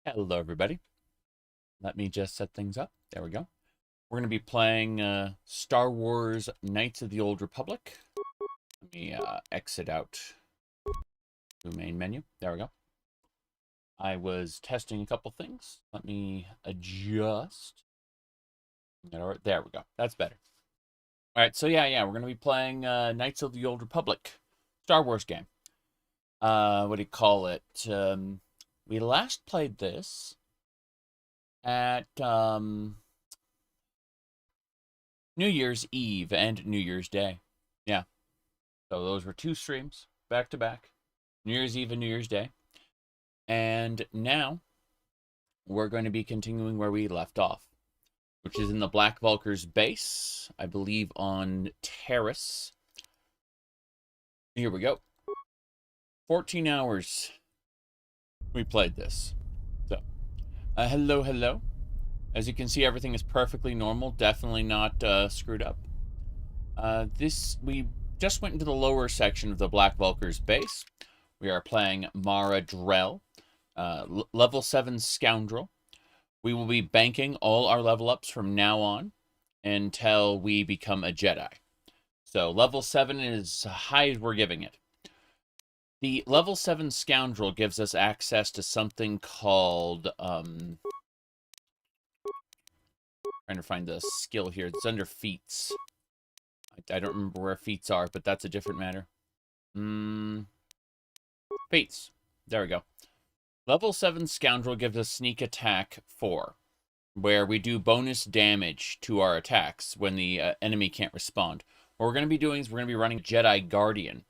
Hello, everybody. Let me just set things up. There we go. We're going to be playing Star Wars Knights of the Old Republic. Let me exit out the main menu. There we go. I was testing a couple things. Let me adjust. There we go. That's better. All right, so yeah, we're going to be playing Knights of the Old Republic Star Wars game. What do you call it? We last played this at New Year's Eve and New Year's Day. Yeah. So those were two streams back to back. New Year's Eve and New Year's Day. And now we're going to be continuing where we left off, which is in the Black Vulkars base, I believe on Taris. Here we go. 14 hours we played this. So, hello. As you can see, everything is perfectly normal, definitely not screwed up. We just went into the lower section of the Black Vulkars base. We are playing Mara Drell, level 7 Scoundrel. We will be banking all our level ups from now on until we become a Jedi. So level 7 is high as we're giving it. The level 7 Scoundrel gives us access to something called, trying to find the skill here. It's under feats. I don't remember where feats are, but that's a different matter. Feats. There we go. Level 7 Scoundrel gives us Sneak Attack 4, where we do bonus damage to our attacks when the enemy can't respond. What we're going to be doing is we're going to be running Jedi Guardian,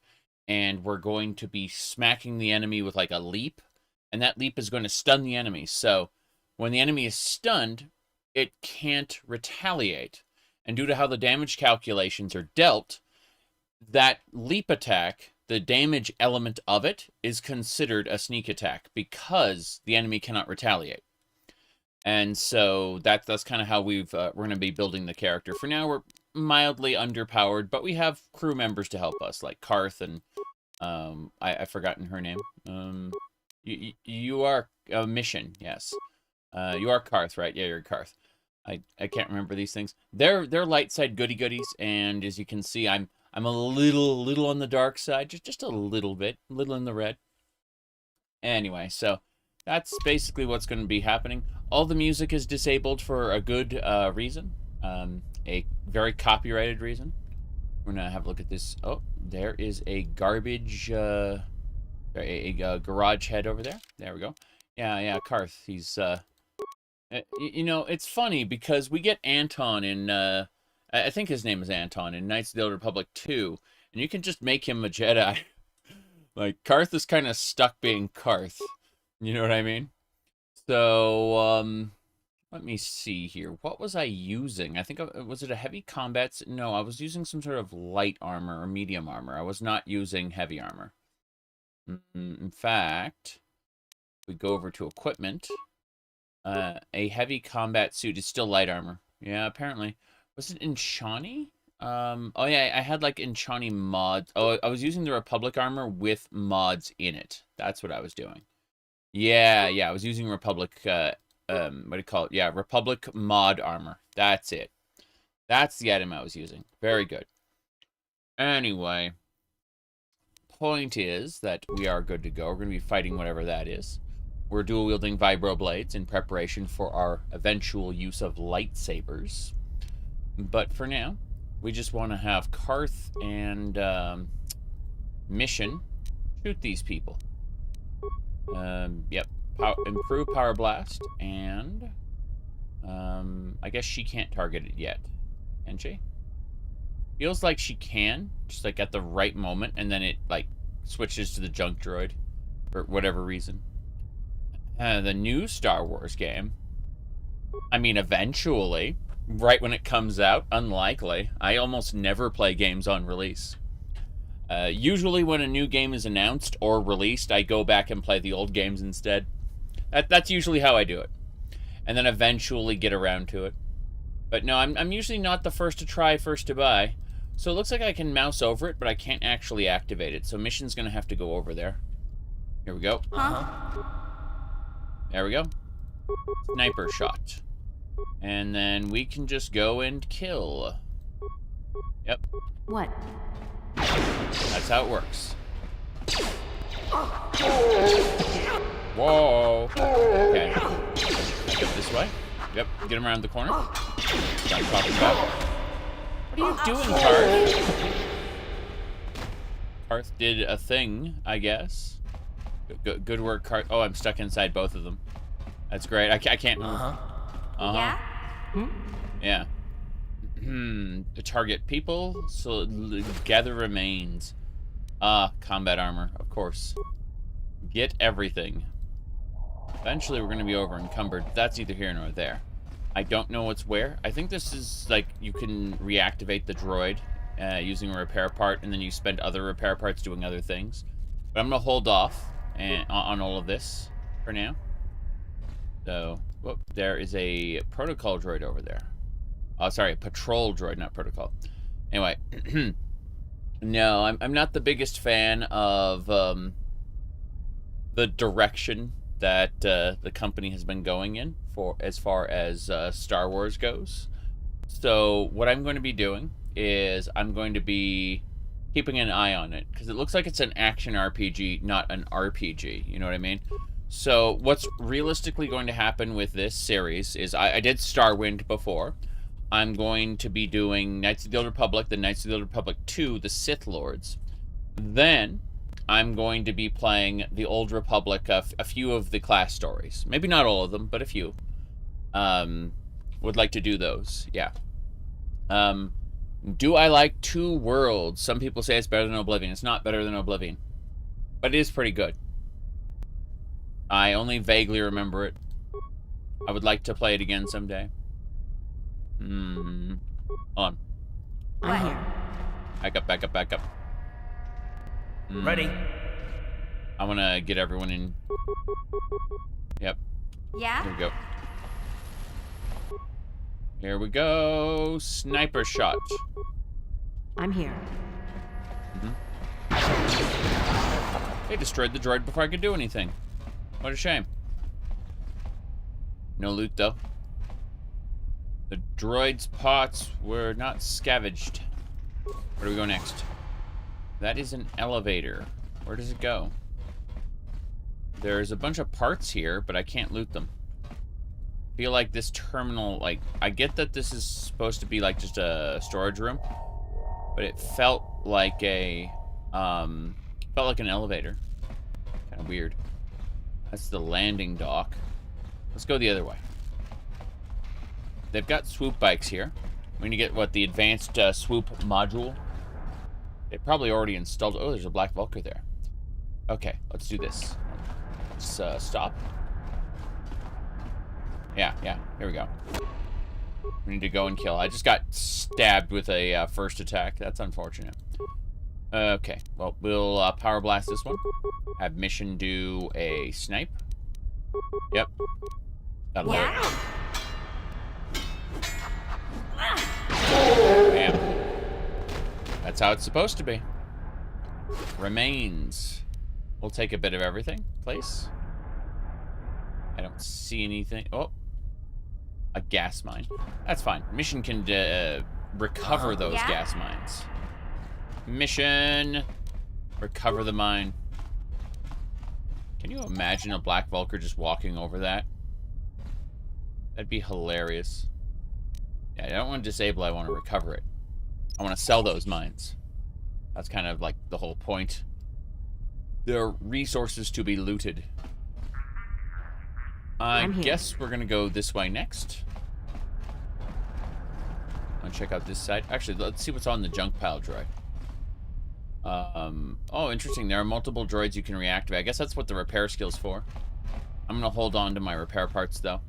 and we're going to be smacking the enemy with like a leap, and that leap is going to stun the enemy. So when the enemy is stunned, it can't retaliate. And due to how the damage calculations are dealt, that leap attack, the damage element of it, is considered a sneak attack because the enemy cannot retaliate. And so that's kind of how we're going to be building the character. For now, we're mildly underpowered, but we have crew members to help us, like Karth and I've forgotten her name. You are Mission, yes. You are Karth, right? Yeah, you're Karth. I can't remember these things. They're light side goody goodies, and as you can see, I'm a little on the dark side, just a little bit, a little in the red. Anyway, so that's basically what's going to be happening. All the music is disabled for a good reason, a very copyrighted reason. We're gonna have a look at this. Oh, there is a garbage, a garage head over there. There we go. Yeah, Karth. He's, you know, it's funny because we get Anton in, I think his name is Anton in Knights of the Old Republic 2, and you can just make him a Jedi. Like, Karth is kind of stuck being Karth. You know what I mean? So, let me see here. What was I using? I think, was it a heavy combat? No, I was using some sort of light armor or medium armor. I was not using heavy armor. In fact, we go over to equipment. A heavy combat suit is still light armor. Yeah, apparently. Was it Enchani? Oh yeah, I had like Enchani mods. Oh, I was using the Republic armor with mods in it. That's what I was doing. Yeah, I was using Republic, what do you call it? Yeah, Republic mod armor. That's it. That's the item I was using. Very good. Anyway, point is that we are good to go. We're going to be fighting whatever that is. We're dual-wielding vibroblades in preparation for our eventual use of lightsabers. But for now, we just want to have Karth and Mission shoot these people. Yep. Improve Power Blast, and I guess she can't target it yet. Can she? Feels like she can, just like at the right moment, and then it like switches to the junk droid for whatever reason. The new Star Wars game. I mean, eventually, right when it comes out, unlikely. I almost never play games on release. Usually when a new game is announced or released, I go back and play the old games instead. That's usually how I do it. And then eventually get around to it. But no, I'm usually not the first to try, first to buy. So it looks like I can mouse over it, but I can't actually activate it. So Mission's going to have to go over there. Here we go. Huh? There we go. Sniper shot. And then we can just go and kill. Yep. What? That's how it works. Whoa. Okay. Back up this way. Yep. Get him around the corner. That's what I'm talking about. What are you doing, Karth? Karth did a thing, I guess. Good work, Karth. Oh, I'm stuck inside both of them. That's great. I can't move. Yeah? Yeah. To target people, so gather remains. Combat armor, of course. Get everything. Eventually we're going to be over encumbered. That's neither here nor there. I don't know what's where. I think this is like you can reactivate the droid using a repair part, and then you spend other repair parts doing other things. But I'm going to hold off on all of this for now. So, whoop, there is a protocol droid over there. Oh, sorry, a patrol droid, not protocol. Anyway, no, I'm not the biggest fan of the direction that the company has been going in for as far as Star Wars goes. So what I'm going to be doing is I'm going to be keeping an eye on it, because it looks like it's an action RPG, not an RPG. You know what I mean? So what's realistically going to happen with this series is I did Starwind before. I'm going to be doing Knights of the Old Republic, the Knights of the Old Republic 2, the Sith Lords. Then I'm going to be playing the Old Republic, a few of the class stories. Maybe not all of them, but a few. Would like to do those, yeah. Do I like Two Worlds? Some people say it's better than Oblivion. It's not better than Oblivion, but it is pretty good. I only vaguely remember it. I would like to play it again someday. Hold on. I'm here. Back up, back up, back up. Ready. I want to get everyone in. Yep. Yeah? Here we go. Here we go. Sniper shot. I'm here. They destroyed the droid before I could do anything. What a shame. No loot, though. The droid's pots were not scavenged. Where do we go next? That is an elevator. Where does it go? There's a bunch of parts here, but I can't loot them. I feel like this terminal, like, I get that this is supposed to be like just a storage room, but it felt like an elevator. Kind of weird. That's the landing dock. Let's go the other way. They've got swoop bikes here. We're gonna get what, the advanced swoop module. They probably already installed. Oh, there's a black Vulkar there. Okay, let's do this. Let's stop. Yeah, here we go. We need to go and kill. I just got stabbed with a first attack. That's unfortunate. Okay, well, we'll power blast this one. Have mission do a snipe. Yep. That'll work. Bam. That's how it's supposed to be. Remains. We'll take a bit of everything. Place. I don't see anything. Oh. A gas mine. That's fine. Mission can recover those gas mines. Mission. Recover the mine. Can you imagine a black Vulkar just walking over that? That'd be hilarious. Yeah, I don't want to disable, I want to recover it. I want to sell those mines. That's kind of like the whole point. There are resources to be looted. I guess we're going to go this way next. I'll check out this side. Actually, let's see what's on the junk pile droid. Oh, interesting. There are multiple droids you can reactivate. I guess that's what the repair skill's for. I'm going to hold on to my repair parts, though.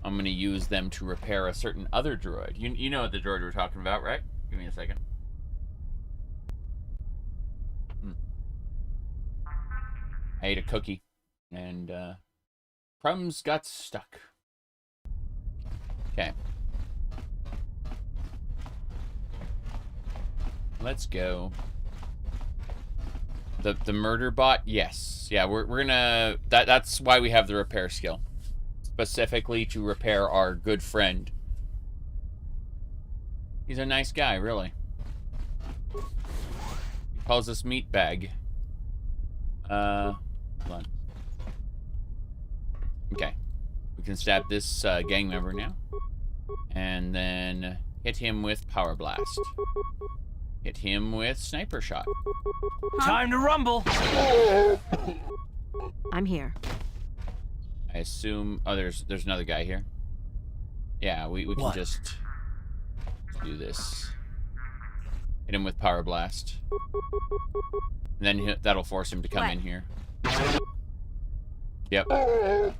I'm going to use them to repair a certain other droid. You know the droid we're talking about, right? Give me a second. I ate a cookie, and crumbs got stuck. Okay. Let's go. The murder bot, yes. Yeah, we're gonna... That's why we have the repair skill. specifically to repair our good friend. He's a nice guy, really. He calls us meatbag. Hold on. Okay. We can stab this gang member now. And then hit him with Power Blast. Hit him with Sniper Shot. Huh? Time to rumble! I'm here. I assume... Oh, there's another guy here. Yeah, we can just do this. Hit him with Power Blast. And then that'll force him to come in here. Yep. Oh,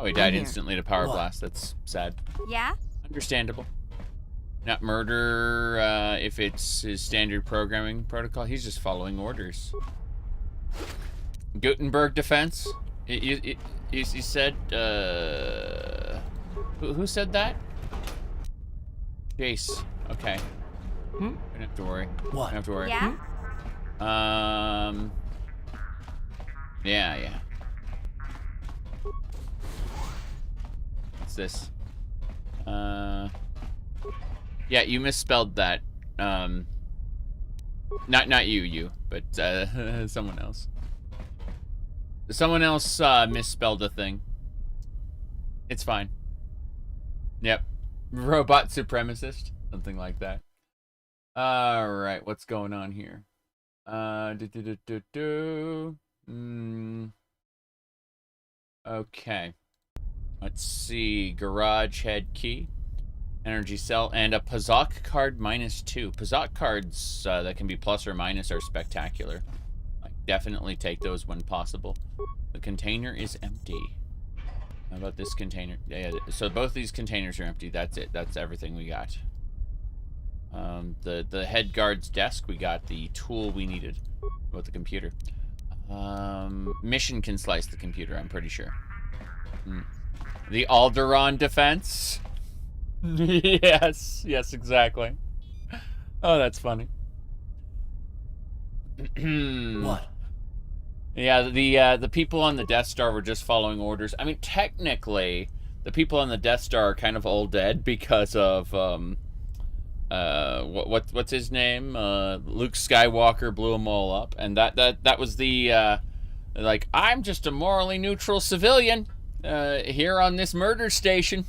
he died instantly to Power Blast. That's sad. Yeah? Understandable. Not murder if it's his standard programming protocol. He's just following orders. Gutenberg defense? You said, who said that? Jace. Okay. Don't have to worry. What? Don't have to worry. Yeah? Yeah. What's this? Yeah, you misspelled that. Not you, but someone else. Someone else misspelled a thing. It's fine. Yep. Robot supremacist. Something like that. Alright, what's going on here? Okay. Let's see. Garage head key. Energy cell. And a Pazak card -2. Pazak cards that can be plus or minus are spectacular. I definitely take those when possible. The container is empty. How about this container? Yeah, so both these containers are empty. That's it. That's everything we got. The head guard's desk, we got the tool we needed. About the computer. Mission can slice the computer, I'm pretty sure. The Alderaan defense? Yes, exactly. Oh, that's funny. What? Yeah, the people on the Death Star were just following orders. I mean, technically, the people on the Death Star are kind of all dead because of what's his name? Luke Skywalker blew them all up, and that was the like, I'm just a morally neutral civilian here on this murder station.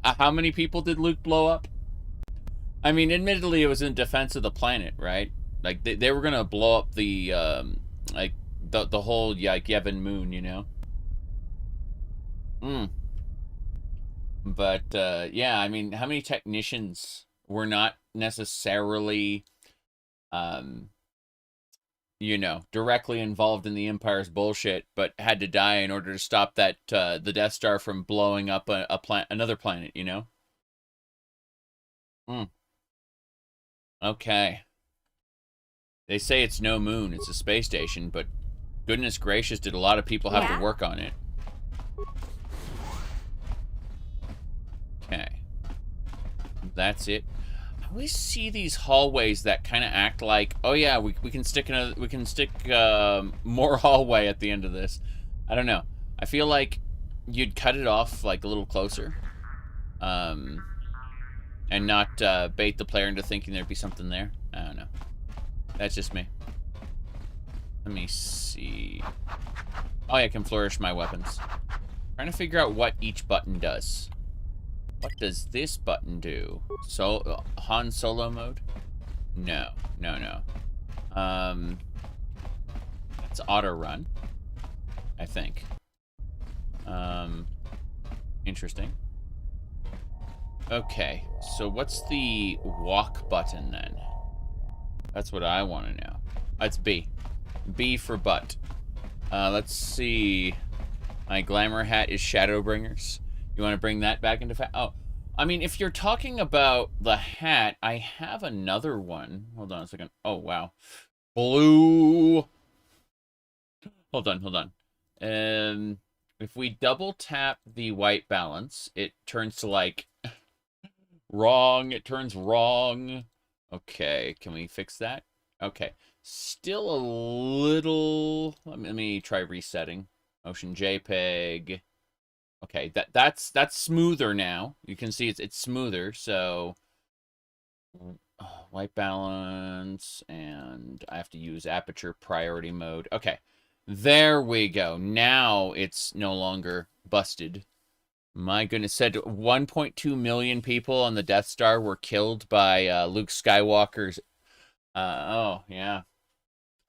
How many people did Luke blow up? I mean, admittedly, it was in defense of the planet, right? Like they were gonna blow up the like the whole Yevon moon, you know. But yeah, I mean, how many technicians were not necessarily you know, directly involved in the Empire's bullshit, but had to die in order to stop that the Death Star from blowing up another planet, you know? Okay. They say it's no moon, it's a space station, but goodness gracious, did a lot of people have to work on it. Okay. That's it. I always see these hallways that kind of act like, oh yeah, we can stick more hallway at the end of this. I don't know. I feel like you'd cut it off like a little closer, and not bait the player into thinking there'd be something there. I don't know. That's just me. Let me see. Oh, yeah, I can flourish my weapons. Trying to figure out what each button does. What does this button do? So, Han Solo mode? No. That's auto run, I think. Interesting. Okay, so what's the walk button then? That's what I want to know. That's B. B for butt. Let's see. My glamour hat is Shadowbringers. You want to bring that back into oh, I mean, if you're talking about the hat, I have another one. Hold on a second. Oh, wow. Blue. Hold on. If we double tap the white balance, it turns to like wrong. It turns wrong. Okay, can we fix that? Okay. Still a little... Let me try resetting. Motion JPEG. Okay, that's smoother now. You can see it's smoother. So white balance, and I have to use aperture priority mode. Okay, there we go. Now it's no longer busted. My goodness, said 1.2 million people on the Death Star were killed by Luke Skywalker's. Oh, yeah.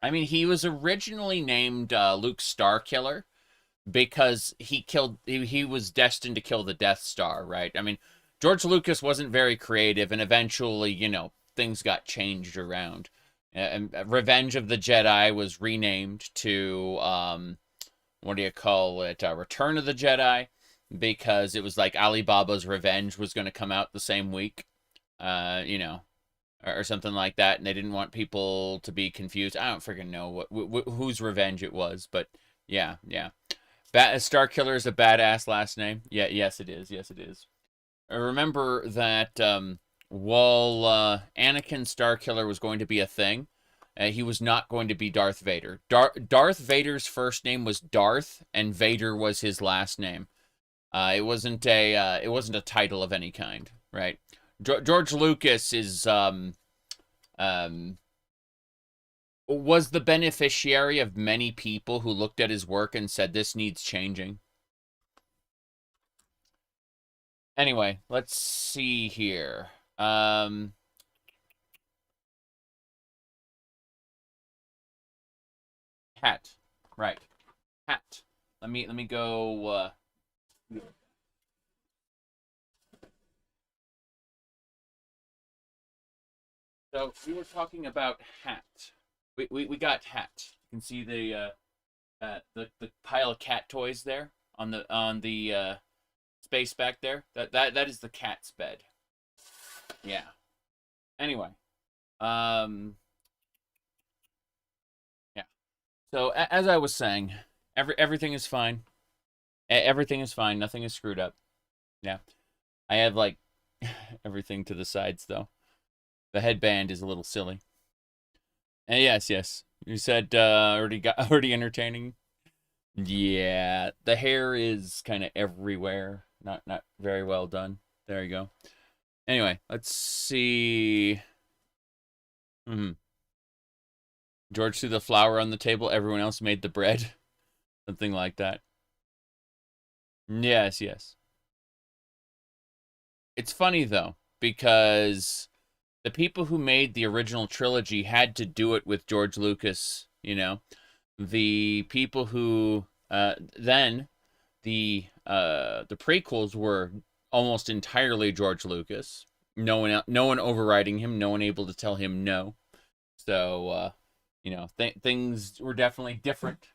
I mean, he was originally named Luke Starkiller because he was destined to kill the Death Star, right? I mean, George Lucas wasn't very creative, and eventually, you know, things got changed around. And Revenge of the Jedi was renamed to, what do you call it, Return of the Jedi, because it was like Alibaba's Revenge was going to come out the same week, you know, or something like that, and they didn't want people to be confused. I don't freaking know whose revenge it was, but yeah. Starkiller is a badass last name. Yeah, yes it is. Yes it is. Remember that while Anakin Starkiller was going to be a thing, he was not going to be Darth Vader. Darth Vader's first name was Darth, and Vader was his last name. It wasn't a title of any kind, right? George Lucas was the beneficiary of many people who looked at his work and said, this needs changing. Anyway, let's see here. Hat. Right. Hat. Let me go So we were talking about hat. We got hat. You can see the pile of cat toys there on the space back there. That is the cat's bed. Yeah. Anyway, yeah. So as I was saying, everything is fine. Everything is fine. Nothing is screwed up. Yeah. I have like everything to the sides though. The headband is a little silly. And yes. You said already entertaining. Yeah, the hair is kind of everywhere. Not very well done. There you go. Anyway, let's see. George threw the flour on the table. Everyone else made the bread. Something like that. Yes. It's funny though, because the people who made the original trilogy had to do it with George Lucas, you know. The people who then the prequels were almost entirely George Lucas. No one overriding him, no one able to tell him no. So you know, things were definitely different.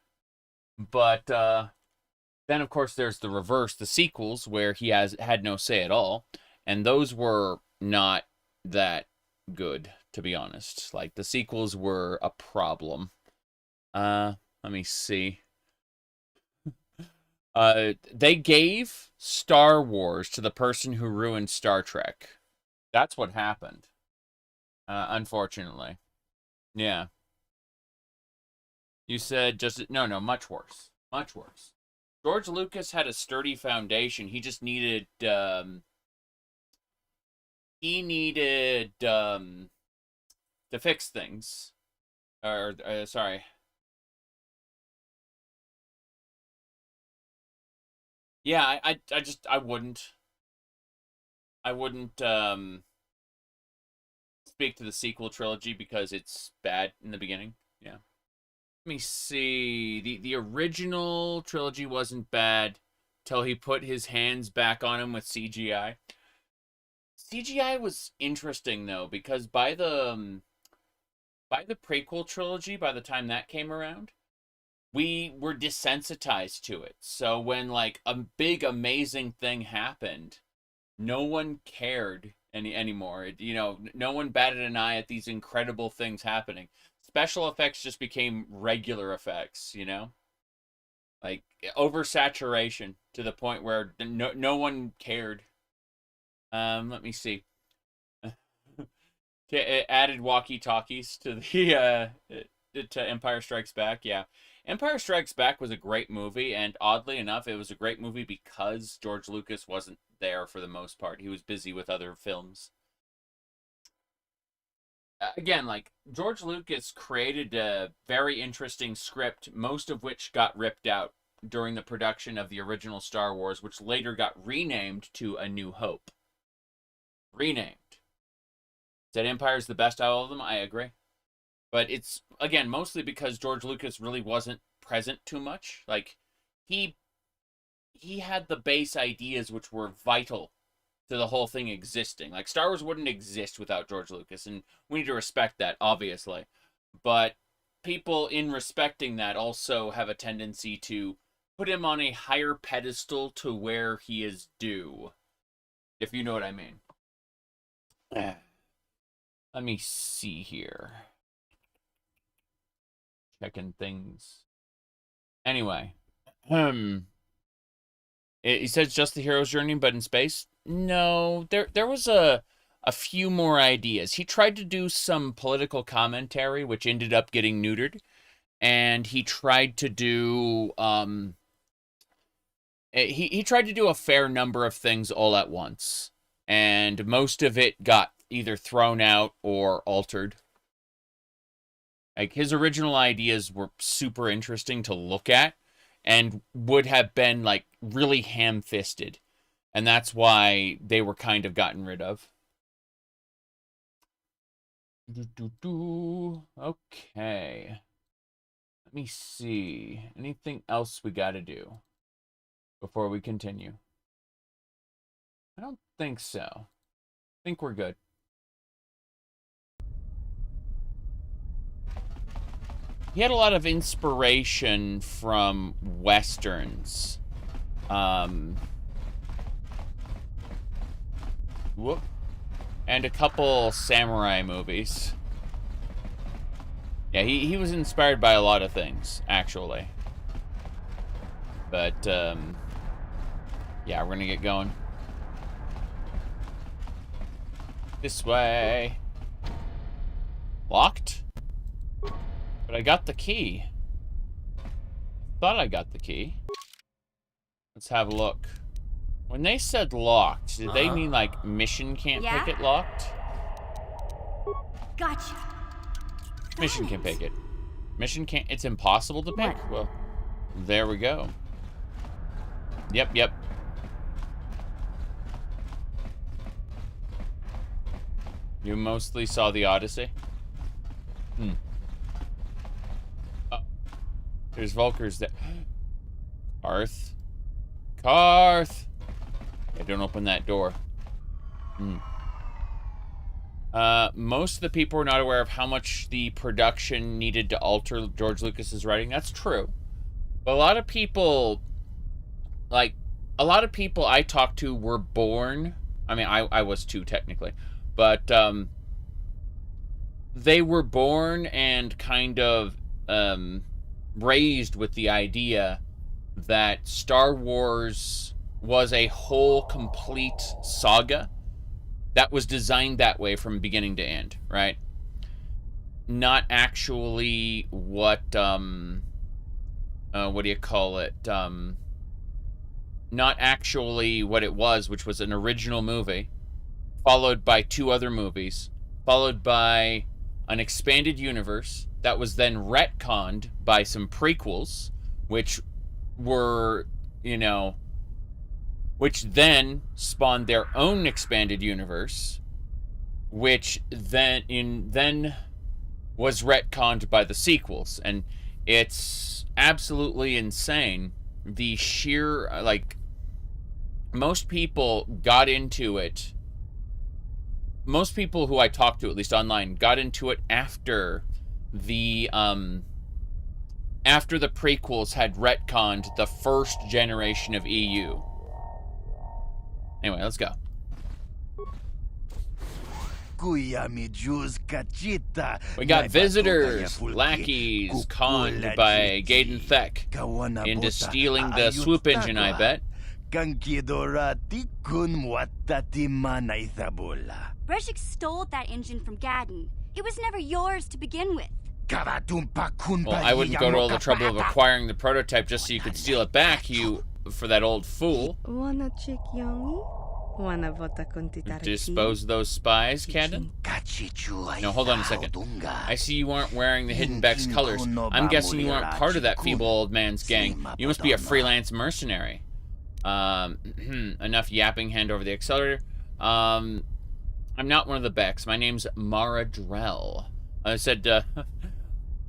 But then of course there's the reverse, the sequels, where he had no say at all, and those were not that good, to be honest. Like, the sequels were a problem. Let me see. They gave Star Wars to the person who ruined Star Trek. That's what happened. Unfortunately. Yeah. You said just... No, much worse. Much worse. George Lucas had a sturdy foundation. He just needed... to fix things. Or, sorry. Yeah, I wouldn't speak to the sequel trilogy because it's bad in the beginning. Yeah. Let me see. The original trilogy wasn't bad till he put his hands back on him with CGI. CGI was interesting though, because by the prequel trilogy, by the time that came around, we were desensitized to it. So when like a big amazing thing happened, no one cared anymore. You know, no one batted an eye at these incredible things happening. Special effects just became regular effects, you know? Like oversaturation to the point where no one cared. Let me see. It added walkie-talkies to the to Empire Strikes Back. Yeah. Empire Strikes Back was a great movie, and oddly enough, it was a great movie because George Lucas wasn't there for the most part. He was busy with other films. Again, like, George Lucas created a very interesting script, most of which got ripped out during the production of the original Star Wars, which later got renamed to A New Hope. Renamed. Said Empire's the best out of all of them, I agree. But it's, again, mostly because George Lucas really wasn't present too much. Like, he had the base ideas which were vital to the whole thing existing. Like, Star Wars wouldn't exist without George Lucas, and we need to respect that, obviously. But people, in respecting that, also have a tendency to put him on a higher pedestal to where he is due. If you know what I mean. Let me see here. Checking things. Anyway. He says just the hero's journey, but in space? No, there was a few more ideas. He tried to do some political commentary, which ended up getting neutered. And he tried to do... He tried to do a fair number of things all at once. And most of it got either thrown out or altered. Like, his original ideas were super interesting to look at and would have been, like, really ham-fisted. And that's why they were kind of gotten rid of. Okay. Let me see. Anything else we gotta do before we continue? I don't think so. I think we're good. He had a lot of inspiration from Westerns. Whoop. And a couple samurai movies. Yeah, he was inspired by a lot of things, actually. But, yeah, we're gonna get going. This way. Locked? But I got the key. Thought I got the key. Let's have a look. When they said locked, did they mean like mission can't pick it locked? Gotcha. Mission can pick it. Mission can't, it's impossible to pick? Well, there we go. Yep. You mostly saw the Odyssey? Oh. There's Vulkars there. Karth! Yeah, don't open that door. Most of the people are not aware of how much the production needed to alter George Lucas's writing. That's true. But a lot of people I talked to were born, I mean, I was too, technically, but, they were born and kind of, raised with the idea that Star Wars was a whole, complete saga that was designed that way from beginning to end, right? Not actually what do you call it? Not actually what it was, which was an original movie, followed by 2 other movies, followed by an expanded universe that was then retconned by some prequels, which were, which then spawned their own expanded universe, which then was retconned by the sequels. And it's absolutely insane. The sheer, most people got into it. Most people who I talked to, at least online, got into it after the prequels had retconned the first generation of EU. Anyway, let's go. We got visitors, lackeys, conned by Gadon Thek into stealing the swoop engine, I bet. Brejik stole that engine from Gadon. It was never yours to begin with. Well, I wouldn't go to all the trouble of acquiring the prototype just so you could steal it back, for that old fool. Wanna check youngie? Wanna vota Dispose of those spies, Gadon? No, hold on a second. I see you aren't wearing the Hidden Bek's colors. I'm guessing you aren't part of that feeble old man's gang. You must be a freelance mercenary. Enough yapping, hand over the accelerator. I'm not one of the Beks. My name's Mara Drell. I said,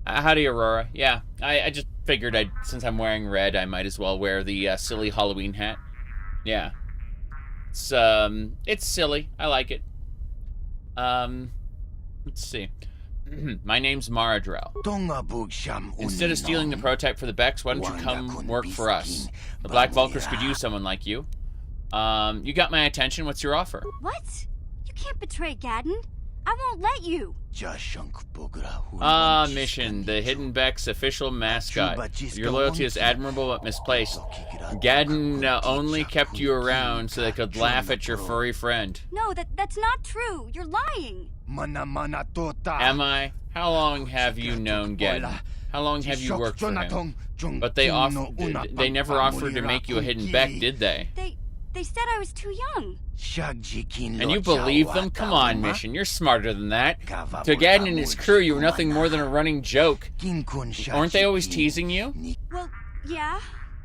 howdy, Aurora. Yeah, I just figured since I'm wearing red, I might as well wear the silly Halloween hat. Yeah. It's silly. I like it. Let's see. My name's Mara Drell. Instead of stealing the prototype for the Beks, why don't you come work for us? The Black Vulkars could use someone like you. You got my attention. What's your offer? What? You can't betray Gadon. I won't let you. Mission. The Hidden Bek's official mascot. Your loyalty is admirable but misplaced. Gadon only kept you around so they could laugh at your furry friend. No, that's not true. You're lying. Am I? How long have you known Gadon? How long have you worked for him? But they never offered to make you a Hidden Bek, did they? They said I was too young. And you believe them? Come on, Mission. You're smarter than that. To Gadon and his crew, you were nothing more than a running joke. Aren't they always teasing you? Well, yeah.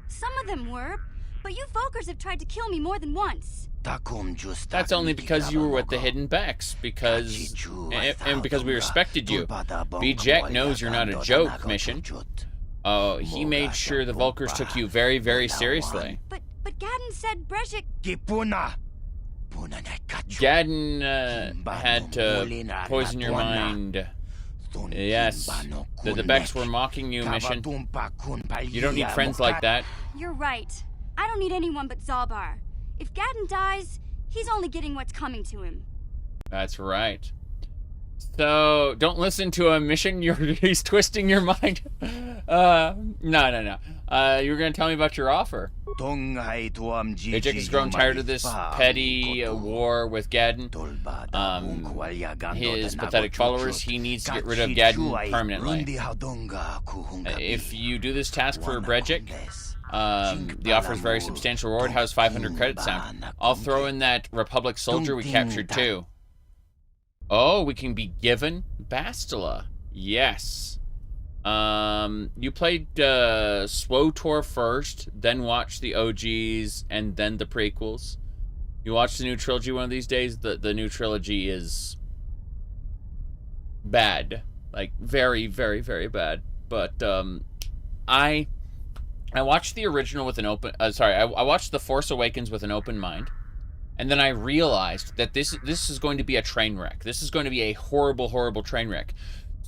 Some of them were. But you Vulkars have tried to kill me more than once. That's only because you were with the Hidden Beks. Because we respected you. Brejik knows you're not a joke, Mission. Oh, he made sure the Vulkars took you very, very seriously. But Gadon said Brejik... Gadon had to poison your mind. Yes, the Beks were mocking you, Mission. You don't need friends like that. You're right. I don't need anyone but Zalbar. If Gadon dies, he's only getting what's coming to him. That's right. So, don't listen to him, Mission. He's twisting your mind. No. You were going to tell me about your offer. Brejik has grown tired of this petty war with Gadon. His pathetic followers, he needs to get rid of Gadon permanently. If you do this task for Brejik, the offer is very substantial reward. How's 500 credits sound? I'll throw in that Republic soldier we captured too. Oh, we can be given Bastila. Yes. You played SWTOR first, then watched the OGs, and then the prequels. You watch the new trilogy one of these days. The new trilogy is bad. Like, very, very, very bad. But, I watched the original with an open... I watched The Force Awakens with an open mind. And then I realized that this is going to be a train wreck. This is going to be a horrible, horrible train wreck.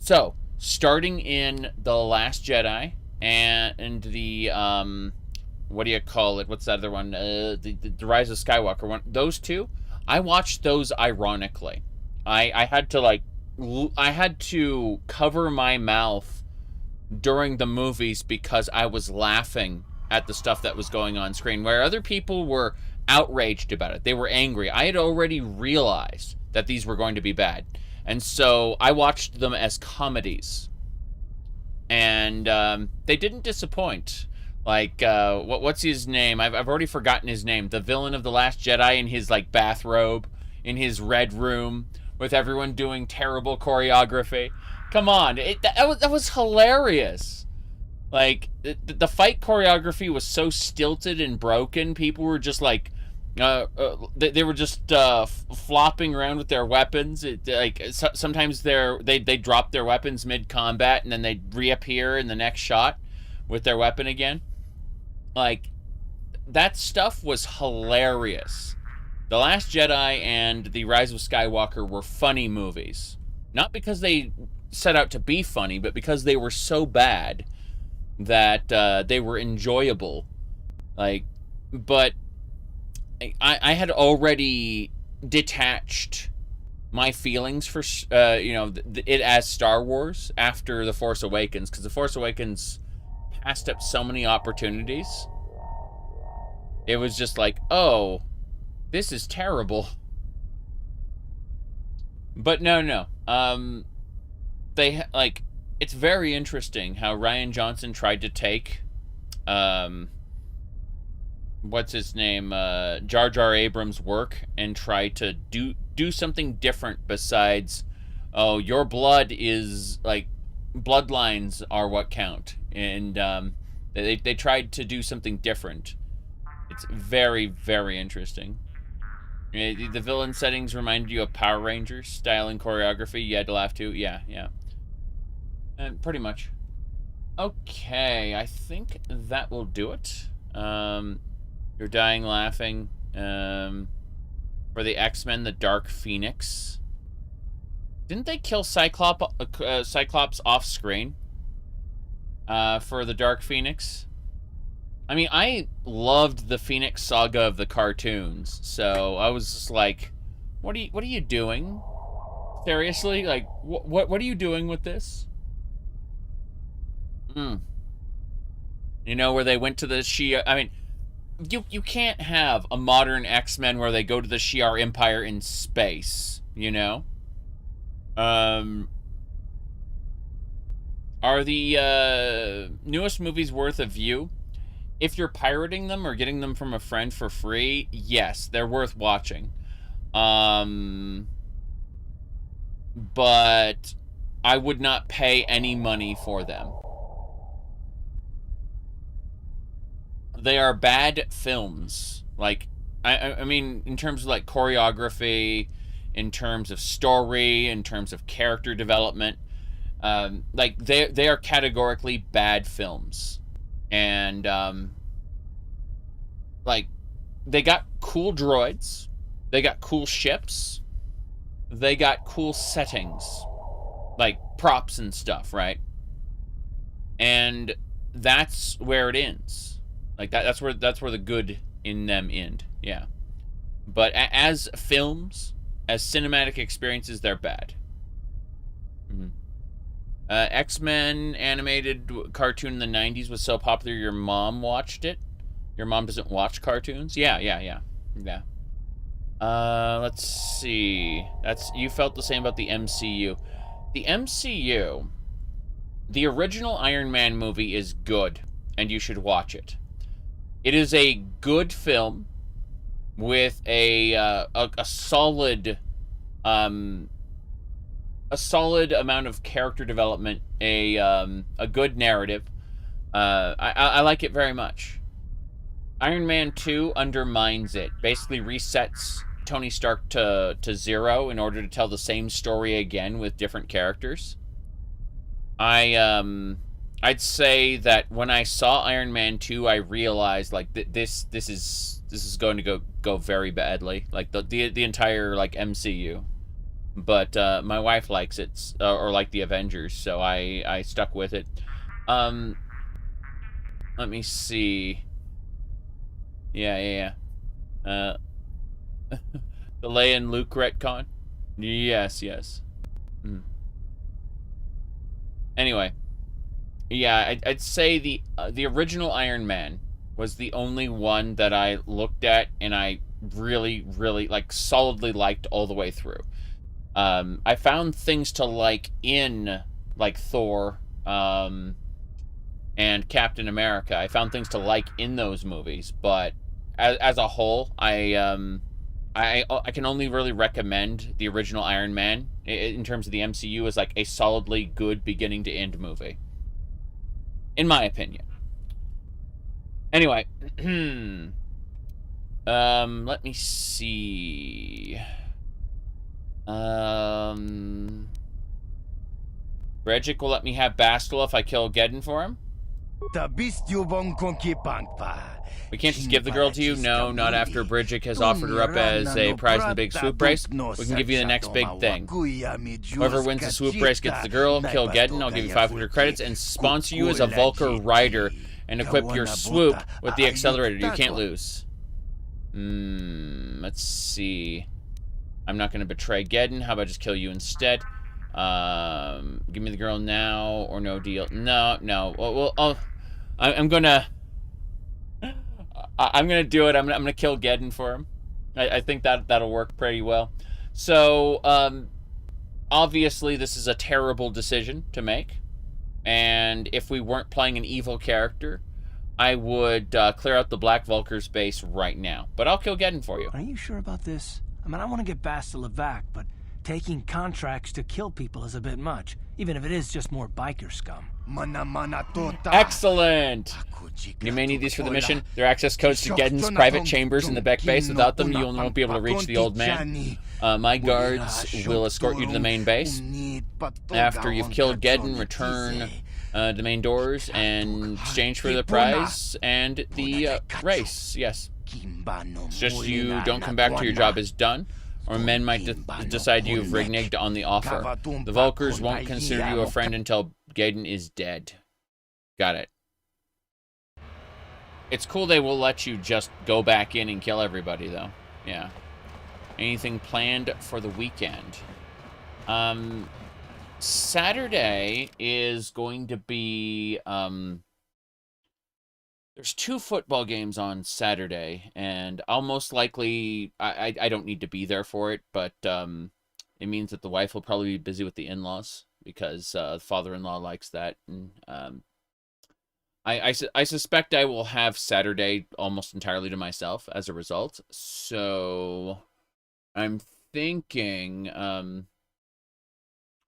So, starting in The Last Jedi and the, what do you call it? What's that other one? The Rise of Skywalker one. Those two, I watched those ironically. I had to cover my mouth during the movies because I was laughing at the stuff that was going on screen, where other people were outraged about it. They were angry. I had already realized that these were going to be bad. And so I watched them as comedies. And they didn't disappoint. Like, what's his name? I've already forgotten his name. The villain of The Last Jedi in his, like, bathrobe, in his red room, with everyone doing terrible choreography. Come on. That was hilarious. Like, the fight choreography was so stilted and broken. People were just like, they were just flopping around with their weapons. Sometimes they drop their weapons mid-combat and then they reappear in the next shot with their weapon again. Like, that stuff was hilarious. The Last Jedi and The Rise of Skywalker were funny movies. Not because they set out to be funny, but because they were so bad that they were enjoyable. Like, but I had already detached my feelings for it as Star Wars after The Force Awakens, because The Force Awakens passed up so many opportunities. It was just like, oh, this is terrible. But no. They, like, it's very interesting how Rian Johnson tried to take, what's his name, Jar Jar Abrams' work and try to do something different besides, oh, your blood is, like, bloodlines are what count. And they tried to do something different. It's very, very interesting. The villain settings reminded you of Power Rangers style and choreography. You had to laugh too. Yeah. Pretty much. Okay, I think that will do it. You're dying laughing. For the X-Men, the Dark Phoenix. Didn't they kill Cyclops off screen? For the Dark Phoenix? I mean, I loved the Phoenix Saga of the cartoons, so I was just like, what are you doing? Seriously? Like, what are you doing with this? You know, where they went to the Shi'ar... I mean, you can't have a modern X-Men where they go to the Shi'ar Empire in space, you know? Are the newest movies worth a view? If you're pirating them or getting them from a friend for free, yes, they're worth watching. But I would not pay any money for them. They are bad films. Like, I mean, in terms of, like, choreography, in terms of story, in terms of character development, like, they are categorically bad films. And, like, they got cool droids, they got cool ships, they got cool settings, like props and stuff, right? And that's where it ends. Like, that's where the good in them end, yeah. But as films, as cinematic experiences, they're bad. X-Men animated cartoon in the 90s was so popular your mom watched it. Your mom doesn't watch cartoons? Yeah. Let's see. You felt the same about the MCU. The MCU, the original Iron Man movie is good, and you should watch it. It is a good film with a solid amount of character development, a good narrative. I like it very much. Iron Man 2 undermines it. Basically resets Tony Stark to zero in order to tell the same story again with different characters. I'd say that when I saw Iron Man 2, I realized, like, this is going to go very badly. Like, the entire, like, MCU. But my wife likes it, or like the Avengers, so I stuck with it. Let me see. Yeah. The Leia and Luke retcon? Yes. Anyway. Yeah, I'd say the original Iron Man was the only one that I looked at and I really, like, solidly liked all the way through. I found things to like in, like, Thor, and Captain America. I found things to like in those movies, but as a whole, I can only really recommend the original Iron Man in terms of the MCU as, like, a solidly good beginning to end movie, in my opinion. Anyway, let me see. Brejik will let me have Bastila if I kill Gadon for him. We can't just give the girl to you. No, not after Brejik has offered her up as a prize in the big swoop race. We can give you the next big thing. Whoever wins the swoop race gets the girl. Kill Gadon. I'll give you 500 credits and sponsor you as a Vulkar rider and equip your swoop with the accelerator. You can't lose. Let's see. I'm not going to betray Gadon. How about just kill you instead? Give me the girl now or no deal. No. Well, I'm gonna do it. I'm gonna kill Gadon for him. I think that'll work pretty well. So, obviously this is a terrible decision to make. And if we weren't playing an evil character, I would clear out the Black Vulkar's base right now. But I'll kill Gadon for you. Are you sure about this? I mean, I want to get Bastila back, but taking contracts to kill people is a bit much, even if it is just more biker scum. Excellent! You may need these for the mission. They're access codes to Gadon's private chambers in the Bek Base. Without them, you won't be able to reach the old man. My guards will escort you to the main base. After you've killed Gadon, return to the main doors and exchange for the prize and the race. Yes. It's just you don't come back till your job is done, or men might decide you've reneged on the offer. The Vulkars won't consider you a friend until Gadon is dead. Got it. It's cool they will let you just go back in and kill everybody, though. Yeah. Anything planned for the weekend? Saturday is going to be, there's 2 football games on Saturday, and I'll most likely, I don't need to be there for it, but it means that the wife will probably be busy with the in-laws, because the father-in-law likes that, and I suspect I will have Saturday almost entirely to myself as a result, so I'm thinking,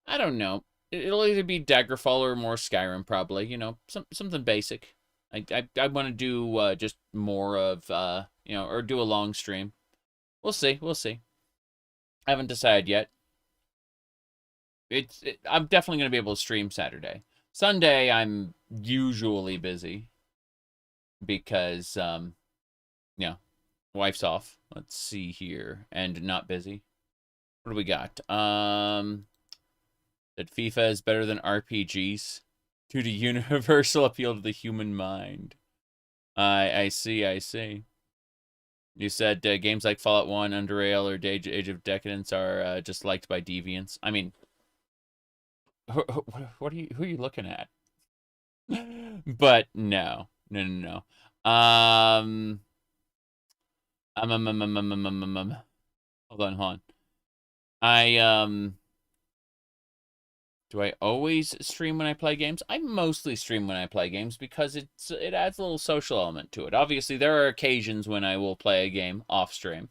I don't know, it'll either be Daggerfall or more Skyrim, probably, you know, something basic. I want to do just more of, you know, or do a long stream. We'll see. I haven't decided yet. I'm definitely going to be able to stream Saturday. Sunday, I'm usually busy because, yeah, wife's off. Let's see here. And not busy. What do we got? That FIFA is better than RPGs due to universal appeal to the human mind. I see. You said games like Fallout 1, Underrail, or Age of Decadence are just liked by deviants. I mean, who are you looking at? But no. Hold on. Do I always stream when I play games? I mostly stream when I play games because it adds a little social element to it. Obviously, there are occasions when I will play a game off stream,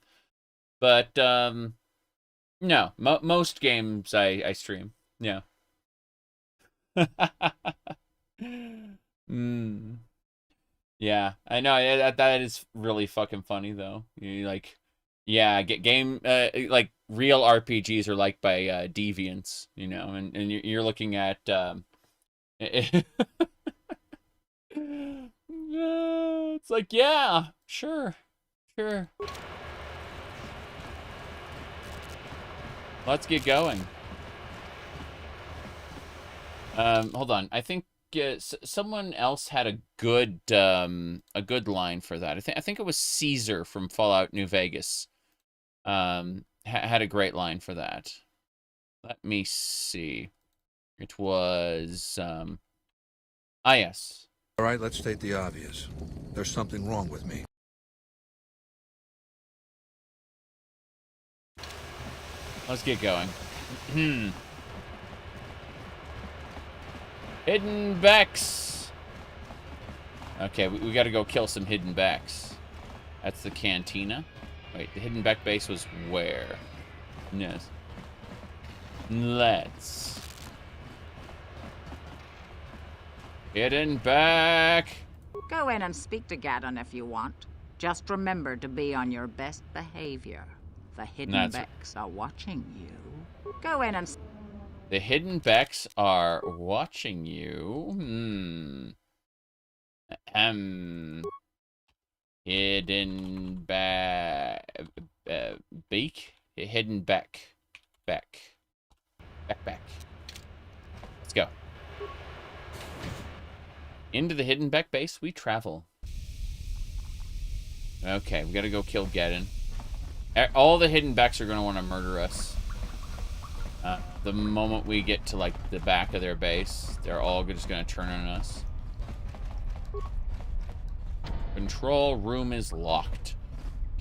but no, most games I stream. Yeah. Yeah, I know that is really fucking funny though. You like, yeah, game like real RPGs are liked by deviants, you know, and you're looking at it's like, yeah, sure. Let's get going. Hold on. I think someone else had a good line for that. I think it was Caesar from Fallout New Vegas. Had a great line for that. Let me see. It was yes. All right, let's state the obvious. There's something wrong with me. Let's get going. Hidden Beks. Okay, we got to go kill some Hidden Beks. That's the cantina. Wait, the Hidden Bek Base was where? Yes. Let's. Hidden Bek. Go in and speak to Gadon if you want. Just remember to be on your best behavior. The Hidden Beks are watching you. Go in and... The Hidden Beks are watching you. Hidden Beak? Hidden Bek. Bek. Let's go. Into the Hidden Bek Base we travel. Okay, we gotta go kill Gadon. All the Hidden Beks are gonna want to murder us. The moment we get to, like, the back of their base, they're all just gonna turn on us. Control room is locked.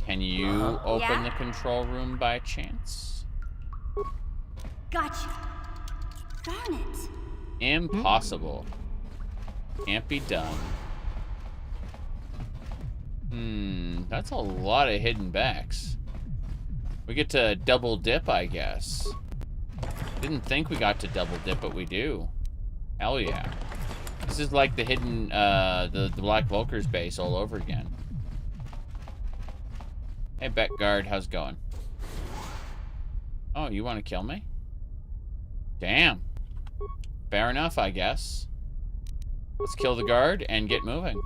Can you open the control room by chance? Gotcha. Darn it. Impossible. Can't be done. That's a lot of hidden backs. We get to double dip, I guess. Didn't think we got to double dip, but we do. Hell yeah. This is like the hidden, the Black Vulkars base all over again. Hey, Bek Guard, how's it going? Oh, you want to kill me? Damn. Fair enough, I guess. Let's kill the guard and get moving.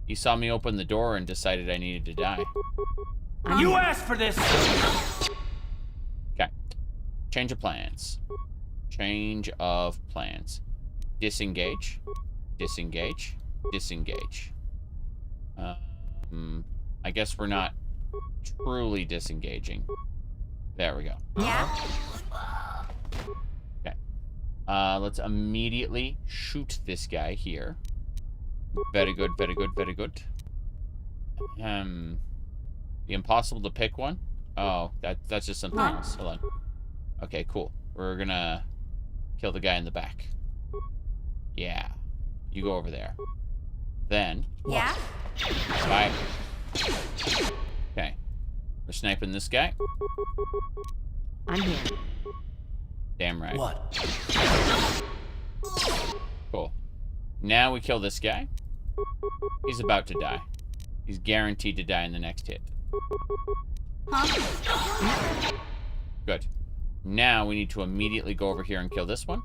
He saw me open the door and decided I needed to die. You asked for this! Okay. Change of plans. Change of plans. Disengage. Disengage. Disengage. I guess we're not truly disengaging. There we go. Yeah? Okay. Let's immediately shoot this guy here. Very good, very good, very good. The impossible to pick one? Oh, that's just something else. Hold on. Okay, cool. We're gonna kill the guy in the back. Yeah. You go over there. Then. Yeah? Bye. Okay. We're sniping this guy. I'm here. Damn right. What? Cool. Now we kill this guy. He's about to die. He's guaranteed to die in the next hit. Huh? Good. Now we need to immediately go over here and kill this one.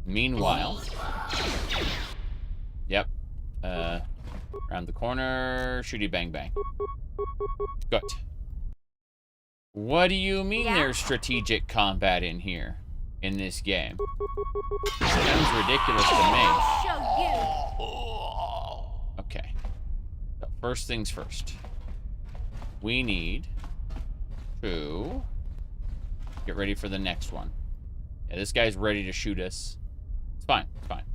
Meanwhile... Yep. Around the corner. Shooty bang bang. Good. What do you mean there's strategic combat in here? In this game? Sounds ridiculous to me. Show you. Okay. So first things first. We need to get ready for the next one. Yeah, this guy's ready to shoot us. It's fine. It's fine.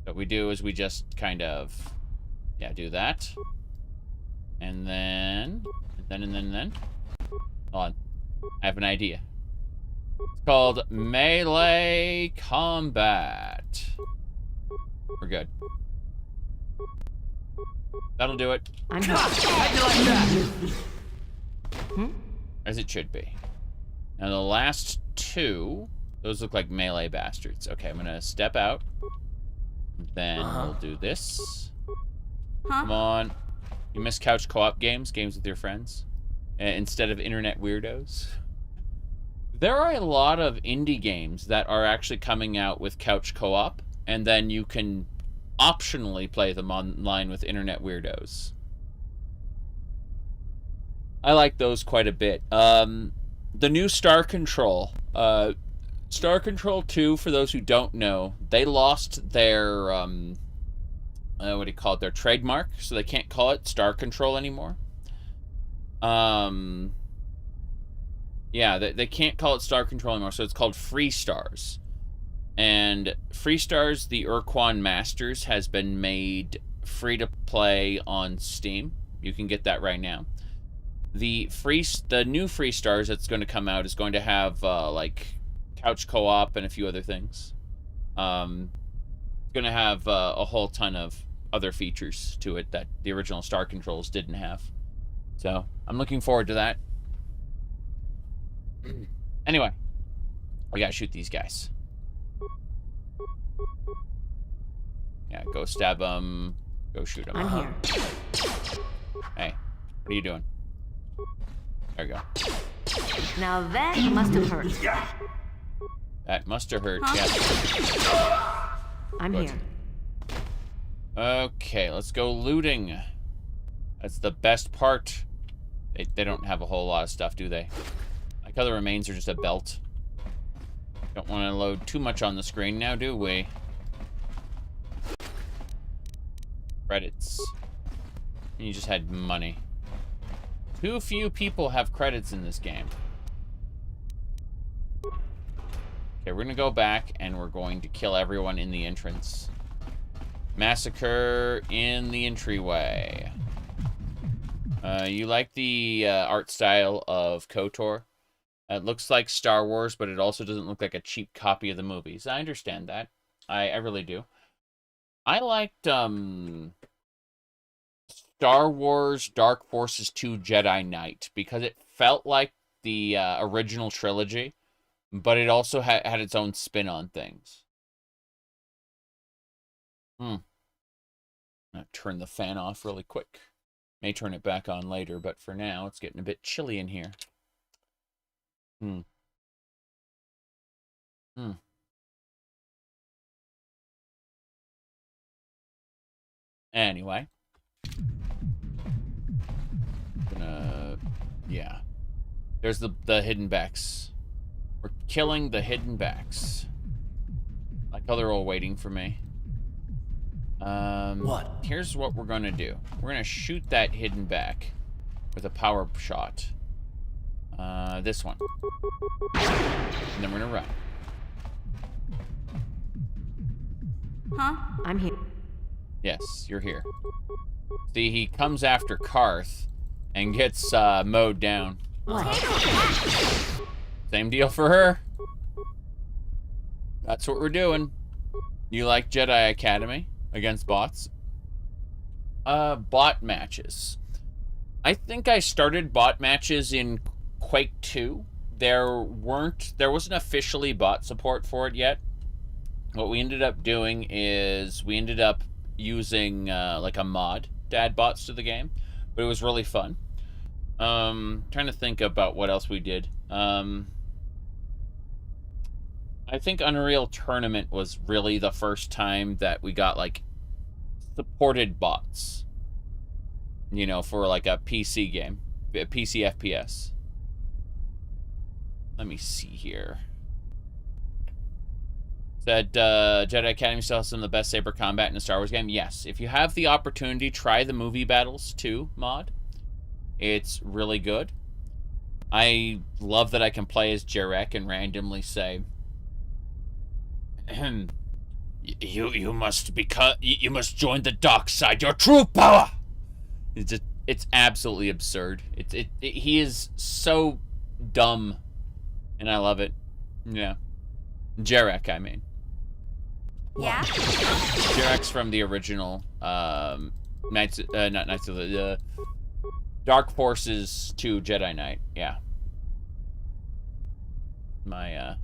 What we do is we just kind of, yeah, do that. And then. Hold on. I have an idea. It's called melee combat. We're good. That'll do it. I'm here. As it should be. Now the last two, those look like melee bastards. Okay, I'm gonna step out. Then we'll do this. Come on. You miss couch co-op games with your friends? Instead of internet weirdos? There are a lot of indie games that are actually coming out with couch co-op, and then you can optionally play them online with internet weirdos. I like those quite a bit. The new Star Control. Star Control 2, for those who don't know, they lost their, what do you call it, their trademark, so they can't call it Star Control anymore. Yeah, they can't call it Star Control anymore, so it's called Free Stars. And Free Stars, the Urquan Masters, has been made free to play on Steam. You can get that right now. The new Free Stars that's going to come out is going to have, like, couch co-op and a few other things. It's going to have a whole ton of other features to it that the original Star Controls didn't have. So, I'm looking forward to that. Anyway, we gotta shoot these guys. Yeah, go stab them. Go shoot them. I'm here. Hey, what are you doing? There you go. Now that must have hurt. That must have hurt, yeah. I'm Good. here. Okay, let's go looting. That's the best part. They don't have a whole lot of stuff, do they? Like how the remains are just a belt. Don't want to load too much on the screen now, do we? Credits. And you just had money. Too few people have credits in this game. Okay, we're gonna go back and we're going to kill everyone in the entrance. Massacre in the entryway. You like the art style of KOTOR? It looks like Star Wars, but it also doesn't look like a cheap copy of the movies. I understand that. I really do. I liked Star Wars Dark Forces 2 Jedi Knight because it felt like the original trilogy, but it also had its own spin on things. I'm gonna turn the fan off really quick. May turn it back on later, but for now, it's getting a bit chilly in here. Anyway. Yeah. There's the hidden Beks. We're killing the hidden Beks. Like how they're all waiting for me. What? Here's what we're gonna do. We're gonna shoot that hidden Bek with a power shot. This one. And then we're gonna run. Huh? I'm here. Yes, you're here. See, he comes after Karth and gets mowed down. Same deal for her. That's what we're doing. You like Jedi Academy against bots? Bot matches. I think I started bot matches in Quake 2. There wasn't officially bot support for it yet. What we ended up doing is we ended up using like a mod to add bots to the game, but it was really fun. Trying to think about what else we did. I think Unreal Tournament was really the first time that we got like supported bots, you know, for like a PC game, a PC FPS. Let me see here. Said Jedi Academy still has some of the best saber combat in a Star Wars game. Yes, if you have the opportunity, try the movie battles too mod. It's really good. I love that I can play as Jarek and randomly say, "You must join the dark side. Your true power." It's absolutely absurd. He is so dumb, and I love it. Yeah, Jarek, I mean. Yeah? Jarek's from the original Knights, not Knights of the Dark Forces 2 Jedi Knight. Yeah. My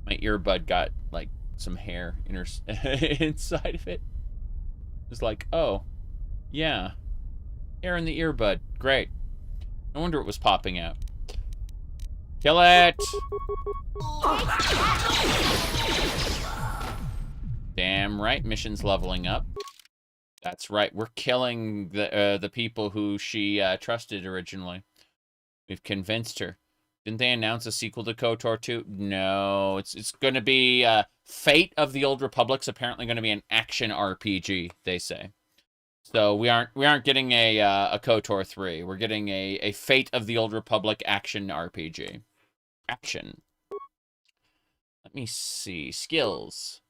earbud got like some hair inside of it. It's like, oh, yeah, hair in the earbud. Great. No wonder it was popping out. Kill it! Damn right, mission's leveling up. That's right, we're killing the people who she trusted originally. We've convinced her. Didn't they announce a sequel to KOTOR 2? No, it's going to be Fate of the Old Republic's apparently going to be an action RPG, they say. So we aren't getting a KOTOR 3. We're getting a Fate of the Old Republic action RPG. Action. Let me see. Skills.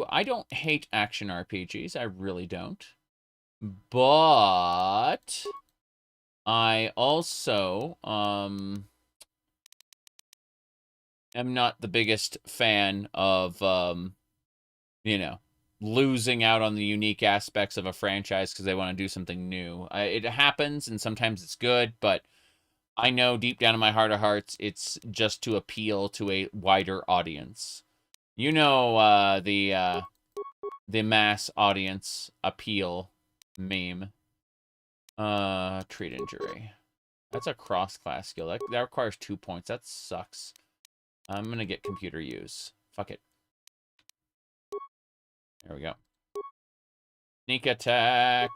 I don't hate action RPGs. I really don't. But I also am not the biggest fan of you know, losing out on the unique aspects of a franchise because they want to do something new. It happens, and sometimes it's good, but I know deep down in my heart of hearts, it's just to appeal to a wider audience. You know, the mass audience appeal meme. Treat injury. That's a cross-class skill. That requires 2 points. That sucks. I'm gonna get computer use. Fuck it. There we go. Sneak attack.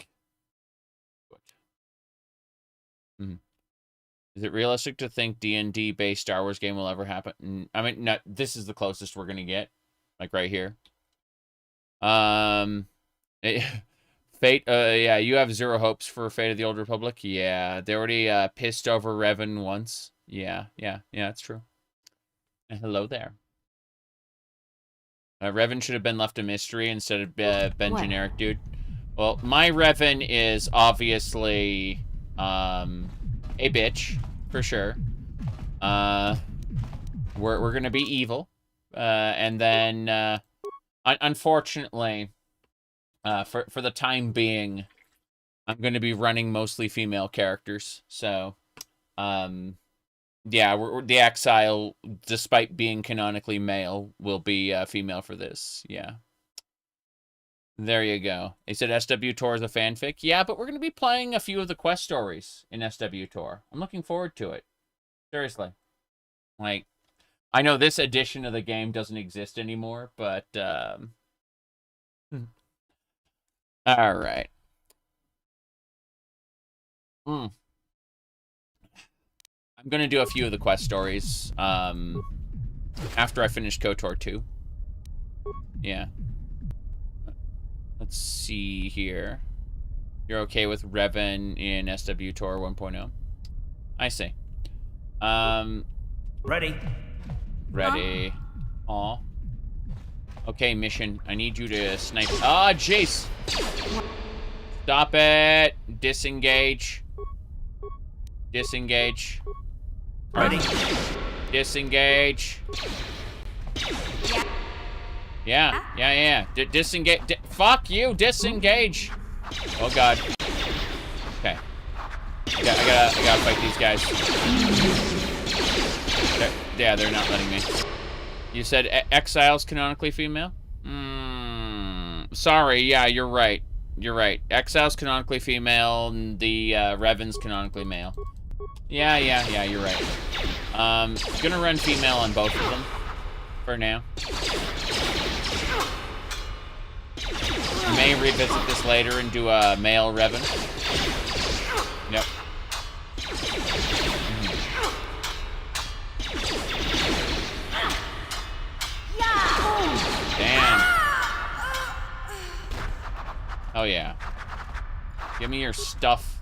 Is it realistic to think D&D based Star Wars game will ever happen? I mean, no, this is the closest we're gonna get, like right here. Fate. Yeah, you have zero hopes for Fate of the Old Republic. Yeah, they already pissed over Revan once. Yeah, that's true. And hello there. Revan should have been left a mystery instead of been generic, dude. Well, my Revan is obviously a bitch, for sure. We're gonna be evil, and then unfortunately, for the time being, I'm gonna be running mostly female characters. So, yeah, the Exile, despite being canonically male, will be female for this. Yeah. There you go. He said SW Tour is a fanfic. Yeah, but we're going to be playing a few of the quest stories in SW Tour. I'm looking forward to it. Seriously. Like, I know this edition of the game doesn't exist anymore, but, Alright. I'm going to do a few of the quest stories, after I finish KOTOR 2. Yeah. Let's see here. You're okay with Revan in SW Tour 1.0? I see. Ready. Ready. Aw. Okay, mission. I need you to snipe. Ah, Jace! Stop it! Disengage. Disengage. Ready. Disengage. Yeah. Disengage. Fuck you. Disengage. Oh god. Okay. I gotta fight these guys. They're not letting me. You said Exile's canonically female? Sorry. Yeah, you're right. You're right. Exile's canonically female, and the Revan's canonically male. Yeah, you're right. Gonna run female on both of them for now. May revisit this later and do a male Revan. Yep. Damn. Oh yeah. Give me your stuff.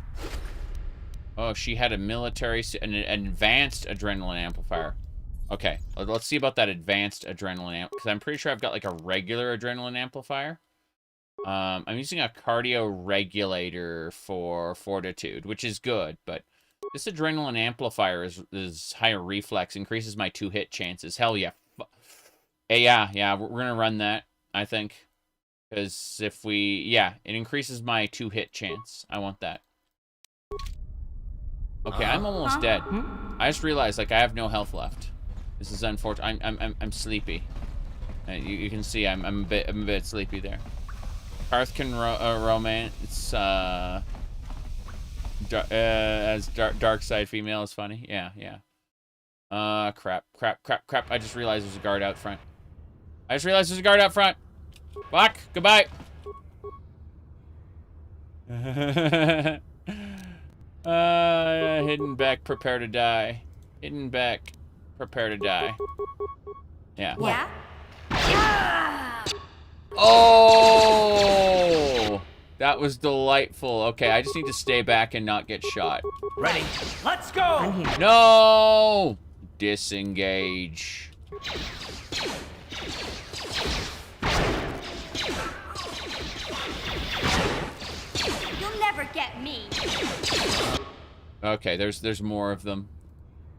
Oh, she had a military, an advanced adrenaline amplifier. Okay, let's see about that advanced adrenaline amp, because I'm pretty sure I've got like a regular adrenaline amplifier. I'm using a cardio regulator for fortitude, which is good, but this adrenaline amplifier is higher reflex, increases my 2-hit chances. Hell yeah. Yeah, we're gonna run that, I think. Because if it increases my 2-hit chance. I want that. Okay, I'm almost dead. I just realized, like, I have no health left. This is unfortunate. I'm sleepy. You can see I'm a bit sleepy there. Hearth can romance as dark side female is funny. Yeah. Crap. I just realized there's a guard out front. Fuck. Goodbye. Hidden Bek, prepare to die. Hidden Bek, prepare to die. Yeah. Yeah? Oh! That was delightful. Okay, I just need to stay back and not get shot. Ready. Let's go! I'm here. No! Disengage. You'll never get me. Okay, there's more of them.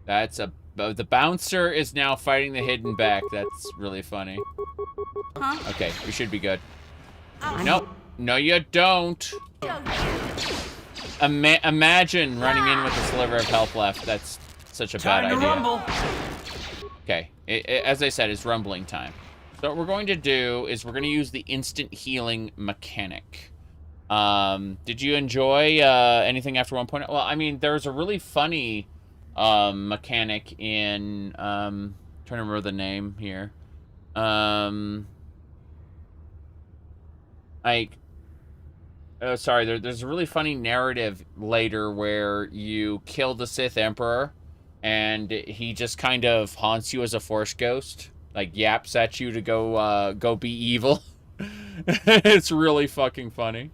The bouncer is now fighting the Hidden Bek. That's really funny. Huh? Okay, we should be good. Oh, Nope. No, you don't. Imagine running in with a sliver of health left. That's such a bad Time to idea. rumble. Okay, as I said, it's rumbling time. So what we're going to do is we're going to use the instant healing mechanic. Did you enjoy anything after 1.0? Well, I mean, there's a really funny mechanic in trying to remember the name here. Sorry, there's a really funny narrative later where you kill the Sith Emperor and he just kind of haunts you as a Force ghost, like yaps at you to go be evil. It's really fucking funny.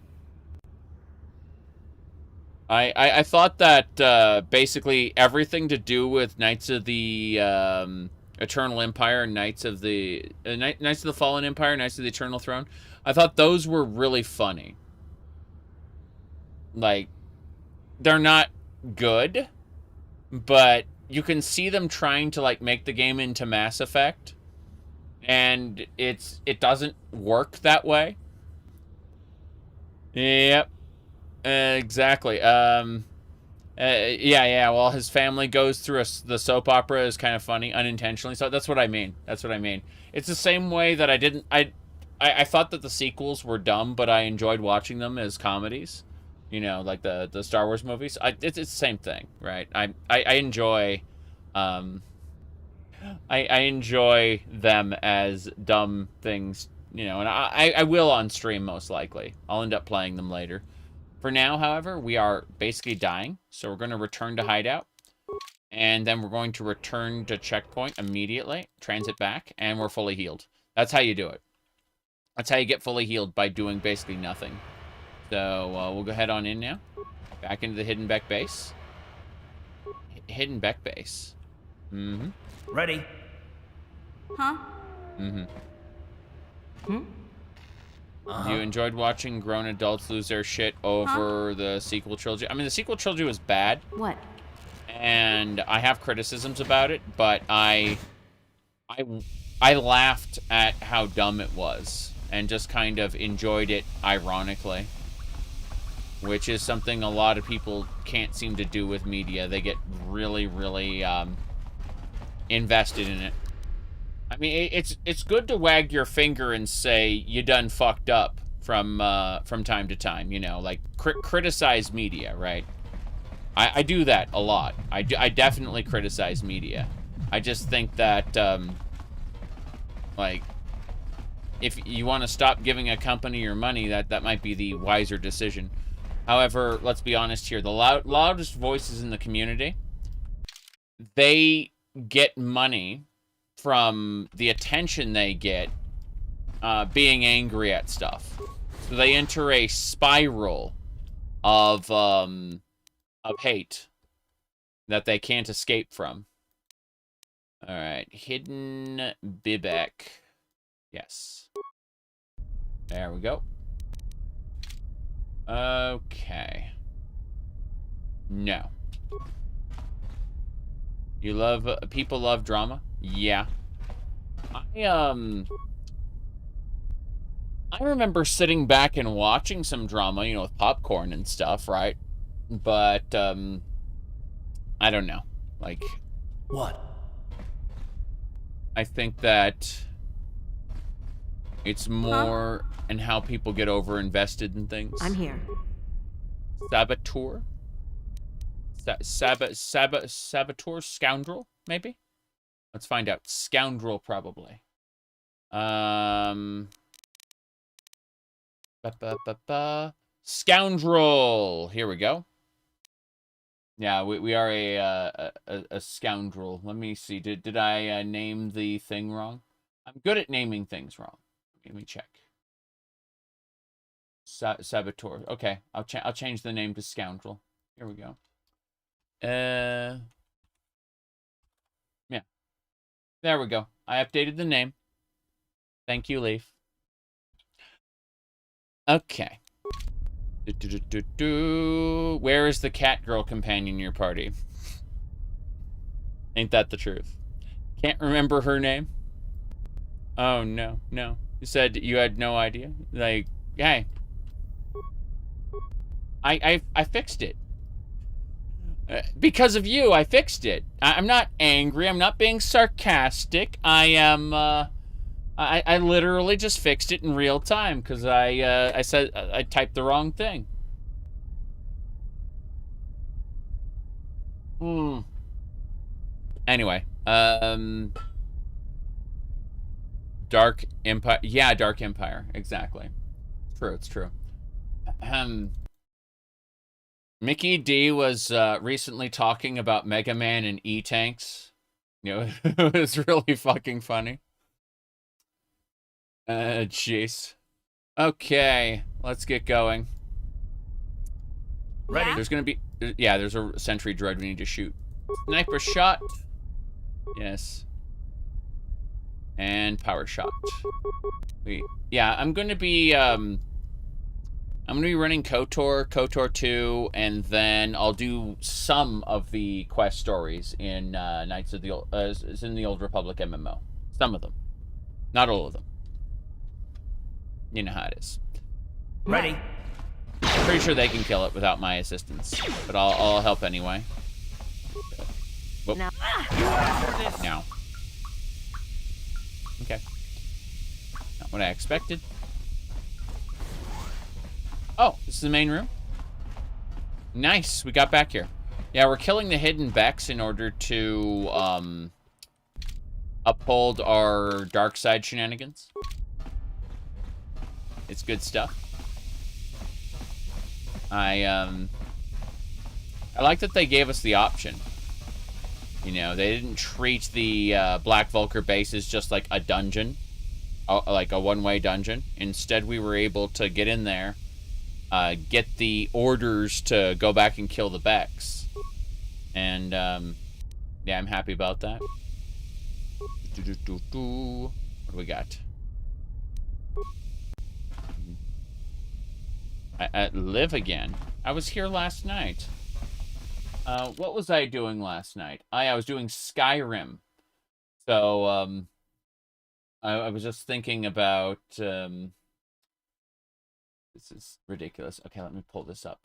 I thought that basically everything to do with Knights of the Eternal Empire, Knights of the Fallen Empire, Knights of the Eternal Throne, I thought those were really funny. Like, they're not good, but you can see them trying to like make the game into Mass Effect, and it doesn't work that way. Yep, exactly. Yeah. Well, his family goes through the soap opera is kind of funny unintentionally. So that's what I mean. That's what I mean. It's the same way that I thought that the sequels were dumb, but I enjoyed watching them as comedies. You know, like the Star Wars movies. It's the same thing, right? I enjoy, I enjoy them as dumb things. You know, and I will on stream most likely. I'll end up playing them later. For now, however, we are basically dying, so we're going to return to hideout, and then we're going to return to checkpoint immediately, transit back, and we're fully healed. That's how you do it. That's how you get fully healed, by doing basically nothing. So we'll go head on in now, back into the Hidden Bek Base. Hidden Bek Base. Mm-hmm. Ready. Huh? Mm-hmm. You enjoyed watching grown adults lose their shit over the sequel trilogy? I mean, the sequel trilogy was bad. What? And I have criticisms about it, but I laughed at how dumb it was and just kind of enjoyed it ironically, which is something a lot of people can't seem to do with media. They get really, really invested in it. I mean, it's good to wag your finger and say you done fucked up from time to time, you know, like criticize media, right? I do that a lot. I definitely criticize media. I just think that like if you want to stop giving a company your money, that might be the wiser decision. However, let's be honest here, the loudest voices in the community, they get money from the attention they get being angry at stuff. So they enter a spiral of hate that they can't escape from. All right, Hidden Bibek. Yes. There we go. Okay. No. You love people love drama? Yeah. I remember sitting back and watching some drama, you know, with popcorn and stuff, right? But I don't know. Like, What? I think that it's more in how people get over invested in things. I'm here. Saboteur? Saboteur? Scoundrel, maybe? Let's find out. Scoundrel, probably. Scoundrel! Here we go. Yeah, we are a scoundrel. Let me see. Did I name the thing wrong? I'm good at naming things wrong. Let me check. Saboteur. Okay, I'll change the name to Scoundrel. Here we go. Yeah. There we go. I updated the name. Thank you, Leaf. Okay. Where is the cat girl companion in your party? Ain't that the truth? Can't remember her name? Oh, no. You said you had no idea? Like, hey. I fixed it. Because of you, I fixed it. I'm not angry. I'm not being sarcastic. I am, I literally just fixed it in real time because I said I typed the wrong thing. Anyway, Dark Empire. Yeah, Dark Empire. Exactly. True. It's true. Mickey D was recently talking about Mega Man and E-Tanks. You know, it was really fucking funny. Jeez. Okay, let's get going. Ready. There's gonna be, yeah, there's a sentry droid we need to shoot. Sniper shot. Yes. And power shot. Yeah, I'm gonna be, I'm going to be running KOTOR, KOTOR 2, and then I'll do some of the quest stories in Knights of the Old, in the Old Republic MMO. Some of them. Not all of them. You know how it is. Ready. Pretty sure they can kill it without my assistance, but I'll help anyway. Whoop. Now. Now. Okay. Not what I expected. Oh, this is the main room? Nice, we got back here. Yeah, we're killing the hidden Beks in order to uphold our dark side shenanigans. It's good stuff. I like that they gave us the option. You know, they didn't treat the Black Vulkar base as just like a dungeon, like a one-way dungeon. Instead, we were able to get in there, get the orders to go back and kill the Beks. And, yeah, I'm happy about that. What do we got? I live again. I was here last night. What was I doing last night? I was doing Skyrim. So, I was just thinking about, this is ridiculous. Okay, let me pull this up.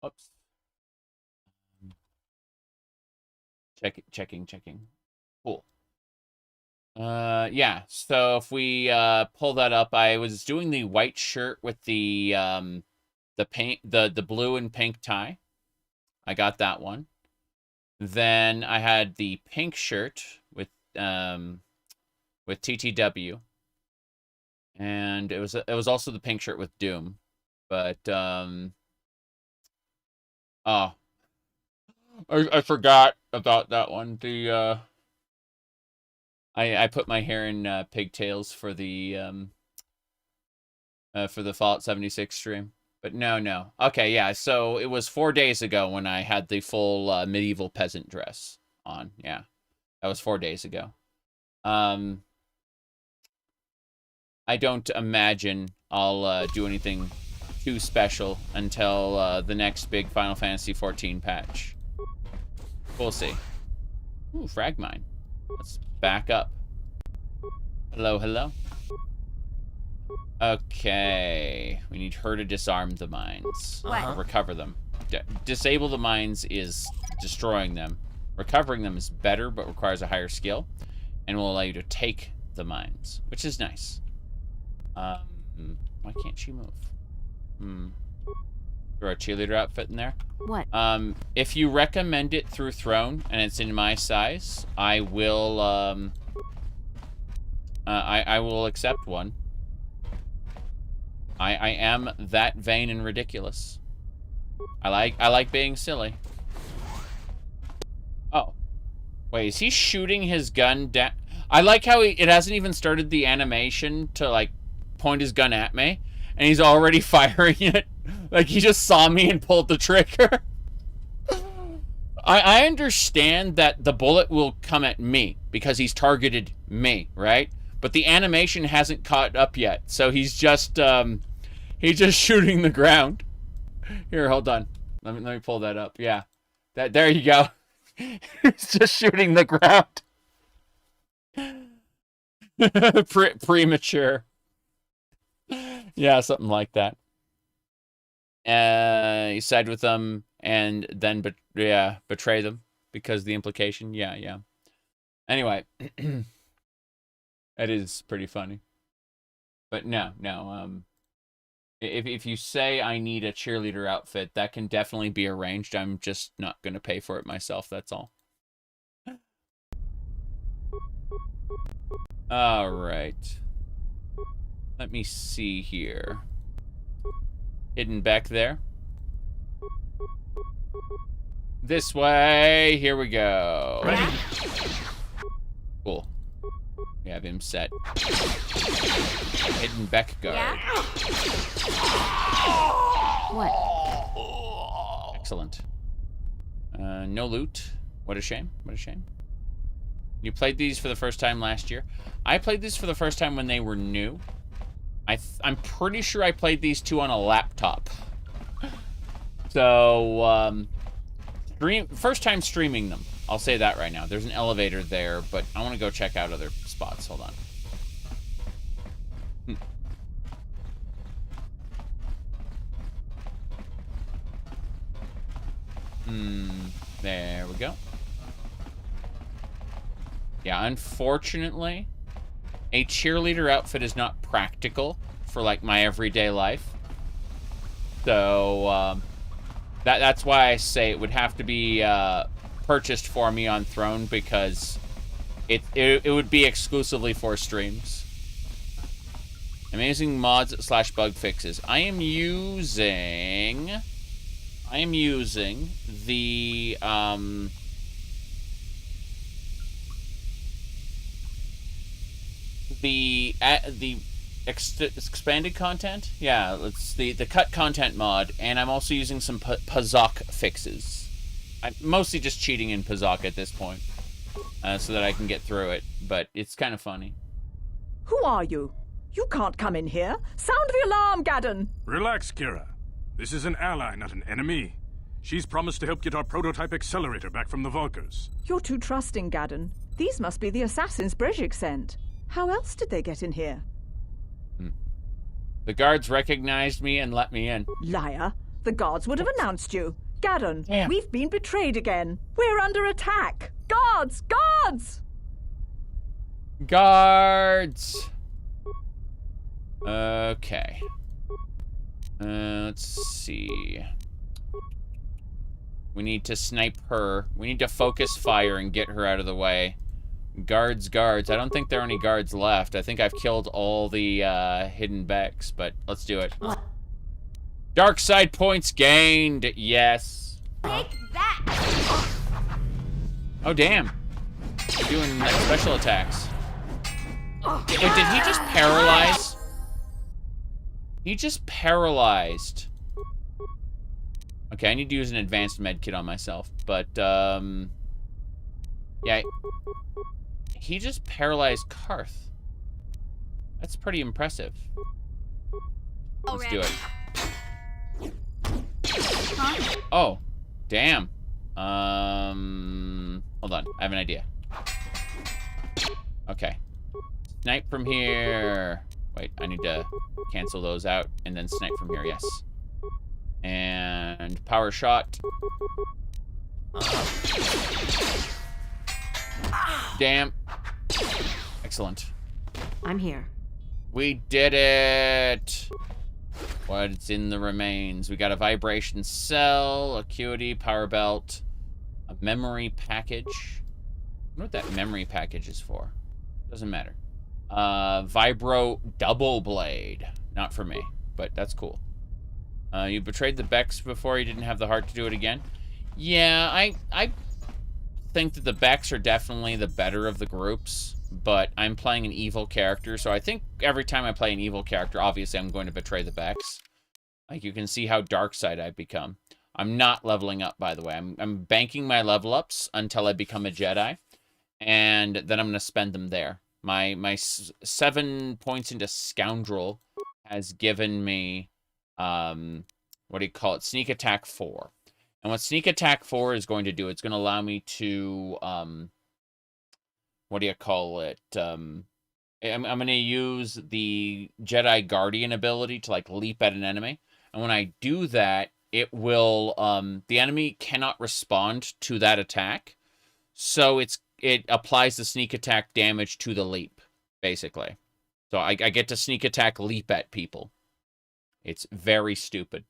Oops. Checking. Cool. Yeah, so if we pull that up, I was doing the white shirt with the blue and pink tie. I got that one. Then I had the pink shirt with TTW. And it was also the pink shirt with Doom. But oh, I forgot about that one. The I put my hair in pigtails for the Fallout 76 stream. But no. Okay, yeah, so it was 4 days ago when I had the full medieval peasant dress on. Yeah, that was 4 days ago. I don't imagine I'll do anything too special until the next big Final Fantasy XIV patch. We'll see. Ooh, frag mine. Let's back up. Hello. Okay. We need her to disarm the mines. What? Recover them. Disable the mines is destroying them. Recovering them is better, but requires a higher skill. And will allow you to take the mines, which is nice. Why can't she move? Throw a cheerleader outfit in there. What? If you recommend it through Throne and it's in my size, I will I will accept one. I am that vain and ridiculous. I like being silly. Oh. Wait, is he shooting his gun down? I like how it hasn't even started the animation to like point his gun at me, and he's already firing it. Like he just saw me and pulled the trigger. I understand that the bullet will come at me because he's targeted me, right? But the animation hasn't caught up yet, so he's just shooting the ground. Here, hold on. Let me pull that up. Yeah, there you go. He's just shooting the ground. Premature. Yeah, something like that. You side with them and then betray them because the implication. Yeah. Anyway, that is pretty funny. But no. If you say I need a cheerleader outfit, that can definitely be arranged. I'm just not going to pay for it myself, that's all. All right. Let me see here. Hidden back there. This way. Here we go. Ready. Cool. We have him set. Hidden Bek guard. Yeah? What? Excellent. No loot. What a shame. You played these for the first time last year. I played these for the first time when they were new. I'm pretty sure I played these two on a laptop. So, first time streaming them. I'll say that right now. There's an elevator there, but I want to go check out other spots. Hold on. There we go. Yeah, unfortunately, a cheerleader outfit is not practical for, like, my everyday life. So, that's why I say it would have to be purchased for me on Throne, because it would be exclusively for streams. Amazing mods / bug fixes. I am using the expanded content. Yeah, it's the cut content mod, and I'm also using some Pazok fixes. I'm mostly just cheating in Pazok at this point, so that I can get through it. But it's kind of funny. Who are you? You can't come in here. Sound the alarm, Gadon. Relax, Kira. This is an ally, not an enemy. She's promised to help get our prototype accelerator back from the Vulkars. You're too trusting, Gadon. These must be the assassins Brejik sent. How else did they get in here? The guards recognized me and let me in. Liar. The guards would have announced you. Gadon, Damn. We've been betrayed again. We're under attack. Guards! Guards! Guards! Okay. Let's see. We need to snipe her. We need to focus fire and get her out of the way. Guards. I don't think there are any guards left. I think I've killed all the hidden Beks, but let's do it. Dark side points gained. Yes. Take that! Oh, damn. Doing like special attacks. Wait, did he just paralyze? He just paralyzed. Okay, I need to use an advanced med kit on myself, but, yeah. He just paralyzed Karth. That's pretty impressive. Let's do it. Huh? Oh, damn. Hold on, I have an idea. Okay. Snipe from here. Wait, I need to cancel those out and then snipe from here, yes. And power shot. Damn. Excellent. I'm here. We did it! What's in the remains? We got a vibration cell, acuity, power belt, a memory package. I wonder what that memory package is for. Doesn't matter. Vibro double blade. Not for me, but that's cool. You betrayed the Beks before. You didn't have the heart to do it again. Yeah, I think that the Beks are definitely the better of the groups, but I'm playing an evil character, so I think every time I play an evil character, obviously I'm going to betray the Beks. Like, you can see how dark side I've become. I'm not leveling up, by the way. I'm banking my level ups until I become a Jedi, and then I'm going to spend them there. My 7 points into Scoundrel has given me, what do you call it? Sneak Attack 4. And what Sneak Attack 4 is going to do, it's going to allow me to, what do you call it? I'm going to use the Jedi Guardian ability to, like, leap at an enemy. And when I do that, it will, the enemy cannot respond to that attack. So it applies the sneak attack damage to the leap, basically. So I get to sneak attack leap at people. It's very stupid.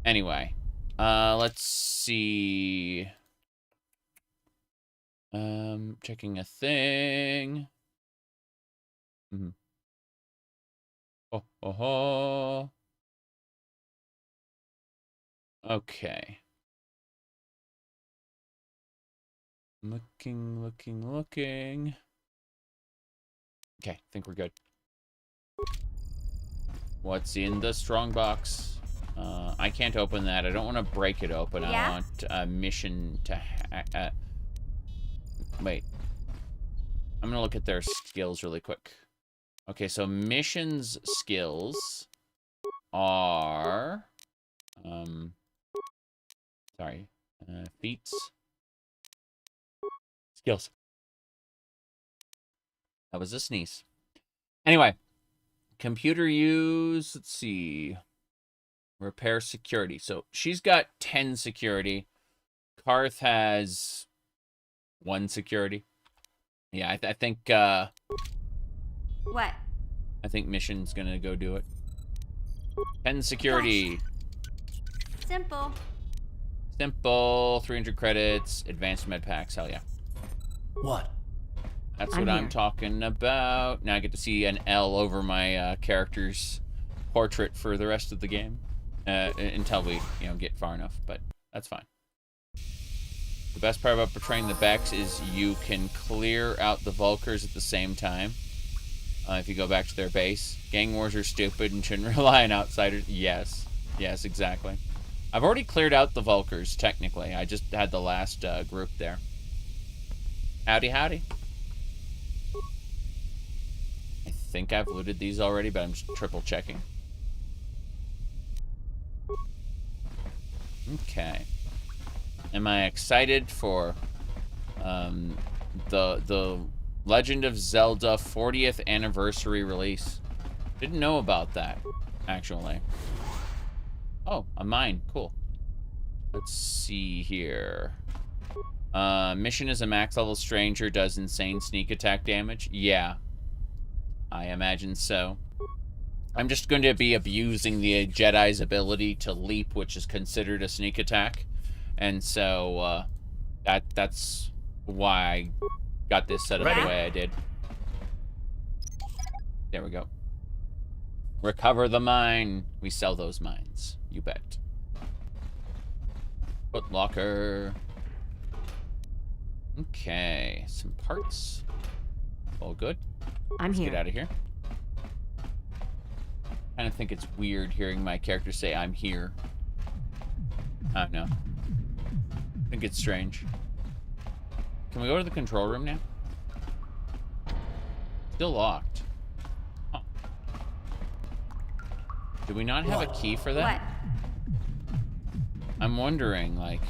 Anyway, let's see. Checking a thing. Oh. Okay. Looking. Okay, I think we're good. What's in the strong box? I can't open that. I don't want to break it open. Yeah? I want a mission to wait. I'm gonna look at their skills really quick. Okay, so missions skills are... sorry. Feats. Skills. That was a sneeze. Anyway. Computer use, let's see. Repair security. So she's got 10 security. Karth has 1 security. Yeah, I think What? I think Mission's gonna go do it. 10 security. Gosh. Simple. Simple. 300 credits. Advanced med packs. Hell yeah. What? That's I'm what I'm here. talking about. Now I get to see an L over my character's portrait for the rest of the game. Until we, get far enough. But that's fine. The best part about Betraying the Base is you can clear out the Vulkars at the same time. If you go back to their base. Gang wars are stupid and shouldn't rely on outsiders. Yes. Yes, exactly. I've already cleared out the Vulkars, technically. I just had the last group there. Howdy, howdy. I think I've looted these already, but I'm just triple checking. Okay. Am I excited for the Legend of Zelda 40th anniversary release? Didn't know about that, actually. Oh, a mine. Cool. Let's see here. Mission is a max level stranger, does insane sneak attack damage. Yeah. I imagine so. I'm just going to be abusing the Jedi's ability to leap, which is considered a sneak attack. And so, that's why I got this set up the way I did. There we go. Recover the mine. We sell those mines. You bet. Footlocker. Okay. Some parts. All good. I'm here. Get out of here. I kind of think it's weird hearing my character say, I'm here. I don't know. I think it's strange. Can we go to the control room now? Still locked. Huh. Do we not have a key for that? What? I'm wondering, like...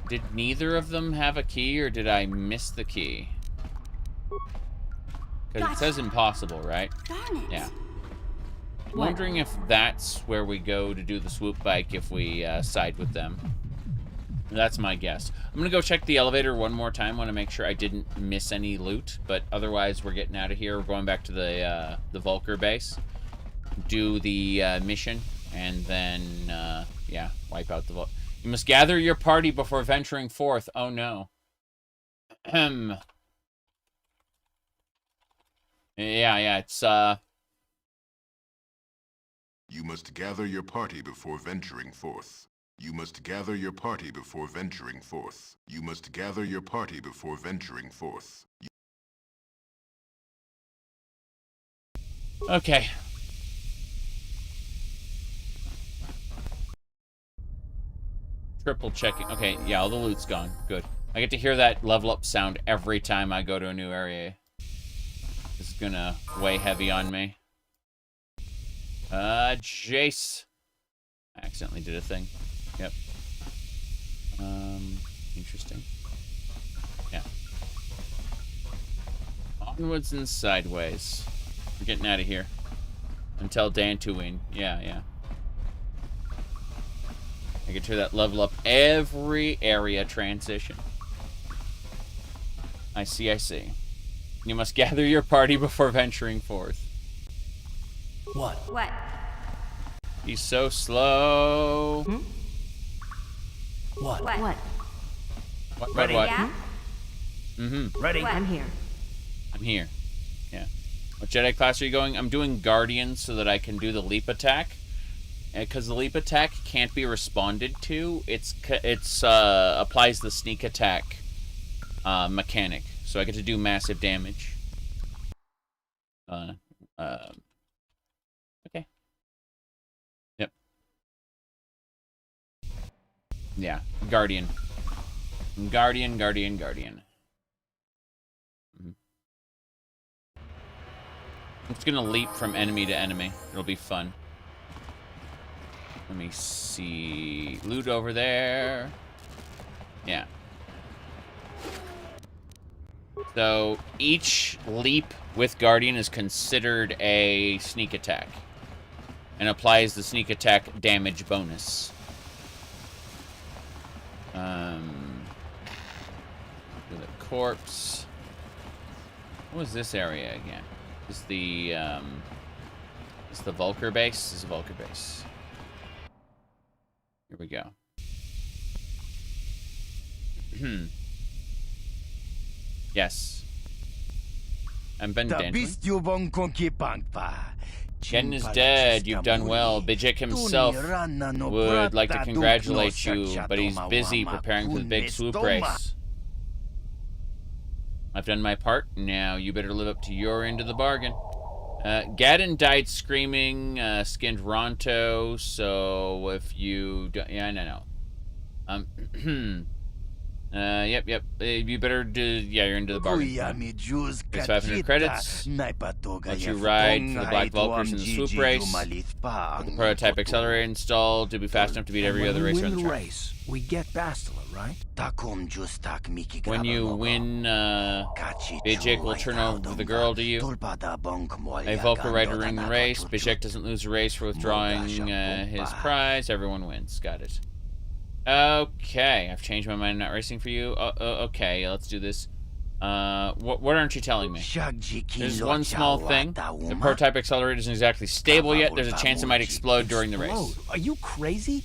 Did neither of them have a key, or did I miss the key? Because it says impossible, right? Darn it. Yeah. I'm wondering if that's where we go to do the swoop bike if we side with them. That's my guess. I'm going to go check the elevator one more time. Want to make sure I didn't miss any loot. But otherwise, we're getting out of here. We're going back to the Vulkar base. Do the mission. And then, yeah, wipe out the Vulkar. You must gather your party before venturing forth. Oh, no. Yeah, it's, You must gather your party before venturing forth. You must gather your party before venturing forth. You must gather your party before venturing forth. Okay. Triple checking. Okay, yeah, all the loot's gone. Good. I get to hear that level up sound every time I go to a new area. This is gonna weigh heavy on me. Jace. I accidentally did a thing. Yep. Interesting. Yeah. Onwards and sideways. We're getting out of here. Until Dantuin. Yeah. I get to hear that level up every area transition. I see. You must gather your party before venturing forth. What? What? He's so slow. Hmm? What? What? What? Ready? What? Yeah? Mm-hmm. Ready? What? I'm here. I'm here. Yeah. What Jedi class are you going? I'm doing Guardian so that I can do the leap attack. Because the leap attack can't be responded to. It's applies the sneak attack mechanic. So I get to do massive damage. Okay. Yep. Yeah. Guardian. Guardian. I'm just gonna leap from enemy to enemy. It'll be fun. Let me see. Loot over there. Yeah. So each leap with Guardian is considered a sneak attack and applies the sneak attack damage bonus. To the corpse. What was this area again? Is the Vulkar base? This is a Vulkar base. Here we go. Yes. And Ben Dantuin. Gadon is dead. You've done well. Bejik himself would like to congratulate you, but he's busy preparing for the big swoop race. I've done my part. Now you better live up to your end of the bargain. Gadon died screaming, skinned Ronto, so if you don't... Yeah, I know. Yep. You better do... Yeah, you're into the bargain. It's 500 credits. Let you ride for the Black Vulkars in the Swoop Race. With the prototype accelerator installed to be fast enough to beat every other racer on the track. We get Bastila, right? When you win, Brejik will turn over the girl to you. A Vulkar rider in the race. Brejik doesn't lose a race for withdrawing his prize. Everyone wins. Got it. Okay, I've changed my mind. I'm not racing for you. Okay, let's do this. What aren't you telling me? There's one small thing. The prototype accelerator isn't exactly stable yet. There's a chance it might explode during the race. Are you crazy?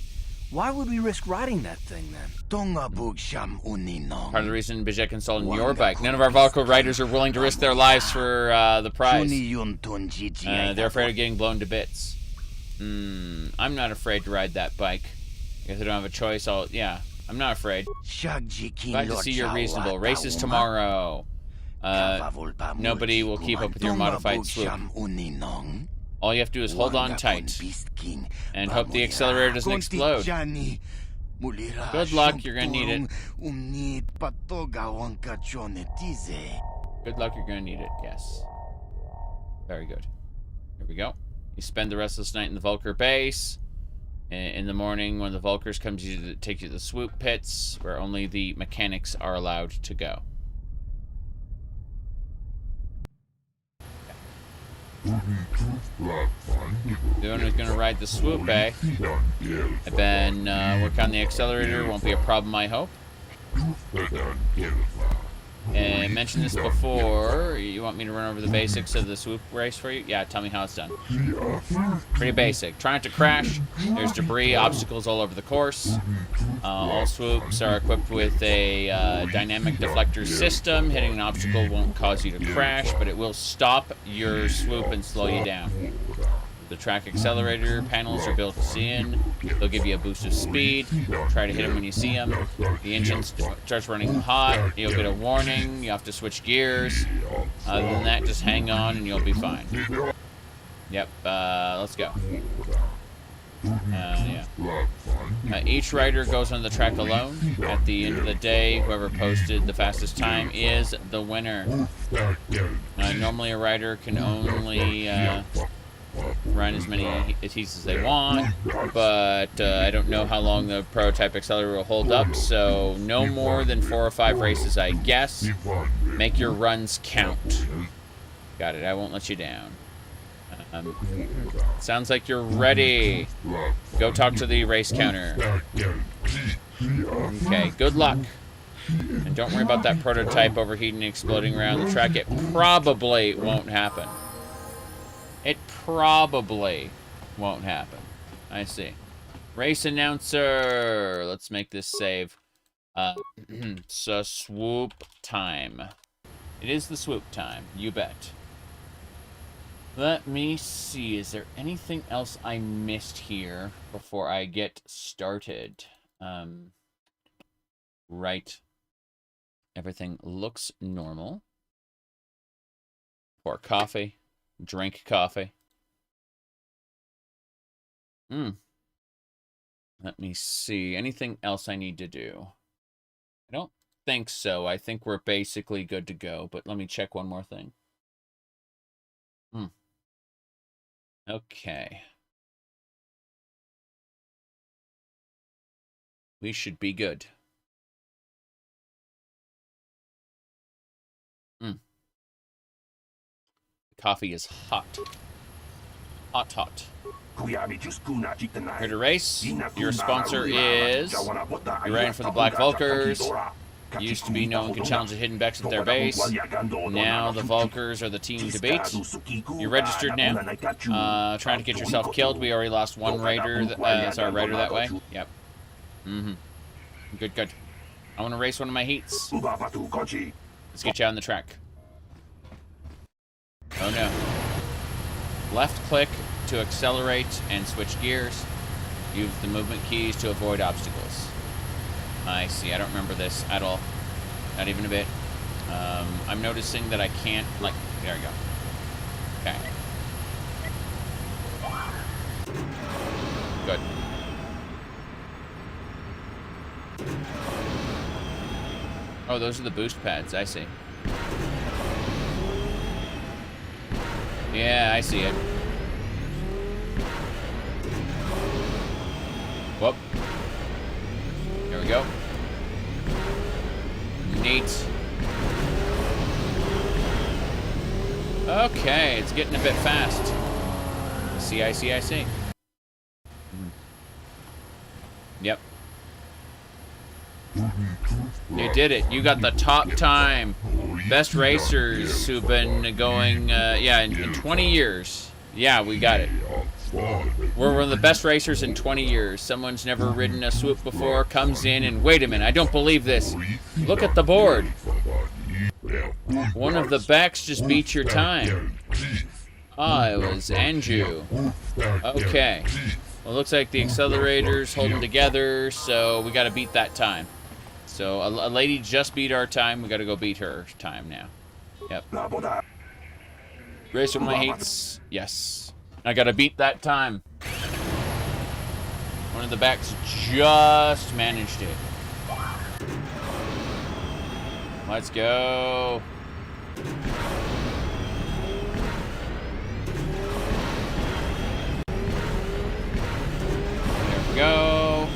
Why would we risk riding that thing then? Part of the reason Brejik installed on your bike. None of our Vulkar riders are willing to risk their lives for the prize. They're afraid of getting blown to bits. I'm not afraid to ride that bike. If I don't have a choice, yeah, I'm not afraid. Glad to see you're reasonable. Race is tomorrow. Nobody will keep up with your modified swoop. All you have to do is hold on tight and hope the accelerator doesn't explode. Good luck, you're gonna need it. Good luck, you're gonna need it, yes. Very good. Here we go. You spend the rest of this night in the Vulkar base. In the morning, when the Vulkars come to take you to the swoop pits, where only the mechanics are allowed to go. The owner's gonna ride the swoop bay. And then work on the accelerator. Won't be a problem, I hope. And mentioned this before. You want me to run over the basics of the swoop race for you? Yeah, tell me how it's done. Pretty basic. Try not to crash. There's debris, obstacles all over the course. All swoops are equipped with a dynamic deflector system. Hitting an obstacle won't cause you to crash, but it will stop your swoop and slow you down. The track accelerator panels are built in. They'll give you a boost of speed. Try to hit them when you see them. The engine starts running hot. You'll get a warning. You have to switch gears. Other than that, just hang on and you'll be fine. Yep, let's go. Yeah. Each rider goes on the track alone. At the end of the day, whoever posted the fastest time is the winner. Normally a rider can only run as many heats as they want, but I don't know how long the prototype accelerator will hold up, so no more than 4 or 5 races, I guess. Make your runs count. Got it, I won't let you down. Sounds like you're ready. Go talk to the race counter. Okay, good luck. And don't worry about that prototype overheating and exploding around the track. It probably won't happen. It probably won't happen. I see. Race announcer. Let's make this save. So swoop time. It is the swoop time. You bet. Let me see. Is there anything else I missed here before I get started? Right. Everything looks normal. Pour coffee. Drink coffee. Let me see. Anything else I need to do? I don't think so. I think we're basically good to go, but let me check one more thing. Okay. We should be good. Coffee is hot. Hot, hot. Here to race. Your sponsor is... You're riding for the Black Vulkars. Used to be no one could challenge the hidden Beks at their base. Now the Vulkars are the team to beat. You're registered now. Trying to get yourself killed. We already lost one raider. Sorry, raider that way. Yep. Good, good. I want to race one of my heats. Let's get you on the track. Oh no. Left click to accelerate and switch gears. Use the movement keys to avoid obstacles. I see. I don't remember this at all. Not even a bit. I'm noticing that I can't, like, there we go. Okay. Good. Oh, those are the boost pads. I see. Yeah, I see it. Whoop. There we go. Neat. Okay, it's getting a bit fast. I see. Yep. You did it. You got the top time. Best racers who've been going, yeah, in 20 years. Yeah, we got it. We're one of the best racers in 20 years. Someone's never ridden a swoop before, comes in and, wait a minute, I don't believe this. Look at the board. One of the Beks just beat your time. Ah, it was Anju. Okay. Well, it looks like the accelerator's holding together, so we gotta beat that time. So a lady just beat our time. We gotta go beat her time now. Yep. Race with my heats. Yes. I gotta beat that time. One of the Beks just managed it. Let's go. There we go.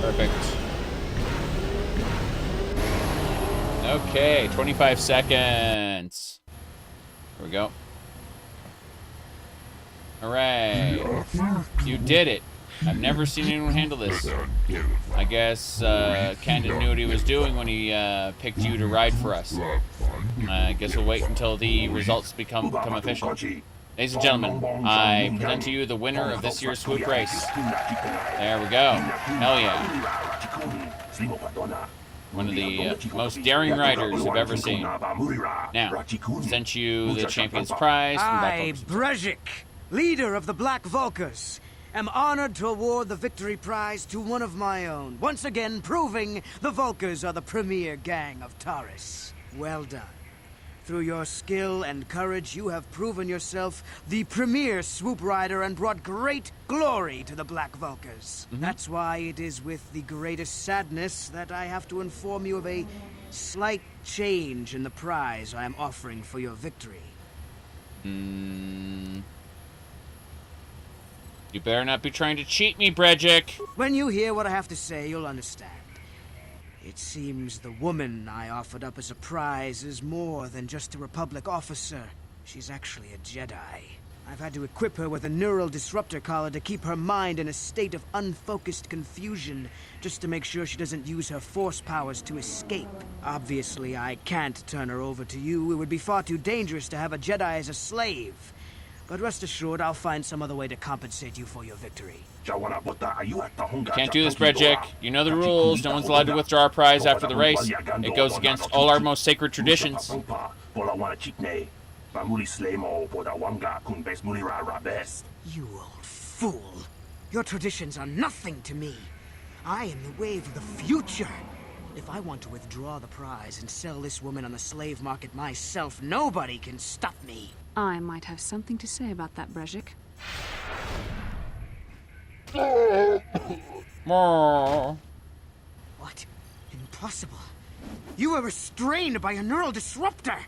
Perfect. Okay, 25 seconds. There we go. Hooray. You did it. I've never seen anyone handle this. I guess Candid knew what he was doing when he picked you to ride for us. I guess we'll wait until the results become official. Ladies and gentlemen, I present to you the winner of this year's Swoop Race. There we go. Hell yeah. One of the most daring riders I've ever seen. Now, sent you the Champion's Prize from I, Brejik, leader of the Black Vulkars, am honored to award the victory prize to one of my own, once again proving the Vulkars are the premier gang of Taris. Well done. Through your skill and courage, you have proven yourself the premier swoop rider and brought great glory to the Black Vulkars. That's why it is with the greatest sadness that I have to inform you of a slight change in the prize I am offering for your victory. You better not be trying to cheat me, Brejik. When you hear what I have to say, you'll understand. It seems the woman I offered up as a prize is more than just a Republic officer. She's actually a Jedi. I've had to equip her with a neural disruptor collar to keep her mind in a state of unfocused confusion, just to make sure she doesn't use her force powers to escape. Obviously, I can't turn her over to you. It would be far too dangerous to have a Jedi as a slave. But rest assured, I'll find some other way to compensate you for your victory. Can't do this, Brejik. You know the rules. No one's allowed to withdraw our prize after the race. It goes against all our most sacred traditions. You old fool. Your traditions are nothing to me. I am the wave of the future. If I want to withdraw the prize and sell this woman on the slave market myself, nobody can stop me. I might have something to say about that, Brejik. What possible? You were restrained by a neural disruptor.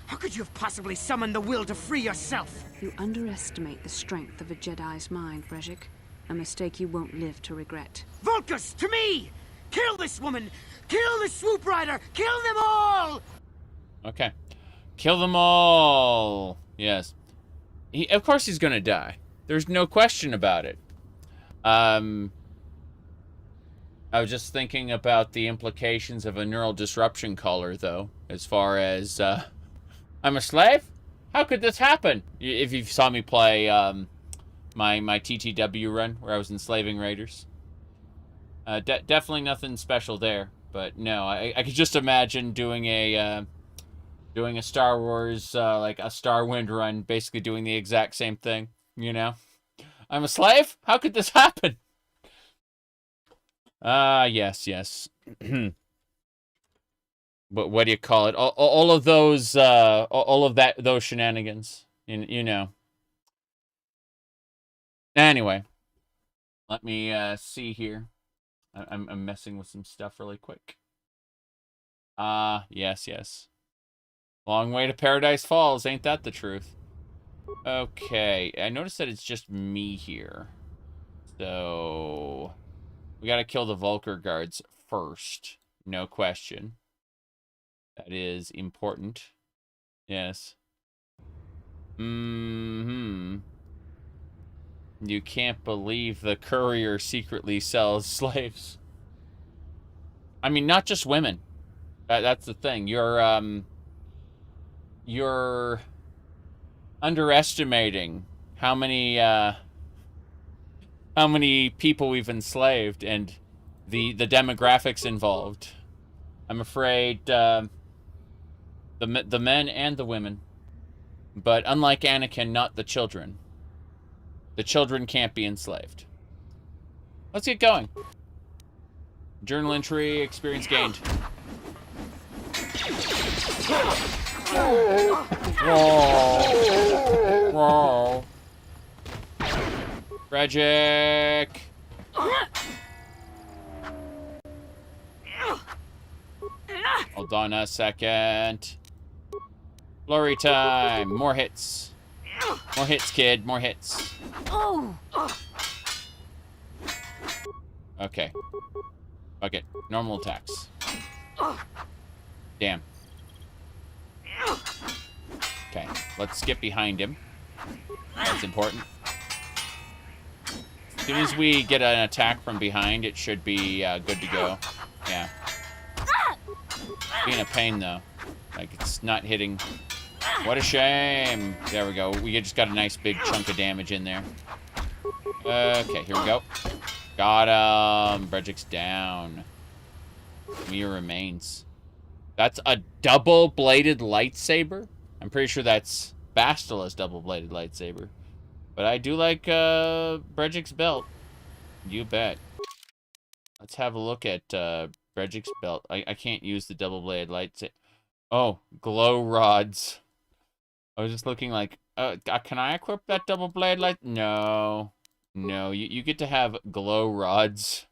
How could you have possibly summoned the will to free yourself? You underestimate the strength of a Jedi's mind, Brejik. A mistake you won't live to regret. Vulkars, to me! Kill this woman! Kill the Swoop Rider! Kill them all! Okay. Kill them all! Yes. Of course he's gonna die. There's no question about it. I was just thinking about the implications of a neural disruption collar, though, as far as, I'm a slave? How could this happen? If you saw me play, my TTW run, where I was enslaving raiders. Definitely nothing special there, but no, I could just imagine doing a Star Wars, like a Starwind run, basically doing the exact same thing, you know? I'm a slave? How could this happen? Yes. But what do you call it? All of those, those shenanigans, you know. Anyway, let me see here. I'm messing with some stuff really quick. Yes. Long way to Paradise Falls, ain't that the truth? Okay, I noticed that it's just me here. So, we gotta kill the Vulkar guards first. No question. That is important. Yes. You can't believe the courier secretly sells slaves. I mean, not just women. That's the thing. You're underestimating how many people we've enslaved and the demographics involved. I'm afraid the men and the women, but unlike Anakin, not the children. The children can't be enslaved. Let's get going. Journal entry, experience gained. Whoa. Brejik. Hold on a second. Flurry time. More hits. More hits, kid. More hits. Okay. Okay. Normal attacks. Damn. Okay. Let's get behind him. That's important. As soon as we get an attack from behind, it should be good to go. Yeah. Being a pain, though. Like, it's not hitting. What a shame. There we go. We just got a nice big chunk of damage in there. Okay, here we go. Got him. Brejik's down. Mia remains. That's a double-bladed lightsaber? I'm pretty sure that's Bastila's double-bladed lightsaber. But I do like Brejik's belt. You bet. Let's have a look at Brejik's belt. I can't use the double-bladed lightsaber. Oh, glow rods. I was just looking like, can I equip that double-bladed light? No. No, you get to have glow rods.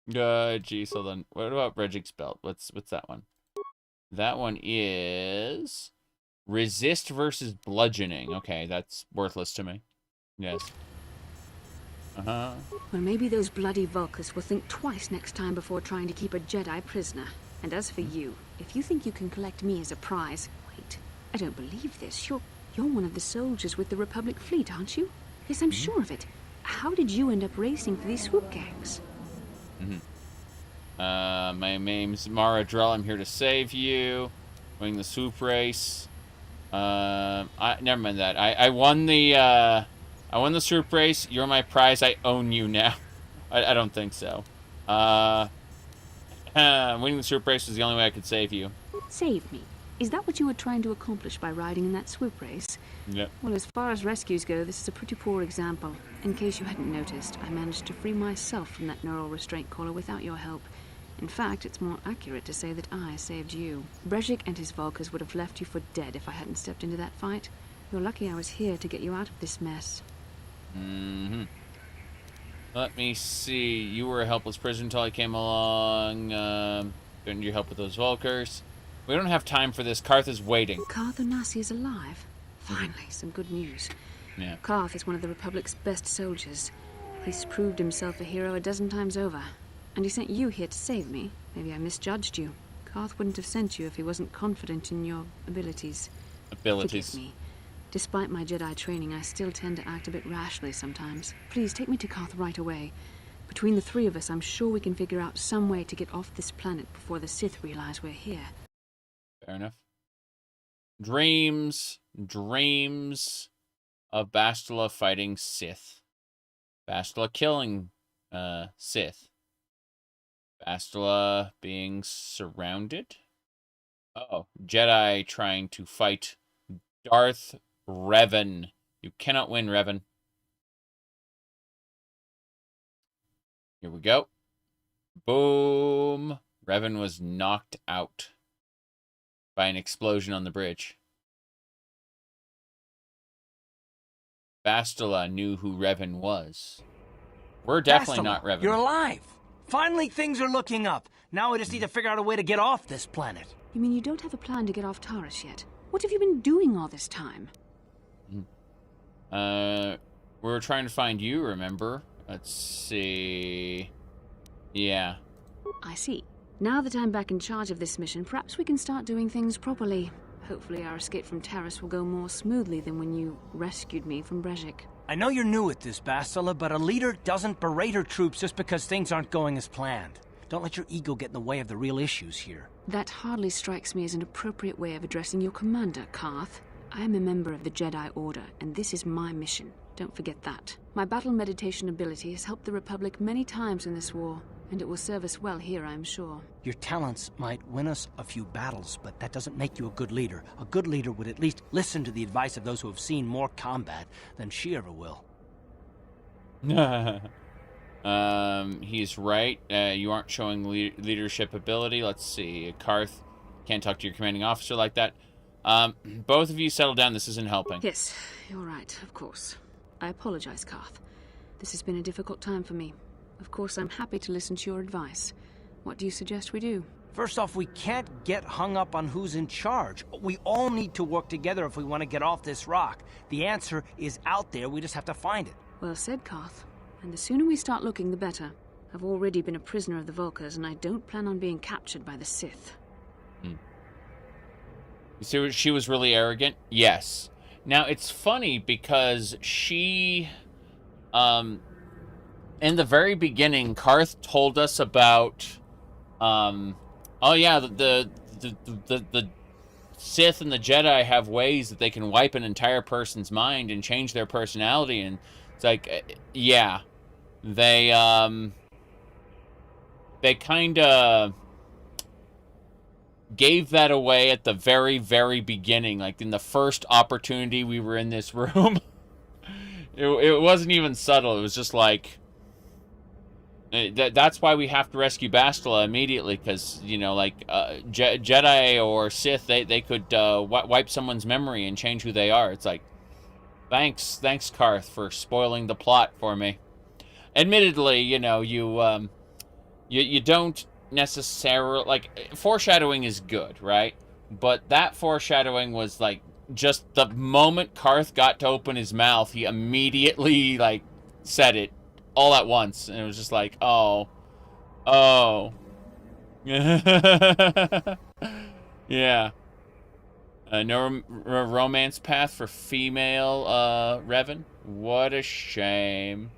Jeez, hold on. What about Brejik's belt? What's that one? That one is resist versus bludgeoning. Okay, that's worthless to me. Yes. Well, maybe those bloody Vulkars will think twice next time before trying to keep a Jedi prisoner. And as for you, if you think you can collect me as a prize... Wait, I don't believe this. You're one of the soldiers with the Republic fleet, aren't you? Yes, I'm sure of it. How did you end up racing for these swoop gangs? My name's Mara Drell. I'm here to save you. Winning the swoop race. Never mind that. I won the swoop race. You're my prize. I own you now. I don't think so. Winning the swoop race was the only way I could save you. Save me? Is that what you were trying to accomplish by riding in that swoop race? Yep. Well, as far as rescues go, this is a pretty poor example. In case you hadn't noticed, I managed to free myself from that neural restraint collar without your help. In fact, it's more accurate to say that I saved you. Brejik and his Vulkars would have left you for dead if I hadn't stepped into that fight. You're lucky I was here to get you out of this mess. Let me see. You were a helpless prisoner until I came along. Didn't you help with those Vulkars? We don't have time for this. Karth is waiting. Karth Onasi is alive. Finally, some good news. Yeah. Karth is one of the Republic's best soldiers. He's proved himself a hero a dozen times over. And he sent you here to save me. Maybe I misjudged you. Karth wouldn't have sent you if he wasn't confident in your abilities. Forgive me. Despite my Jedi training, I still tend to act a bit rashly sometimes. Please, take me to Karth right away. Between the three of us, I'm sure we can figure out some way to get off this planet before the Sith realize we're here. Fair enough. Dreams of Bastila fighting Sith. Bastila killing Sith. Bastila being surrounded. Oh, Jedi trying to fight Darth Revan. You cannot win, Revan. Here we go. Boom. Revan was knocked out by an explosion on the bridge. Bastila knew who Revan was. We're definitely Bastila, not Revan. You're alive. Finally, things are looking up. Now we just need to figure out a way to get off this planet. You mean you don't have a plan to get off Taris yet? What have you been doing all this time? We were trying to find you, remember? Let's see. Yeah. I see. Now that I'm back in charge of this mission, perhaps we can start doing things properly. Hopefully our escape from Taris will go more smoothly than when you rescued me from Brejik. I know you're new at this, Bastila, but a leader doesn't berate her troops just because things aren't going as planned. Don't let your ego get in the way of the real issues here. That hardly strikes me as an appropriate way of addressing your commander, Karth. I am a member of the Jedi Order, and this is my mission. Don't forget that. My battle meditation ability has helped the Republic many times in this war, and it will serve us well here, I'm sure. Your talents might win us a few battles, but that doesn't make you a good leader. A good leader would at least listen to the advice of those who have seen more combat than she ever will. He's right. You aren't showing leadership ability. Let's see. Karth can't talk to your commanding officer like that. Both of you settle down. This isn't helping. Yes, you're right, of course. I apologize, Karth. This has been a difficult time for me. Of course, I'm happy to listen to your advice. What do you suggest we do? First off, we can't get hung up on who's in charge. We all need to work together if we want to get off this rock. The answer is out there. We just have to find it. Well said, Karth. And the sooner we start looking, the better. I've already been a prisoner of the Vulkars, and I don't plan on being captured by the Sith. You see, she was really arrogant? Yes. Now, it's funny because she, in the very beginning, Karth told us about, oh yeah, the Sith and the Jedi have ways that they can wipe an entire person's mind and change their personality, and it's like, yeah, they kind of gave that away at the very, very beginning, like in the first opportunity we were in this room. It wasn't even subtle. It was just like, that's why we have to rescue Bastila immediately, because, you know, like, Jedi or Sith, they could wipe someone's memory and change who they are. It's like, thanks Karth, for spoiling the plot for me. Admittedly, you know, you don't necessarily, like, foreshadowing is good, right? But that foreshadowing was like, just the moment Karth got to open his mouth, he immediately, like, said it all at once, and it was just like, oh yeah. No romance path for female Revan. What a shame.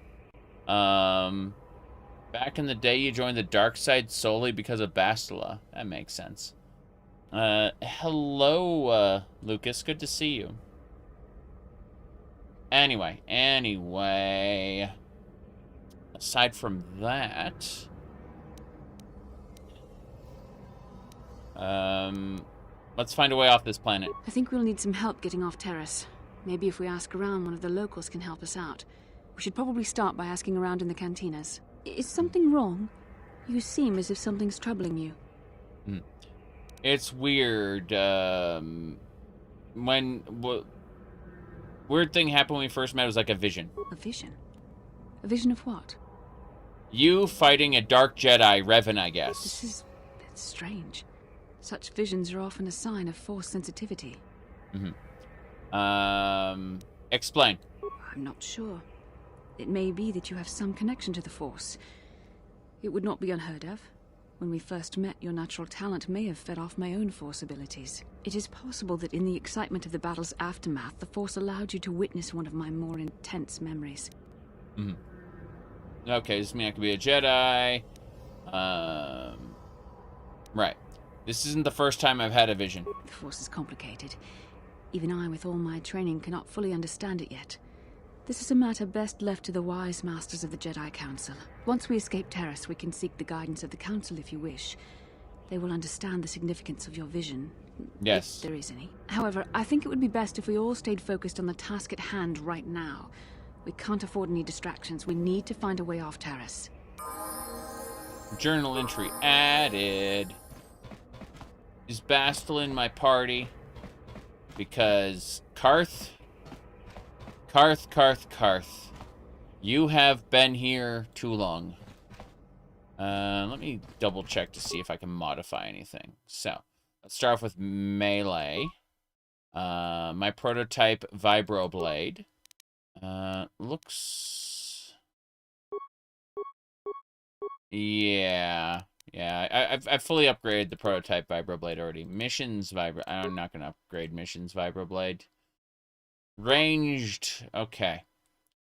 Back in the day, you joined the dark side solely because of Bastila. That makes sense. Hello, Lucas. Good to see you. Anyway. Aside from that, let's find a way off this planet. I think we'll need some help getting off Taris. Maybe if we ask around, one of the locals can help us out. We should probably start by asking around in the cantinas. Is something wrong? You seem as if something's troubling you. It's weird. Weird thing happened when we first met. It was like a vision. A vision? A vision of what? You fighting a Dark Jedi, Revan, I guess. This is... it's strange. Such visions are often a sign of Force sensitivity. Explain. I'm not sure. It may be that you have some connection to the Force. It would not be unheard of. When we first met, your natural talent may have fed off my own Force abilities. It is possible that in the excitement of the battle's aftermath, the Force allowed you to witness one of my more intense memories. Okay, this means I could be a Jedi. Right. This isn't the first time I've had a vision. The Force is complicated. Even I, with all my training, cannot fully understand it yet. This is a matter best left to the wise masters of the Jedi Council. Once we escape Taris, we can seek the guidance of the Council if you wish. They will understand the significance of your vision. Yes. If there is any. However, I think it would be best if we all stayed focused on the task at hand right now. We can't afford any distractions. We need to find a way off Taris. Journal entry added. Is Bastila in my party? Because Karth, you have been here too long. Let me double check to see if I can modify anything. So, let's start off with melee. My prototype Vibroblade. Looks... Yeah, I've fully upgraded the prototype Vibroblade already. Missions I'm not gonna upgrade missions Vibroblade. Ranged, okay.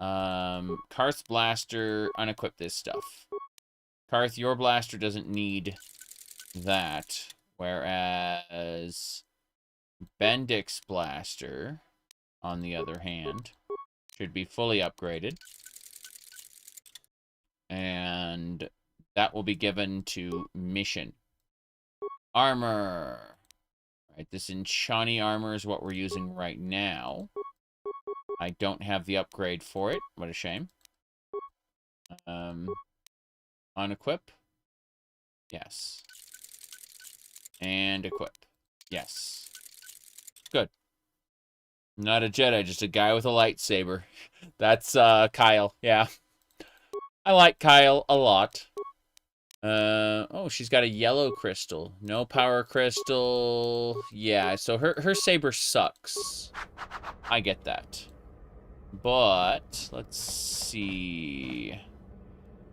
Karth's blaster, unequip this stuff. Karth, your blaster doesn't need that. Whereas Bendix's blaster, on the other hand, should be fully upgraded. And that will be given to mission. Armor. Right, this Enchani armor is what we're using right now. I don't have the upgrade for it. What a shame. Unequip. Yes. And equip. Yes. Good. Not a Jedi, just a guy with a lightsaber. That's Kyle, yeah. I like Kyle a lot. Oh, she's got a yellow crystal. No power crystal. Yeah, so her saber sucks. I get that. But, let's see.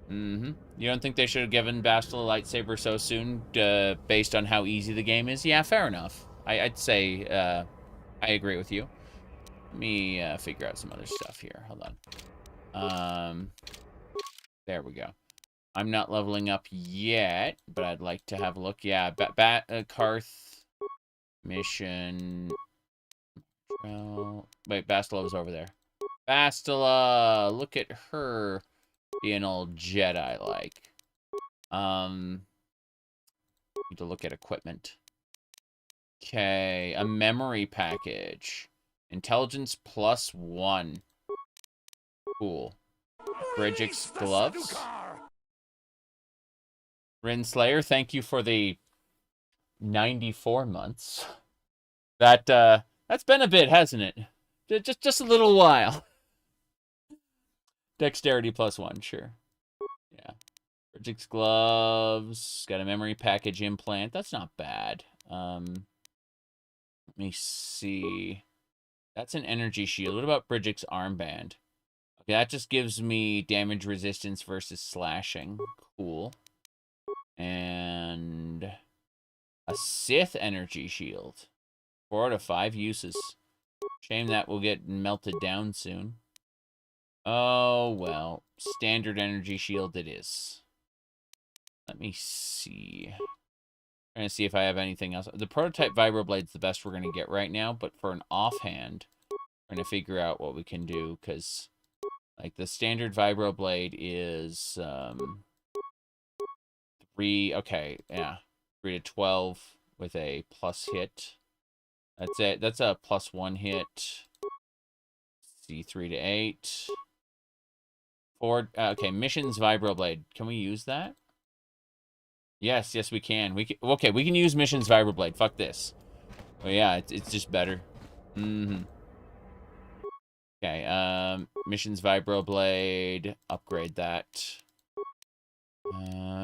You don't think they should have given Bastila a lightsaber so soon, based on how easy the game is? Yeah, fair enough. I'd say, I agree with you. Let me figure out some other stuff here. Hold on. There we go. I'm not leveling up yet, but I'd like to have a look. Yeah, Karth mission. Wait, Bastila was over there. Bastila, look at her being all Jedi-like. Need to look at equipment. Okay, a memory package. Intelligence +1. Cool. Brejik's gloves. Rinslayer, thank you for the 94 months. That's been a bit, hasn't it? Just a little while. Dexterity +1, sure. Yeah. Brejik's gloves. Got a memory package implant. That's not bad. Let me see. That's an energy shield. What about Brejik's armband? Okay, that just gives me damage resistance versus slashing. Cool. And a Sith energy shield. 4 out of 5 uses. Shame that will get melted down soon. Oh, well. Standard energy shield it is. Let me see. Trying to see if I have anything else. The prototype Vibroblade's the best we're going to get right now, but for an offhand, we're going to figure out what we can do, because like the standard Vibroblade is 3, okay, yeah, 3 to 12 with a plus hit. That's it. That's a +1 hit. See, 3 to 8. 4, okay, missions Vibroblade. Can we use that? Yes, we can. Okay, we can use missions Vibroblade. Fuck this. Well, yeah, it's just better. Okay, missions Vibroblade. Upgrade that.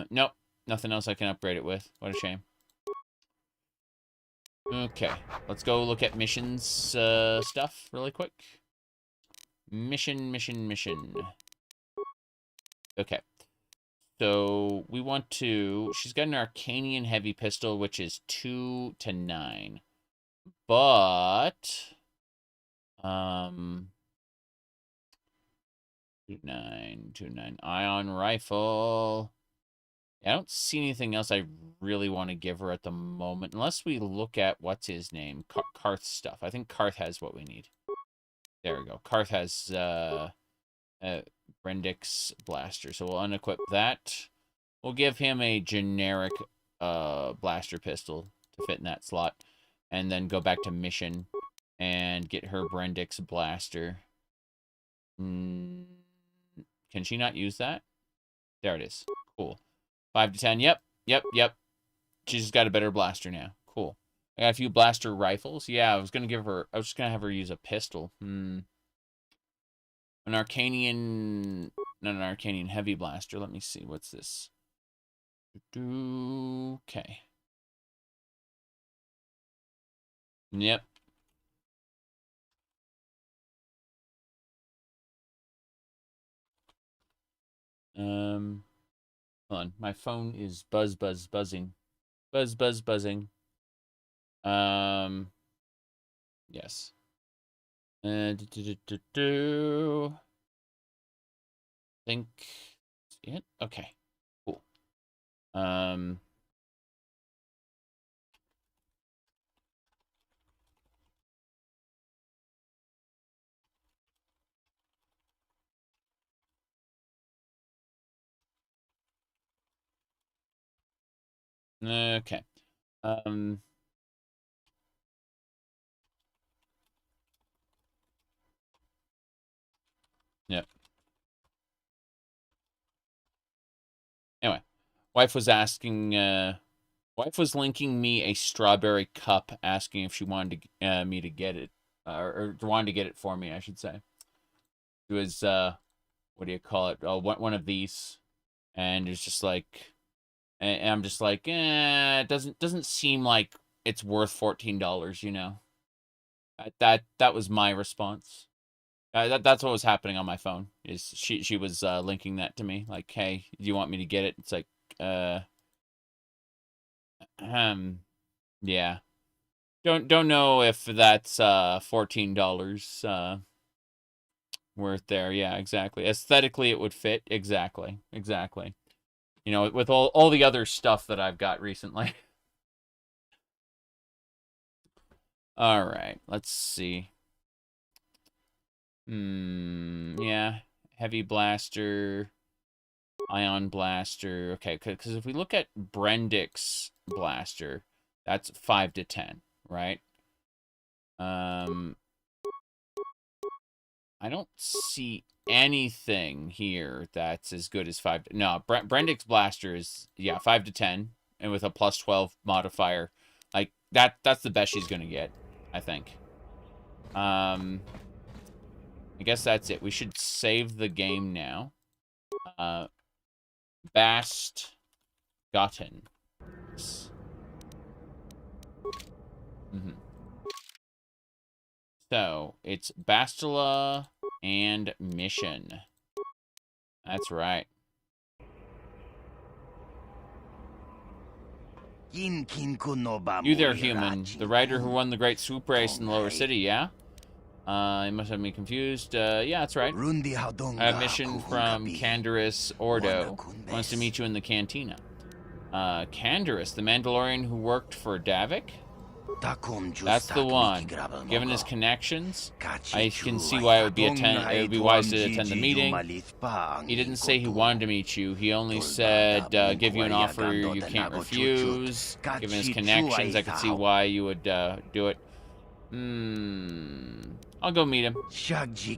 Nope. Nothing else I can upgrade it with. What a shame. Okay. Let's go look at missions stuff really quick. Mission. Okay. So we want to... She's got an Arcanian heavy pistol, which is 2 to 9. But... 2-9. Ion rifle. I don't see anything else I really want to give her at the moment. Unless we look at, what's his name? Karth's stuff. I think Karth has what we need. There we go. Karth has Brejik's blaster. So we'll unequip that. We'll give him a generic blaster pistol to fit in that slot. And then go back to mission and get her Brejik's blaster. Can she not use that? There it is. Cool. 5 to 10. Yep. She's got a better blaster now. Cool. I got a few blaster rifles. Yeah, I was just gonna have her use a pistol. An Arcanian, not an Arcanian heavy blaster. Let me see. What's this? Okay. Yep. Hold on. My phone is buzzing. Buzzing. Yes. Think it? Okay. Cool. Okay. Yep. Anyway, wife was linking me a strawberry cup, asking if she wanted me to get it, or wanted to get it for me, I should say. It was, what do you call it? Oh, one of these, and it's just like, and I'm just like, it doesn't seem like it's worth $14, you know. That was my response. That's what was happening on my phone. Is she was linking that to me, like, hey, do you want me to get it? It's like, yeah. Don't know if that's $14 worth there. Yeah, exactly. Aesthetically, it would fit. Exactly. You know, with all the other stuff that I've got recently. All right, let's see. Yeah, heavy blaster, ion blaster. Okay, because if we look at Brejik's blaster, that's 5 to 10, right? I don't see anything here that's as good as 5. No, Brejik's blaster is, yeah, 5 to 10, and with a plus 12 modifier, like that's the best she's gonna get, I think. I guess that's it. We should save the game now. Bast Gadon. So it's Bastila and mission. That's right. You there, human. The rider who won the great Swoop Race in the lower city, yeah? You must have me confused. Yeah, that's right. I have a mission from Candaris Ordo. Wants to meet you in the cantina. Candaris, the Mandalorian who worked for Davik? That's the one. Given his connections, I can see why it would be wise to attend the meeting. He didn't say he wanted to meet you. He only said, give you an offer you can't refuse. Given his connections, I could see why you would do it. I'll go meet him.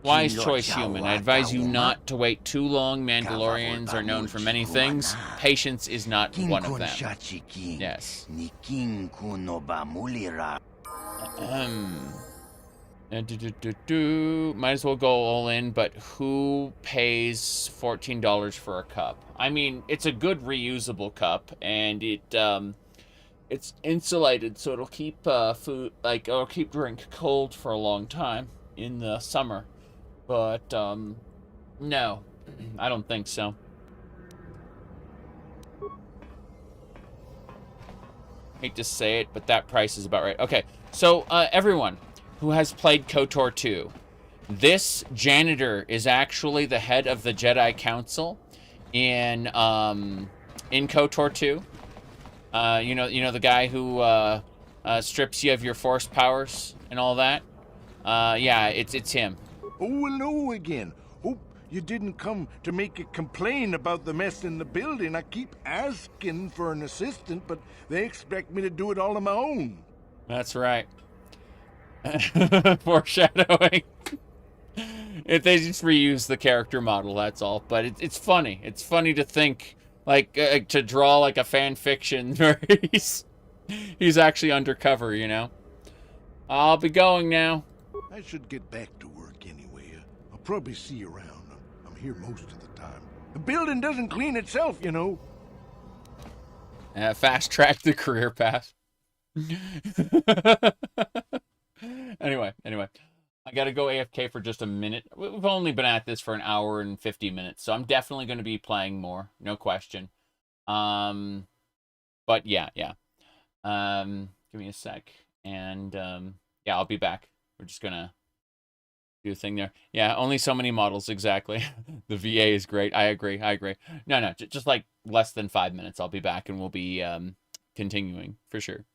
Wise choice, human. I advise you not to wait too long. Mandalorians are known for many things. Patience is not one of them. Yes. Might as well go all in, but who pays $14 for a cup? I mean, it's a good reusable cup, and it's insulated, so it'll keep food, like, it'll keep drink cold for a long time in the summer. But no, I don't think so. Hate to say it, but that price is about right. Okay, so everyone who has played KOTOR 2, this janitor is actually the head of the Jedi Council in KOTOR 2. You know the guy who strips you of your force powers and all that. Yeah, it's him. Oh, hello again. Hope you didn't come to make a complaint about the mess in the building. I keep asking for an assistant, but they expect me to do it all on my own. That's right. Foreshadowing. If they just reuse the character model, that's all. But it's funny. It's funny to think, like, to draw like a fan fiction where he's actually undercover, you know. I'll be going now. I should get back to work anyway. I'll probably see you around. I'm here most of the time. The building doesn't clean itself, you know. Fast track the career path. Anyway, I gotta go AFK for just a minute. We've only been at this for an hour and 50 minutes, so I'm definitely going to be playing more, no question. But yeah. Give me a sec, and yeah, I'll be back. We're just gonna do a thing there. Yeah, only so many models, exactly. The VA is great. I agree. No, just like less than 5 minutes. I'll be back, and we'll be continuing for sure.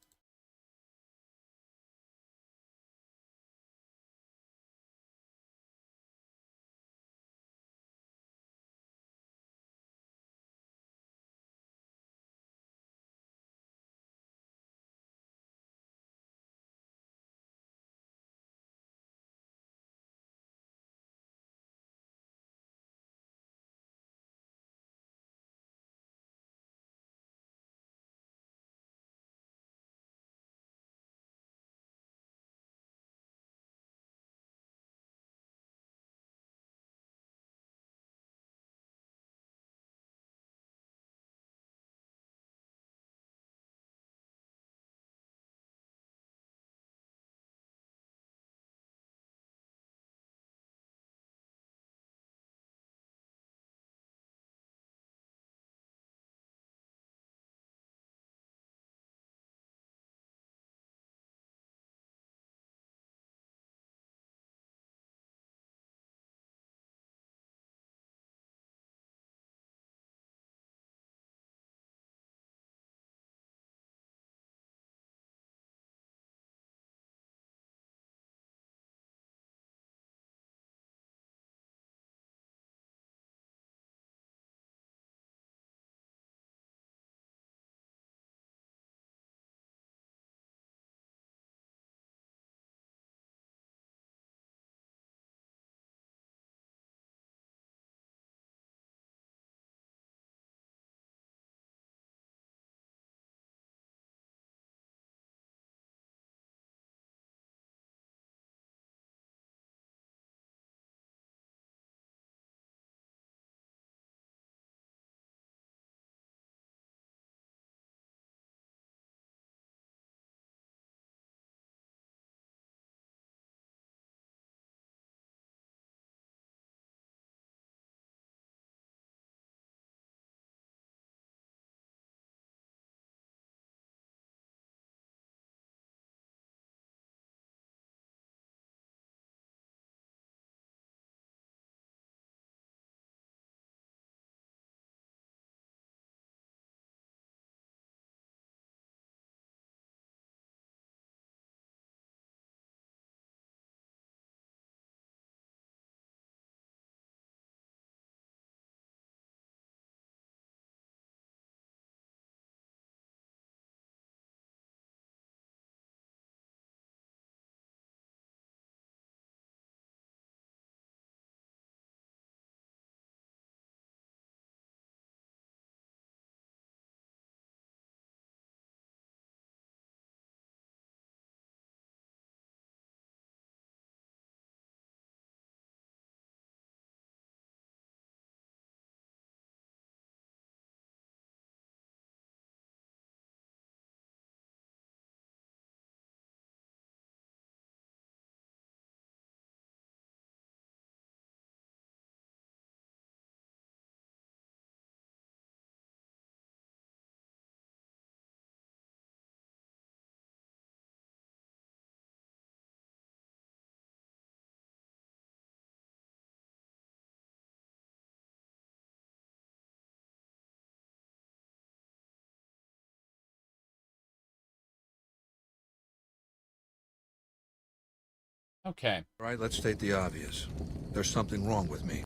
Okay. All right, let's state the obvious. There's something wrong with me.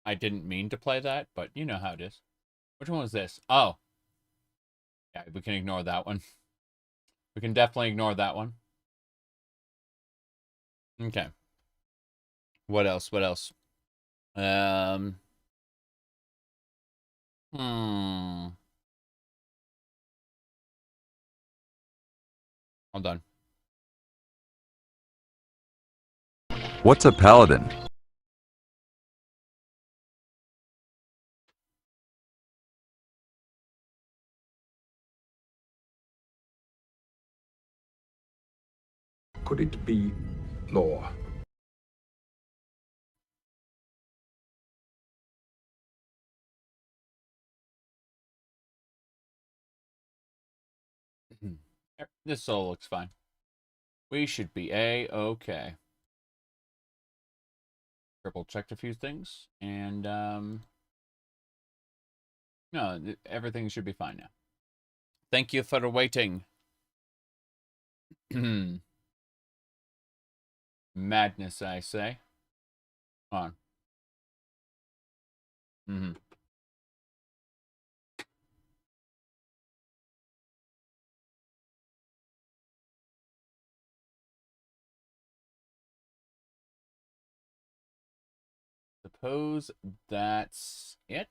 I didn't mean to play that, but you know how it is. Which one was this? Oh. Yeah, we can ignore that one. We can definitely ignore that one. Okay. What else? What else? I'm done. What's a paladin? Could it be law? This all looks fine. We should be A-okay. Triple checked a few things, and no, everything should be fine now. Thank you for waiting. Madness, I say. Come on. Suppose that's it.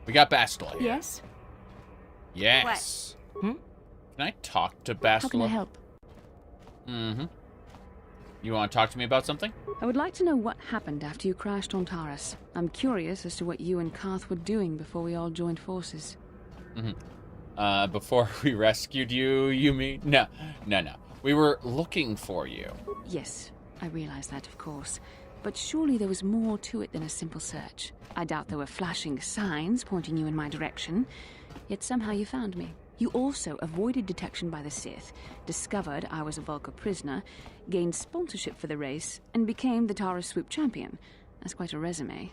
We got Bastila here. Yes? Yes. What? Can I talk to Bastila? How can I help? You want to talk to me about something? I would like to know what happened after you crashed on Taris. I'm curious as to what you and Karth were doing before we all joined forces. Before we rescued you, you mean? No. We were looking for you. Yes, I realize that, of course. But surely there was more to it than a simple search. I doubt there were flashing signs pointing you in my direction. Yet somehow you found me. You also avoided detection by the Sith, discovered I was a Vulkar prisoner, gained sponsorship for the race, and became the Taris Swoop champion. That's quite a resume.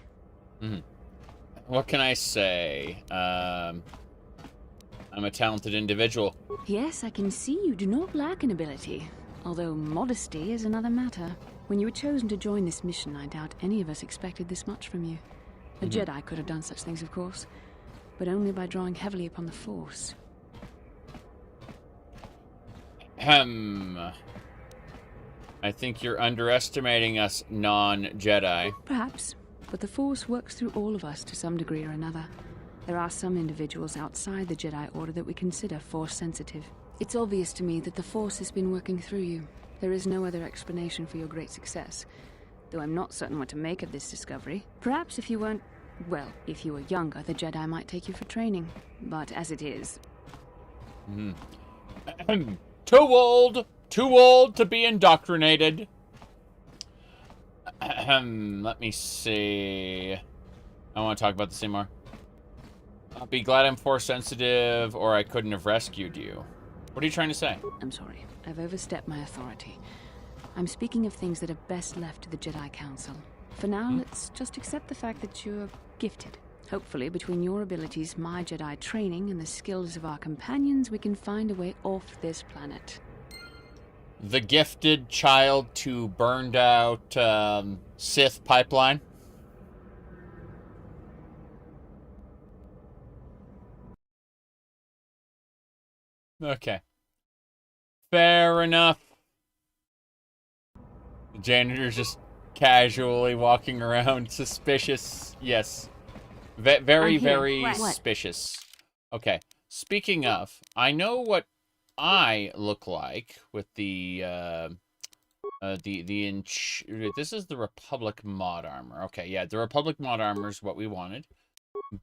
What can I say? I'm a talented individual. Yes, I can see you do not lack an ability. Although modesty is another matter. When you were chosen to join this mission, I doubt any of us expected this much from you. A Jedi could have done such things, of course, but only by drawing heavily upon the Force. I think you're underestimating us non-Jedi. Perhaps, but the Force works through all of us to some degree or another. There are some individuals outside the Jedi Order that we consider Force-sensitive. It's obvious to me that the Force has been working through you. There is no other explanation for your great success. Though I'm not certain what to make of this discovery. Perhaps if you weren't... well, if you were younger, the Jedi might take you for training. But as it is... Too old! Too old to be indoctrinated. Let me see. I want to talk about this anymore. I'll be glad I'm Force sensitive, or I couldn't have rescued you. What are you trying to say? I'm sorry. I've overstepped my authority. I'm speaking of things that are best left to the Jedi Council. For now, let's just accept the fact that you're gifted. Hopefully, between your abilities, my Jedi training, and the skills of our companions, we can find a way off this planet. The gifted child to burned out Sith pipeline? Okay. Fair enough. The janitor's just casually walking around, suspicious. Yes. Very suspicious. Okay. Speaking of, I know what I look like with this is the Republic mod armor. Okay, yeah, the Republic mod armor is what we wanted.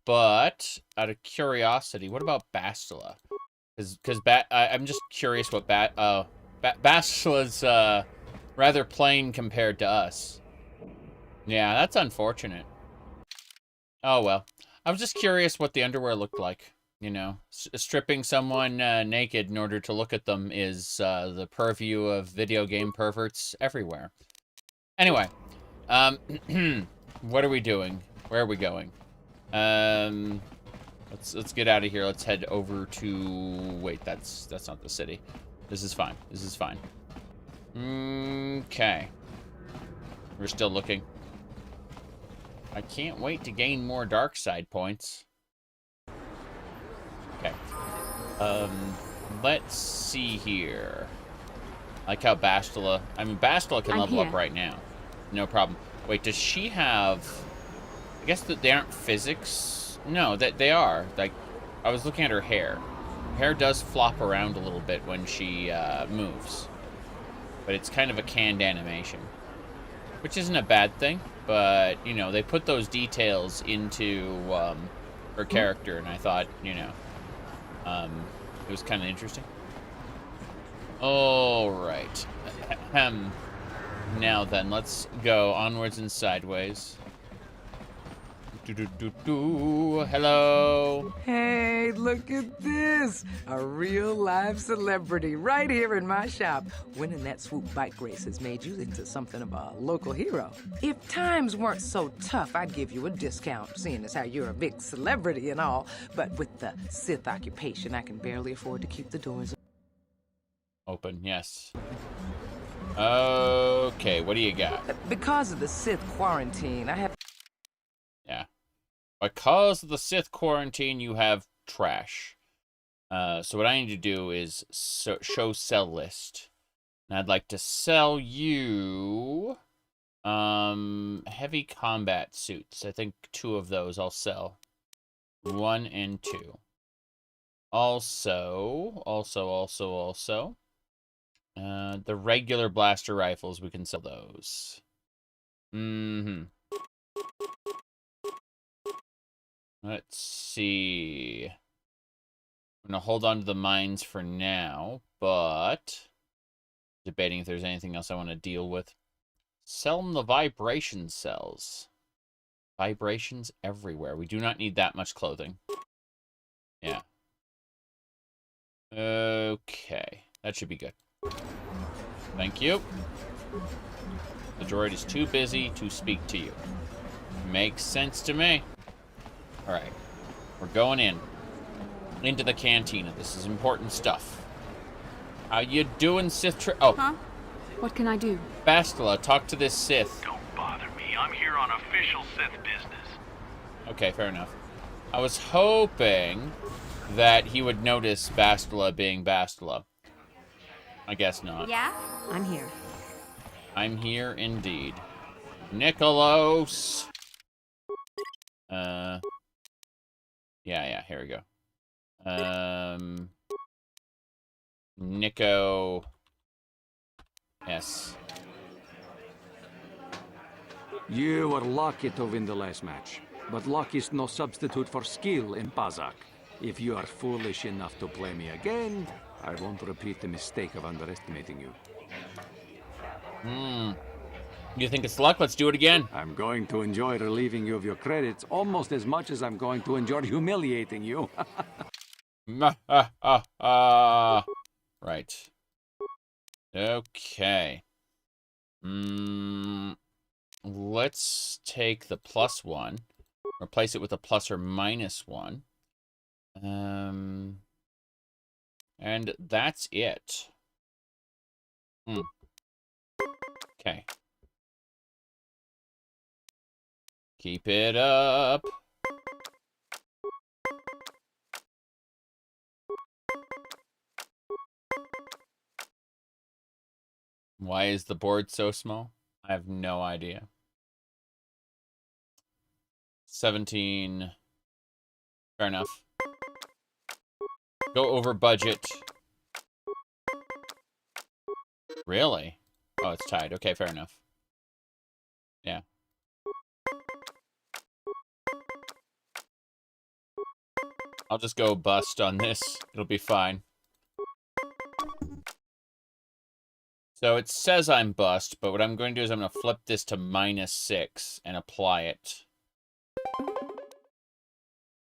But out of curiosity, what about Bastila? Because I'm just curious what Bastila's rather plain compared to us. Yeah, that's unfortunate. Oh well. I was just curious what the underwear looked like. You know, stripping someone naked in order to look at them is the purview of video game perverts everywhere. Anyway, what are we doing? Where are we going? Let's let's get out of here. Let's head over to... Wait, that's not the city. This is fine. This is fine. Okay. We're still looking. I can't wait to gain more dark side points. Okay. Let's see here. I like how Bastila... I mean, Bastila can level up right now. No problem. Wait, does she have... I guess that they aren't physics? No, that they are. Like, I was looking at her hair. Her hair does flop around a little bit when she moves. But it's kind of a canned animation. Which isn't a bad thing. But, you know, they put those details into her character. And I thought, you know, it was kind of interesting. Alright. Now then, let's go onwards and sideways. Hello. Hey, look at this. A real live celebrity right here in my shop. Winning that Swoop bike race has made you into something of a local hero. If times weren't so tough, I'd give you a discount, seeing as how you're a big celebrity and all. But with the Sith occupation, I can barely afford to keep the doors open. Yes. Okay, what do you got? Because of the Sith quarantine, I have... Yeah. Because of the Sith quarantine, you have trash. So what I need to do is show sell list. And I'd like to sell you heavy combat suits. I think 2 of those I'll sell. 1 and 2. Also, the regular blaster rifles, we can sell those. Let's see. I'm going to hold on to the mines for now, but debating if there's anything else I want to deal with. Sell them the vibration cells. Vibrations everywhere. We do not need that much clothing. Yeah. Okay. That should be good. Thank you. The droid is too busy to speak to you. Makes sense to me. Alright. We're going in. Into the cantina. This is important stuff. How you doing, Sith Oh. Huh? What can I do? Bastila, talk to this Sith. Don't bother me. I'm here on official Sith business. Okay, fair enough. I was hoping that he would notice Bastila being Bastila. I guess not. Yeah? I'm here. I'm here indeed. Nicholas! Yeah, here we go. Nico... Yes. You were lucky to win the last match, but luck is no substitute for skill in Pazak. If you are foolish enough to play me again, I won't repeat the mistake of underestimating you. You think it's luck? Let's do it again. I'm going to enjoy relieving you of your credits almost as much as I'm going to enjoy humiliating you. Right. Okay. Let's take the +1. Replace it with a plus or minus 1. And that's it. Okay. Keep it up. Why is the board so small? I have no idea. 17. Fair enough. Go over budget. Really? Oh, it's tied. Okay, fair enough. Yeah. I'll just go bust on this. It'll be fine. So it says I'm bust, but what I'm going to do is I'm going to flip this to -6 and apply it.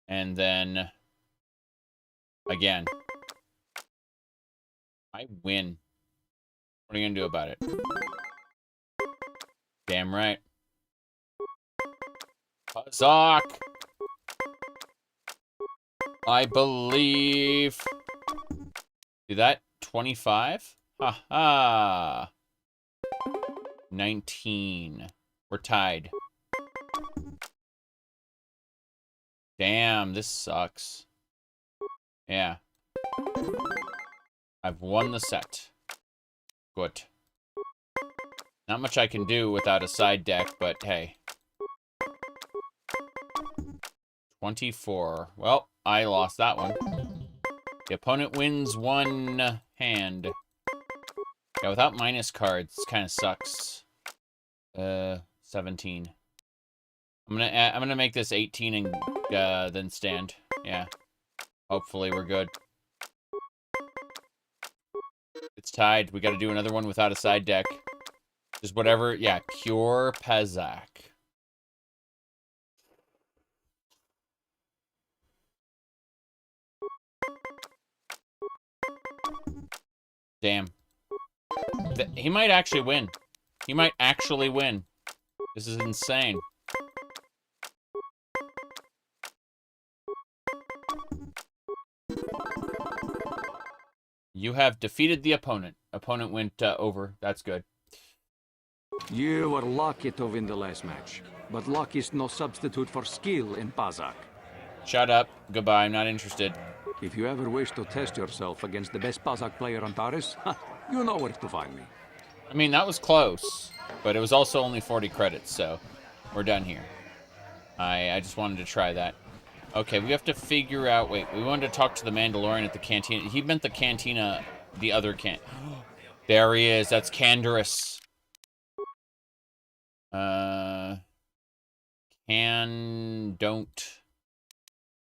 And then, again, I win. What are you going to do about it? Damn right. Pazak! I believe... Do that? 25? Ha ha! 19. We're tied. Damn, this sucks. Yeah. I've won the set. Good. Not much I can do without a side deck, but hey. 24. Well, I lost that one. The opponent wins one hand. Yeah, without minus cards, this kind of sucks. 17. I'm gonna make this 18 and then stand. Yeah. Hopefully we're good. It's tied. We got to do another one without a side deck. Just whatever. Yeah, pure Pezak. Damn. He might actually win. He might actually win. This is insane. You have defeated the opponent. Opponent went over. That's good. You were lucky to win the last match, but luck is no substitute for skill in Pazak. Shut up. Goodbye. I'm not interested. If you ever wish to test yourself against the best Pazak player on Taris, you know where to find me. I mean, that was close, but it was also only 40 credits, so we're done here. I just wanted to try that. Okay, we have to figure out... Wait, we wanted to talk to the Mandalorian at the cantina. He meant the cantina, the other can... There he is. That's Canderous. Don't...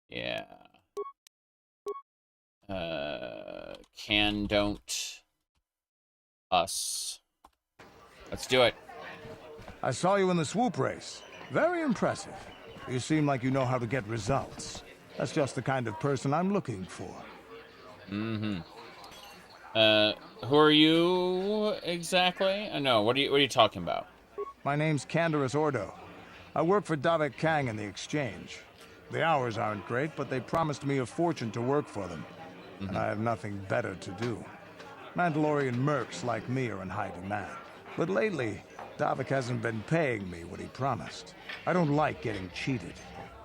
Yeah. Don't... Us. Let's do it. I saw you in the Swoop Race. Very impressive. You seem like you know how to get results. That's just the kind of person I'm looking for. Mm-hmm. Who are you exactly? No, what are you talking about? My name's Canderous Ordo. I work for Davik Kang in the Exchange. The hours aren't great, but they promised me a fortune to work for them. Mm-hmm. And I have nothing better to do. Mandalorian mercs like me are in high demand. But lately, Davik hasn't been paying me what he promised. I don't like getting cheated.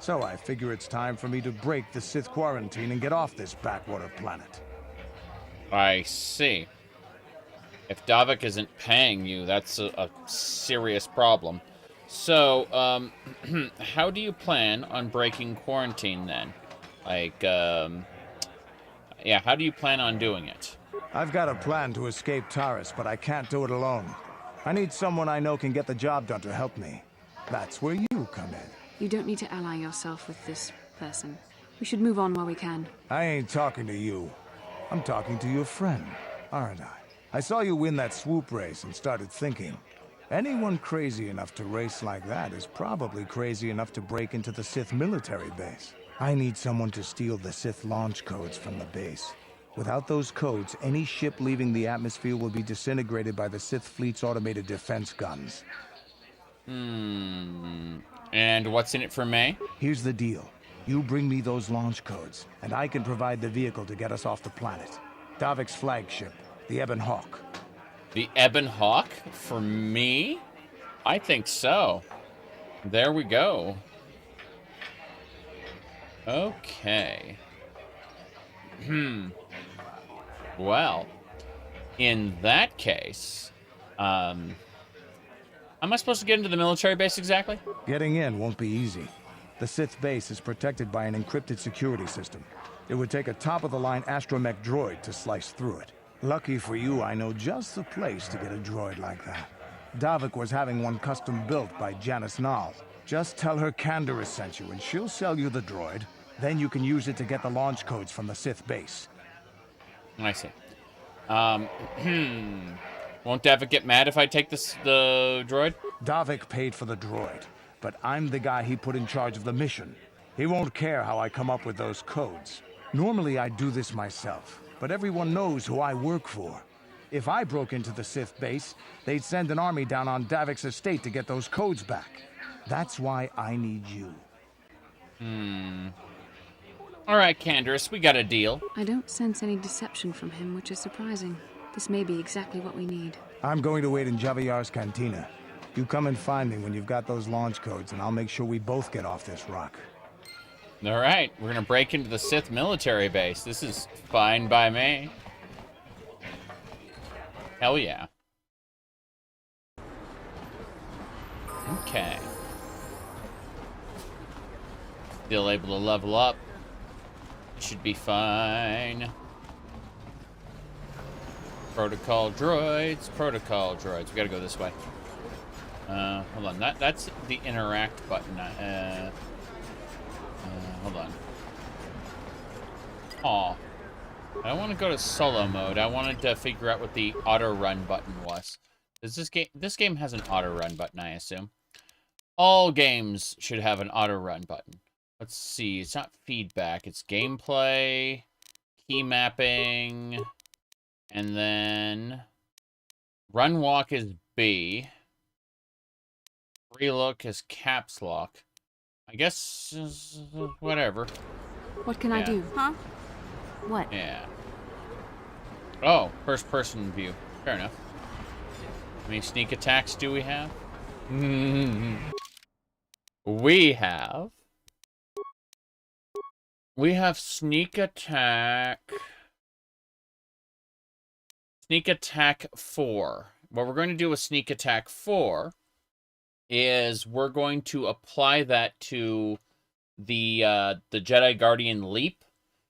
So I figure it's time for me to break the Sith quarantine and get off this backwater planet. I see. If Davik isn't paying you, that's a serious problem. So, how do you plan on breaking quarantine then? Like, yeah, how do you plan on doing it? I've got a plan to escape Taris, but I can't do it alone. I need someone I know can get the job done to help me. That's where you come in. You don't need to ally yourself with this person. We should move on while we can. I ain't talking to you. I'm talking to your friend, aren't I? I saw you win that Swoop Race and started thinking. Anyone crazy enough to race like that is probably crazy enough to break into the Sith military base. I need someone to steal the Sith launch codes from the base. Without those codes, any ship leaving the atmosphere will be disintegrated by the Sith fleet's automated defense guns. And what's in it for me? Here's the deal. You bring me those launch codes, and I can provide the vehicle to get us off the planet. Davik's flagship, the Ebon Hawk. The Ebon Hawk? For me? I think so. There we go. Okay. Well, in that case, am I supposed to get into the military base exactly? Getting in won't be easy. The Sith base is protected by an encrypted security system. It would take a top-of-the-line astromech droid to slice through it. Lucky for you, I know just the place to get a droid like that. Davik was having one custom built by Janice Nall. Just tell her Canderous sent you, and she'll sell you the droid. Then you can use it to get the launch codes from the Sith base. I see. Won't Davik get mad if I take the droid? Davik paid for the droid, but I'm the guy he put in charge of the mission. He won't care how I come up with those codes. Normally I'd do this myself, but everyone knows who I work for. If I broke into the Sith base, they'd send an army down on Davik's estate to get those codes back. That's why I need you. Alright, Candace, we got a deal. I don't sense any deception from him, which is surprising. This may be exactly what we need. I'm going to wait in Javier's cantina. You come and find me when you've got those launch codes, and I'll make sure we both get off this rock. Alright, we're gonna break into the Sith military base. This is fine by me. Hell yeah. Okay. Still able to level up. Should be fine. Protocol droids. We gotta go this way. Hold on. That's the interact button. Hold on. Aw. I don't want to go to solo mode. I wanted to figure out what the auto run button was. Does this game has an auto run button, I assume. All games should have an auto run button. Let's see. It's not feedback. It's gameplay, key mapping, and then run walk is B. Relook is caps lock. I guess whatever. What can I do? Huh? What? Yeah. Oh, first person view. Fair enough. How many sneak attacks do we have? We have sneak attack. Sneak attack 4. What we're going to do with sneak attack 4 is we're going to apply that to the Jedi Guardian leap,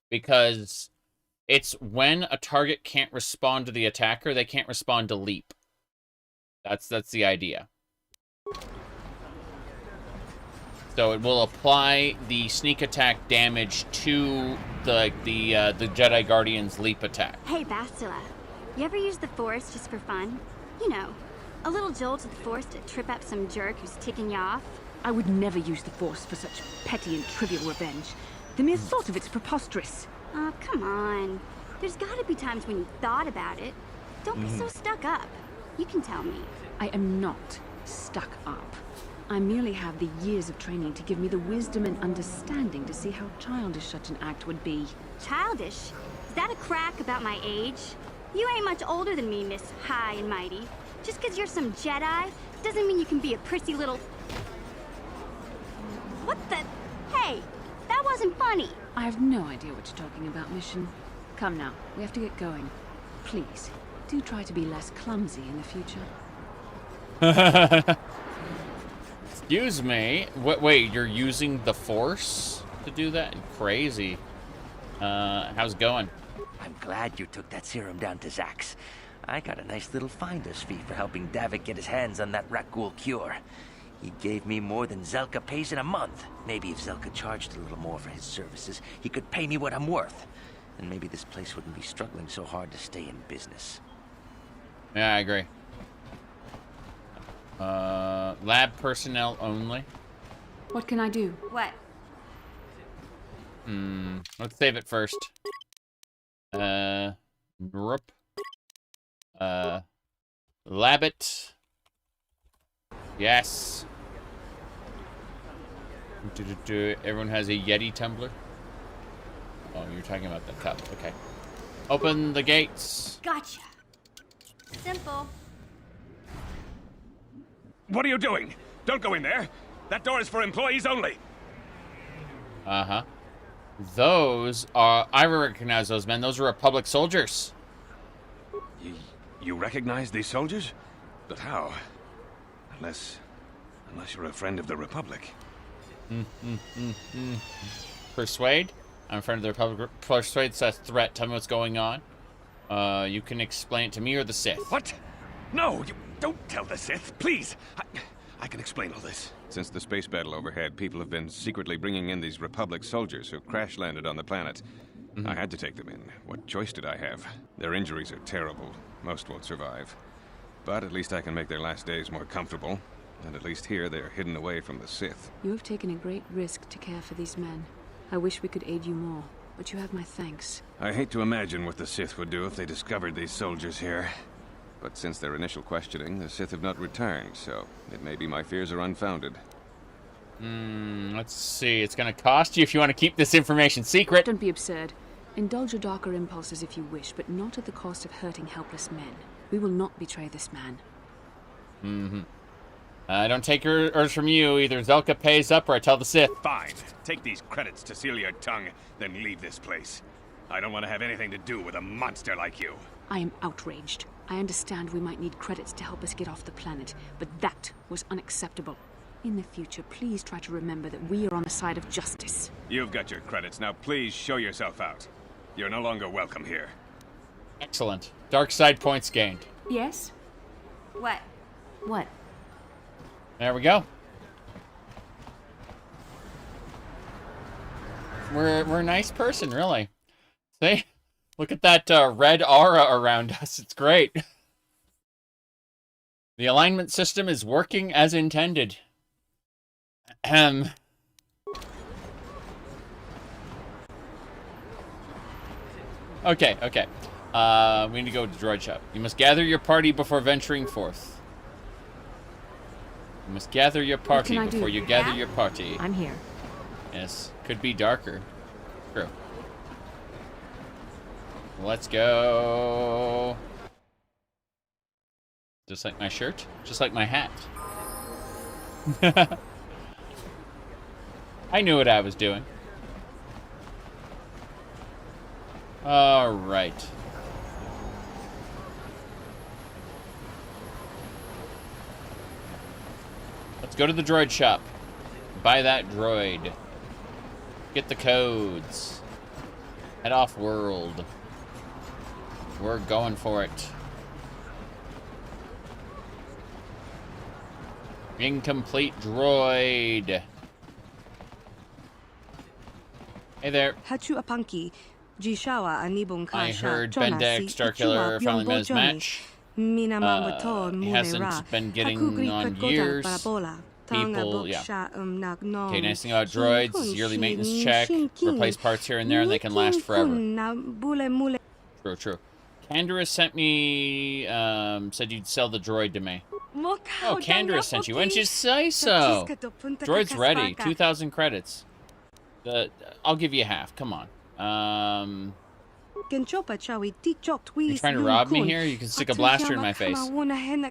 because it's when a target can't respond to the attacker, they can't respond to leap. That's the idea. So it will apply the sneak attack damage to the Jedi Guardian's leap attack. Hey, Bastila. You ever use the Force just for fun? You know, a little jolt of the Force to trip up some jerk who's ticking you off? I would never use the Force for such petty and trivial revenge. The mere thought of it's preposterous. Oh, come on. There's gotta be times when you thought about it. Don't be so stuck up. You can tell me. I am not stuck up. I merely have the years of training to give me the wisdom and understanding to see how childish such an act would be. Childish? Is that a crack about my age? You ain't much older than me, Miss High and Mighty. Just 'cause you're some Jedi doesn't mean you can be a prissy little... What the... Hey, that wasn't funny. I have no idea what you're talking about, Mission. Come now, we have to get going. Please, do try to be less clumsy in the future. Excuse me. Wait, you're using the Force to do that? Crazy. How's it going? I'm glad you took that serum down to Zax. I got a nice little finder's fee for helping Davik get his hands on that Rakghoul cure. He gave me more than Zelka pays in a month. Maybe if Zelka charged a little more for his services, he could pay me what I'm worth. And maybe this place wouldn't be struggling so hard to stay in business. Yeah, I agree. Lab personnel only. What can I do? What? Let's save it first. Rup. Labbit. Yes. Everyone has a Yeti tumbler. Oh, you're talking about the cup. Okay. Open the gates. Gotcha. Simple. What are you doing? Don't go in there. That door is for employees only. Uh-huh. Those are... I recognize those men. Those are Republic soldiers. You recognize these soldiers? But how? Unless you're a friend of the Republic. Persuade? I'm a friend of the Republic. Persuade says threat. Tell me what's going on. You can explain it to me or the Sith. What? No, you don't tell the Sith, please. I can explain all this. Since the space battle overhead, people have been secretly bringing in these Republic soldiers who crash-landed on the planet. I had to take them in. What choice did I have? Their injuries are terrible. Most won't survive. But at least I can make their last days more comfortable. And at least here, they're hidden away from the Sith. You have taken a great risk to care for these men. I wish we could aid you more, but you have my thanks. I hate to imagine what the Sith would do if they discovered these soldiers here. But since their initial questioning, the Sith have not returned, so it may be my fears are unfounded. Let's see. It's going to cost you if you want to keep this information secret. Don't be absurd. Indulge your darker impulses if you wish, but not at the cost of hurting helpless men. We will not betray this man. I don't take orders from you. Either Zelka pays up or I tell the Sith. Fine. Take these credits to seal your tongue, then leave this place. I don't want to have anything to do with a monster like you. I am outraged. I understand we might need credits to help us get off the planet, but that was unacceptable. In the future, please try to remember that we are on the side of justice. You've got your credits. Now please show yourself out. You're no longer welcome here. Excellent. Dark side points gained. Yes? What? What? There we go. We're a nice person, really. See? Look at that red aura around us. It's great. The alignment system is working as intended. Okay. We need to go to the droid shop. You must gather your party before venturing forth. You must gather your party before you gather your party. I'm here. Yes, could be darker. True. Let's go. Just like my shirt, just like my hat. I knew what I was doing. All right. Let's go to the droid shop. Buy that droid. Get the codes. Head off world. We're going for it. Incomplete droid. Hey there. I heard Bendek, Starkiller, finally met his match. He hasn't been getting on years. People, yeah. Okay, nice thing about droids, yearly maintenance check, replace parts here and there, and they can last forever. True. Candaris sent me, said you'd sell the droid to me. Oh, Candaris sent you. When did you say so? Droid's ready. 2,000 credits. I'll give you half. Come on. You trying to rob me here? You can stick a blaster in my face. Look,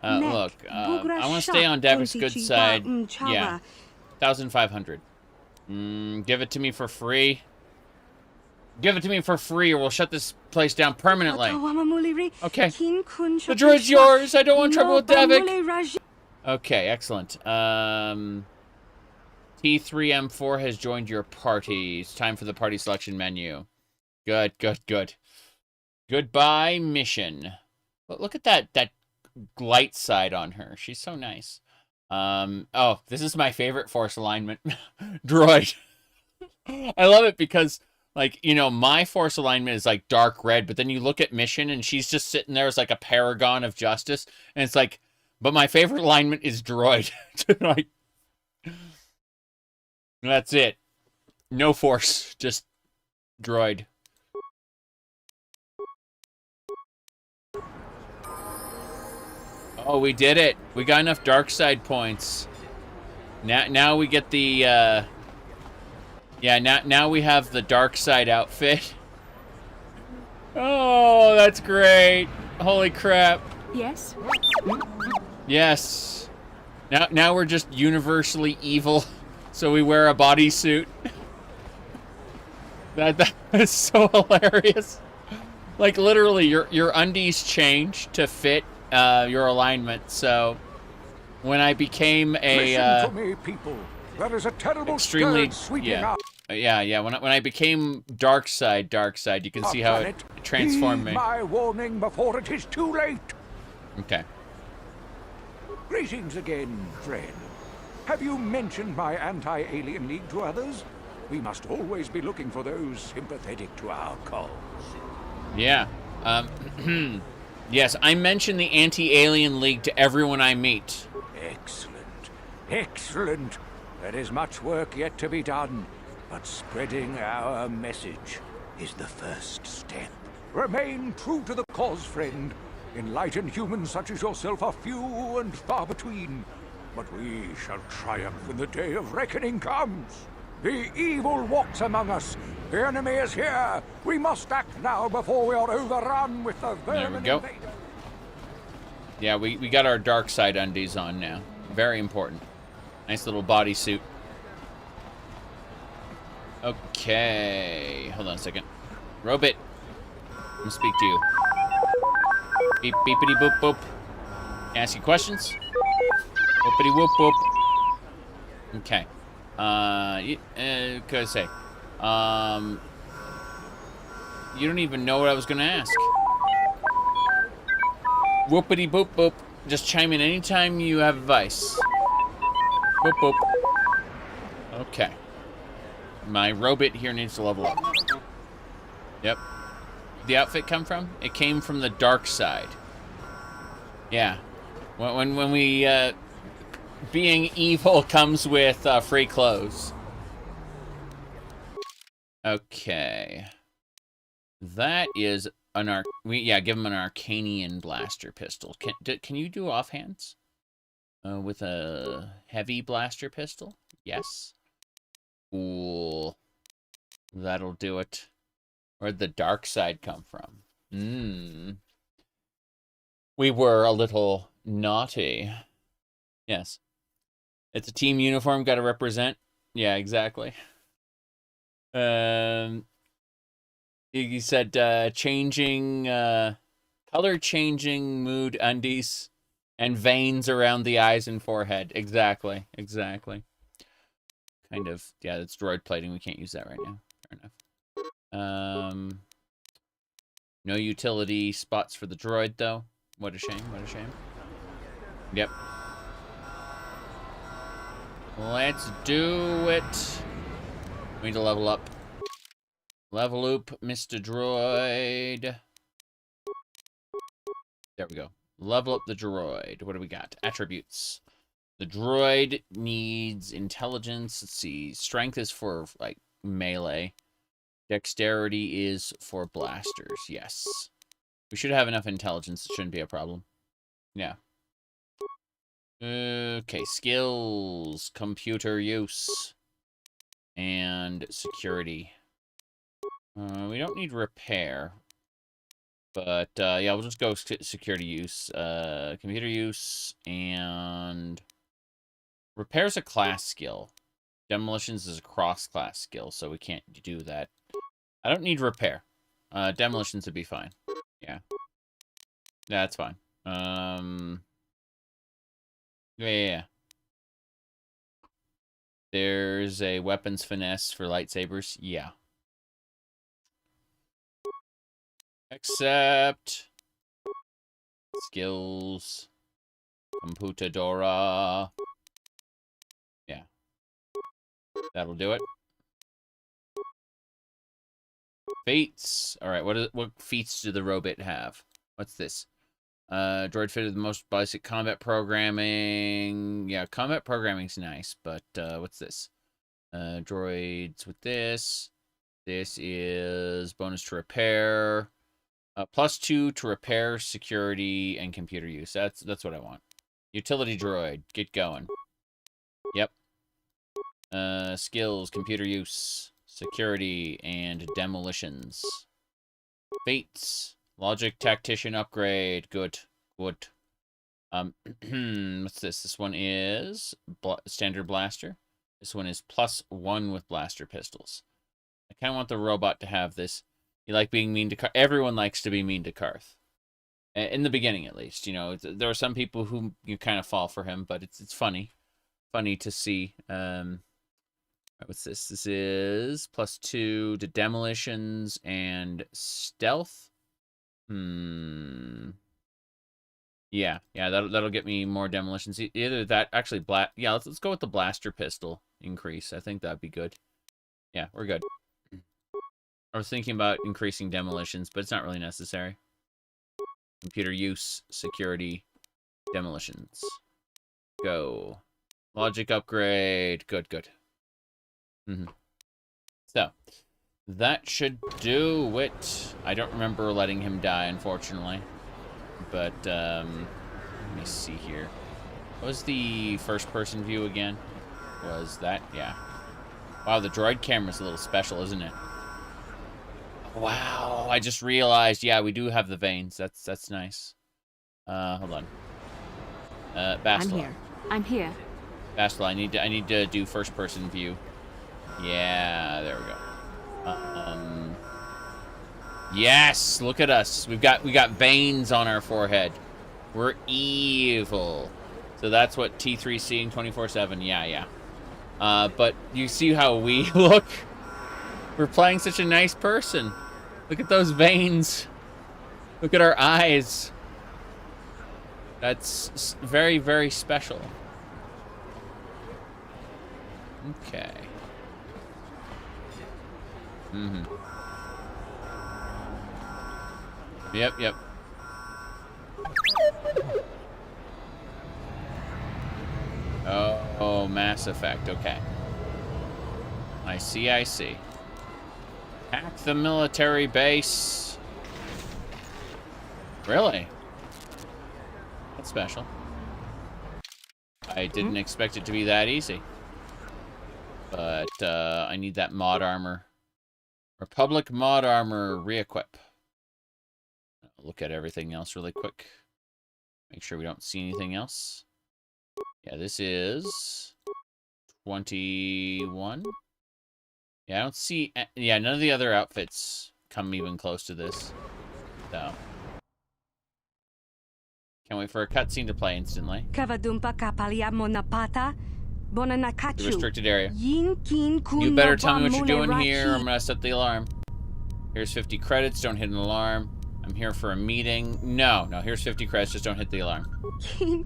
I want to stay on Davik's good side. Yeah. 1,500. Give it to me for free. Give it to me for free or we'll shut this place down permanently. Okay. The droid's yours. I don't want trouble with Davik. Okay, excellent. T3M4 has joined your party. It's time for the party selection menu. Good. Goodbye, mission. Look at that light side on her. She's so nice. Oh, this is my favorite force alignment. Droid. I love it because, like, you know, my force alignment is like dark red, but then you look at mission and she's just sitting there as like a paragon of justice. And it's like, but my favorite alignment is droid. Like, that's it. No force, just droid. Oh, we did it. We got enough dark side points. Now we get the now we have the dark side outfit. Oh, that's great. Holy crap. Yes. Yes. Now we're just universally evil. So we wear a bodysuit. That is so hilarious. Like literally your undies change to fit your alignment. So when I became a Listen to me, people. That is a terrible extremely sweeping yeah. When I became dark side, you can see how it transformed me. My warning before it is too late. Okay. Greetings again, friend. Have you mentioned my anti-alien league to others? We must always be looking for those sympathetic to our cause. Yeah. Yes, I mention the anti-alien league to everyone I meet. Excellent. There is much work yet to be done, but spreading our message is the first step. Remain true to the cause, friend. Enlightened humans such as yourself are few and far between. But we shall triumph when the day of reckoning comes. The evil walks among us. The enemy is here. We must act now before we are overrun with the vermin. There we go. Yeah, we got our dark side undies on now. Very important. Nice little bodysuit. Okay. Hold on a second. Robit. I'm gonna speak to you. Beep, beepity, boop, boop. Ask you questions? Whoopity, whoop, whoop. Okay. Could I say? You don't even know what I was gonna ask. Whoopity, boop, boop. Just chime in anytime you have advice. Boop, boop. Okay. My Robit here needs to level up. Yep. The outfit come from? It came from the dark side. Yeah. When we, being evil comes with, free clothes. Okay. That is an give him an Arcanian blaster pistol. Can you do offhands? With a heavy blaster pistol? Yes. Cool. That'll do it. Where'd the dark side come from? We were a little naughty. Yes. It's a team uniform, gotta represent. Yeah, exactly. He said changing, color changing mood undies and veins around the eyes and forehead. Exactly, exactly. Kind of, yeah, that's droid plating. We can't use that right now. Fair enough. No utility spots for the droid, though. What a shame, what a shame. Yep. Let's do it. We need to level up. Level up, Mr. Droid. There we go. Level up the droid. What do we got? Attributes. The droid needs intelligence. Let's see. Strength is for, like, melee. Dexterity is for blasters. Yes. We should have enough intelligence. It shouldn't be a problem. Yeah. Okay. Skills. Computer use. And security. We don't need repair. But, yeah, we'll just go security use. Computer use and... Repair's a class skill. Demolitions is a cross-class skill, so we can't do that. I don't need repair. Demolitions would be fine. Yeah. That's fine. Yeah. There's a weapons finesse for lightsabers. Yeah. Accept. Skills. Computadora. Yeah. That'll do it. Feats. Alright, what feats do the Robit have? What's this? Droid fitted the most basic combat programming. Yeah, combat programming's nice, but what's this? Droids with this. This is bonus to repair. +2 to repair, security, and computer use. That's what I want. Utility droid. Get going. Yep. Skills, computer use, security, and demolitions. Fates. Logic tactician upgrade. Good. Good. What's this? This one is standard blaster. This one is +1 with blaster pistols. I kind of want the robot to have this. You like being mean to Karth. Everyone likes to be mean to Karth. In the beginning, at least. You know, there are some people who you kind of fall for him, but it's funny. Funny to see. What's this? This is +2 to demolitions and stealth. Yeah, that'll get me more demolitions. Either that, actually, yeah, let's go with the blaster pistol increase. I think that'd be good. Yeah, we're good. I was thinking about increasing demolitions, but it's not really necessary. Computer use, security, demolitions. Go. Logic upgrade. Good, good. So, that should do it. I don't remember letting him die, unfortunately. But, let me see here. What was the first-person view again? Was that? Yeah. Wow, the droid camera's a little special, isn't it? Wow, I just realized, yeah, we do have the veins. That's nice. Hold on. Bastila. I'm here. Bastila, I need to do first-person view. Yeah, there we go. Yes, look at us. We got veins on our forehead. We're evil. So that's what T3 seeing 24/7. Yeah. But you see how we look? We're playing such a nice person. Look at those veins. Look at our eyes. That's very, very special. Okay. Yep. Oh, Mass Effect. Okay. I see. Hack the military base. Really? That's special. I didn't expect it to be that easy. But I need that mod armor. Republic mod armor re-equip. Look at everything else really quick. Make sure we don't see anything else. Yeah, this is 21. Yeah, I don't see... Yeah, none of the other outfits come even close to this. So... Can't wait for a cutscene to play instantly. The restricted area. You better tell me what you're doing here. I'm gonna set the alarm. Here's 50 credits. Don't hit an alarm. I'm here for a meeting. No, here's 50 credits. Just don't hit the alarm. You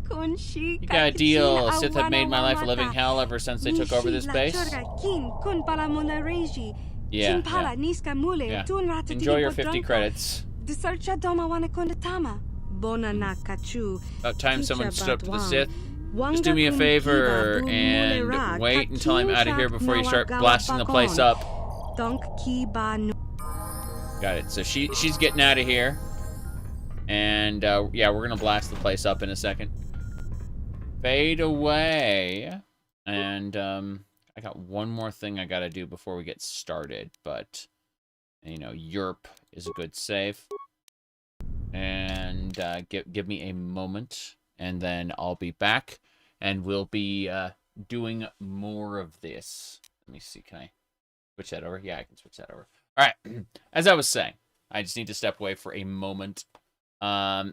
got a deal. Sith have made my life a living hell ever since they took over this base. Yeah. Enjoy your 50 credits. About time someone stood up to the Sith. Just do me a favor and wait until I'm out of here before you start blasting the place up. Got it. So she's getting out of here. And, yeah, we're gonna blast the place up in a second. Fade away. And, I got one more thing I gotta do before we get started. But, you know, Yerp is a good save. And, give me a moment. And then I'll be back. And we'll be, doing more of this. Let me see, can I switch that over? Yeah, I can switch that over. All right, as I was saying, I just need to step away for a moment. Let's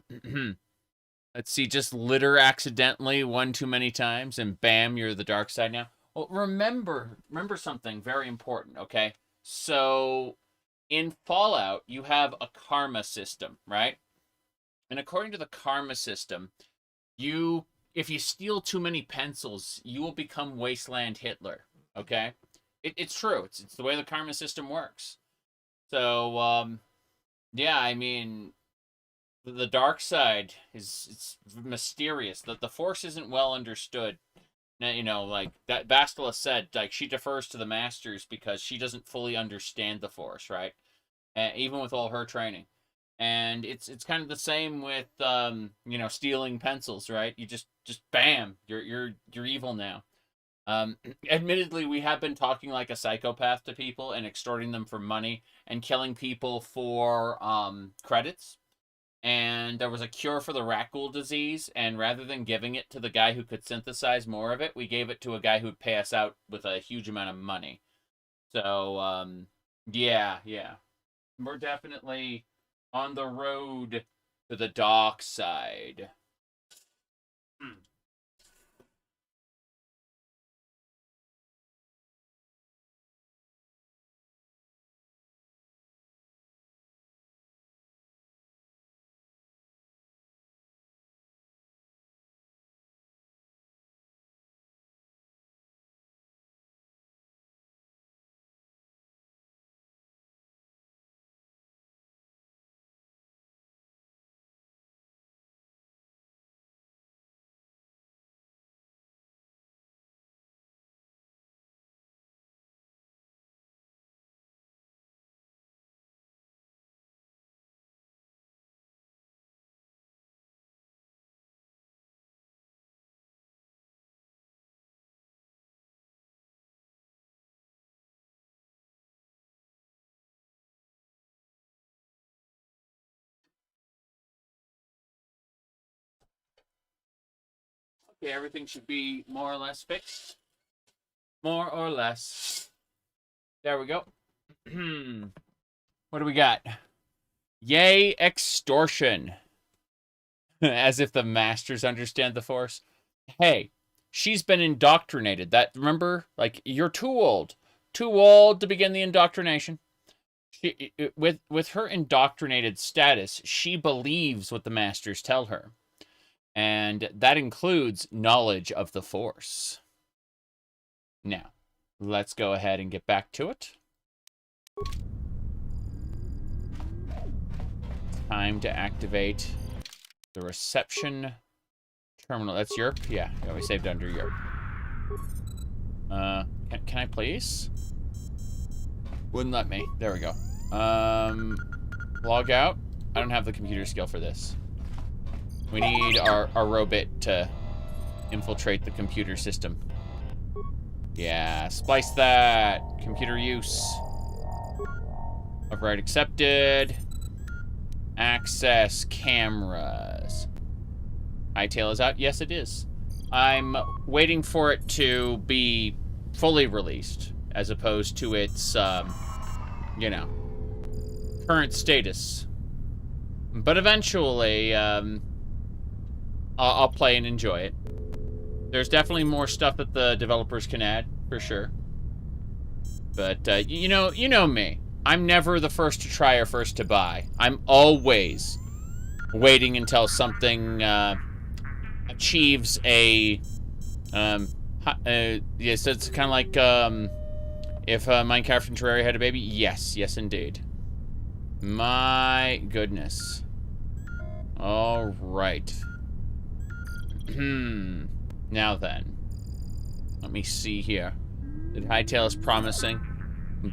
see, just litter accidentally one too many times, and bam, you're the dark side now. Well, remember something very important, okay? So, in Fallout, you have a karma system, right? And according to the karma system, if you steal too many pencils, you will become Wasteland Hitler, okay? It's true. It's the way the karma system works. So, yeah, I mean, the dark side it's mysterious. The Force isn't well understood. Now, you know, like that Bastila said, like she defers to the Masters because she doesn't fully understand the Force, right? Even with all her training. And it's kind of the same with you know, stealing pencils, right? You just bam, you're evil now. Admittedly, we have been talking like a psychopath to people and extorting them for money and killing people for credits. And there was a cure for the Rakghoul disease, and rather than giving it to the guy who could synthesize more of it, we gave it to a guy who would pay us out with a huge amount of money. So, yeah. We're definitely on the road to the dark side. Okay, everything should be more or less fixed. More or less. There we go. What do we got? Yay, extortion. As if the masters understand the Force. Hey, she's been indoctrinated. Remember? Like, you're too old. Too old to begin the indoctrination. With her indoctrinated status, she believes what the masters tell her. And that includes knowledge of the Force. Now, let's go ahead and get back to it. Time to activate the reception terminal. That's Europe? Yeah, we saved under Europe. Can I please? Wouldn't let me. There we go. Log out. I don't have the computer skill for this. We need our robot to infiltrate the computer system. Yeah, splice that. Computer use. Override accepted. Access cameras. Hightail is out? Yes, it is. I'm waiting for it to be fully released, as opposed to its, you know, current status. But eventually, I'll play and enjoy it. There's definitely more stuff that the developers can add, for sure. But, you know me. I'm never the first to try or first to buy. I'm always waiting until something achieves a yes, it's kind of like if Minecraft and Terraria had a baby. Yes, indeed. My goodness. All right. Now then, let me see here. The hightail is promising,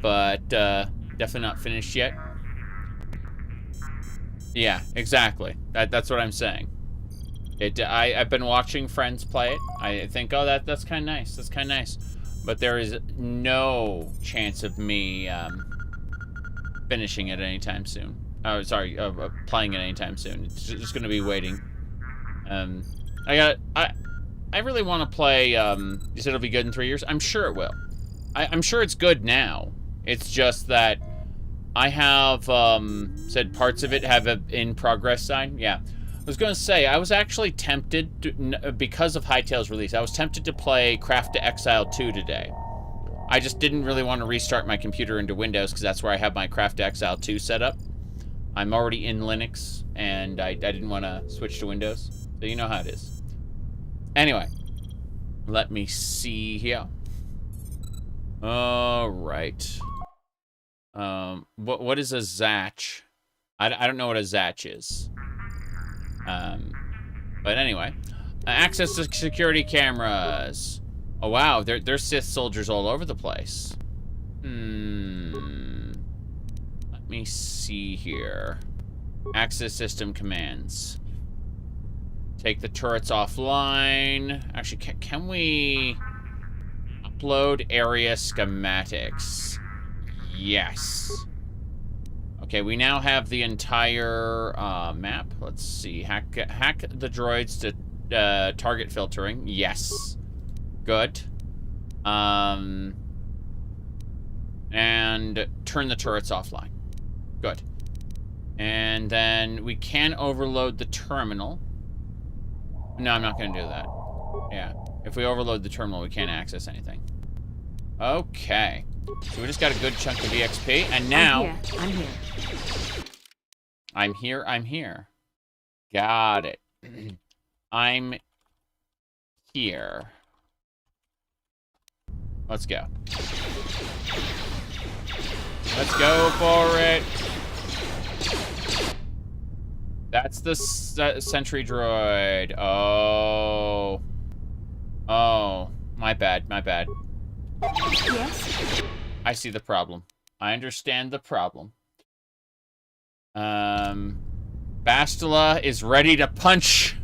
but definitely not finished yet. Yeah, exactly. That's what I'm saying. I've been watching friends play it. I think, oh, that's kind of nice. That's kind of nice. But there is no chance of me finishing it anytime soon. Oh, sorry, playing it anytime soon. It's just going to be waiting. I really want to play. You said it'll be good in 3 years. I'm sure it will. I'm sure it's good now. It's just that I have said parts of it have an in progress sign. Yeah. I was going to say, I was actually tempted, to, because of Hightail's release, I was tempted to play Craft to Exile 2 today. I just didn't really want to restart my computer into Windows, because that's where I have my Craft to Exile 2 set up. I'm already in Linux, and I didn't want to switch to Windows. So you know how it is. Anyway, let me see here. All right. What is a Zatch? I don't know what a Zatch is. But anyway, access to security cameras. Oh wow, there's Sith soldiers all over the place. Let me see here. Access system commands. Take the turrets offline. Actually, can we upload area schematics? Yes. Okay, we now have the entire map. Let's see. Hack the droids to target filtering. Yes. Good. And turn the turrets offline. Good. And then we can overload the terminal. No, I'm not going to do that. Yeah. If we overload the terminal, we can't access anything. Okay. So we just got a good chunk of EXP, and now... I'm here. Got it. I'm here. Let's go. Let's go for it. That's the sentry droid. Oh. Oh. My bad. Yes? I see the problem. I understand the problem. Bastila is ready to punch.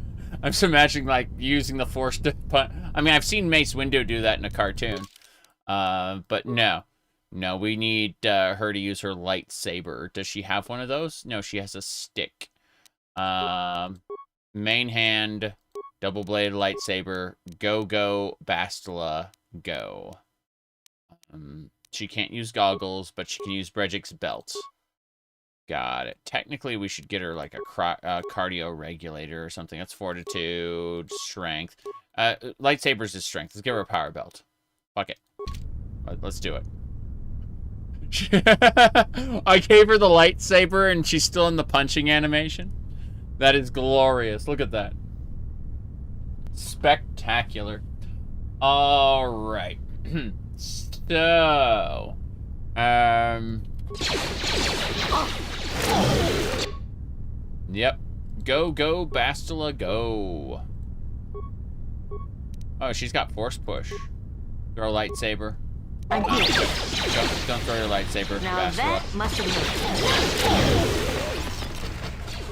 I'm just imagining, like, using the Force to punch. I mean, I've seen Mace Windu do that in a cartoon. But no. No, we need her to use her lightsaber. Does she have one of those? No, she has a stick. Main hand, Double-bladed lightsaber. Go, go, Bastila, go. She can't use goggles, but she can use Brejik's belt. Got it. Technically, we should get her like a cardio regulator or something. That's fortitude, strength. Lightsabers is strength. Let's give her a power belt. Fuck it. Let's do it. I gave her the lightsaber and she's still in the punching animation. That is glorious. Look at that. Spectacular. All right. So, yep. Go, go, Bastila, go. Oh, she's got force push. Throw a lightsaber. Don't throw your lightsaber, Now Bastila. that must have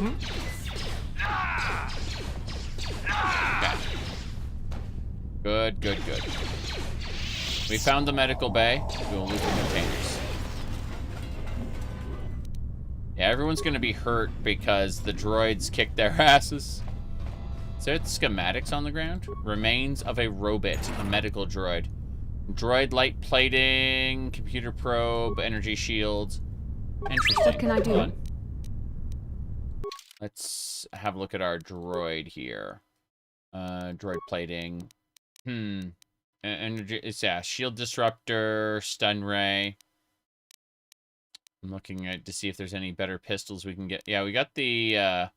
moved. Okay. Good, good, good. We found the medical bay. We will loot the containers. Yeah, everyone's gonna be hurt because the droids kicked their asses. Is there schematics on the ground? Remains of a robot, a medical droid. Droid light plating, computer probe, energy shields. Interesting. What can I do? Fun. Let's have a look at our droid here. Droid plating. Energy, yeah, shield disruptor, stun ray. I'm looking at to see if there's any better pistols we can get. Yeah, we got the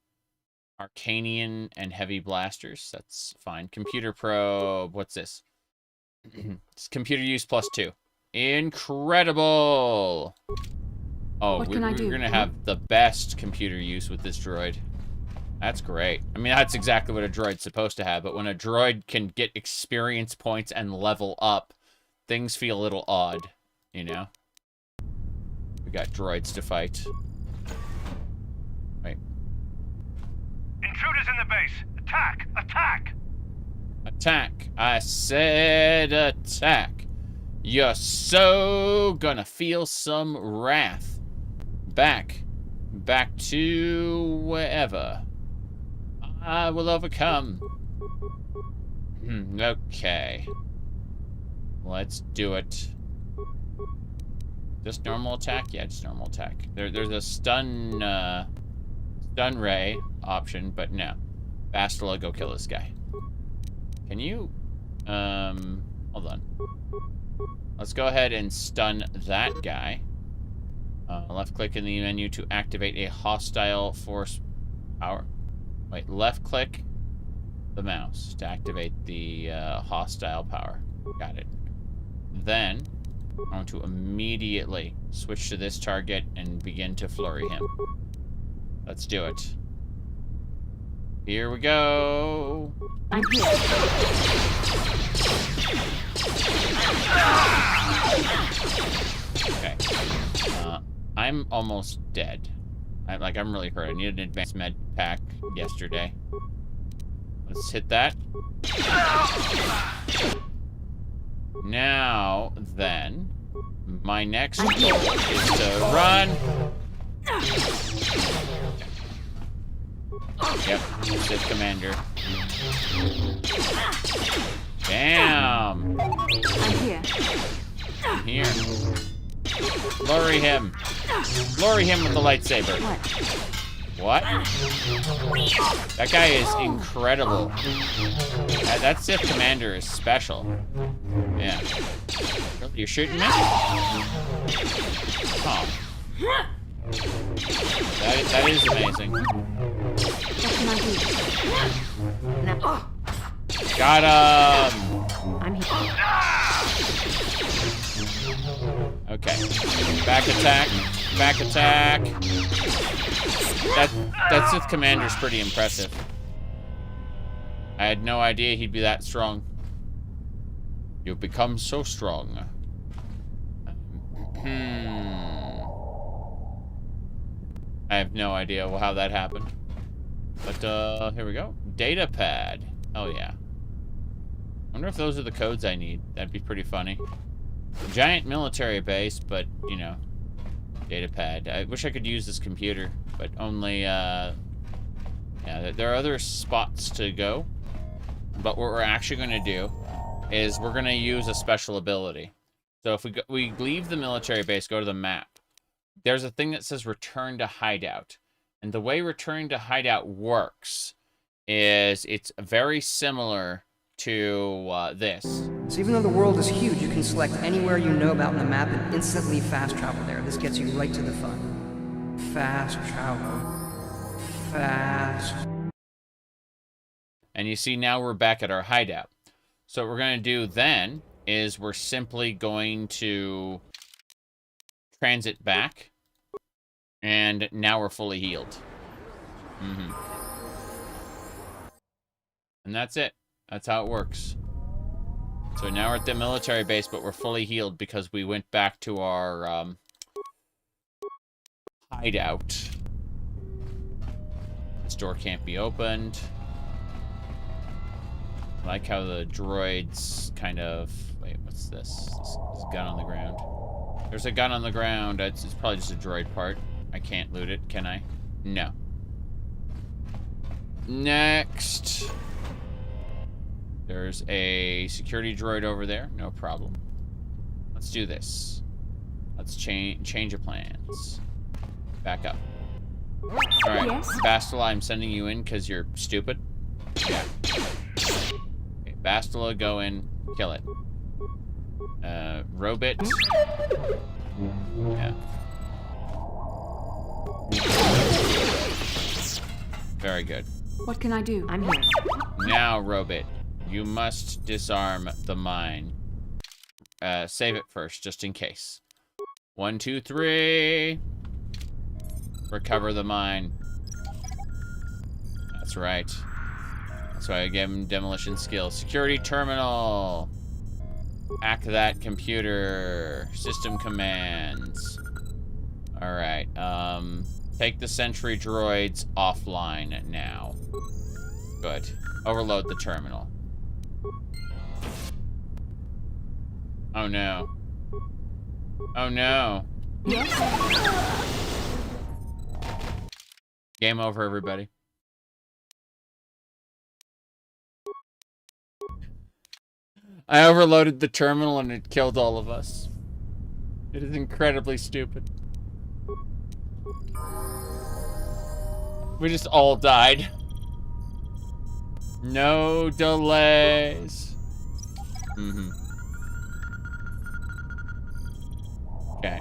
Arcanian and heavy blasters. That's fine. Computer probe. What's this? It's computer use +2. Incredible. Oh, What can I do? we're gonna have the best computer use with this droid. That's great. I mean, that's exactly what a droid's supposed to have, but when a droid can get experience points and level up, things feel a little odd, you know? We got droids to fight. Wait. Intruders in the base! Attack! Attack! Attack. I said attack. You're so gonna feel some wrath. Back to wherever. I will overcome. Okay. Let's do it. Just normal attack? Yeah, just normal attack. There's a stun ray option, but no. Bastila, go kill this guy. Can you... hold on. Let's go ahead and stun that guy. Left-click in the menu to activate a hostile force power. Wait, left-click the mouse to activate the hostile power. Got it. Then, I want to immediately switch to this target and begin to flurry him. Let's do it. Here we go. I'm here. Okay. I'm almost dead. I'm really hurt. I needed an advanced med pack yesterday. Let's hit that. Now, then, my next goal is to run. Yep, Sith Commander. Bam! I'm here. I'm here. Flurry him. Flurry him with the lightsaber. What? That guy is incredible. That Sith Commander is special. Yeah. You're shooting me? Oh. That is amazing. Got him! I'm here. Okay. Back attack. Back attack. That Sith Commander's pretty impressive. I had no idea he'd be that strong. You've become so strong. I have no idea how that happened. But, here we go. Data pad. Oh, yeah. I wonder if those are the codes I need. That'd be pretty funny. Giant military base, but, you know, data pad. I wish I could use this computer, but only, yeah, there are other spots to go. But what we're actually going to do is we're going to use a special ability. So if we leave the military base, go to the map, there's a thing that says return to hideout. And the way return to hideout works is it's very similar to this. So even though the world is huge, you can select anywhere you know about in the map and instantly fast travel there. This gets you right to the fun. Fast travel. Fast. And you see now we're back at our hideout. So what we're going to do then is we're simply going to transit back. And now we're fully healed. And that's it. That's how it works. So now we're at the military base, but we're fully healed because we went back to our hideout. This door can't be opened. I like how the droids kind of... Wait, what's this? This gun on the ground. There's a gun on the ground. It's probably just a droid part. I can't loot it, can I? No. Next. There's a security droid over there. No problem. Let's do this. Let's change of plans. Back up. Alright, yes. Bastila, I'm sending you in because you're stupid. Yeah. Okay, Bastila, go in. Kill it. Robit. Yeah. Very good. What can I do? I'm here. Now, Robit, you must disarm the mine. Save it first, just in case. 1, 2, 3. Recover the mine. That's right. That's why I gave him demolition skills. Security terminal. Hack that computer. System commands. Alright, take the sentry droids offline now. Good. Overload the terminal. Oh no. Oh no. Yes. Game over, everybody. I overloaded the terminal and it killed all of us. It is incredibly stupid. We just all died. No delays. Okay.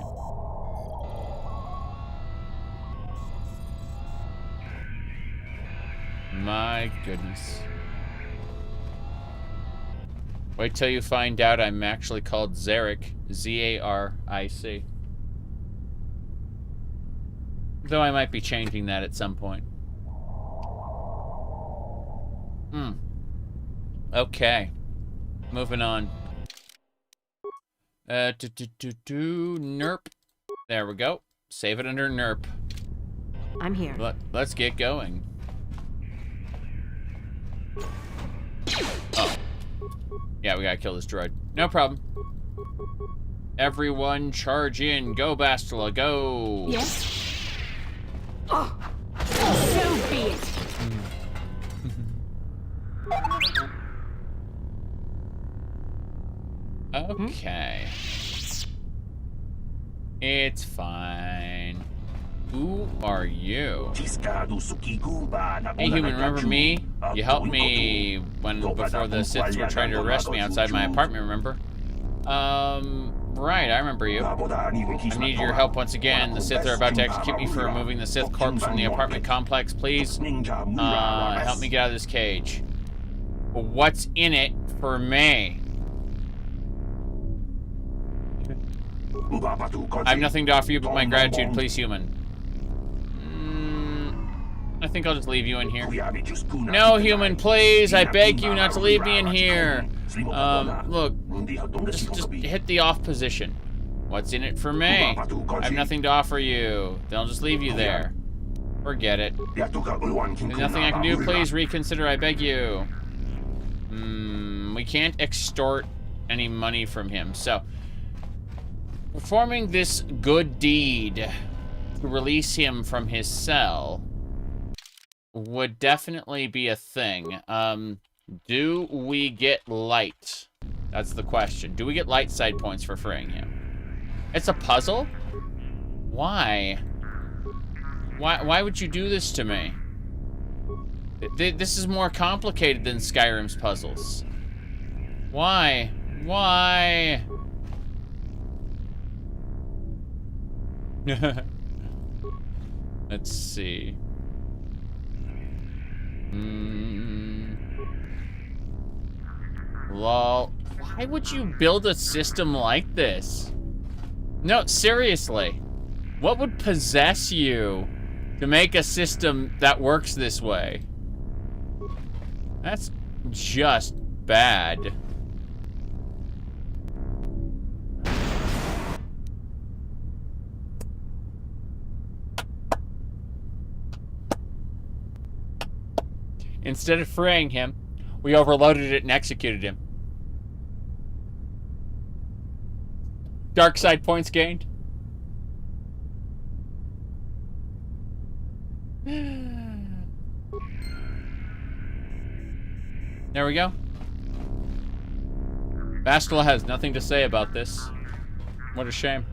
My goodness. Wait till you find out I'm actually called Zaric. Z-A-R-I-C. Though I might be changing that at some point. Okay. Moving on. Nerp. There we go. Save it under Nerp. I'm here. Let's get going. Oh. Yeah, we gotta kill this droid. No problem. Everyone charge in. Go, Bastila, go! Yes? Oh! So be it! Okay. It's fine. Who are you? Hey, human, remember me? You helped me before the Sith were trying to arrest me outside my apartment, remember? Right, I remember you. I need your help once again. The Sith are about to execute me for removing the Sith corpse from the apartment complex. Please, help me get out of this cage. What's in it for me? I have nothing to offer you but my gratitude, please, human. I think I'll just leave you in here. No, human, please, I beg you not to leave me in here. Look, just hit the off position. What's in it for me? I have nothing to offer you. Then I'll just leave you there. Forget it. There's nothing I can do. Please reconsider, I beg you. We can't extort any money from him, so performing this good deed to release him from his cell would definitely be a thing. Do we get light? That's the question. Do we get light side points for freeing him? It's a puzzle? Why? Why would you do this to me? This is more complicated than Skyrim's puzzles. Why? Why? Let's see. Lol. Why would you build a system like this? No, seriously. What would possess you to make a system that works this way? That's just bad. Instead of freeing him, we overloaded it and executed him. Dark side points gained. There we go. Bastila has nothing to say about this. What a shame.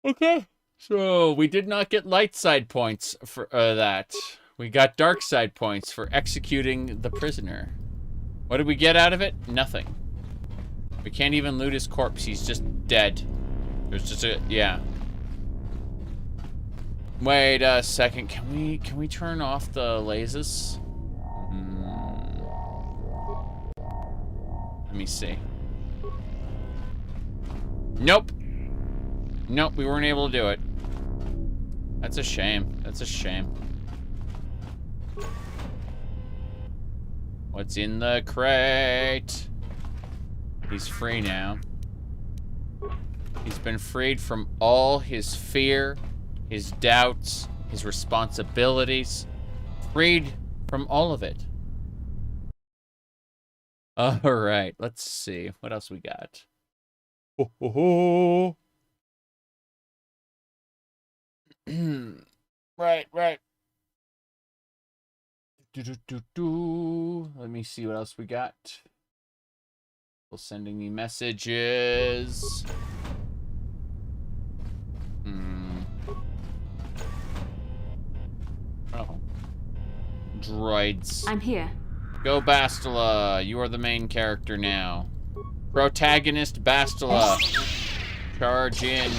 Okay. So, we did not get light side points for that. We got dark side points for executing the prisoner. What did we get out of it? Nothing. We can't even loot his corpse. He's just dead. There's just a... yeah. Wait a second. Can we turn off the lasers? Let me see. Nope. Nope, we weren't able to do it. That's a shame. That's a shame. What's in the crate? He's free now. He's been freed from all his fear, his doubts, his responsibilities. Freed from all of it. Alright, let's see. What else we got? Ho, ho, ho. Right. Let me see what else we got. People sending me messages. Oh. Droids. I'm here. Go, Bastila. You are the main character now. Protagonist Bastila. Charge in.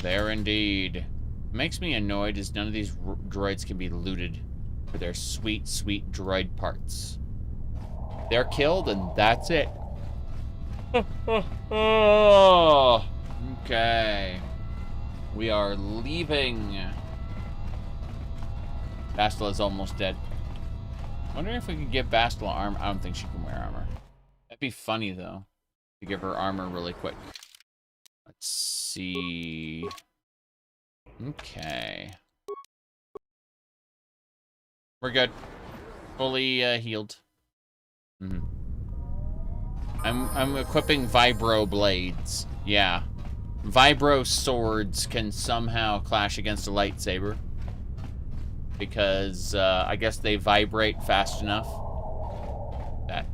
There indeed. What makes me annoyed is none of these droids can be looted for their sweet, sweet droid parts. They're killed and that's it. Okay. We are leaving. Bastila's almost dead. Wondering if we could give Bastila armor. I don't think she can wear armor. That'd be funny though, to give her armor really quick. Let's see. Okay. We're good. Fully healed. I'm equipping vibro blades. Yeah. Vibro swords can somehow clash against a lightsaber. Because I guess they vibrate fast enough.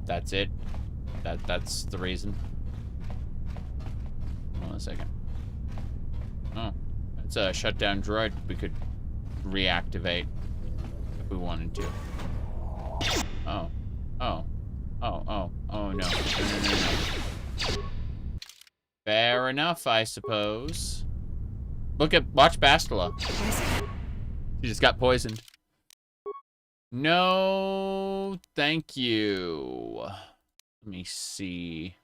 That's it. That's the reason. Hold on a second. Oh, that's a shutdown droid we could reactivate if we wanted to. Oh no. No. Fair enough, I suppose. Watch Bastila. She just got poisoned. No, thank you. Let me see.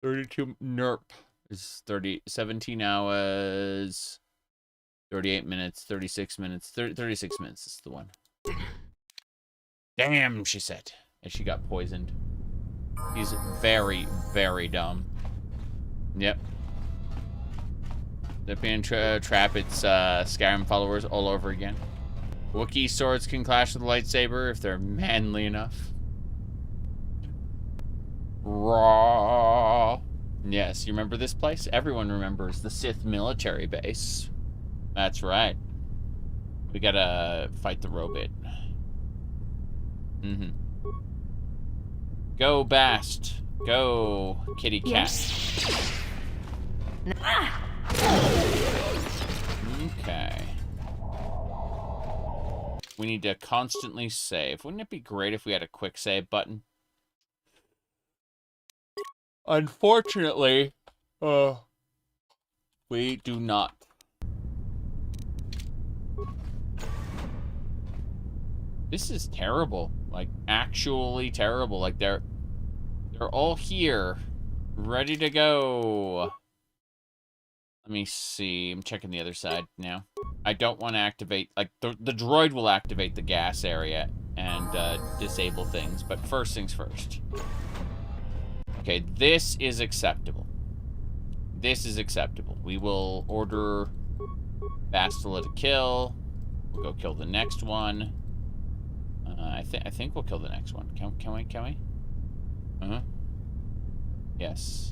32 NERP is 17 hours, 38 minutes, 36 minutes, 36 minutes is the one. Damn, she said. And she got poisoned. He's very, very dumb. Yep. Zipping trap its Skyrim followers all over again. Wookiee swords can clash with the lightsaber if they're manly enough. Raw. Yes, you remember this place? Everyone remembers the Sith military base. That's right. We gotta fight the robot. Go, Bast. Go, kitty cat. Yes. Okay. We need to constantly save. Wouldn't it be great if we had a quick save button? Unfortunately, we do not. This is terrible. Like, actually terrible. Like, they're all here, ready to go. Let me see. I'm checking the other side now. I don't want to activate... Like, the droid will activate the gas area and disable things. But first things first. Okay, this is acceptable. This is acceptable. We will order Bastila to kill. We'll go kill the next one. I think we'll kill the next one. Can we? Uh-huh. Yes.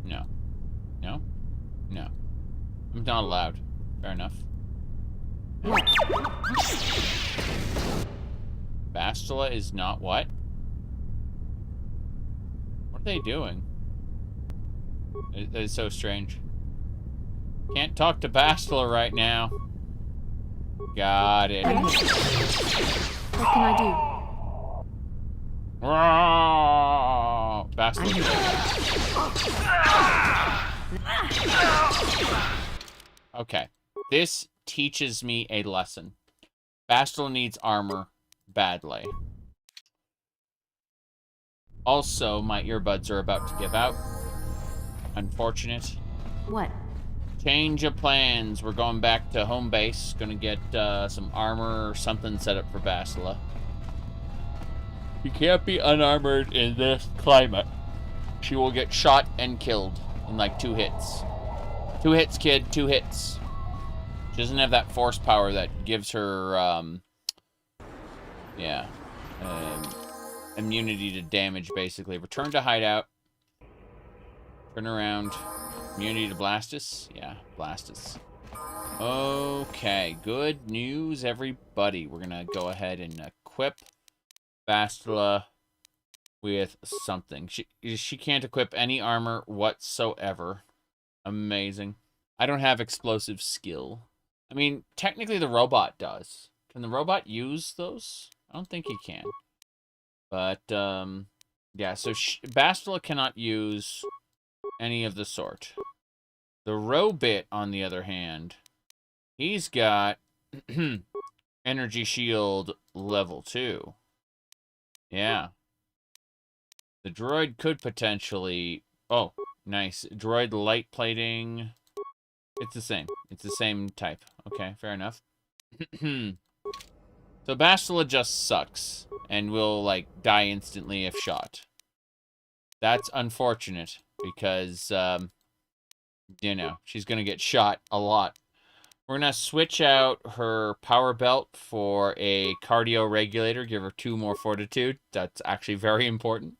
No. No? No. I'm not allowed. Fair enough. Bastila is not what? What are they doing? That is so strange. Can't talk to Bastila right now. Got it. What can I do? Bastila. Okay. This teaches me a lesson. Bastila needs armor badly. Also, my earbuds are about to give out. Unfortunate. What? Change of plans. We're going back to home base. Gonna get some armor or something set up for Bastila. You can't be unarmored in this climate. She will get shot and killed in like 2 hits. 2 hits, kid. 2 hits. She doesn't have that force power that gives her, immunity to damage, basically. Return to hideout. Turn around. Immunity to Blastus? Yeah, Blastus. Okay, good news, everybody. We're gonna go ahead and equip Bastila with something. She can't equip any armor whatsoever. Amazing. I don't have explosive skill. I mean, technically the robot does. Can the robot use those? I don't think he can. But, yeah, so Bastila cannot use any of the sort. The robot, on the other hand, he's got energy shield level 2. Yeah. The droid could potentially... Oh, nice. Droid light plating. It's the same. It's the same type. Okay, fair enough. So Bastila just sucks and will, like, die instantly if shot. That's unfortunate because, you know, she's going to get shot a lot. We're going to switch out her power belt for a cardio regulator, give her 2 more fortitude. That's actually very important.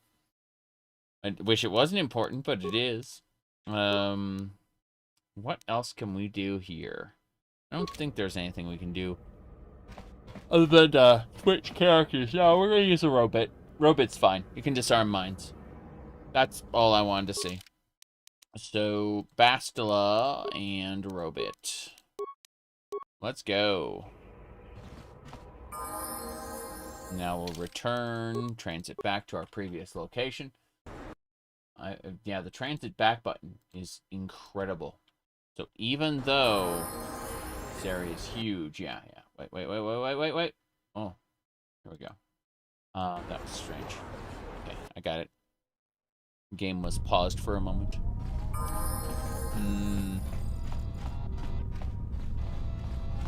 I wish it wasn't important, but it is. What else can we do here? I don't think there's anything we can do other than switch characters. No, we're going to use a robot. Robot's fine. You can disarm mines. That's all I wanted to see. So, Bastila and robot. Let's go. Now we'll return, transit back to our previous location. Yeah, the transit back button is incredible. So even though this area is huge, yeah. Wait. Oh, here we go. That was strange. Okay, I got it. Game was paused for a moment.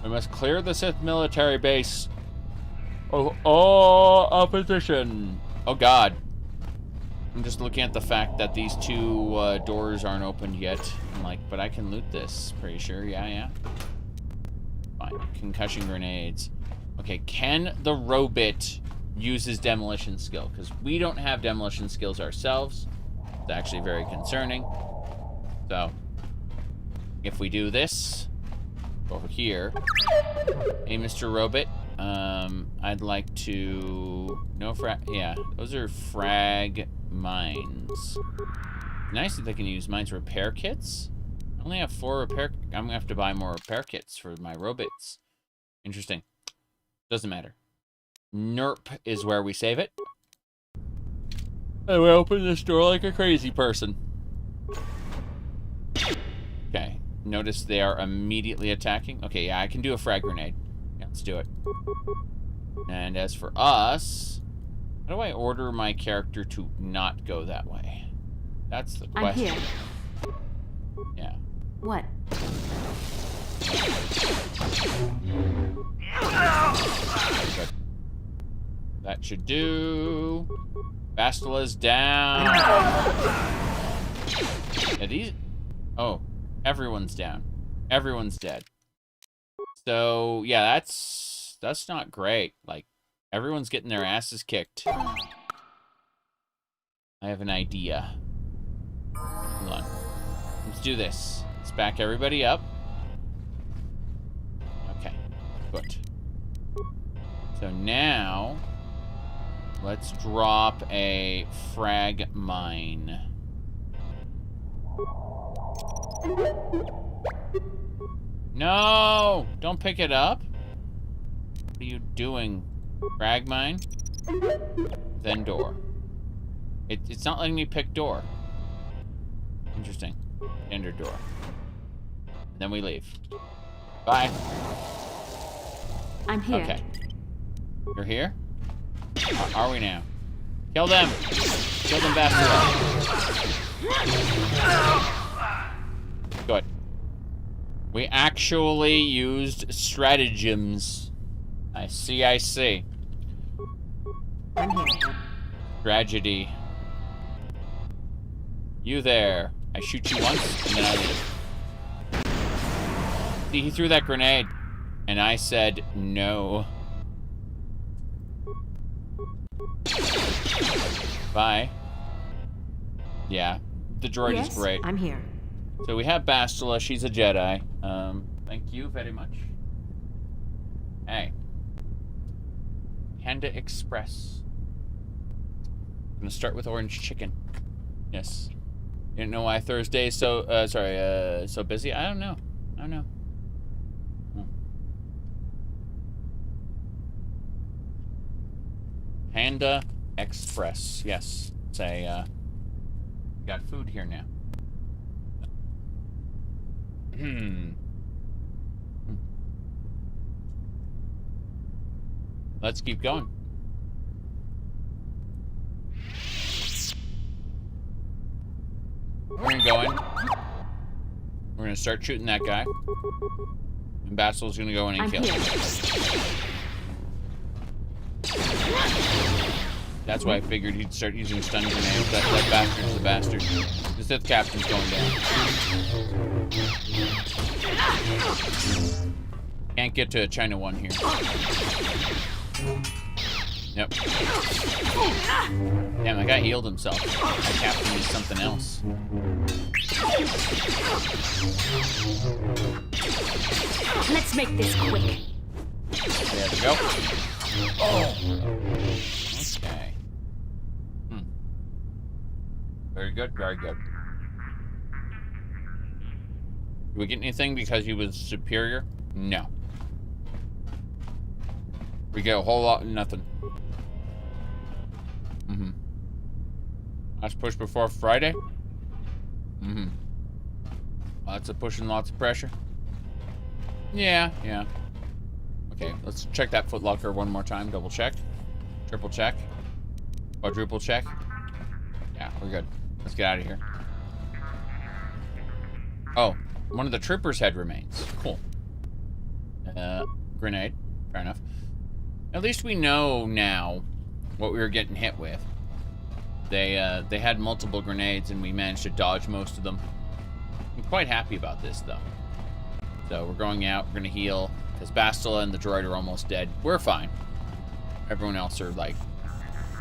We must clear the Sith military base of all opposition. Oh God. I'm just looking at the fact that these 2 doors aren't opened yet. I'm like, but I can loot this. Pretty sure. Yeah. Fine. Concussion grenades. Okay, can the robot uses demolition skill, because we don't have demolition skills ourselves. It's actually very concerning. So, if we do this, over here, hey, Mr. Robot, I'd like to, no frag, yeah, those are frag mines. Nice that they can use mines repair kits. I only have 4 repair, I'm gonna have to buy more repair kits for my robots. Interesting. Doesn't matter. Nerp is where we save it. And we open this door like a crazy person. Okay. Notice they are immediately attacking. Okay, yeah, I can do a frag grenade. Yeah, let's do it. And as for us, how do I order my character to not go that way? That's the question. I'm here. Yeah. What? Good. That should do. Bastila's down. Are these? Oh, everyone's down. Everyone's dead. So yeah, that's not great. Like, everyone's getting their asses kicked. I have an idea. Hold on. Let's do this. Let's back everybody up. Okay, good. So now, let's drop a frag mine. No! Don't pick it up. What are you doing? Frag mine? Then door. It's not letting me pick door. Interesting. Ender door. Then we leave. Bye. I'm here. Okay. You're here? Are we now? Kill them! Kill them, Bastila. Good. We actually used stratagems. I see, I see. Tragedy. You there. I shoot you once, and then I leave. See, he threw that grenade, and I said no. Bye. Yeah, the droid is great. I'm here. So we have Bastila. She's a Jedi. Thank you very much. Hey. Panda Express. I'm gonna start with orange chicken. Yes. You don't know why Thursday is so, so busy? I don't know. I don't know. Panda Express. Yes. Say, got food here now. Let's keep going. We're gonna go in. We're gonna start shooting that guy. And Bastila's gonna go in and kill him. That's why I figured he'd start using stun grenades. That bastard's the bastard. The Sith captain's going down. Can't get to a China 1 here. Yep. Damn, that guy healed himself. That captain is something else. Let's make this quick. There we go. Oh. Okay. Very good, very good. Did we get anything because he was superior? No. We get a whole lot of nothing. Last push before Friday? Lots of pushing, lots of pressure. Yeah. Okay, let's check that footlocker one more time. Double check. Triple check. Quadruple check. Yeah, we're good. Let's get out of here. Oh, one of the troopers' head remains. Cool. Grenade. Fair enough. At least we know now what we were getting hit with. They had multiple grenades and we managed to dodge most of them. I'm quite happy about this though. So we're going out, we're gonna heal, because Bastila and the droid are almost dead. We're fine. Everyone else are, like,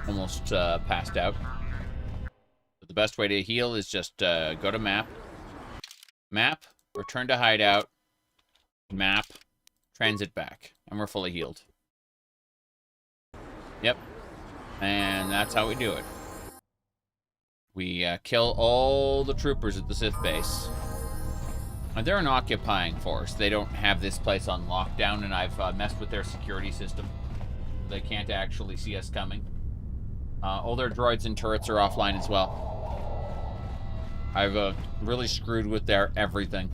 almost passed out. But the best way to heal is just go to map. Map, return to hideout. Map, transit back. And we're fully healed. Yep. And that's how we do it. We kill all the troopers at the Sith base. And they're an occupying force. They don't have this place on lockdown, and I've messed with their security system. They can't actually see us coming. All their droids and turrets are offline as well. I've really screwed with their everything.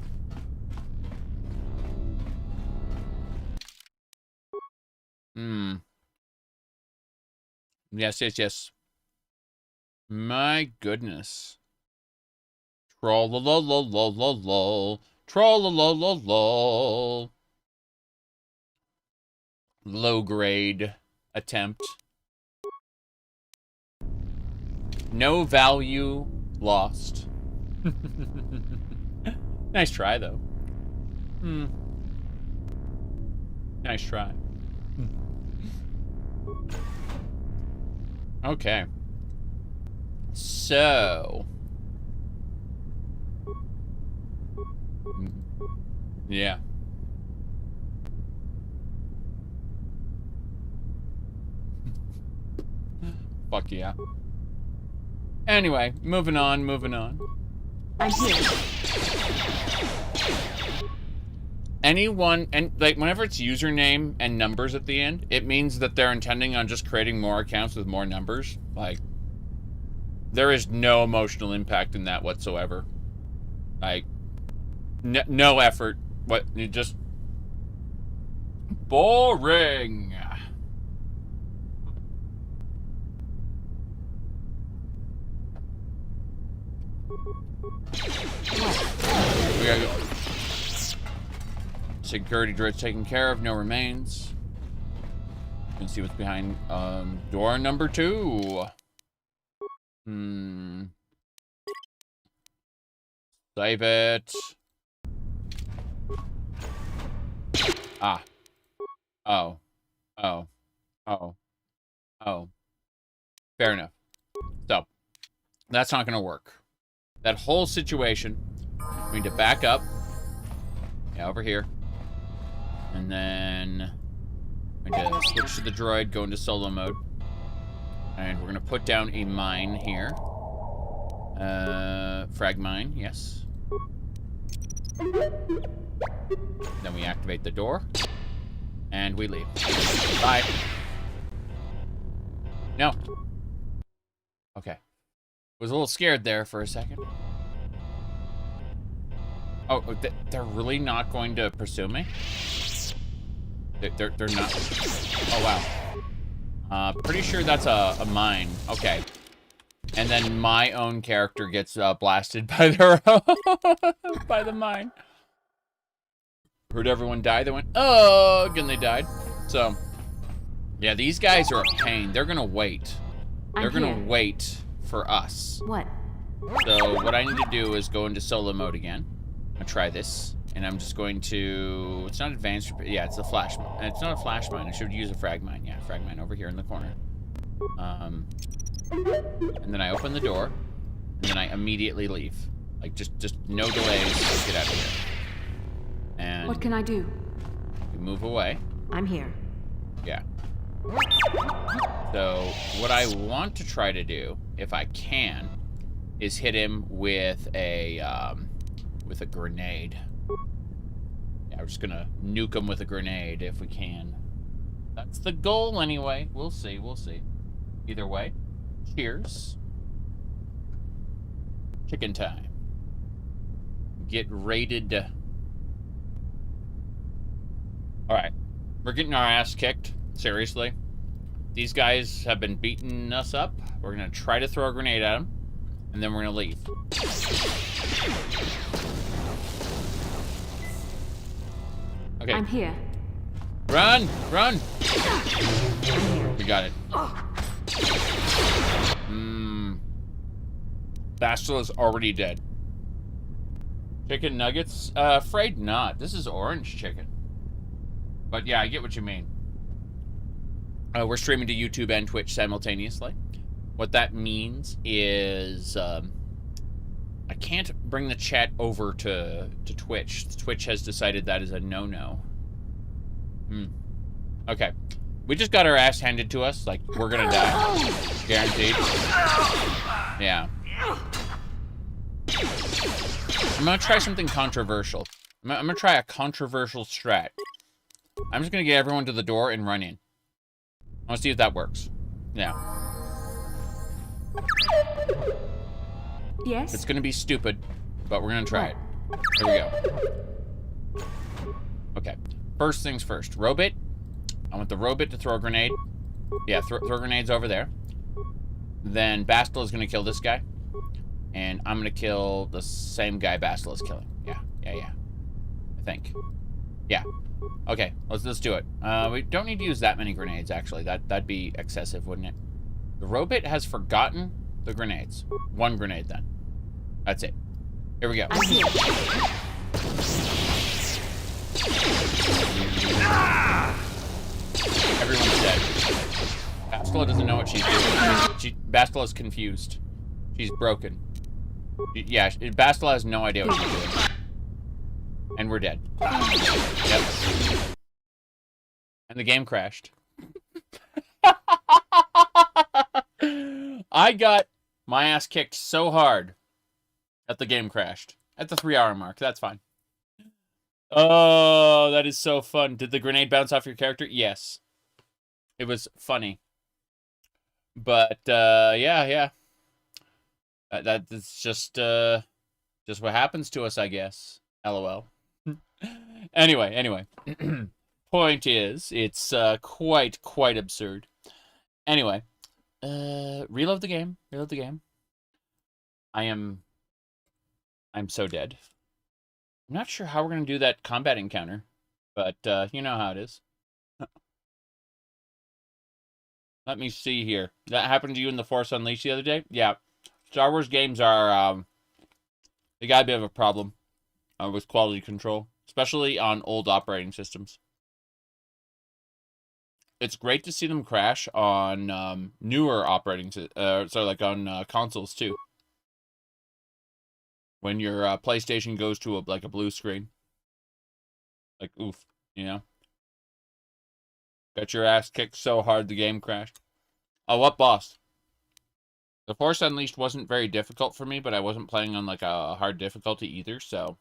Yes, yes, yes. My goodness. Troll-la-la-la-la-la-la. Troll-la-la-la-la. Low-grade attempt. No value lost. Nice try, though. Nice try. Okay. So. Yeah. Fuck yeah. Anyway, moving on, moving on. I'm here. Anyone, and like whenever it's username and numbers at the end, it means that they're intending on just creating more accounts with more numbers. Like, there is no emotional impact in that whatsoever. Like, no effort. What, you just boring. We gotta go. Security droid's taken care of, no remains. You can see what's behind door number 2. Save it. Ah. Oh. Oh. Oh. Oh. Fair enough. So, that's not gonna work. That whole situation, we need to back up. Yeah, over here. And then we're going to switch to the droid, go into solo mode. And we're going to put down a mine here. Frag mine, yes. Then we activate the door. And we leave. Bye. No. Okay. Was a little scared there for a second. Oh, they're really not going to pursue me? They're not. Oh, wow. Pretty sure that's a mine. Okay. And then my own character gets blasted by their by the mine. Heard everyone die. They went, oh, and they died. So, yeah, these guys are a pain. They're gonna wait. They're gonna wait for us. What? So what I need to do is go into solo mode again. I'm gonna try this. And I'm just going to... It's not advanced... Yeah, it's a flash mine. It's not a flash mine. I should use a frag mine. Yeah, frag mine over here in the corner. And then I open the door. And then I immediately leave. Like, just no delays. Get out of here. And... What can I do? We move away. I'm here. Yeah. So, what I want to try to do, if I can, is hit him with a grenade. Yeah, we're just gonna nuke him with a grenade if we can. That's the goal anyway. We'll see, we'll see. Either way, cheers. Chicken time. Get raided. Alright. We're getting our ass kicked. Seriously. These guys have been beating us up. We're gonna try to throw a grenade at them. And then we're gonna leave. Okay. I'm here. Run! Run! We got it. Bastila's already dead. Chicken nuggets? Afraid not. This is orange chicken. But yeah, I get what you mean. We're streaming to YouTube and Twitch simultaneously. What that means is I can't bring the chat over to Twitch. Twitch has decided that is a no-no. Okay. We just got our ass handed to us. Like, we're gonna die. Guaranteed. Yeah. I'm gonna try something controversial. I'm gonna try a controversial strat. I'm just gonna get everyone to the door and run in. I wanna see if that works. Yeah. Yes? It's gonna be stupid, but we're gonna try it. Here we go. Okay. First things first. Robit. I want the Robit to throw a grenade. Yeah, throw grenades over there. Then Bastila is gonna kill this guy. And I'm gonna kill the same guy Bastila is killing. Yeah. I think. Yeah. Okay, let's do it. We don't need to use that many grenades, actually. That'd be excessive, wouldn't it? The Robit has forgotten the grenades. One grenade, then. That's it. Here we go. Everyone's dead. Bastila doesn't know what she's doing. Bastila's confused. She's broken. Yeah, Bastila has no idea what she's doing. And we're dead. Yep. And the game crashed. I got my ass kicked so hard that the game crashed. At the 3-hour mark. That's fine. Oh, that is so fun. Did the grenade bounce off your character? Yes. It was funny. But, yeah. That's just what happens to us, I guess. LOL. Anyway. Point is, it's quite absurd. Anyway, reload the game. I'm so dead. I'm not sure how we're gonna do that combat encounter, but you know how it is. Let me see here. That happened to you in the Force Unleashed the other day? Yeah. Star Wars games are they got a bit of a problem with quality control, especially on old operating systems. It's great to see them crash on newer operating like on consoles too. When your PlayStation goes to a blue screen, like oof, you know. Got your ass kicked so hard the game crashed. Oh, what boss? The Force Unleashed wasn't very difficult for me, but I wasn't playing on like a hard difficulty either, so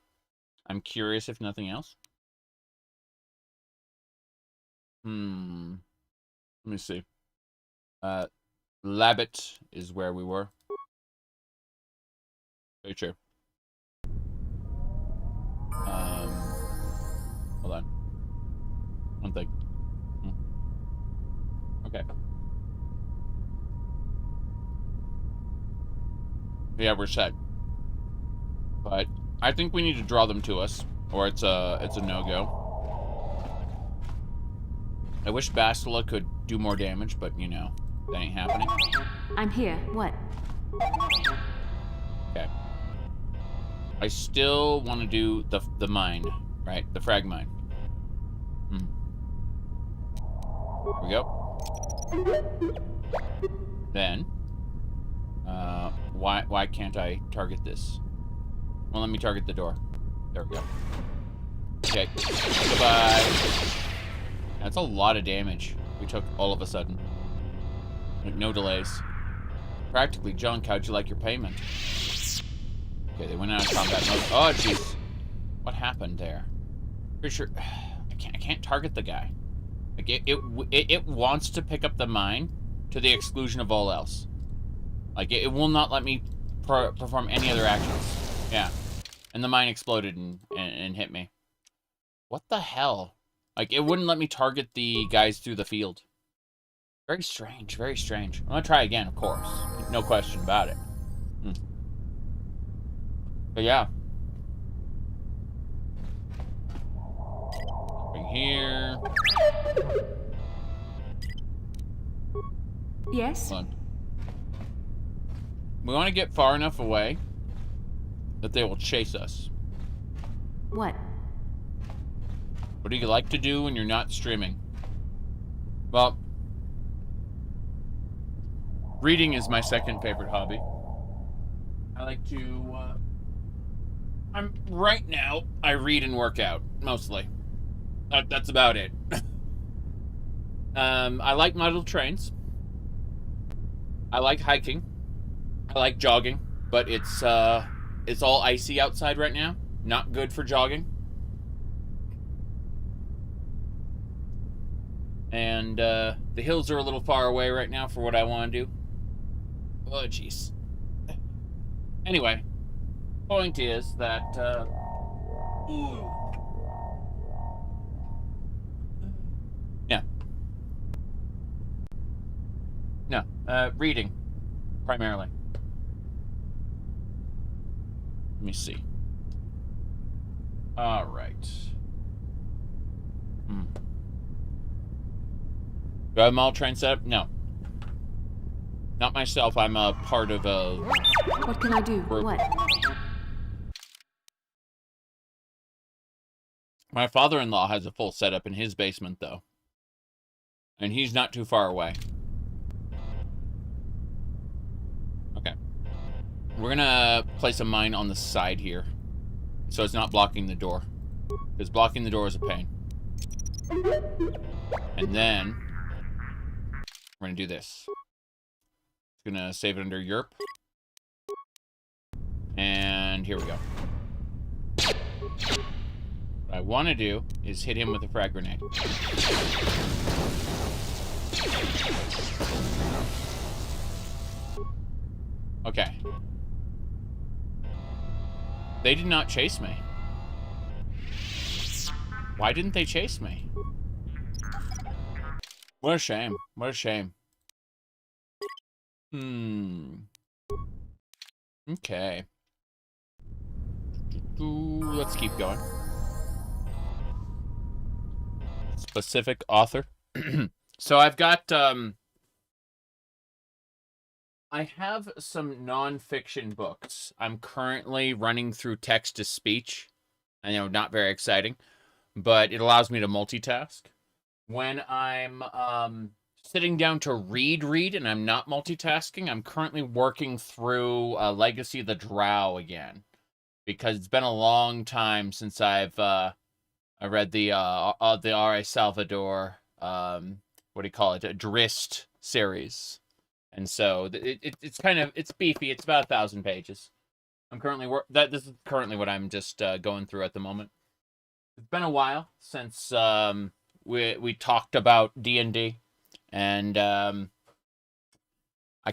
I'm curious if nothing else. Let me see. Labbit is where we were. Very true. Hold on. One thing. Okay. Yeah, we're set. But I think we need to draw them to us, or it's a no-go. I wish Bastila could do more damage, but you know, that ain't happening. I'm here. What? Okay. I still want to do the mine, right? The frag mine. Here we go. Then, why can't I target this? Well, let me target the door. There we go. Okay. Goodbye. That's a lot of damage we took all of a sudden. Like, no delays. Practically junk. How'd you like your payment? Okay, they went out of combat mode. Oh, jeez. What happened there? Pretty sure I can't target the guy. Like it wants to pick up the mine to the exclusion of all else. Like it will not let me perform any other actions. Yeah, and the mine exploded and hit me. What the hell? Like it wouldn't let me target the guys through the field. Very strange. Very strange. I'm gonna try again, of course. No question about it. But yeah. Right here. Yes? Hold on. We want to get far enough away that they will chase us. What? What do you like to do when you're not streaming? Well, Reading is my second favorite hobby. I like to, right now, I read and work out, mostly. That's about it. I like model trains. I like hiking. I like jogging, but it's all icy outside right now. Not good for jogging. And, the hills are a little far away right now for what I want to do. Oh, jeez. Anyway, point is that, yeah. No, reading, primarily. Let me see. All right. Do I have them all train set up? No. Not myself. I'm a part of a... What can I do? group. What? My father-in-law has a full setup in his basement, though. And he's not too far away. Okay. We're gonna place a mine on the side here, so it's not blocking the door. Because blocking the door is a pain. And then... we're gonna do this. Gonna save it under Europe. And here we go. What I want to do is hit him with a frag grenade. Okay. They did not chase me. Why didn't they chase me? What a shame. What a shame. Okay. Let's keep going. Specific author. So I've got, I have some non-fiction books. I'm currently running through text-to-speech. I know, not very exciting, but it allows me to multitask. When I'm, sitting down to read, and I'm not multitasking, I'm currently working through Legacy of the Drow again. Because it's been a long time since I've I read the R.A. Salvador, what do you call it, a Drist series. And so it's kind of, it's beefy, it's about 1,000 pages. I'm currently, this is currently what I'm just going through at the moment. It's been a while since we talked about D&D. And I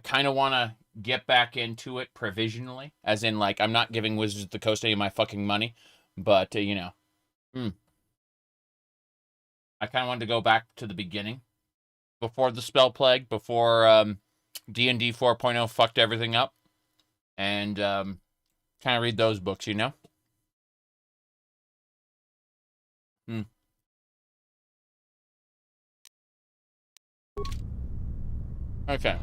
kind of want to get back into it provisionally. As in, like, I'm not giving Wizards of the Coast any of my fucking money. But, you know. I kind of wanted to go back to the beginning. Before the Spell Plague. Before D&D 4.0 fucked everything up. And kind of read those books, you know? Okay.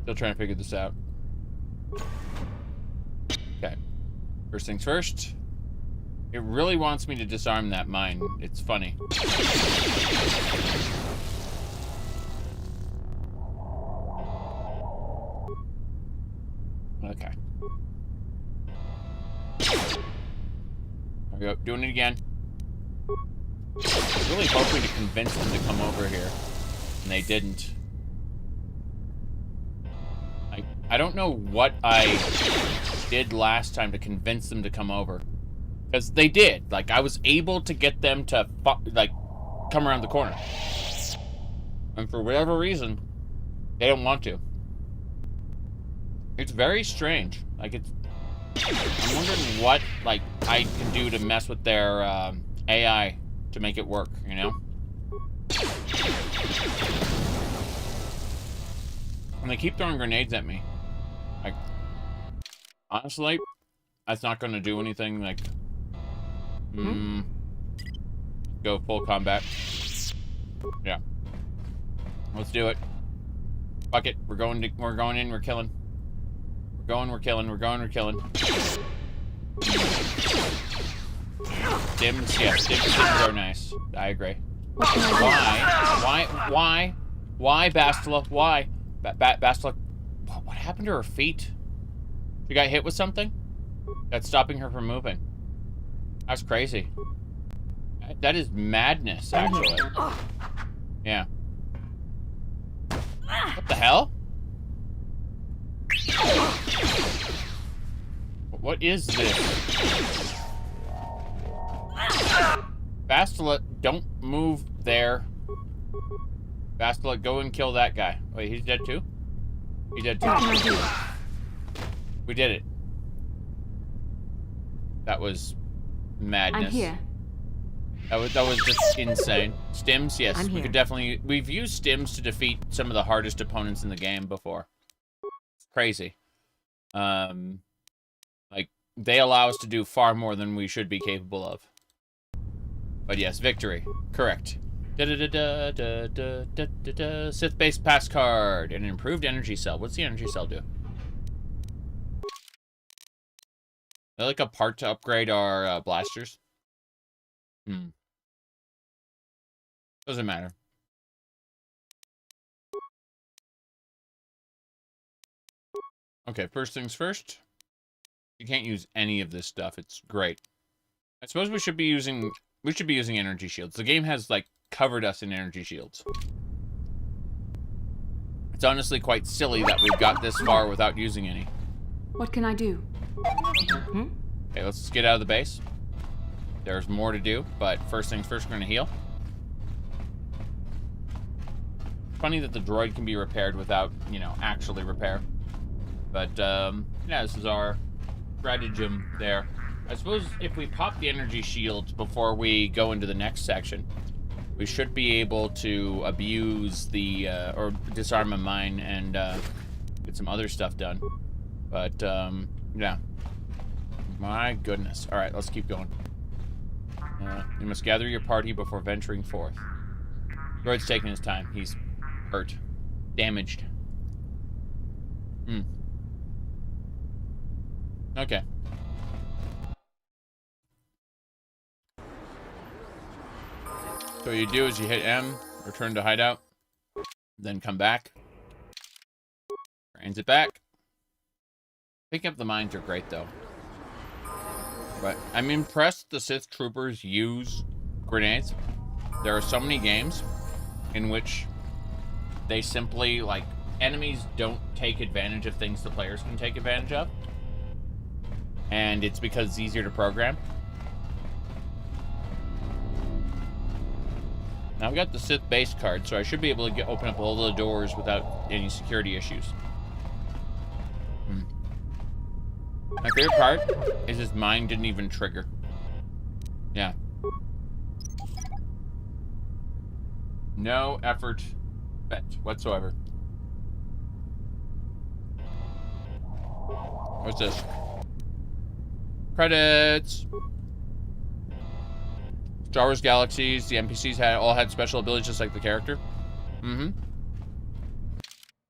Still trying to figure this out. Okay. First things first. It really wants me to disarm that mine. It's funny. Okay. There we go. Doing it again. I was really hoping to convince them to come over here, and they didn't. I don't know what I did last time to convince them to come over. Because they did. Like, I was able to get them to, like, come around the corner. And for whatever reason, they don't want to. It's very strange. Like, it's... I'm wondering what, like, I can do to mess with their, AI to make it work, you know? And they keep throwing grenades at me. Like, honestly, that's not going to do anything, like... Go full combat. Yeah. Let's do it. Fuck it. We're going in, we're killing. We're killing. Stims, yes, stims are nice. I agree. Why, Bastila? Why? Bastila, what happened to her feet? She got hit with something? That's stopping her from moving. That's crazy. That is madness, actually. Yeah. What the hell? What is this? Bastila, don't move there. Bastila, go and kill that guy. Wait, he's dead too? He's dead too. We did it. That was madness. I'm here. That was just insane. Stims, yes, I'm we here. could definitely. We've used stims to defeat some of the hardest opponents in the game before. Crazy. Like they allow us to do far more than we should be capable of. But yes, victory. Correct. Sith base pass card. An improved energy cell. What's the energy cell do? Is that like a part to upgrade our blasters? Doesn't matter. Okay, first things first. You can't use any of this stuff. It's great. I suppose we should be using energy shields. The game has like covered us in energy shields. It's honestly quite silly that we've got this far without using any. What can I do? Okay, let's get out of the base. There's more to do, but first things first, we're gonna heal. Funny that the droid can be repaired without, you know, actually repair. But, yeah, this is our stratagem there. I suppose if we pop the energy shields before we go into the next section, we should be able to abuse the, or disarm a mine and, get some other stuff done. But, yeah. My goodness. Alright, let's keep going. You must gather your party before venturing forth. Droid's taking his time. He's hurt. Damaged. Okay. So what you do is you hit M, return to hideout, then come back. Transit back. Picking up the mines are great though. But I'm impressed the Sith troopers use grenades. There are so many games in which they simply, like, enemies don't take advantage of things the players can take advantage of. And it's because it's easier to program. Now I've got the Sith base card, so I should be able to open up all the doors without any security issues. My favorite part is his mine didn't even trigger. Yeah. No effort spent whatsoever. What's this? Credits! Star Wars Galaxies, the NPCs all had special abilities just like the character.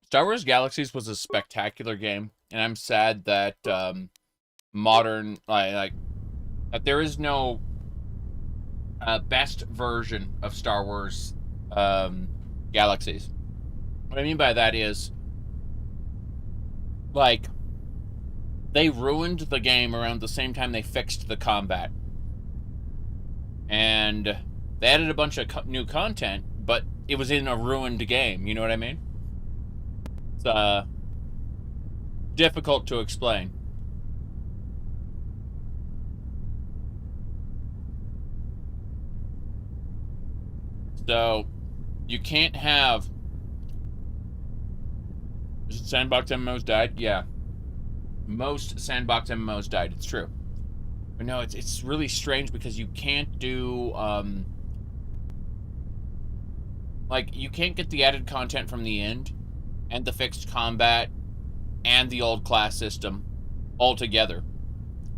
Star Wars Galaxies was a spectacular game, and I'm sad that modern, that there is no best version of Star Wars Galaxies. What I mean by that is, like, they ruined the game around the same time they fixed the combat. And they added a bunch of new content, but it was in a ruined game, you know what I mean? It's difficult to explain. So, you can't have... Sandbox MMOs died? Yeah. Most sandbox MMOs died, it's true. But no, it's really strange because you can't do, like, you can't get the added content from the end, and the fixed combat, and the old class system all together.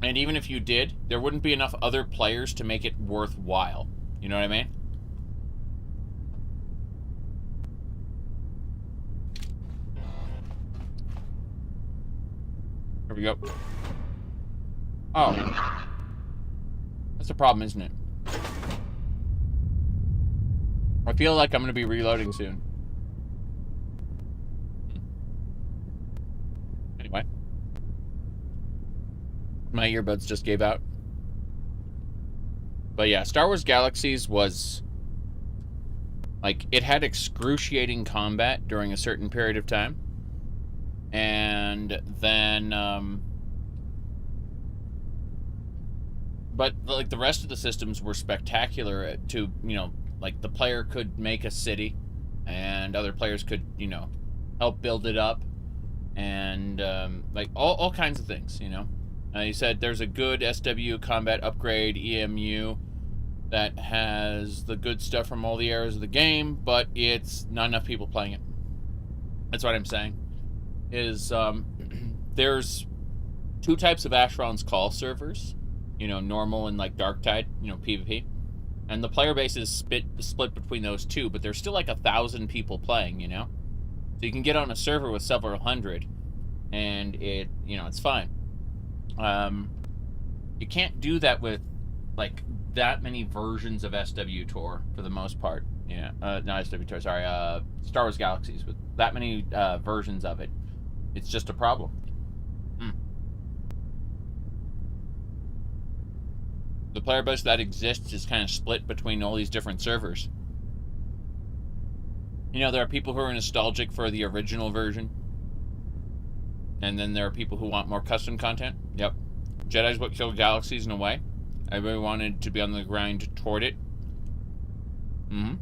And even if you did, there wouldn't be enough other players to make it worthwhile. You know what I mean? Here we go. Oh. That's a problem, isn't it? I feel like I'm going to be reloading soon. My earbuds just gave out. But yeah, Star Wars Galaxies was... like, it had excruciating combat during a certain period of time. And then, but, like, the rest of the systems were spectacular to, you know, like, the player could make a city, and other players could, you know, help build it up, and, like, all kinds of things, you know. He said there's a good SW combat upgrade EMU that has the good stuff from all the eras of the game, but it's not enough people playing it. That's what I'm saying. Is, there's two types of Asheron's Call servers. You know, normal and, like, Darktide, you know, PvP. And the player base is split between those two, but there's still, like, 1,000 people playing, you know? So you can get on a server with several hundred, and it, you know, it's fine. You can't do that with, like, that many versions of SWTOR, for the most part. Yeah, not SWTOR, sorry, Star Wars Galaxies. With that many versions of it, it's just a problem. The player base that exists is kind of split between all these different servers. You know, there are people who are nostalgic for the original version. And then there are people who want more custom content. Yep. Jedi's what killed Galaxies in a way. Everybody wanted to be on the grind toward it. Can't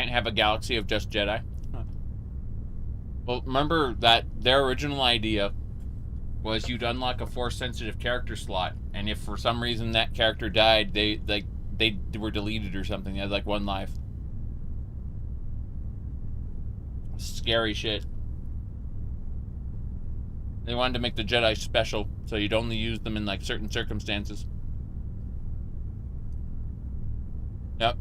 have a galaxy of just Jedi. Well, remember that their original idea was you'd unlock a Force-sensitive character slot, and if for some reason that character died, they were deleted or something. They had like one life. Scary shit. They wanted to make the Jedi special, so you'd only use them in like certain circumstances. Yep.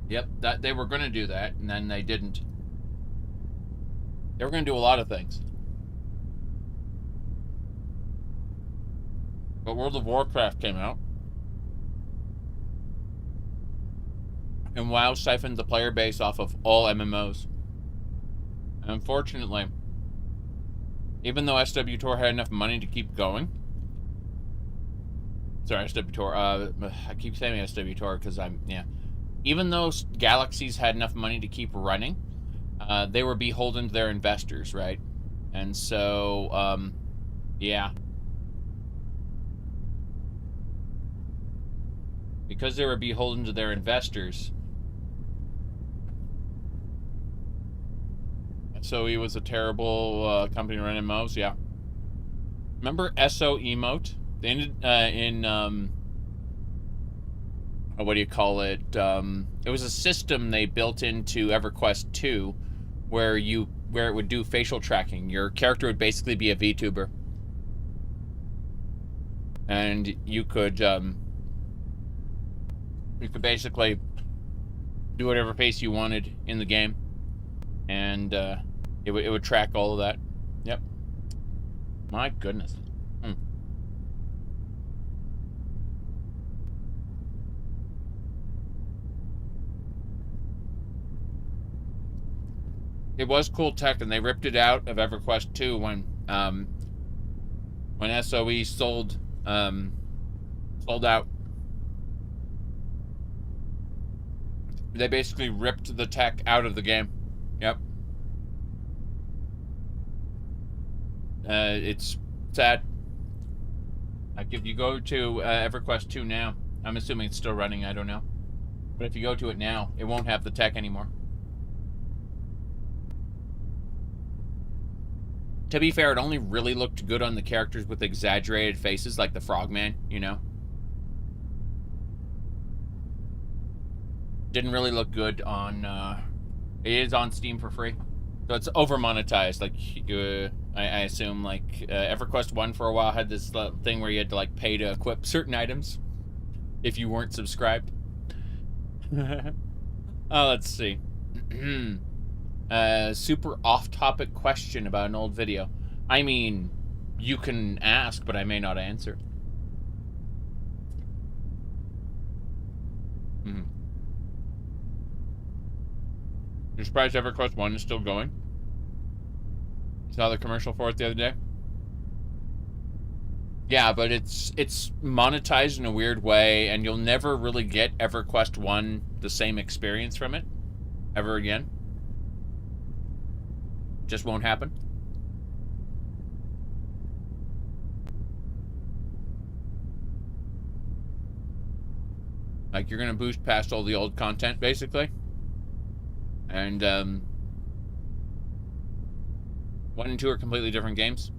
Yep, that they were going to do that, and then they didn't. They were going to do a lot of things. But World of Warcraft came out. And WoW siphoned the player base off of all MMOs. And unfortunately, even though SWTOR had enough money to keep going... Sorry, SWTOR. I keep saying SWTOR because I'm... Yeah. Even though Galaxies had enough money to keep running, they were beholden to their investors, right? And so, yeah. Because they were beholden to their investors, SOE was a terrible company to run MMOs, yeah. Remember SO Emote? They ended in, what do you call it? It was a system they built into EverQuest 2 where it would do facial tracking. Your character would basically be a VTuber. And you could basically do whatever face you wanted in the game. And it would track all of that. Yep. My goodness. It was cool tech, and they ripped it out of EverQuest 2 when SOE sold out. They basically ripped the tech out of the game. Yep. It's sad. Like, if you go to EverQuest 2 now, I'm assuming it's still running, I don't know. But if you go to it now, it won't have the tech anymore. To be fair, it only really looked good on the characters with exaggerated faces, like the Frogman, you know? Didn't really look good on, it is on Steam for free. So it's over-monetized, like, I assume, like, EverQuest 1 for a while had this thing where you had to, like, pay to equip certain items if you weren't subscribed. Oh, let's see. Super off-topic question about an old video. I mean, you can ask, but I may not answer. You're surprised EverQuest 1 is still going? Saw the commercial for it the other day. Yeah, but it's monetized in a weird way, and you'll never really get EverQuest 1 the same experience from it ever again. Just won't happen. Like, you're gonna boost past all the old content, basically. And, 1 and 2 are completely different games.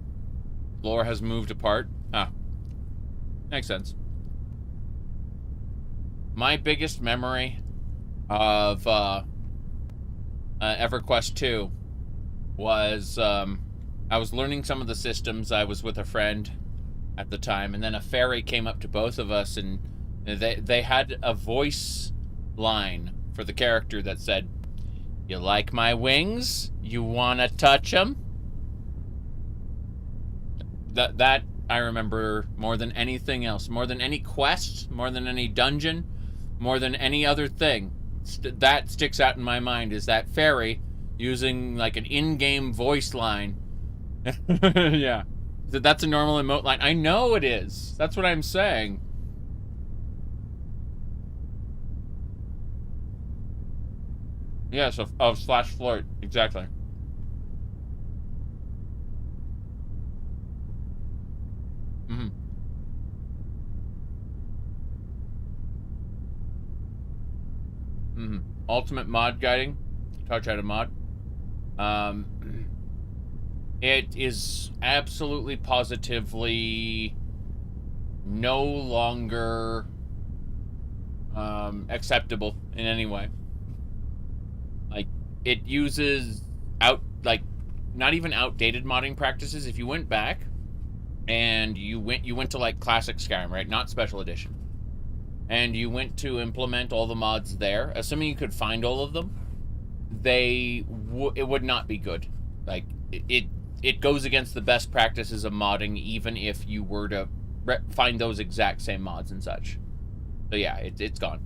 Lore has moved apart. Ah. Makes sense. My biggest memory of, EverQuest 2 was, I was learning some of the systems. I was with a friend at the time, and then a fairy came up to both of us, and they had a voice line for the character that said, "You like my wings? You wanna touch them?" That I remember more than anything else, more than any quest, more than any dungeon, more than any other thing. That sticks out in my mind, is that fairy using like an in-game voice line. Yeah. That's a normal emote line. I know it is. That's what I'm saying. Yes, of slash flirt. Exactly. Mm-hmm. Mm-hmm. Ultimate mod guiding. Touch out a mod. It is absolutely positively no longer acceptable in any way. Like, it uses not even outdated modding practices. If you went back and you went to like classic Skyrim, right? Not special edition. And you went to implement all the mods there, assuming you could find all of them, it would not be good. Like, it goes against the best practices of modding, even if you were to find those exact same mods and such. So yeah, it's gone.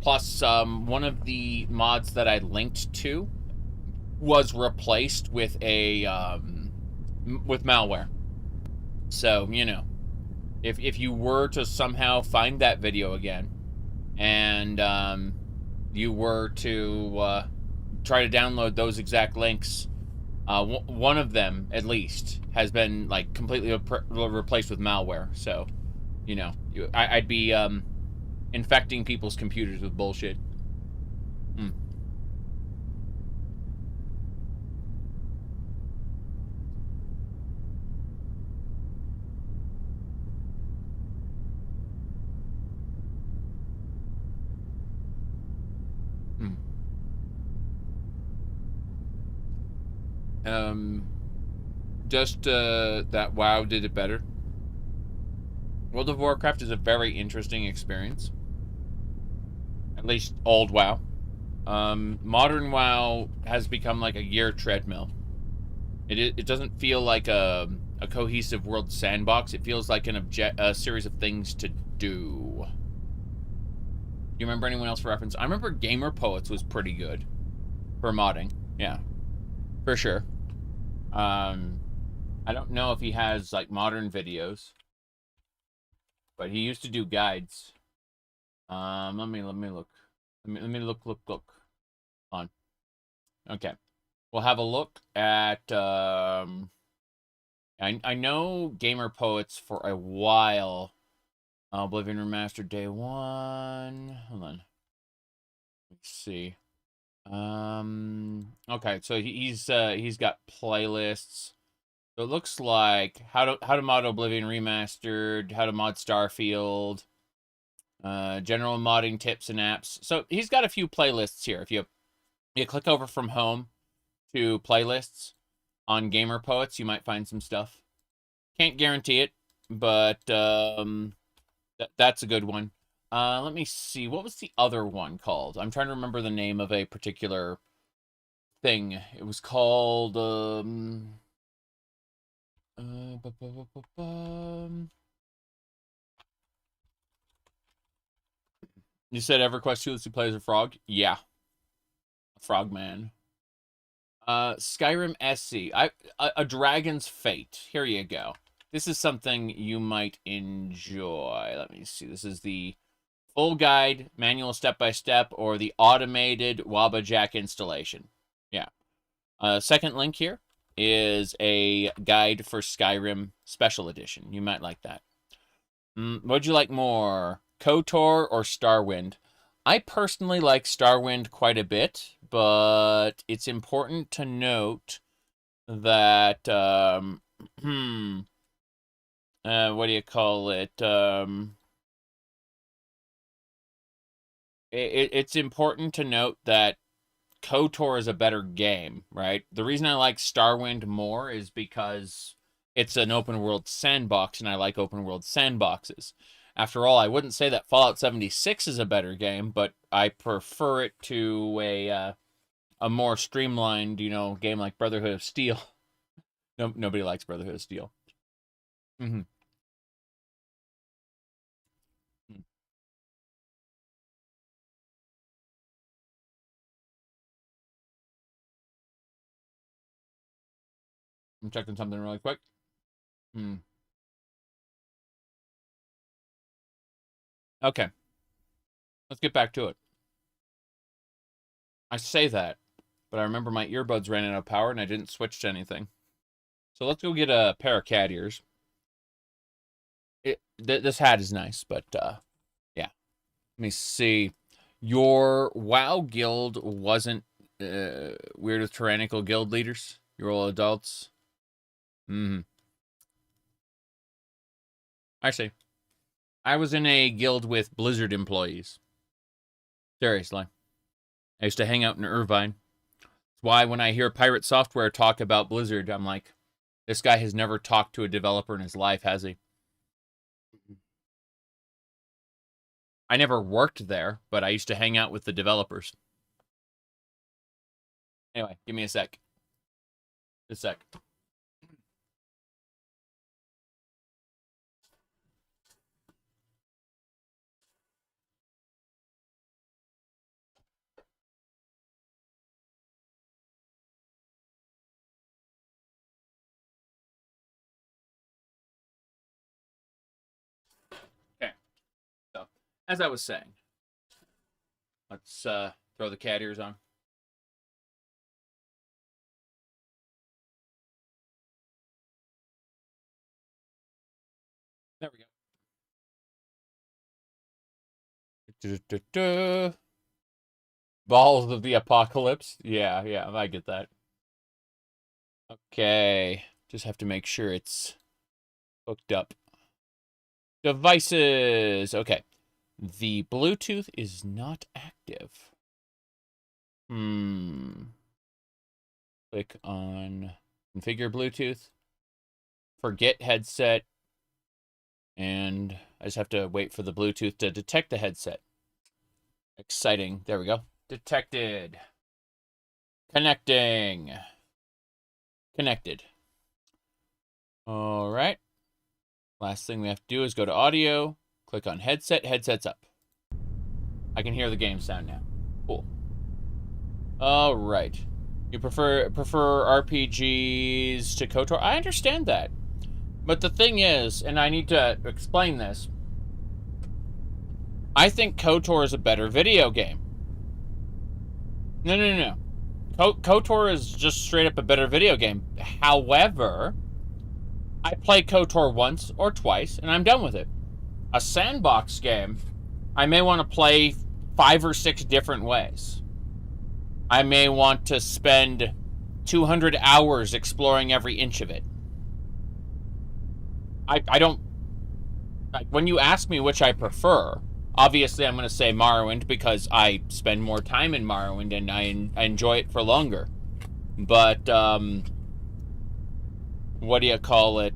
Plus, one of the mods that I linked to was replaced with with malware. So, you know, if you were to somehow find that video again, and you were to try to download those exact links, one of them, at least, has been, like, completely replaced with malware. So, you know, I'd be infecting people's computers with bullshit. Hmm. Just that WoW did it better. World of Warcraft is a very interesting experience. At least old WoW. Modern WoW has become like a gear treadmill. It doesn't feel like a cohesive world sandbox. It feels like a series of things to do. You remember anyone else for reference? I remember Gamer Poets was pretty good for modding. Yeah, for sure. I don't know if he has like modern videos, but he used to do guides. Let me look. Let me look. On. Okay, we'll have a look at. I know Gamer Poets for a while. Oblivion Remastered Day 1. Hold on. Let's see. Okay, so he's got playlists. So it looks like how to mod Oblivion Remastered, how to mod Starfield, general modding tips and apps. So he's got a few playlists here. If you click over from home to playlists on Gamer Poets, you might find some stuff. Can't guarantee it, but that's a good one. Let me see. What was the other one called? I'm trying to remember the name of a particular thing. It was called You said EverQuest 2 lets you play as a frog? Yeah. A frog man. Skyrim SC. A Dragon's Fate. Here you go. This is something you might enjoy. Let me see. This is the full guide, manual step-by-step, or the automated Wabajack installation. Yeah. Second link here is a guide for Skyrim Special Edition. You might like that. What'd you like more? KOTOR or Starwind? I personally like Starwind quite a bit, but it's important to note that, what do you call it? It's important to note that KOTOR is a better game, right? The reason I like Starwind more is because it's an open world sandbox, and I like open world sandboxes. After all, I wouldn't say that Fallout 76 is a better game, but I prefer it to a more streamlined, you know, game like Brotherhood of Steel. No, nobody likes Brotherhood of Steel. Mm-hmm. I'm checking something really quick. Okay. Let's get back to it. I say that, but I remember my earbuds ran out of power and I didn't switch to anything. So let's go get a pair of cat ears. This hat is nice, but yeah. Let me see. Your WoW guild wasn't weird with tyrannical guild leaders? You're all adults? I see. I was in a guild with Blizzard employees. Seriously. I used to hang out in Irvine. That's why when I hear Pirate Software talk about Blizzard, I'm like, this guy has never talked to a developer in his life, has he? I never worked there, but I used to hang out with the developers. Anyway, give me a sec. A sec. Okay. So, as I was saying, let's throw the cat ears on. There we go. Balls of the Apocalypse. Yeah, I get that. Okay. Just have to make sure it's hooked up. Devices. Okay. The Bluetooth is not active. Click on configure Bluetooth. Forget headset. And I just have to wait for the Bluetooth to detect the headset. Exciting. There we go. Detected. Connecting. Connected. All right. Last thing we have to do is go to audio, click on headset, headset's up. I can hear the game sound now. Cool. All right. You prefer RPGs to KOTOR? I understand that. But the thing is, and I need to explain this, I think KOTOR is a better video game. No. KOTOR is just straight up a better video game. However, I play KOTOR once or twice, and I'm done with it. A sandbox game, I may want to play 5 or 6 different ways. I may want to spend 200 hours exploring every inch of it. I don't... When you ask me which I prefer, obviously I'm going to say Morrowind because I spend more time in Morrowind and I enjoy it for longer. But, what do you call it?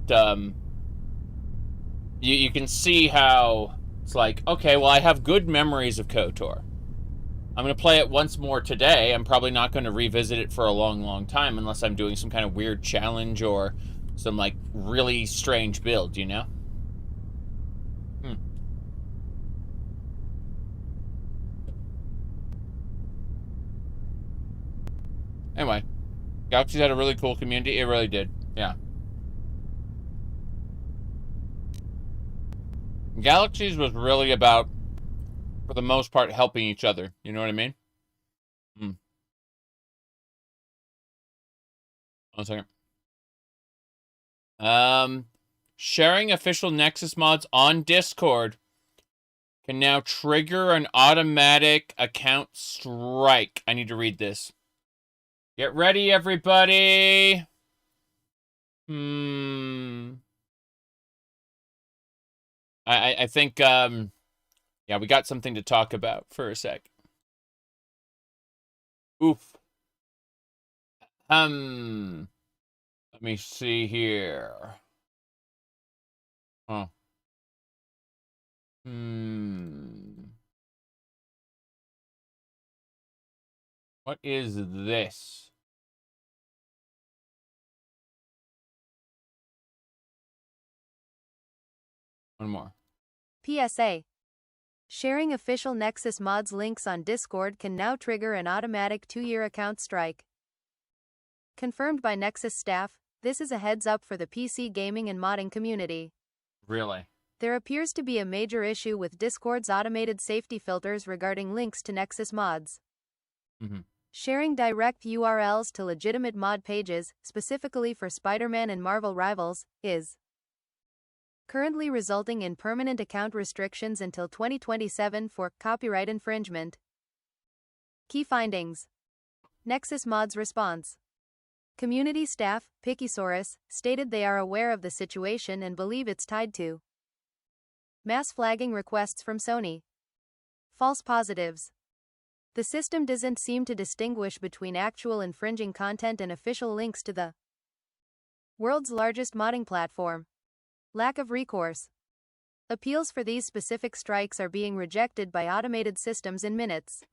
You can see how it's like, okay, well, I have good memories of KOTOR. I'm going to play it once more today. I'm probably not going to revisit it for a long, long time unless I'm doing some kind of weird challenge or some, like, really strange build, you know? Anyway, Galaxies had a really cool community. It really did. Yeah. Galaxies was really about, for the most part, helping each other. You know what I mean? Hmm. 1 second. Sharing official Nexus mods on Discord can now trigger an automatic account strike. I need to read this. Get ready, everybody. I think, yeah, we got something to talk about for a sec. Oof. Let me see here. Oh. What is this? One more. PSA. Sharing official Nexus mods links on Discord can now trigger an automatic 2-year account strike. Confirmed by Nexus staff, this is a heads up for the PC gaming and modding community. Really? There appears to be a major issue with Discord's automated safety filters regarding links to Nexus mods. Sharing direct URLs to legitimate mod pages, specifically for Spider-Man and Marvel Rivals, is currently resulting in permanent account restrictions until 2027 for copyright infringement. Key findings. Nexus Mods response. Community staff, Pickysaurus, stated they are aware of the situation and believe it's tied to mass flagging requests from Sony. False positives. The system doesn't seem to distinguish between actual infringing content and official links to the world's largest modding platform. Lack of recourse. Appeals for these specific strikes are being rejected by automated systems in minutes,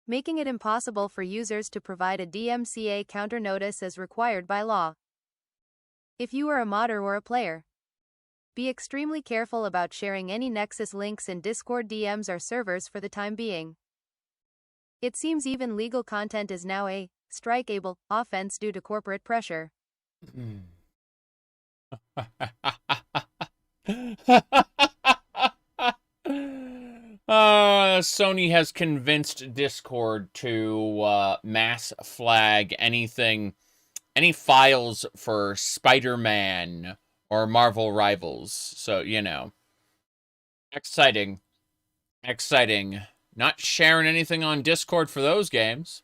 making it impossible for users to provide a DMCA counter notice as required by law. If you are a modder or a player, be extremely careful about sharing any Nexus links in Discord DMs or servers for the time being. It seems even legal content is now a strikeable offense due to corporate pressure. Sony has convinced Discord to mass flag anything, any files for Spider-Man or Marvel Rivals. So, you know, exciting. Exciting. Not sharing anything on Discord for those games.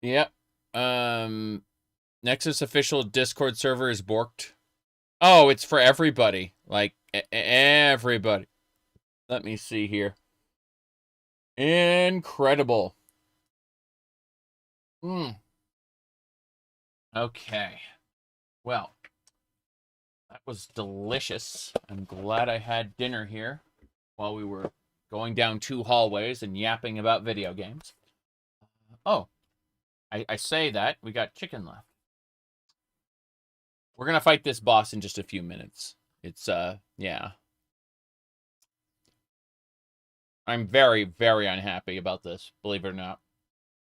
Yep. Nexus official Discord server is borked. Oh, it's for everybody. Like, everybody. Let me see here. Incredible. Okay. Well, that was delicious. I'm glad I had dinner here while we were going down 2 hallways and yapping about video games. Oh, I say that. We got chicken left. We're going to fight this boss in just a few minutes. It's, yeah. I'm very, very unhappy about this, believe it or not.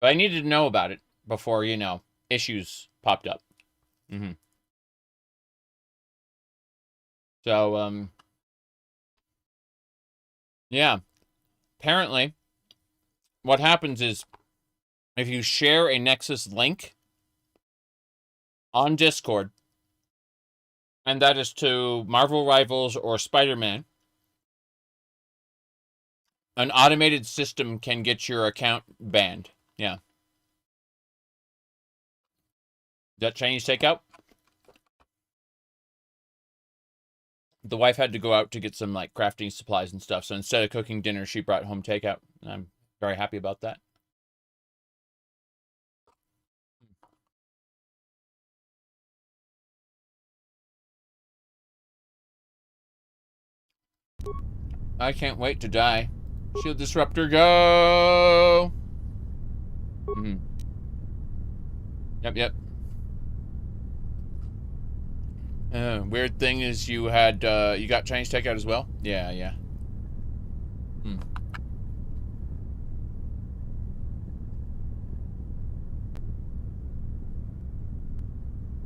But I needed to know about it before, you know, issues popped up. So, yeah. Apparently, what happens is, if you share a Nexus link on Discord, and that is to Marvel Rivals or Spider-Man, an automated system can get your account banned. Yeah. Is that Chinese takeout? The wife had to go out to get some, like, crafting supplies and stuff, so instead of cooking dinner, she brought home takeout. I'm very happy about that. I can't wait to die. Shield Disruptor, go! Yep. Weird thing is you had, you got Chinese takeout as well? Yeah.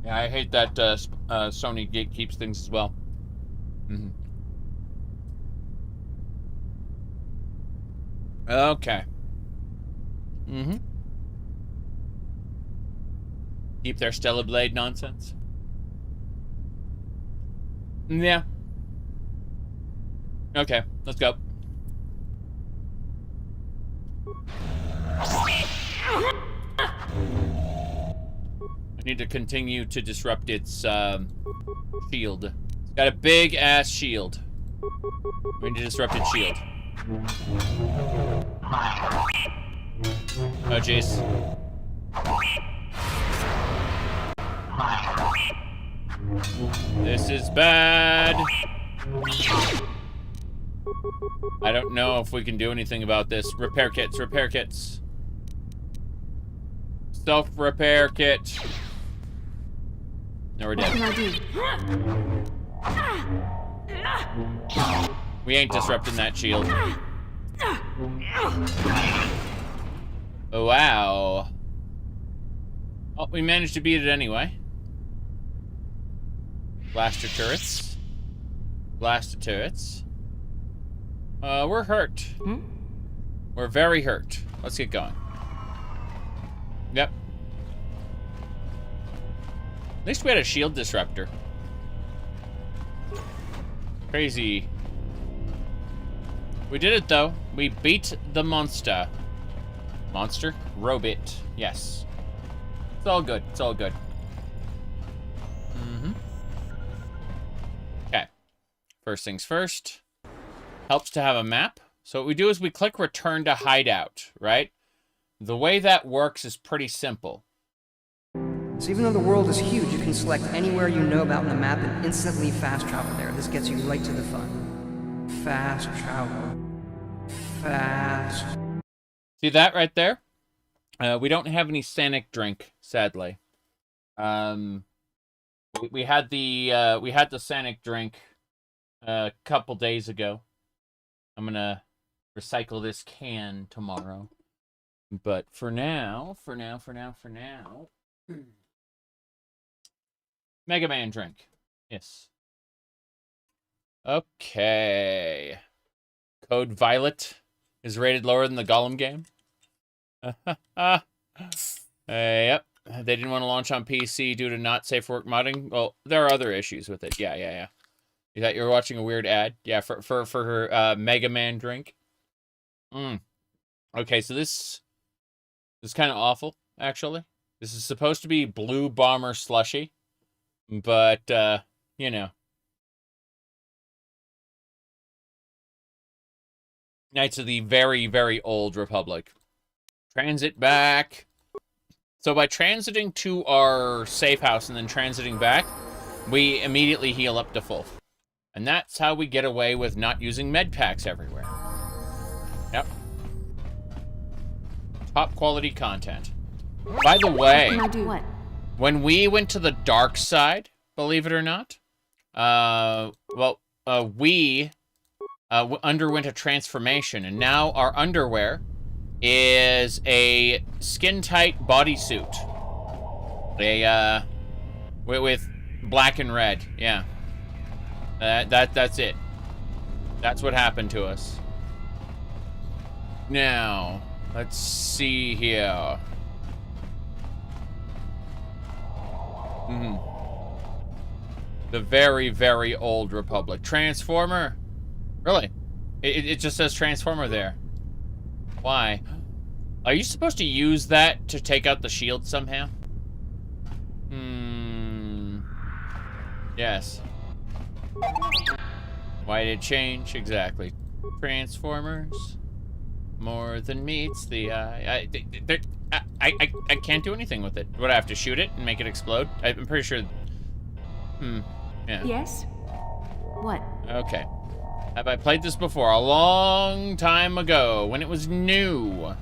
Yeah, I hate that Sony gatekeeps things as well. Mm-hmm. Okay. Mm-hmm. Keep their Stellar Blade nonsense. Yeah. Okay, let's go. I need to continue to disrupt its shield. It's got a big ass shield. We need to disrupt its shield. Oh jeez. This is bad. I don't know if we can do anything about this. Repair kits, repair kits. Self-repair kit. No, we're dead. What can I do? We ain't disrupting that shield. Oh, wow. Oh, we managed to beat it anyway. Blaster turrets. Blaster turrets. We're hurt. We're very hurt. Let's get going. Yep. At least we had a shield disruptor. Crazy. We did it, though. We beat the monster. Monster? Robot. Yes. It's all good. It's all good. Mm-hmm. Okay. First things first. Helps to have a map. So what we do is we click return to hideout, right? The way that works is pretty simple. So even though the world is huge, you can select anywhere you know about on the map and instantly fast travel there. This gets you right to the fun. Fast travel. Fast. See that right there? We don't have any Sanic drink, sadly. We had the Sanic drink a couple days ago. I'm gonna recycle this can tomorrow. But for now, Mega Man drink. Yes. Okay. Code Violet is rated lower than the Gollum game. Yep. They didn't want to launch on PC due to not safe for work modding. Well, there are other issues with it. Yeah. You thought you were watching a weird ad? Yeah, for her Mega Man drink. Okay, so this is kind of awful, actually. This is supposed to be Blue Bomber slushy, but you know. Knights of the very, very old Republic. Transit back. So by transiting to our safe house and then transiting back, we immediately heal up to full. And that's how we get away with not using med packs everywhere. Yep. Top quality content. By the way, when we went to the dark side, believe it or not, we underwent a transformation, and now our underwear is a skin-tight bodysuit. With black and red, yeah. That's it. That's what happened to us. Now, let's see here. The very, very old Republic. Transformer? Really? It just says Transformer there. Why? Are you supposed to use that to take out the shield somehow? Yes. Why did it change? Exactly. Transformers. More than meets the eye. I can't do anything with it. Would I have to shoot it and make it explode? I'm pretty sure... yeah. Yes? What? Okay. Have I played this before? A long time ago, when it was new.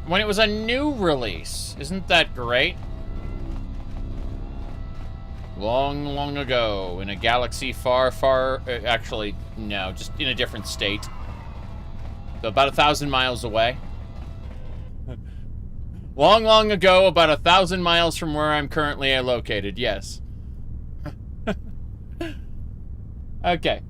When it was a new release. Isn't that great? Long, long ago, in a galaxy far, far... actually, no, just in a different state. So about 1,000 miles away. Long, long ago, about 1,000 miles from where I'm currently located, yes. Okay.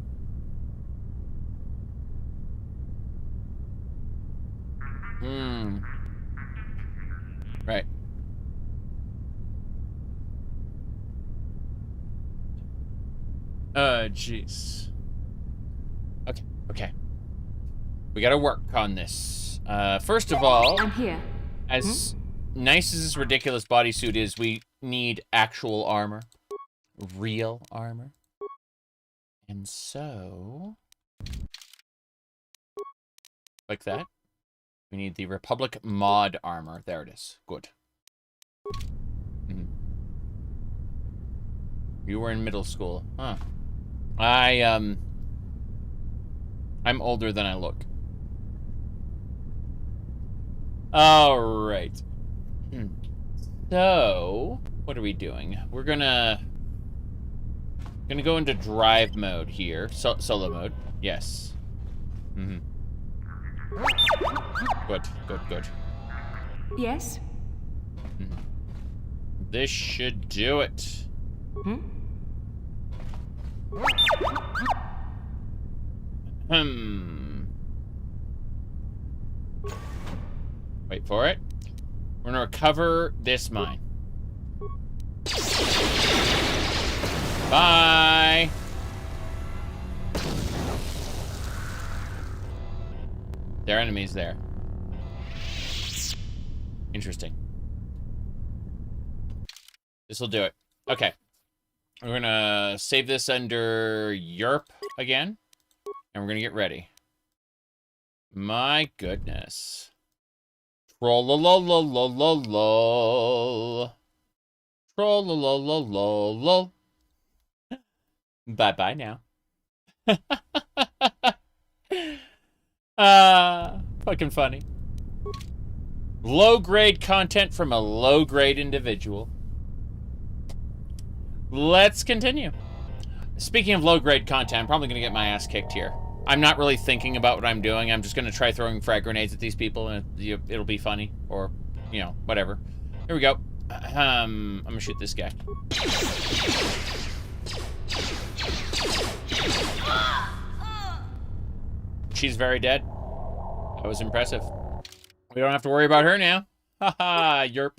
Right. Jeez. Okay, okay. We gotta work on this. First of all, I'm here. As nice as this ridiculous bodysuit is, we need actual armor. Real armor. And so... like that. We need the Republic mod armor. There it is. Good. You were in middle school. Huh. I'm older than I look. Alright. So, what are we doing? We're gonna go into drive mode here. Solo mode. Yes. Good, good, good. Yes? This should do it. Wait for it. We're gonna recover this mine. Bye! There are enemies there. Interesting. This'll do it. Okay. We're gonna save this under Europe again. And we're gonna get ready. My goodness. Troll-la-la-la-la-la. Troll-la-la-la-la-la. Bye-bye now. Fucking funny. Low-grade content from a low-grade individual. Let's continue. Speaking of low-grade content, I'm probably going to get my ass kicked here. I'm not really thinking about what I'm doing. I'm just going to try throwing frag grenades at these people, and it'll be funny. Or, you know, whatever. Here we go. I'm going to shoot this guy. She's very dead. That was impressive. We don't have to worry about her now. Haha, yerp.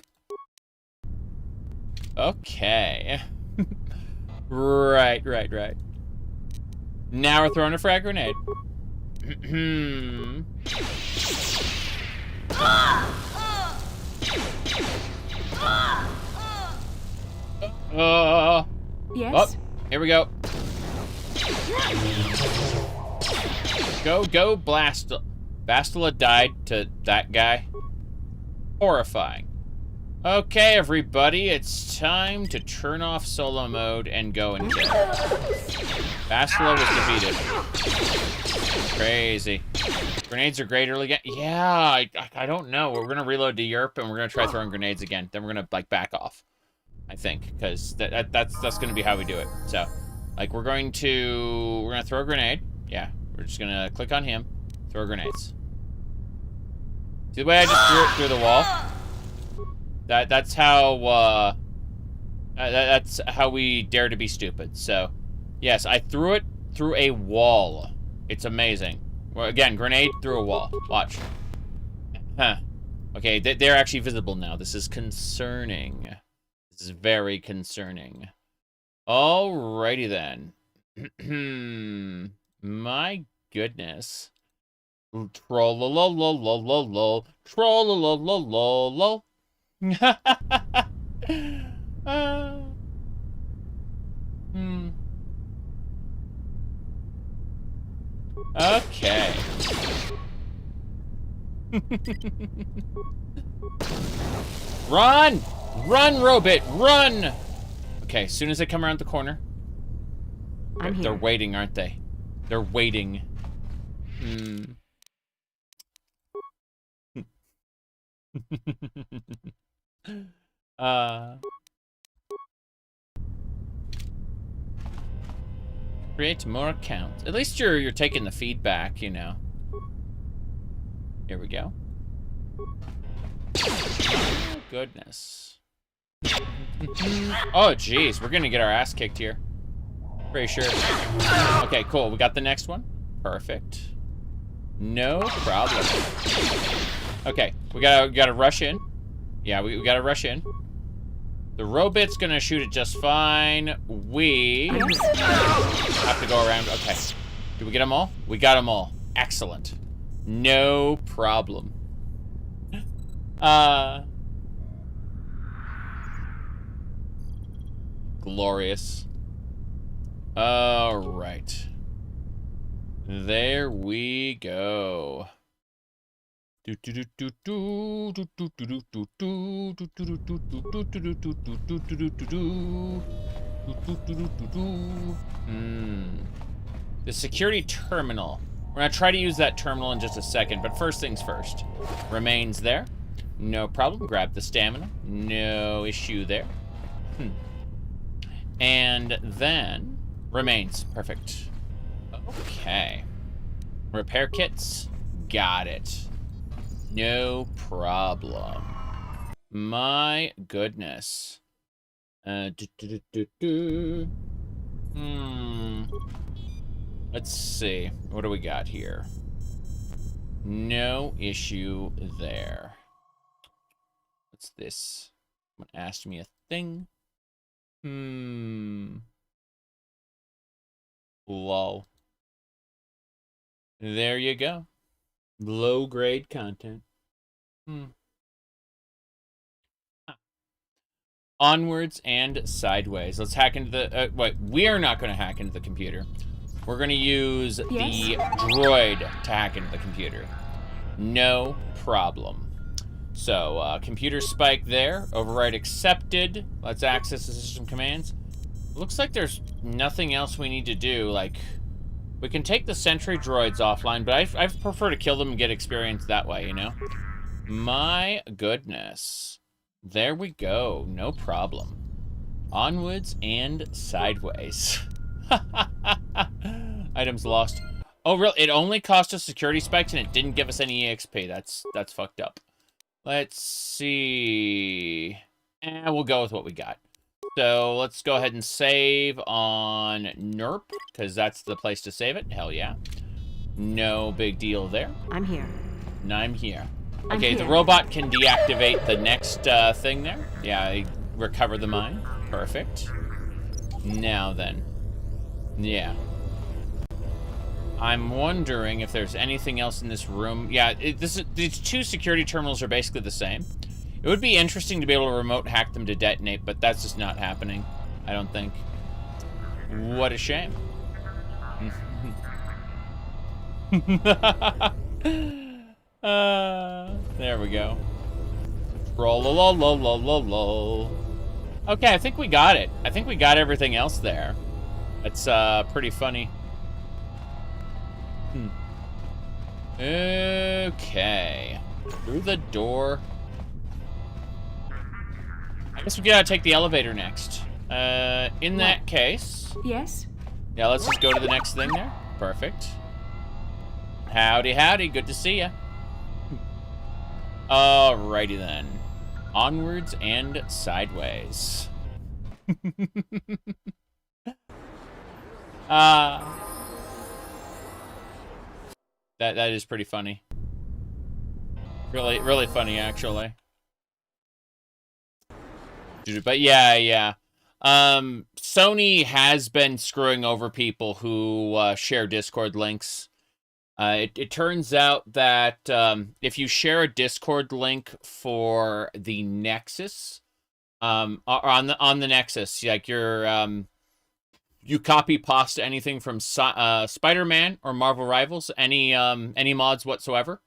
Okay. Right. Now we're throwing a frag grenade. Yes? Oh, here we go. Go, Bastila. Bastila died to that guy. Horrifying. Okay, everybody, it's time to turn off solo mode and go and kill. Bastila was defeated. Crazy. Grenades are great early game. Yeah, I don't know. We're gonna reload to Europe and we're gonna try throwing grenades again. Then we're gonna like back off. I think, because that's gonna be how we do it. So, like we're gonna throw a grenade. Yeah, we're just gonna click on him, throw grenades. See the way I just threw it through the wall? That's how we dare to be stupid. So, yes, I threw it through a wall. It's amazing. Well, again, grenade through a wall. Watch. Huh. Okay, they're actually visible now. This is concerning. This is very concerning. Alrighty then. My goodness. Troll-la-la-la-la-la-la. Troll-la-la-la-la-la. Okay. Run! Run, Robit! Run! Okay, as soon as they come around the corner. They're waiting, aren't they? They're waiting. Create more accounts. At least you're taking the feedback, you know. Here we go. goodness. Oh, jeez. We're gonna get our ass kicked here. Pretty sure. Okay, cool. We got the next one. Perfect. No problem. Okay, we gotta rush in. Yeah, we gotta rush in. The robot's gonna shoot it just fine. We have to go around. Okay. Did we get them all? We got them all. Excellent. No problem. Glorious. All right. There we go. The security terminal. We're gonna try to use that terminal in just a second, but first things first. Remains there. No problem. Grab the stamina. No issue there. And then remains. Perfect. Okay. Repair kits. Got it. No problem. My goodness. Let's see. What do we got here? No issue there. What's this? Someone asked me a thing. Lol. There you go. Low-grade content. Onwards and sideways. Let's hack into the... wait, we are not going to hack into the computer. We're going to use the droid to hack into the computer. No problem. So, computer spike there. Override accepted. Let's access the system commands. Looks like there's nothing else we need to do. Like, we can take the sentry droids offline, but I prefer to kill them and get experience that way, you know? My goodness. There we go. No problem. Onwards and sideways. Items lost. Oh, really? It only cost us security spikes and it didn't give us any EXP. That's fucked up. Let's see. We'll go with what we got. So let's go ahead and save on NERP, because that's the place to save it. Hell yeah. No big deal there. I'm here. And I'm here. Okay, the robot can deactivate the next thing there. Yeah, recover the mine. Perfect. Now then. Yeah. I'm wondering if there's anything else in this room. Yeah, these two security terminals are basically the same. It would be interesting to be able to remote hack them to detonate, but that's just not happening, I don't think. What a shame. There we go. Roll. Okay, I think we got it. I think we got everything else there. It's pretty funny. Okay. Through the door. I guess we gotta take the elevator next. In that case... Yes? Yeah, let's just go to the next thing there. Perfect. Howdy, howdy. Good to see ya. Alrighty then. Onwards and sideways. That is pretty funny. Really funny, actually. But yeah. Sony has been screwing over people who share Discord links. It turns out that if you share a Discord link for the Nexus, or on the Nexus, like you copy pasta anything from Spider-Man or Marvel Rivals, any mods whatsoever,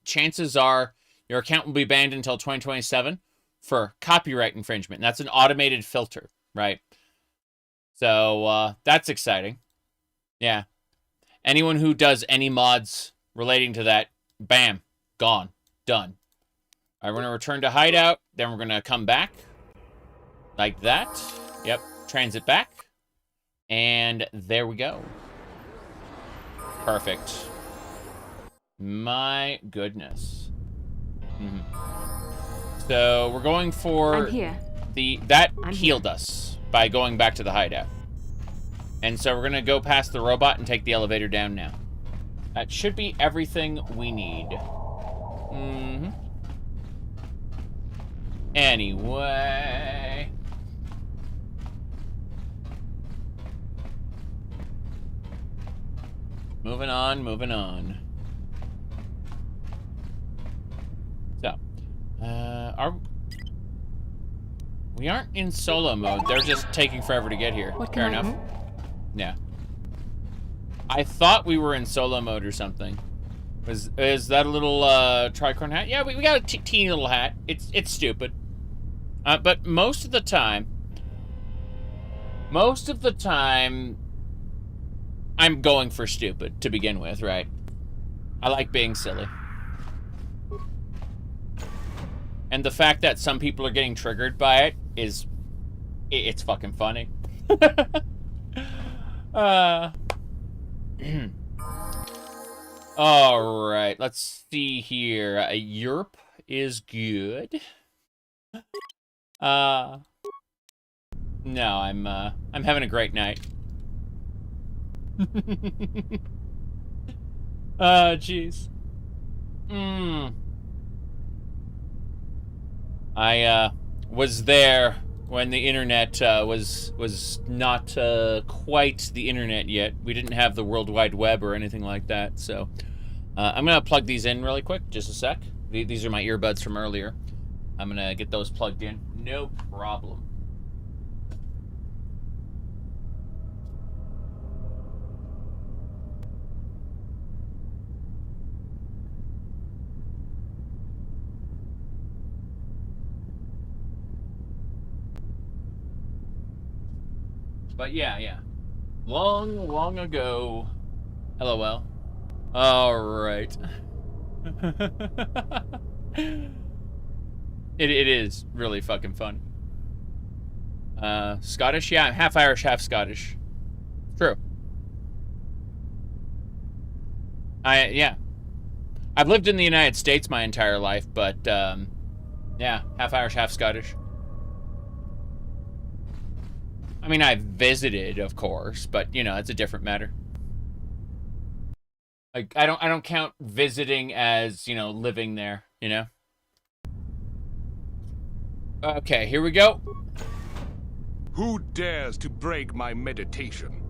chances are your account will be banned until 2027 for copyright infringement. And that's an automated filter, right? So that's exciting. Yeah. Anyone who does any mods relating to that, bam, gone, done. All right, we're gonna return to hideout. Then we're gonna come back like that. Yep, transit back. And there we go. Perfect. My goodness. So we're going for I'm here. That healed us by going back to the hideout. And so we're gonna go past the robot and take the elevator down now. That should be everything we need. Mm-hmm. Anyway. Moving on, moving on. So, we aren't in solo mode. They're just taking forever to get here. Fair enough. Yeah. I thought we were in solo mode or something. Is that a little tricorn hat? Yeah, we got a teeny little hat. It's stupid. But most of the time, I'm going for stupid to begin with, right? I like being silly. And the fact that some people are getting triggered by it it's fucking funny. All right, let's see here. Europe is good. No, I'm having a great night. Jeez. I was there when the internet was not quite the internet yet. We didn't have the World Wide Web or anything like that. So I'm gonna plug these in really quick, just a sec. These are my earbuds from earlier. I'm gonna get those plugged in. No problem. But yeah. Long ago. LOL. Alright. It is really fucking fun. Scottish? Yeah, I'm half Irish, half Scottish. True. Yeah. I've lived in the United States my entire life, but, yeah, half Irish, half Scottish. I mean, I've visited, of course, but, you know, it's a different matter. Like, I don't count visiting as, you know, living there, you know? Okay, here we go. Who dares to break my meditation?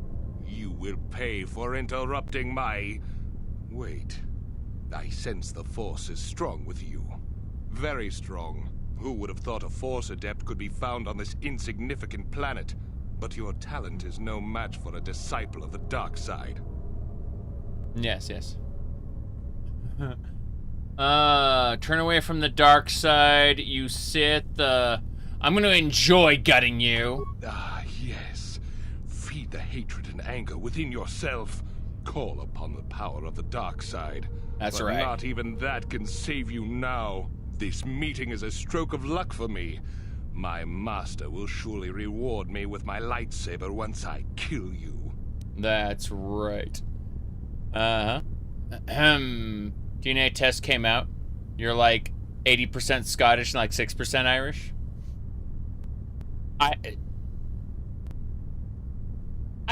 You will pay for interrupting my... Wait. I sense the Force is strong with you. Very strong. Who would have thought a Force adept could be found on this insignificant planet? But your talent is no match for a disciple of the dark side. Yes. Turn away from the dark side, you Sith. I'm gonna enjoy gutting you. Ah, yes. Feed the hatred and anger within yourself. Call upon the power of the dark side. That's but right. Not even that can save you now. This meeting is a stroke of luck for me. My master will surely reward me with my lightsaber once I kill you. That's right. DNA test came out. You're like 80% Scottish and like 6% Irish. I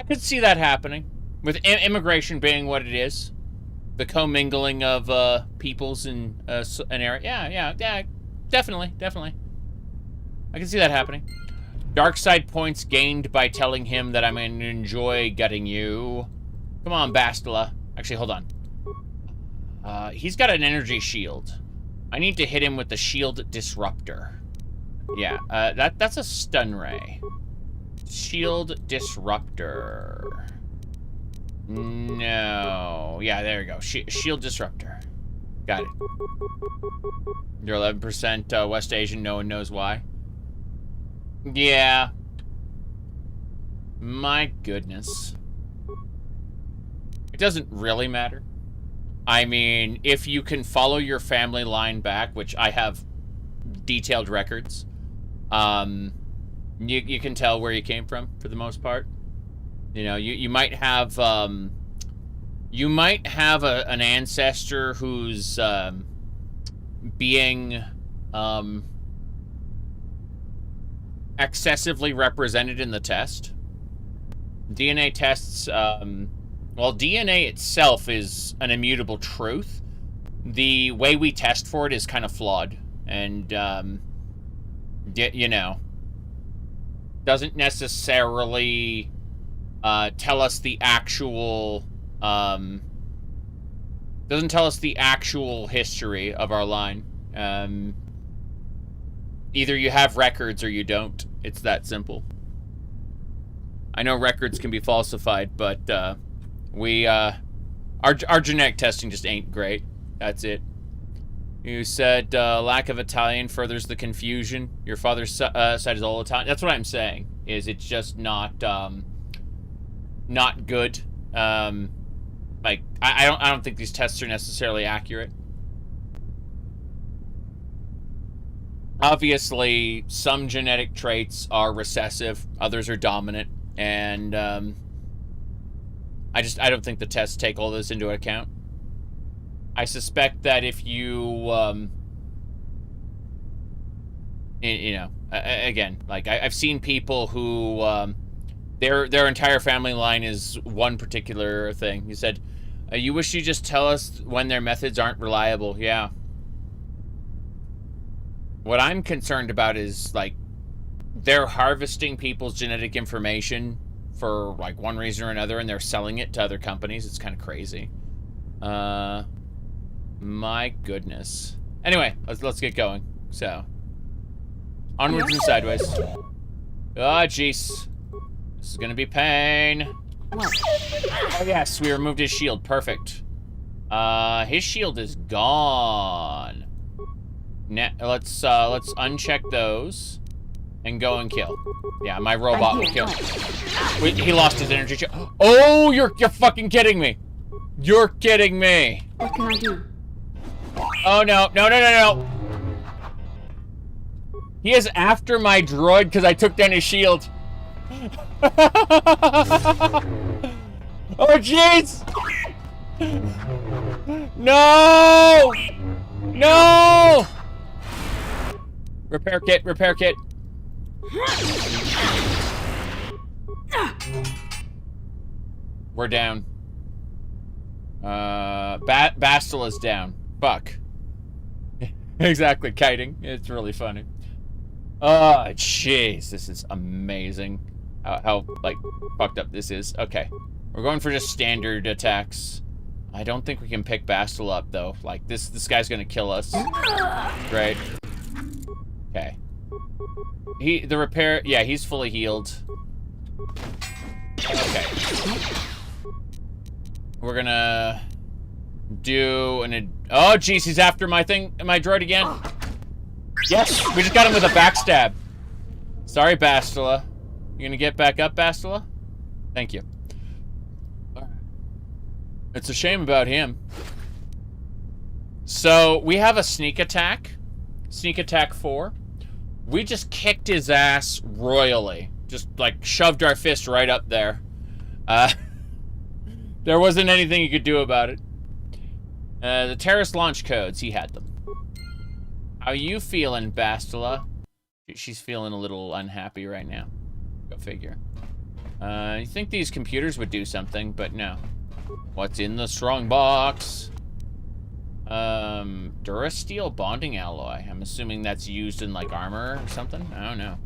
could see that happening with immigration being what it is, the commingling of peoples in an area. Yeah, definitely. I can see that happening. Dark side points gained by telling him that I'm gonna enjoy gutting you. Come on, Bastila. Actually, hold on. He's got an energy shield. I need to hit him with the shield disruptor. Yeah, that's a stun ray. Shield disruptor. No. Yeah, there we go. Shield disruptor. Got it. You're 11% West Asian. No one knows why. Yeah. My goodness. It doesn't really matter. I mean, if you can follow your family line back, which I have detailed records, you can tell where you came from for the most part. You know, you might have an ancestor who's being excessively represented in the test. DNA tests, well, DNA itself is an immutable truth. The way we test for it is kind of flawed. And, you know, doesn't necessarily tell us the actual, doesn't tell us the actual history of our line. Either you have records or you don't. It's that simple. I know records can be falsified, but our genetic testing just ain't great. That's it. You said lack of Italian furthers the confusion. Your father's side is all Italian. That's what I'm saying. Is it's just not good. Like I don't think these tests are necessarily accurate. Obviously, some genetic traits are recessive, others are dominant, and I don't think the tests take all this into account. I suspect that if you, you know, again, like I've seen people who their entire family line is one particular thing. You said, you wish you just tell us when their methods aren't reliable. Yeah. What I'm concerned about is, like, they're harvesting people's genetic information for, like, one reason or another, and they're selling it to other companies. It's kind of crazy. My goodness. Anyway, let's get going. So, onwards and sideways. Oh, jeez. This is gonna be pain. What? Oh, yes, we removed his shield. Perfect. His shield is gone. Let's uncheck those and go and kill. Yeah, my robot will kill. Wait, he lost his energy. Oh, you're fucking kidding me. You're kidding me. What can I do? Oh no. He is after my droid because I took down his shield. Oh jeez. No. No. Repair kit. We're down. Bastila's down. Fuck. Exactly, kiting. It's really funny. Oh, jeez. This is amazing. How, like, fucked up this is. Okay. We're going for just standard attacks. I don't think we can pick Bastila up, though. Like, this guy's gonna kill us. Great. Okay. Yeah, he's fully healed. Okay. We're gonna do oh, jeez, he's after my droid again. Yes, we just got him with a backstab. Sorry, Bastila. You gonna get back up, Bastila? Thank you. It's a shame about him. So, we have a sneak attack. Sneak attack 4. We just kicked his ass royally. Just, like, shoved our fist right up there. There wasn't anything you could do about it. The Taris launch codes, he had them. How you feeling, Bastila? She's feeling a little unhappy right now. Go figure. You think these computers would do something, but no. What's in the strong box? Durasteel bonding alloy. I'm assuming that's used in, like, armor or something? I don't know.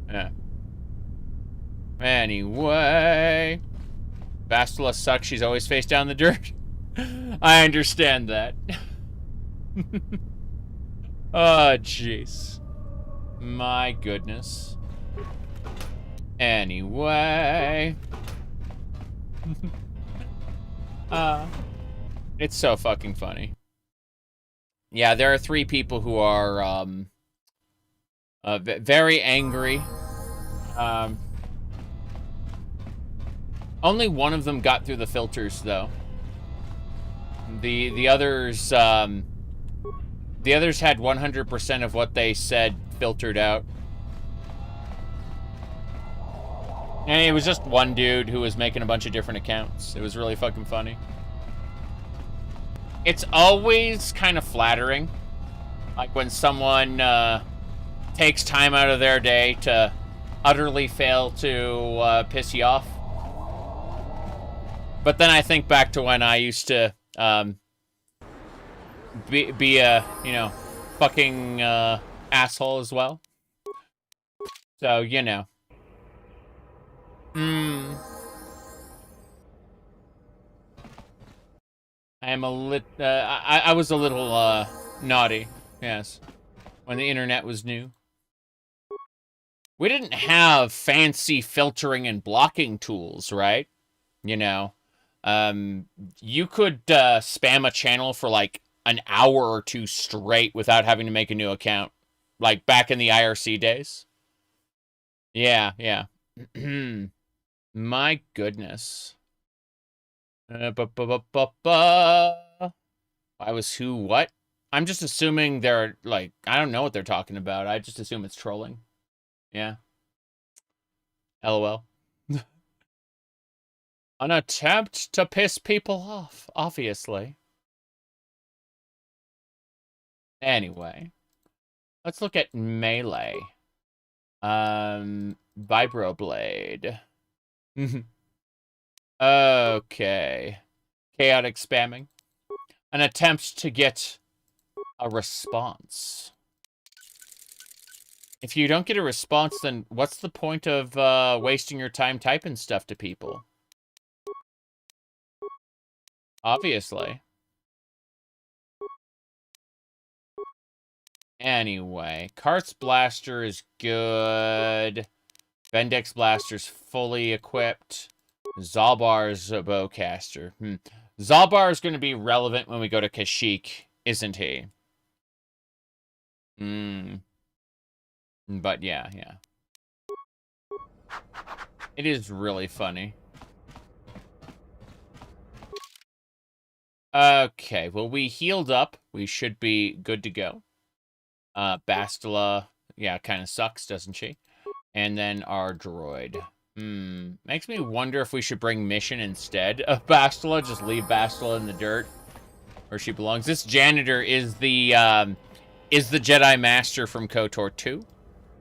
Yeah. Anyway. Bastila sucks. She's always face down the dirt. I understand that. Oh, jeez. My goodness. Anyway. It's so fucking funny. Yeah, there are 3 people who are, very angry. Only one of them got through the filters, though. The others had 100% of what they said filtered out. And it was just one dude who was making a bunch of different accounts. It was really fucking funny. It's always kind of flattering. Like when someone takes time out of their day to utterly fail to piss you off. But then I think back to when I used to be a, you know, fucking asshole as well. So, you know. I am I was a little naughty, yes, when the internet was new. We didn't have fancy filtering and blocking tools, right? You know, you could spam a channel for like an hour or two straight without having to make a new account, like back in the IRC days. Yeah, yeah. My goodness. I was who, what? I'm just assuming they're, like, I don't know what they're talking about. I just assume it's trolling. Yeah. LOL. An attempt to piss people off, obviously. Anyway. Let's look at melee. Vibroblade. Okay. Chaotic spamming. An attempt to get a response. If you don't get a response, then what's the point of wasting your time typing stuff to people? Obviously. Anyway, Kart's Blaster is good. Bendix Blaster's fully equipped. Zalbar's a bowcaster. Zalbar is going to be relevant when we go to Kashyyyk, isn't he? But yeah, yeah. It is really funny. Okay, well, we healed up. We should be good to go. Bastila, yeah, kind of sucks, doesn't she? And then our droid. Makes me wonder if we should bring Mission instead of Bastila. Just leave Bastila in the dirt where she belongs. This janitor is the Jedi Master from KOTOR 2.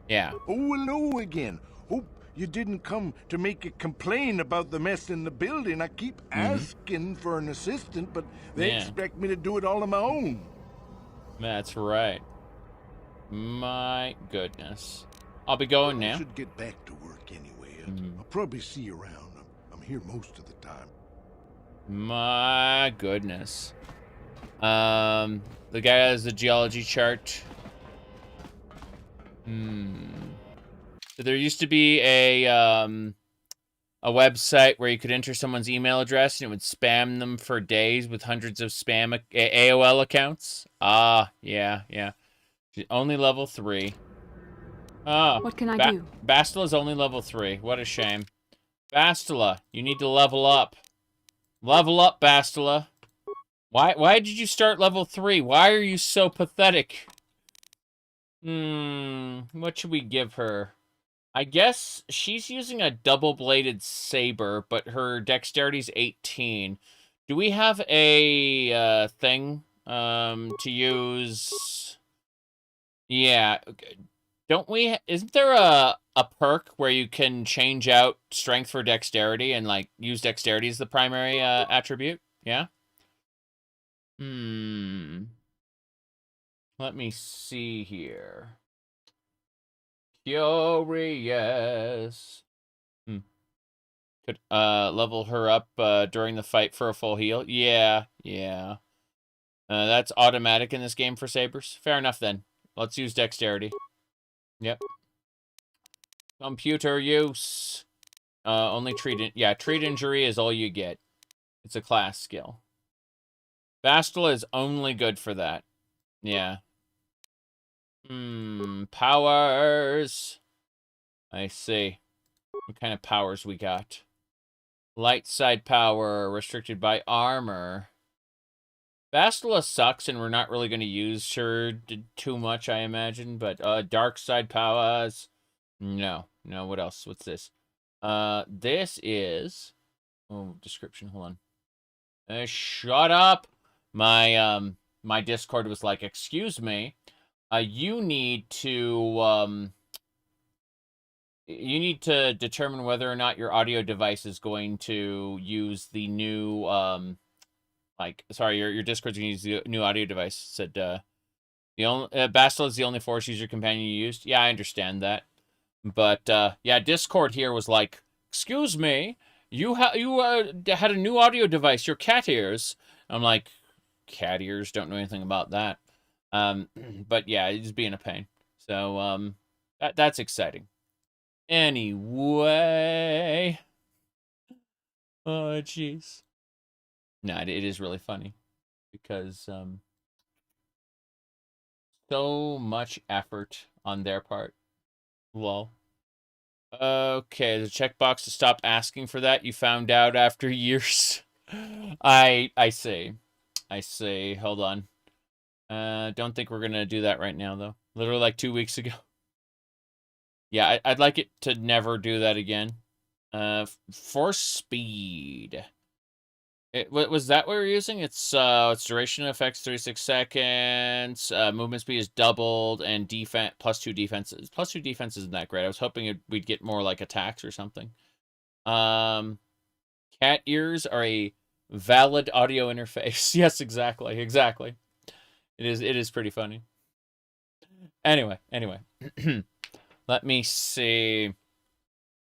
Yeah. Oh, hello again. Hope you didn't come to make a complaint about the mess in the building. I keep asking for an assistant, but they expect me to do it all on my own. That's right. My goodness. I'll be going now. I should get back to work anyway. I'll probably see you around. I'm here most of the time. My goodness. The guy has the geology chart. So there used to be a website where you could enter someone's email address and it would spam them for days with hundreds of spam AOL accounts. Ah, yeah, yeah. She's only level 3. Oh, what can I do? Bastila's only level 3. What a shame. Bastila, you need to level up. Level up, Bastila. Why did you start level 3? Why are you so pathetic? What should we give her? I guess she's using a double-bladed saber, but her dexterity's 18. Do we have a thing to use? Yeah. Don't we? Isn't there a perk where you can change out strength for dexterity and like use dexterity as the primary attribute? Yeah. Let me see here. Curious. Could level her up during the fight for a full heal. Yeah, yeah. That's automatic in this game for sabers. Fair enough then. Let's use dexterity. Yep. Computer use. Only treat injury is all you get. It's a class skill. Bastila is only good for that. Yeah. Powers. I see. What kind of powers we got? Light side power, restricted by armor. Bastila sucks, and we're not really going to use her too much, I imagine. But dark side powers, no. What else? What's this? This is description. Hold on. Shut up. My Discord was like, excuse me. you need to determine whether or not your audio device is going to use the new your Discord's going to use the new audio device. Said the only Bastila is the only Force user companion you used. Yeah, I understand that, but yeah, Discord here was like, excuse me, you had a new audio device, your cat ears. I'm like, cat ears? Don't know anything about that. But yeah, it's being a pain. So that's exciting. Anyway, oh jeez. No, it is really funny because so much effort on their part. Lol. Okay, the checkbox to stop asking for that. You found out after years. I see. Hold on. Don't think we're gonna do that right now though. Literally like 2 weeks ago. Yeah, I'd like it to never do that again. Force speed. Was that what we're using? It's duration effects 36 seconds. Movement speed is doubled, and defense +2 defenses. +2 defense isn't that great. I was hoping we'd get more like attacks or something. Cat ears are a valid audio interface. Yes, exactly. It is pretty funny. Anyway. Let me see.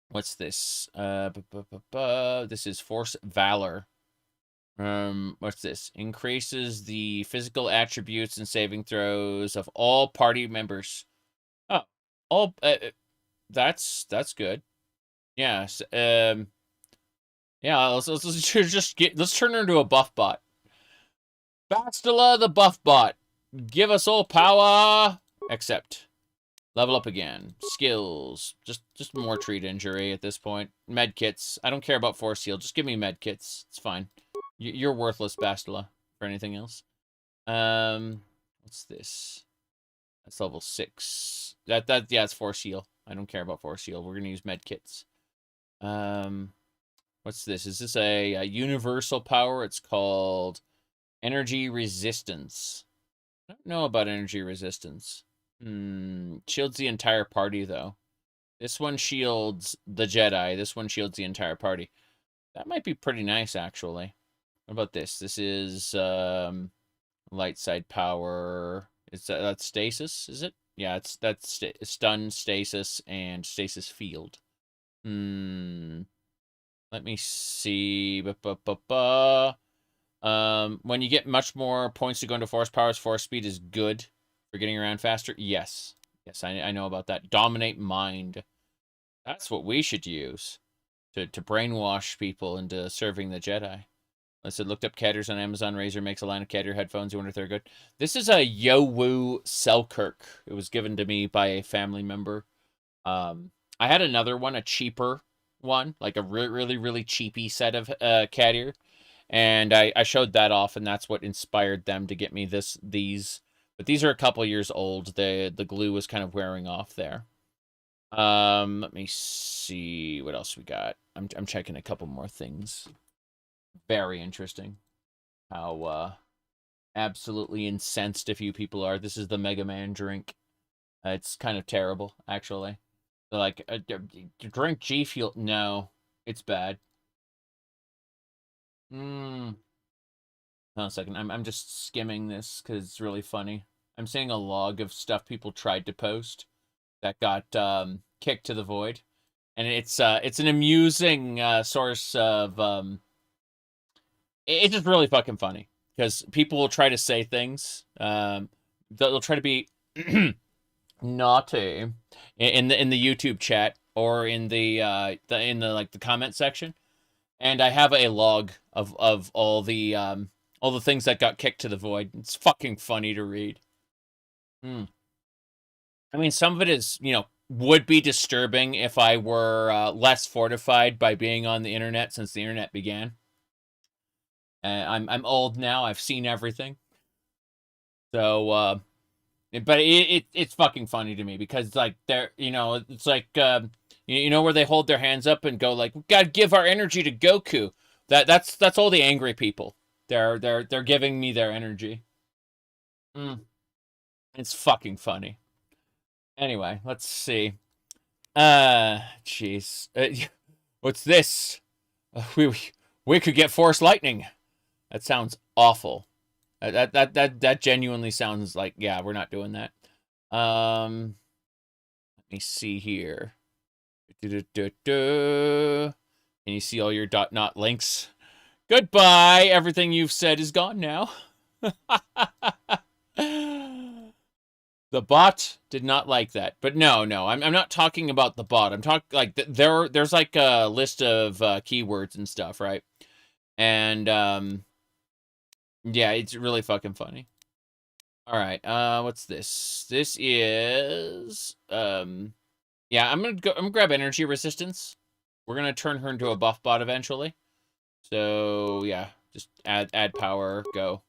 What's this? This is Force Valor. What's this? Increases the physical attributes and saving throws of all party members. Oh, all. That's good. Yes. Yeah. Let's turn her into a buff bot. Bastila the buff bot. Give us all power. Except. Level up again. Skills. Just more treat injury at this point. Med kits. I don't care about force heal. Just give me med kits. It's fine. You're worthless, Bastila, for anything else. What's this? That's level 6. Yeah, it's force heal. I don't care about force heal. We're gonna use med kits. What's this? Is this a universal power? It's called energy resistance. I don't know about energy resistance. Shields the entire party, though. This one shields the Jedi. This one shields the entire party. That might be pretty nice, actually. What about this? This is light side power. That's stasis, is it? Yeah, that's stun, stasis, and stasis field. Let me see. When you get much more points to go into force powers, force speed is good for getting around faster. Yes, I know about that. Dominate mind. That's what we should use to brainwash people into serving the Jedi. I said, looked up cat ears on Amazon. Razer makes a line of cat ear headphones. You wonder if they're good. This is a Yowu Selkirk. It was given to me by a family member. I had another one, a cheaper one, like a really cheapy set of cat ear. And I showed that off, and that's what inspired them to get me these. But these are a couple years old. The glue was kind of wearing off there. Let me see what else we got. I'm checking a couple more things. Very interesting how absolutely incensed a few people are. This is the Mega Man drink. It's kind of terrible, actually. They're like, drink G Fuel. No, it's bad. Hold on a second. I'm just skimming this because it's really funny. I'm seeing a log of stuff people tried to post that got kicked to the void, and it's an amusing source of it's just really fucking funny because people will try to say things. They'll try to be naughty in the YouTube chat or in the comment section, and I have a log of all the things that got kicked to the void. It's fucking funny to read. I mean, some of it is, would be disturbing if I were less fortified by being on the internet since the internet began. I'm old now. I've seen everything. So, but it's fucking funny to me because like they're, it's like where they hold their hands up and go like, we gotta give our energy to Goku. That's all the angry people. They're giving me their energy. It's fucking funny. Anyway, let's see. Jeez. What's this? We could get Force Lightning. That sounds awful. That genuinely sounds like, yeah, we're not doing that. Let me see here. Can you see all your .not links? Goodbye. Everything you've said is gone now. The bot did not like that. But no, I'm not talking about the bot. I'm talking like there's like a list of keywords and stuff, right? And yeah, it's really fucking funny. All right, what's this? This is yeah, I'm gonna grab energy resistance. We're gonna turn her into a buff bot eventually. So yeah, just add power, go.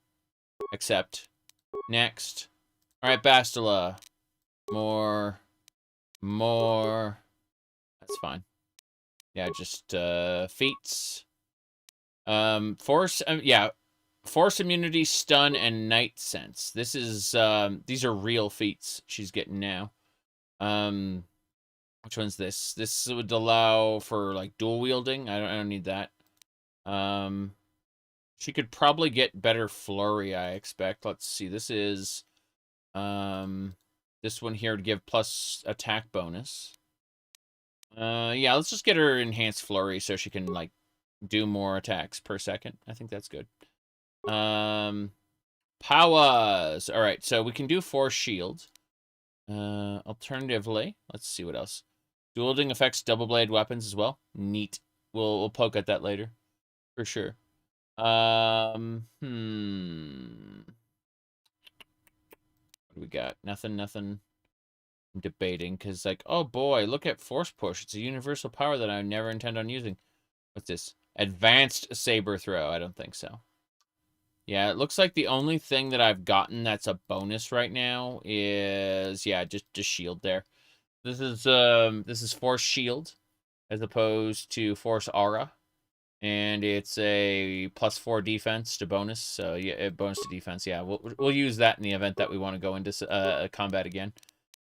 Accept. Next. All right, Bastila. More. That's fine. Yeah, just feats. Force. Yeah, force immunity, stun, and night sense. This is these are real feats she's getting now. Which one's this? This would allow for like dual wielding. I don't need that. She could probably get better flurry, I expect. Let's see. This is this one here to give plus attack bonus. Yeah, let's just get her enhanced flurry so she can like do more attacks per second. I think that's good. Powers. All right, so we can do force shield. Alternatively, let's see what else. Dual wielding affects double blade weapons as well. Neat. We'll poke at that later, for sure. What do we got? Nothing. I'm debating because, like, oh boy, look at force push. It's a universal power that I never intend on using. What's this? Advanced saber throw. I don't think so. Yeah, it looks like the only thing that I've gotten that's a bonus right now is, yeah, just shield there. This is force shield as opposed to force aura, and it's a +4 defense to bonus. So yeah, bonus to defense. Yeah, we'll use that in the event that we want to go into combat again,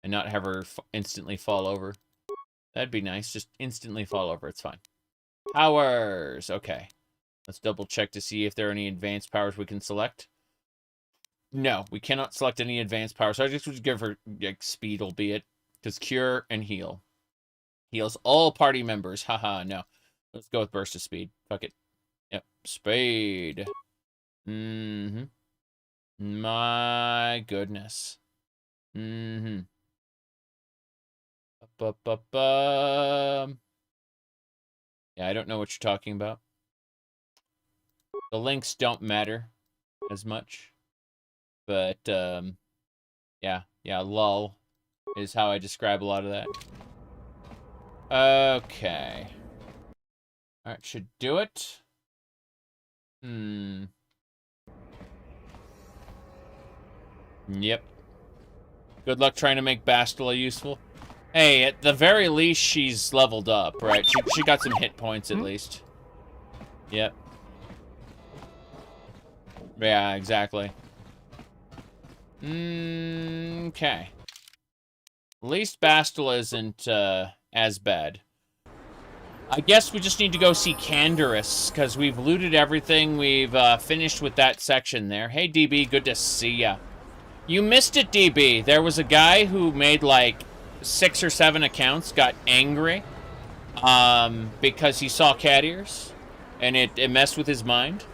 and not have her instantly fall over. That'd be nice. Just instantly fall over. It's fine. Powers. Okay. Let's double check to see if there are any advanced powers we can select. No, we cannot select any advanced powers. So I just would give her like speed, albeit, because cure and heal. Heals all party members. Haha, no. Let's go with burst of speed. Fuck it. Yep. Spade. My goodness. Yeah, I don't know what you're talking about. The links don't matter as much. But, yeah, lol is how I describe a lot of that. Okay. Alright, should do it. Yep. Good luck trying to make Bastila useful. Hey, at the very least, she's leveled up, right? She got some hit points, at least. Yep. Yeah, exactly. Okay. At least Bastila isn't as bad. I guess we just need to go see Taris, because we've looted everything. We've finished with that section there. Hey, DB, good to see ya. You missed it, DB. There was a guy who made, like, 6 or 7 accounts, got angry, because he saw cat ears, and it messed with his mind.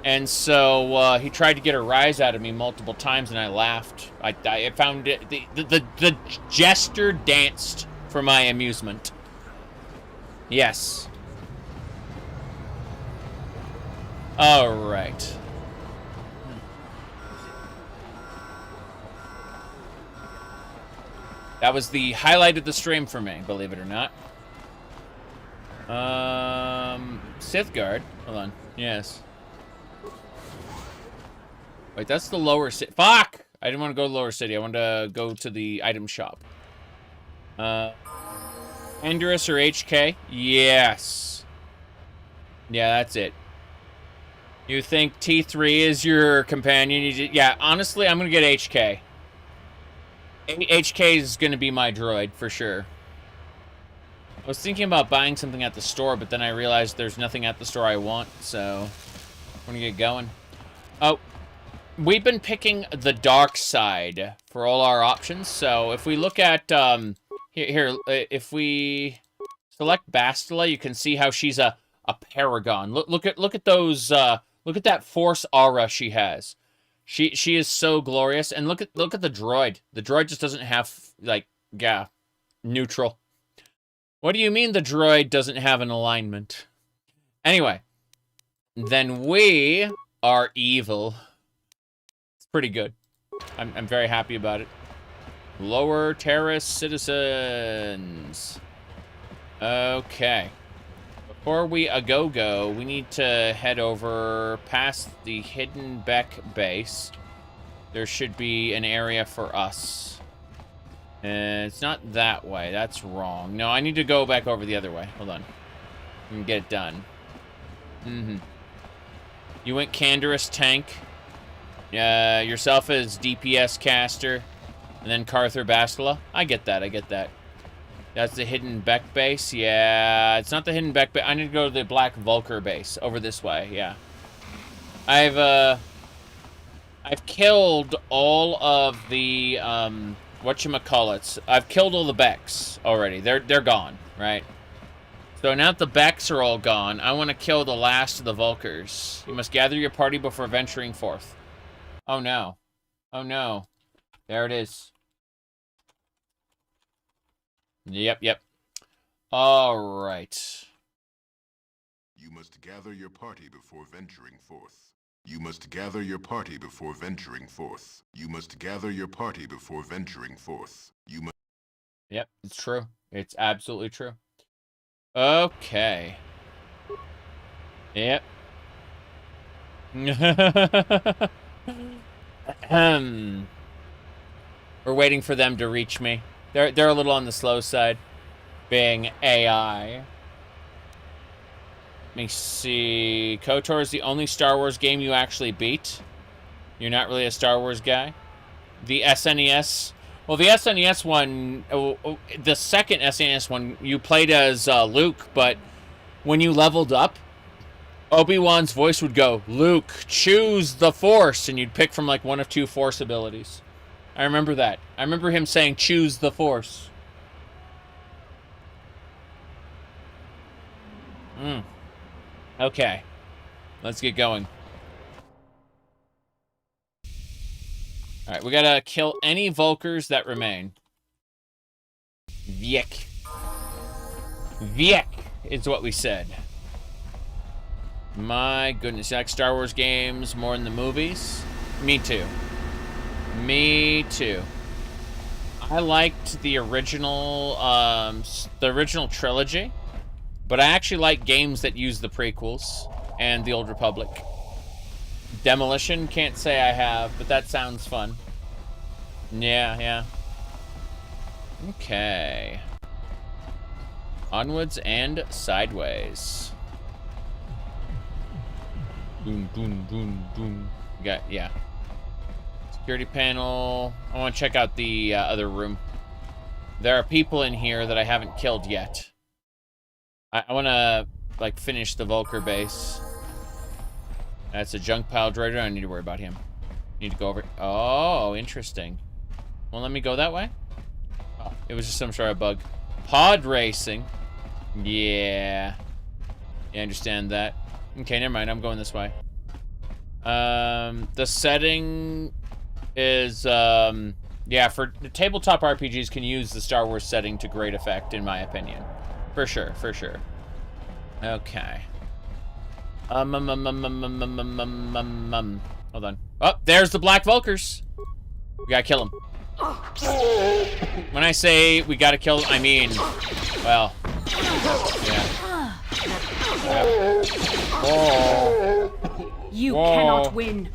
And so he tried to get a rise out of me multiple times, and I laughed. I found it. The jester danced for my amusement. Yes. All right. That was the highlight of the stream for me, believe it or not. Sith guard. Hold on. Yes. Wait, that's the lower city. Fuck! I didn't want to go to the lower city. I wanted to go to the item shop. Endurus or HK? Yes. Yeah, that's it. You think T3 is your companion? Yeah, honestly, I'm going to get HK. HK is going to be my droid, for sure. I was thinking about buying something at the store, but then I realized there's nothing at the store I want, so I'm going to get going. Oh, we've been picking the dark side for all our options, so if we look at, if we select Bastila, you can see how she's a paragon. Look at those, look at that force aura she has. She is so glorious, and look at the droid. The droid just doesn't have, like, yeah, neutral. What do you mean the droid doesn't have an alignment? Anyway, then we are evil. It's pretty good. I'm very happy about it. Lower Taris citizens. Okay. Before we go, we need to head over past the hidden Bek Base. There should be an area for us. It's not that way. That's wrong. No, I need to go back over the other way. Hold on. And get it done. You went Canderous tank. Yourself as DPS caster. And then Carther Bastila. I get that. I get that. That's the hidden Bek base. Yeah, it's not the hidden Bek base. I need to go to the black Vulkar base over this way. Yeah. I've killed all of the whatchamacallits. I've killed all the Beks already. They're gone, right? So now that the Beks are all gone, I want to kill the last of the Vulkars. You must gather your party before venturing forth. Oh no. Oh no. There it is. Yep. All right. You must gather your party before venturing forth. You must gather your party before venturing forth. You must gather your party before venturing forth. You must... Yep, it's true. It's absolutely true. Okay. Yep. We're waiting for them to reach me. They're a little on the slow side, being AI. Let me see. KOTOR is the only Star Wars game you actually beat. You're not really a Star Wars guy. The SNES. Well, the SNES one, the second SNES one, you played as Luke, but when you leveled up, Obi-Wan's voice would go, "Luke, choose the Force," and you'd pick from like one of two Force abilities. I remember that. I remember him saying, "Choose the Force." Okay. Let's get going. Alright, we gotta kill any Vulkars that remain. Vyek. Vyek is what we said. My goodness, you like Star Wars games more than the movies? Me too. Me too. I liked the original trilogy, but I actually like games that use the prequels and the Old Republic. Demolition, can't say I have, but that sounds fun. Yeah. Okay. Onwards and sideways. Boom, boom, boom, boom. Yeah. Security panel. I want to check out the other room. There are people in here that I haven't killed yet. I want to, like, finish the Vulkar base. That's a junk pile droid. I don't need to worry about him. Need to go over. Oh, interesting. Well, let me go that way. Oh, it was just some sort of bug. Pod racing. Yeah. I understand that. Okay, never mind. I'm going this way. The setting is, yeah, for the tabletop RPGs can use the Star Wars setting to great effect, in my opinion. For sure. Okay. Hold on. Oh, there's the Black Vulkars. We gotta kill them. When I say we gotta kill them, I mean, well, yeah. You cannot win.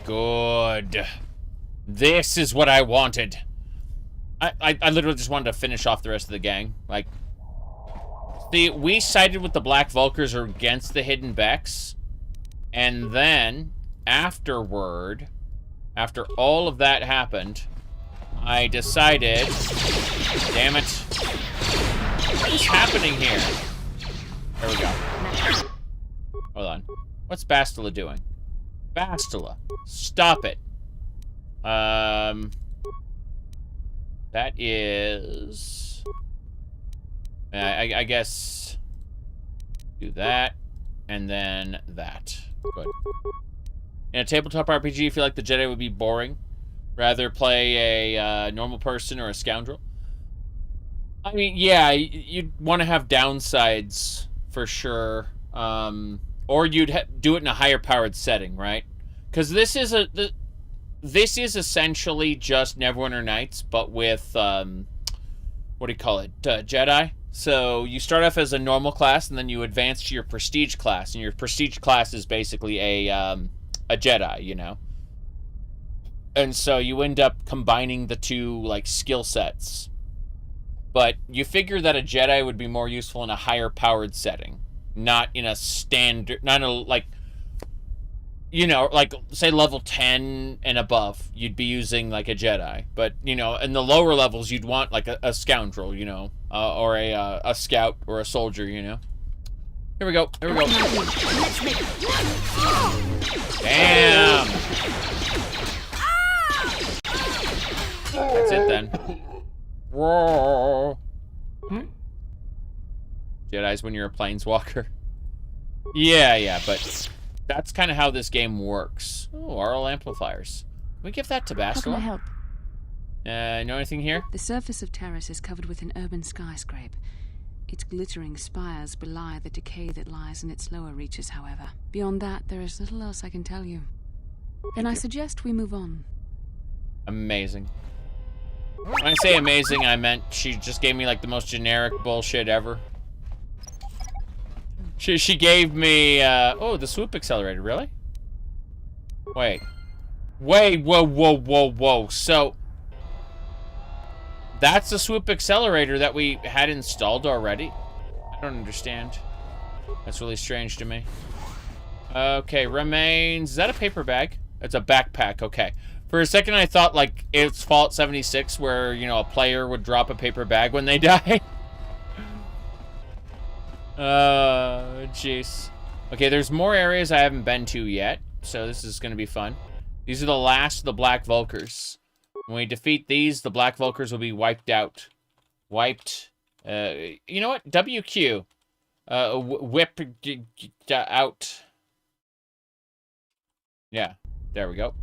Good. This is what I wanted. I literally just wanted to finish off the rest of the gang. Like, see, we sided with the Black Vulkars against the hidden Beks, and then afterward, after all of that happened, I decided... Damn it. What is happening here? There we go. Hold on. What's Bastila doing? Bastila, stop it. That is... I guess... Do that, and then that. Good. In a tabletop RPG, you feel like the Jedi would be boring? Rather play a normal person or a scoundrel? I mean, yeah, you'd want to have downsides, for sure. Or you'd do it in a higher powered setting, right? Because this is essentially just Neverwinter Nights, but with, what do you call it, Jedi. So you start off as a normal class, and then you advance to your prestige class, and your prestige class is basically a Jedi, you know? And so you end up combining the two, like, skill sets. But you figure that a Jedi would be more useful in a higher powered setting. Not in a standard, not in a, like, you know, like, say level 10 and above, you'd be using, like, a Jedi. But, you know, in the lower levels, you'd want, like, a scoundrel, you know, or a scout or a soldier, you know. Here we go, here we go. Damn! That's it, then. Whoa. Jedi's when you're a planeswalker. Yeah, but that's kind of how this game works. Oh, aural amplifiers. Can we give that to Bastila? How can I help? Know anything here? The surface of Taris is covered with an urban skyscrape. Its glittering spires belie the decay that lies in its lower reaches, however. Beyond that, there is little else I can tell you. Then I suggest we move on. Amazing. When I say amazing, I meant she just gave me, like, the most generic bullshit ever. She gave me, oh, the swoop accelerator, really? Wait, whoa. So, that's the swoop accelerator that we had installed already? I don't understand. That's really strange to me. Okay, remains, is that a paper bag? It's a backpack, okay. For a second, I thought, like, it's Fallout 76, where, you know, a player would drop a paper bag when they die. Jeez. Okay, there's more areas I haven't been to yet, so this is going to be fun. These are the last of the Black Vulkars. When we defeat these, the Black Vulkars will be wiped out. Wiped. You know what? WQ. Whip out. Yeah, there we go.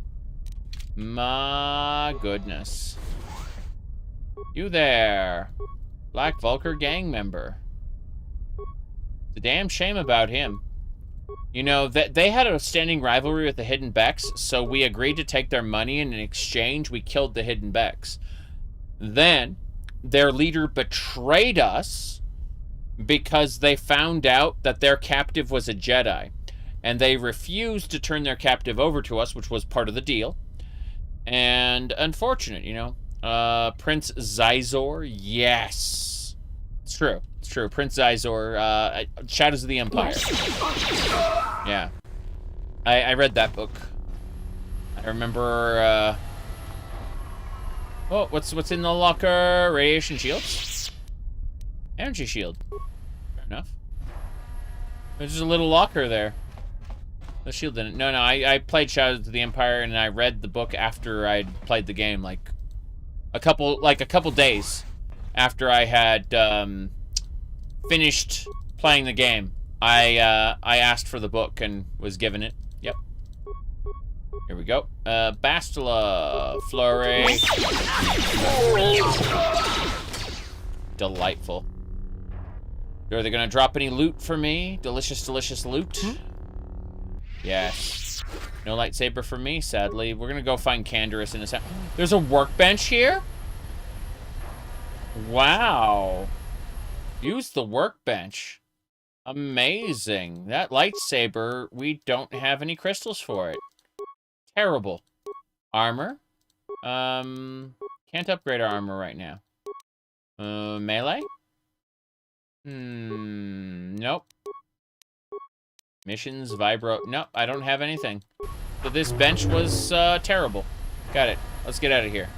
My goodness. You there. Black Vulkar gang member. It's a damn shame about him. You know, they had a standing rivalry with the Hidden Beks, so we agreed to take their money, and in exchange, we killed the Hidden Beks. Then, their leader betrayed us because they found out that their captive was a Jedi. And they refused to turn their captive over to us, which was part of the deal. And unfortunate, you know. Prince Xizor, yes. It's true. It's true. Prince Xizor, Shadows of the Empire. Yeah. I read that book. I remember, oh, what's in the locker? Radiation shields? Energy shield. Fair enough. There's just a little locker there. The shield didn't. No, I played Shadows of the Empire, and I read the book after I'd played the game, like a couple days after I had finished playing the game. I asked for the book and was given it. Yep. Here we go. Bastila Flurry. Delightful. Are they gonna drop any loot for me? Delicious loot. Yes. No lightsaber for me, sadly. We're gonna go find Canderous in a second. There's a workbench here? Wow. Use the workbench. Amazing. That lightsaber, we don't have any crystals for it. Terrible. Armor? Can't upgrade our armor right now. Melee? Nope. Missions, Vibro. Nope, I don't have anything. So this bench was terrible. Got it. Let's get out of here.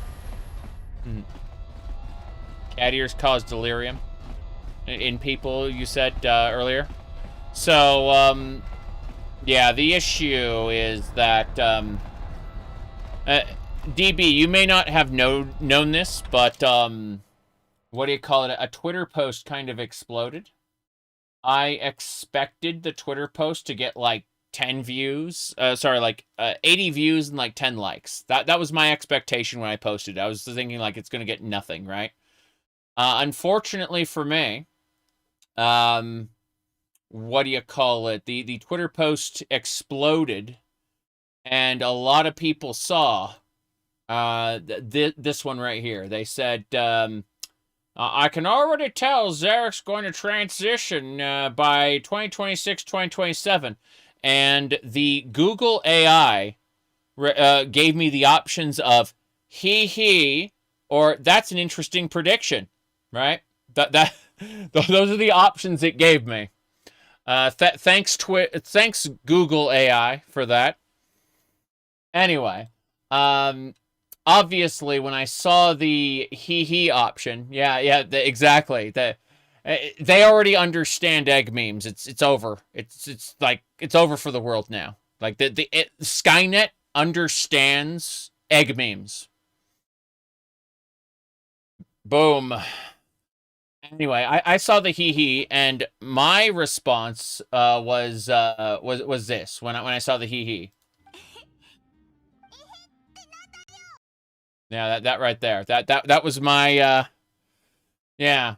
Cat ears cause delirium in people, you said earlier. So, yeah, the issue is that, DB, you may not have known this, but, what do you call it? A Twitter post kind of exploded. I expected the Twitter post to get, like, 10 views. 80 views and, like, 10 likes. That was my expectation when I posted. I was thinking, like, it's going to get nothing, right? Unfortunately for me, what do you call it? The Twitter post exploded, and a lot of people saw this one right here. They said, I can already tell Zarek's going to transition by 2026, 2027. And the Google AI gave me the options of he, or that's an interesting prediction, right? Those are the options it gave me. Thanks Google AI for that. Anyway, obviously when I saw the he option, exactly. They already understand egg memes. It's over. It's like it's over for the world now. Like Skynet understands egg memes. Boom. Anyway, I saw the he, and my response was this when I saw the he. Yeah, that right there. That was my yeah.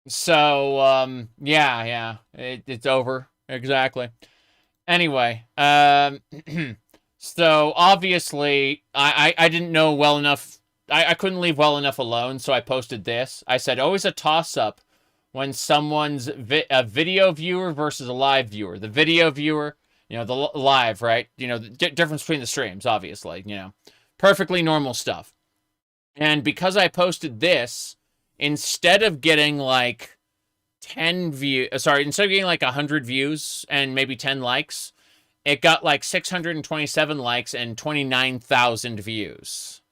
So yeah, it's over exactly. Anyway, so obviously I didn't know well enough. I couldn't leave well enough alone, so I posted this. I said, always a toss-up when someone's a video viewer versus a live viewer. The video viewer, you know, the live, right? You know, the difference between the streams, obviously, you know. Perfectly normal stuff. And because I posted this, instead of getting like 10 views, instead of getting like 100 views and maybe 10 likes, it got like 627 likes and 29,000 views.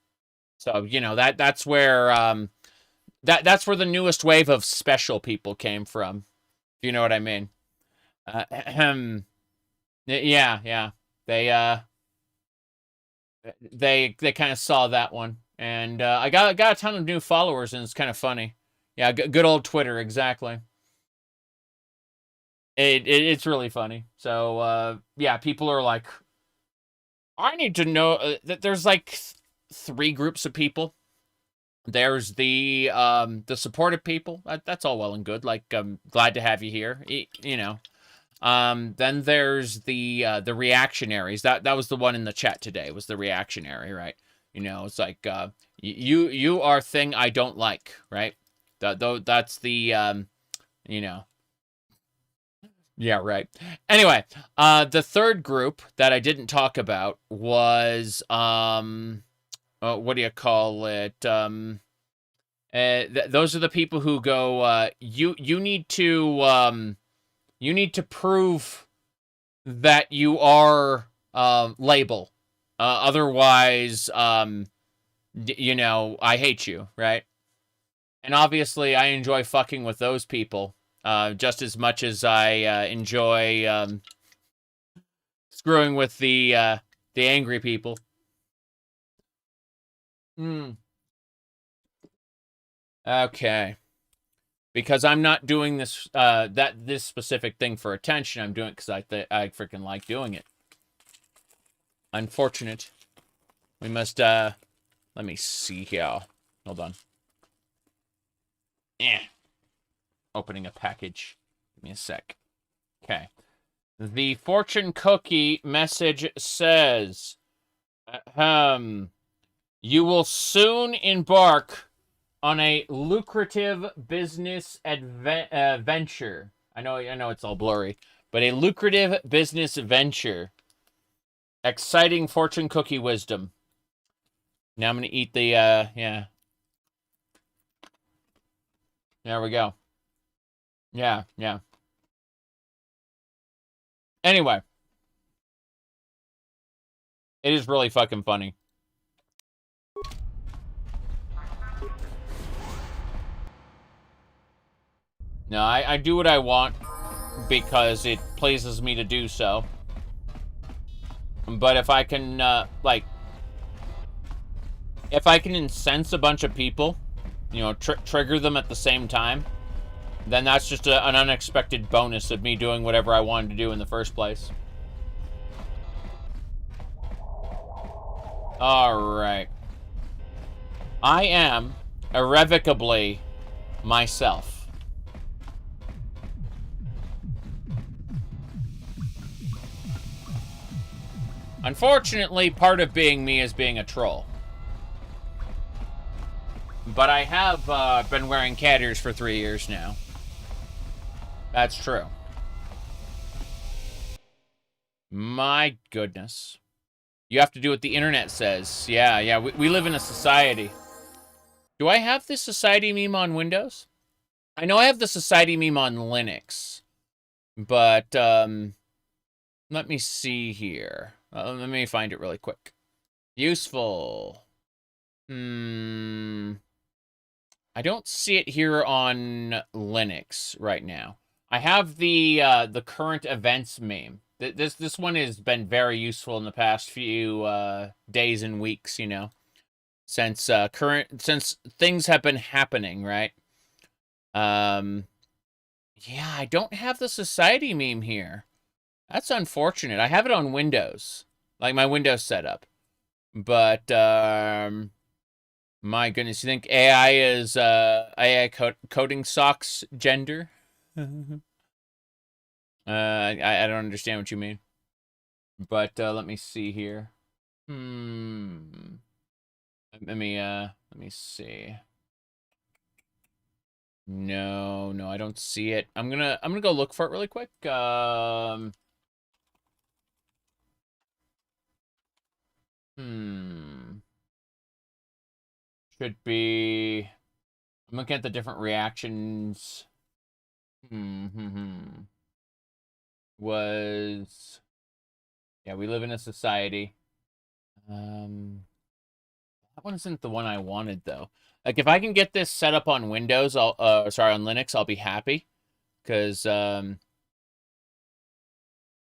So, you know, that's where that's where the newest wave of special people came from. If you know what I mean. Yeah. They kind of saw that one. And I got a ton of new followers, and it's kind of funny. Yeah, good old Twitter, exactly. It's really funny. So yeah, people are like, I need to know that there's like 3 groups of people. There's the supportive people. That's all well and good. Like, I'm glad to have you here. You know. Then there's the reactionaries. That was the one in the chat today. Was the reactionary, right? You know, it's like you are thing I don't like, right? That's the you know. Yeah, right. Anyway, the third group that I didn't talk about was what do you call it? Those are the people who go, you need to prove that you are label. Otherwise, you know, I hate you, right? And obviously, I enjoy fucking with those people just as much as I enjoy screwing with the angry people. Okay. Because I'm not doing this this specific thing for attention. I'm doing it because I freaking like doing it. Unfortunate. We must let me see here. Hold on. Opening a package. Give me a sec. Okay. The fortune cookie message says, you will soon embark on a lucrative business venture. I know it's all blurry, but a lucrative business venture. Exciting fortune cookie wisdom. Now I'm going to eat the, yeah. There we go. Yeah. Anyway. It is really fucking funny. No, I do what I want because it pleases me to do so. But if I can, like, if I can incense a bunch of people, you know, trigger them at the same time, then that's just an unexpected bonus of me doing whatever I wanted to do in the first place. Alright. I am irrevocably myself. Unfortunately, part of being me is being a troll. But I have been wearing cat ears for 3 years now. That's true. My goodness. You have to do what the internet says. Yeah, we live in a society. Do I have this society meme on Windows? I know I have the society meme on Linux. But, let me see here. Let me find it really quick. Useful. I don't see it here on Linux right now. I have the current events meme. This one has been very useful in the past few days and weeks, you know, since things have been happening, right? Yeah, I don't have the society meme here. That's unfortunate. I have it on Windows, like my Windows setup. But my goodness, you think AI is AI coding socks gender? I don't understand what you mean. But let me see here. Let me see. No, I don't see it. I'm gonna go look for it really quick. Should be. I'm looking at the different reactions. Was. Yeah, we live in a society. That one isn't the one I wanted though. Like if I can get this set up on Windows, on Linux, I'll be happy. Cause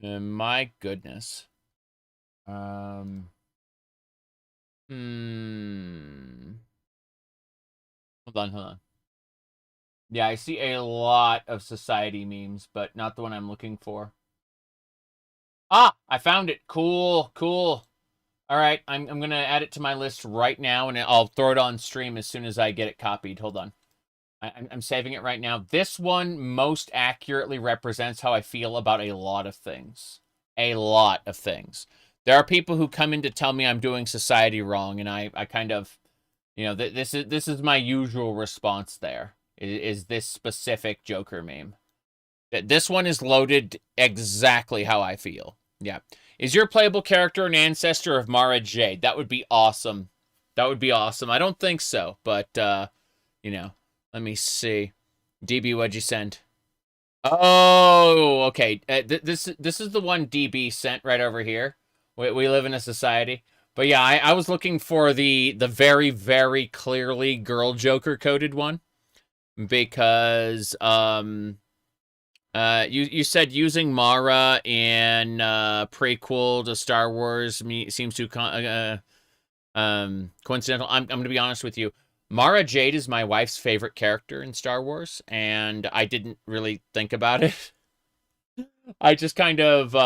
my goodness. Hold on. Yeah, I see a lot of society memes, but not the one I'm looking for. Ah, I found it. Cool. All right, I'm going to add it to my list right now, and I'll throw it on stream as soon as I get it copied. Hold on. I'm saving it right now. This one most accurately represents how I feel about a lot of things. A lot of things. There are people who come in to tell me I'm doing society wrong, and I kind of, you know, this is my usual response there, is this specific Joker meme. This one is loaded exactly how I feel. Yeah. Is your playable character an ancestor of Mara Jade? That would be awesome. That would be awesome. I don't think so, but, you know, let me see. DB, what'd you send? Oh, okay. This is the one DB sent right over here. We live in a society. But yeah, I was looking for the very, very clearly girl Joker coded one. Because, you said using Mara in prequel to Star Wars seems too coincidental. I'm going to be honest with you. Mara Jade is my wife's favorite character in Star Wars, and I didn't really think about it. I just kind of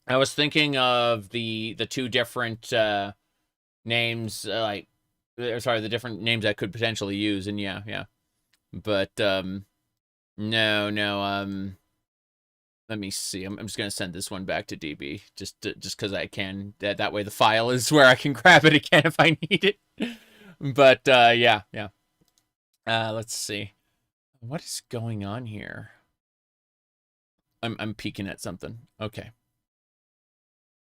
I was thinking of the two different names, the different names I could potentially use, and yeah. But no. Let me see. I'm just gonna send this one back to DB just because I can. That way the file is where I can grab it again if I need it. But yeah. Let's see. What is going on here? I'm peeking at something. Okay.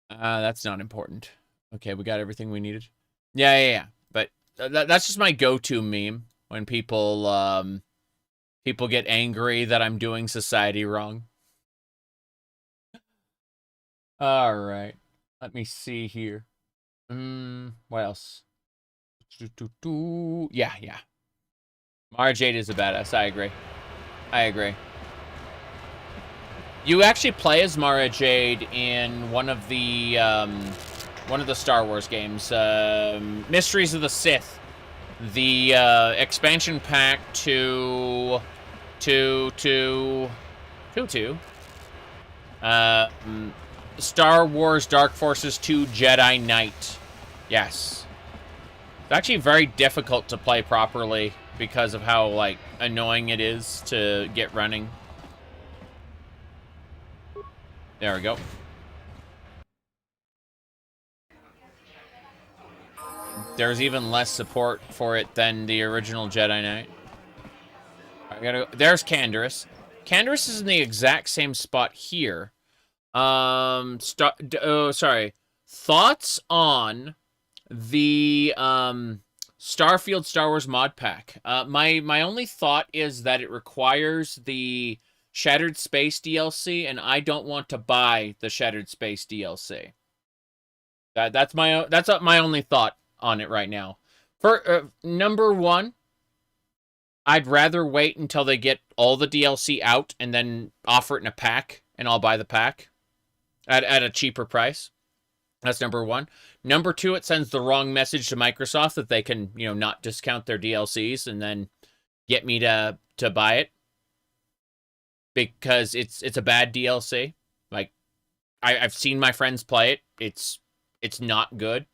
That's not important. Okay, we got everything we needed. Yeah. But that's just my go-to meme when people get angry that I'm doing society wrong. All right. Let me see here. What else? Yeah. Mara Jade is a badass. I agree. You actually play as Mara Jade in one of the Star Wars games, Mysteries of the Sith, the expansion pack to Star Wars Dark Forces 2 Jedi Knight. Yes. It's actually very difficult to play properly because of how, like, annoying it is to get running. There we go. There's even less support for it than the original Jedi Knight. There's Canderous. Canderous is in the exact same spot here. Sorry. Thoughts on the Starfield Star Wars mod pack. My only thought is that it requires the Shattered Space DLC, and I don't want to buy the Shattered Space DLC. That's my only thought on it right now. For number one, I'd rather wait until they get all the DLC out and then offer it in a pack, and I'll buy the pack at a cheaper price. That's number one. Number two, it sends the wrong message to Microsoft that they can, not discount their DLCs and then get me to buy it because it's a bad DLC. Like, I've seen my friends play it. It's not good.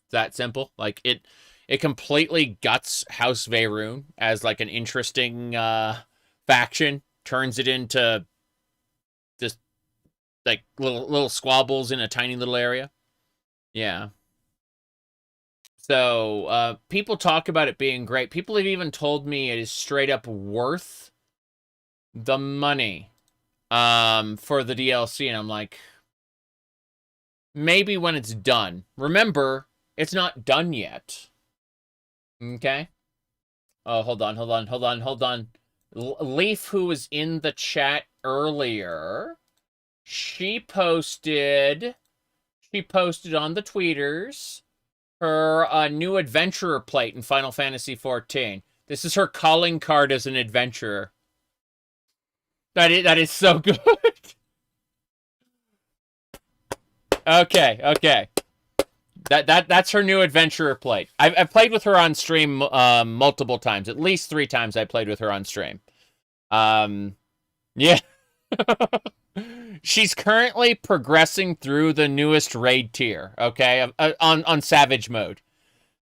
It's that simple. Like, it completely guts House Veyroon as like an interesting faction, turns it into just like little squabbles in a tiny little area. Yeah. So, people talk about it being great. People have even told me it is straight up worth the money for the DLC, and I'm like, maybe when it's done. Remember, it's not done yet. Okay? Oh, hold on. Leaf, who was in the chat earlier, she posted on the tweeters her new adventurer plate in Final Fantasy XIV. This is her calling card as an adventurer. That is so good. Okay. That's her new adventurer plate. I've played with her on stream multiple times. At least 3 times I played with her on stream. Yeah. She's currently progressing through the newest raid tier, okay, on Savage mode.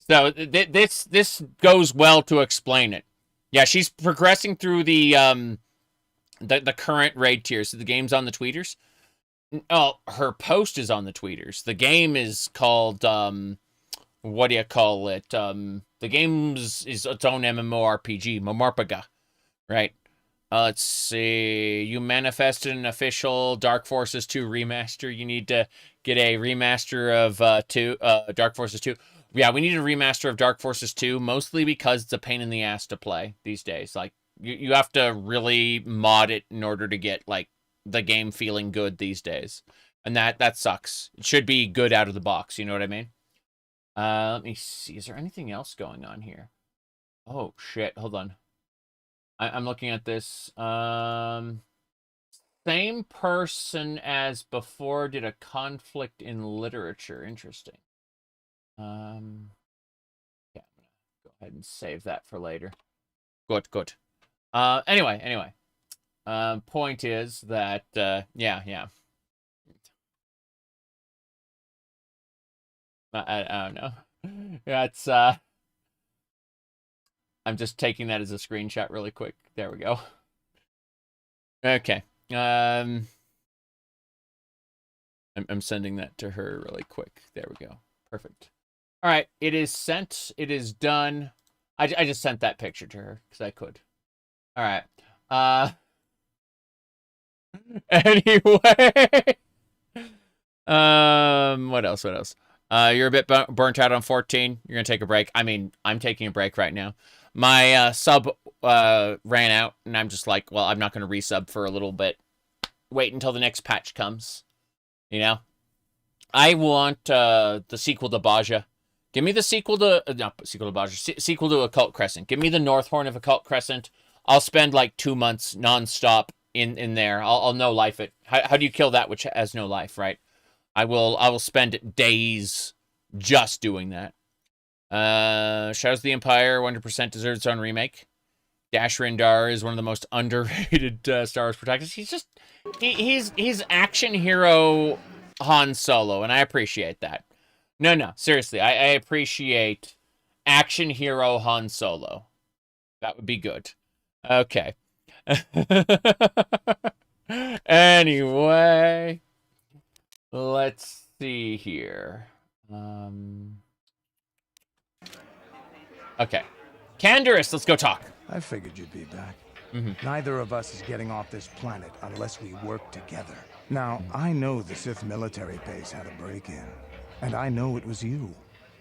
So this goes well to explain it. Yeah, she's progressing through the current raid tier. So the game's on the tweeters. Oh, her post is on the tweeters. The game is called what do you call it? The game is its own MMORPG, Momarpaga, right? Let's see. You manifested an official Dark Forces 2 remaster. You need to get a remaster of Dark Forces 2. Yeah, we need a remaster of Dark Forces 2, mostly because it's a pain in the ass to play these days. Like, you have to really mod it in order to get, like, the game feeling good these days. And that sucks. It should be good out of the box, you know what I mean? Let me see. Is there anything else going on here? Oh, shit. Hold on. I'm looking at this. Same person as before did a conflict in literature. Interesting. Yeah, I'm gonna go ahead and save that for later. Good. Anyway. Point is that, yeah. I don't know. That's, I'm just taking that as a screenshot really quick. There we go. Okay. I'm sending that to her really quick. There we go. Perfect. All right. It is sent. It is done. I just sent that picture to her because I could. All right. Anyway. What else? You're a bit burnt out on 14. You're going to take a break. I mean, I'm taking a break right now. My sub ran out, and I'm just like, well, I'm not going to resub for a little bit. Wait until the next patch comes, you know? I want the sequel to Baja. Give me the sequel to... not sequel to Baja. Sequel to Occult Crescent. Give me the North Horn of Occult Crescent. I'll spend like 2 months nonstop in there. I'll no life it. How do you kill that which has no life, right? I will spend days just doing that. Shadows of the Empire 100% deserves its own remake. Dash Rendar is one of the most underrated Star Wars protagonists. He's just he's action hero Han Solo, and I appreciate that. No, seriously, I appreciate action hero Han Solo. That would be good. Okay. Anyway, let's see here. Okay. Canderous, let's go talk. I figured you'd be back. Mm-hmm. Neither of us is getting off this planet unless we work together. Now, I know the Sith military base had a break-in, and I know it was you.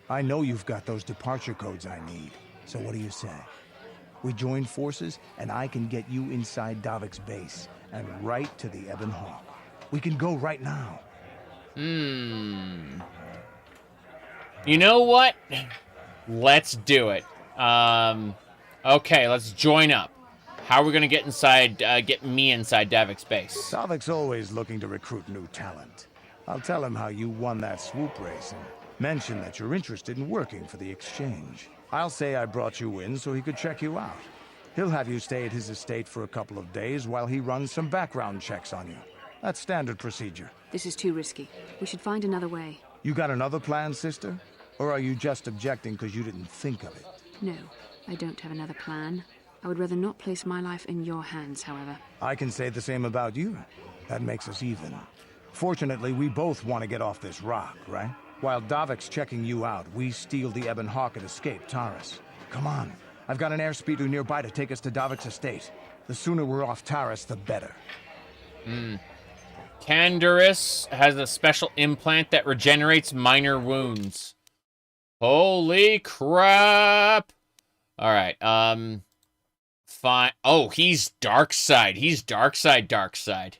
I know you've got those departure codes I need. So what do you say? We join forces, and I can get you inside Davik's base, and right to the Ebon Hawk. We can go right now. You know what? Let's do it. Okay, let's join up. How are we gonna get inside, get me inside Davik's base? Davik's always looking to recruit new talent. I'll tell him how you won that Swoop Race and mention that you're interested in working for the Exchange. I'll say I brought you in so he could check you out. He'll have you stay at his estate for a couple of days while he runs some background checks on you. That's standard procedure. This is too risky. We should find another way. You got another plan, sister? Or are you just objecting because you didn't think of it? No, I don't have another plan. I would rather not place my life in your hands, however. I can say the same about you. That makes us even. Fortunately, we both want to get off this rock, right? While Davik's checking you out, we steal the Ebon Hawk and escape Taris. Come on. I've got an airspeeder nearby to take us to Davik's estate. The sooner we're off Taris, the better. Canderous has a special implant that regenerates minor wounds. Holy crap! Alright, fine. Oh, he's dark side. He's dark side.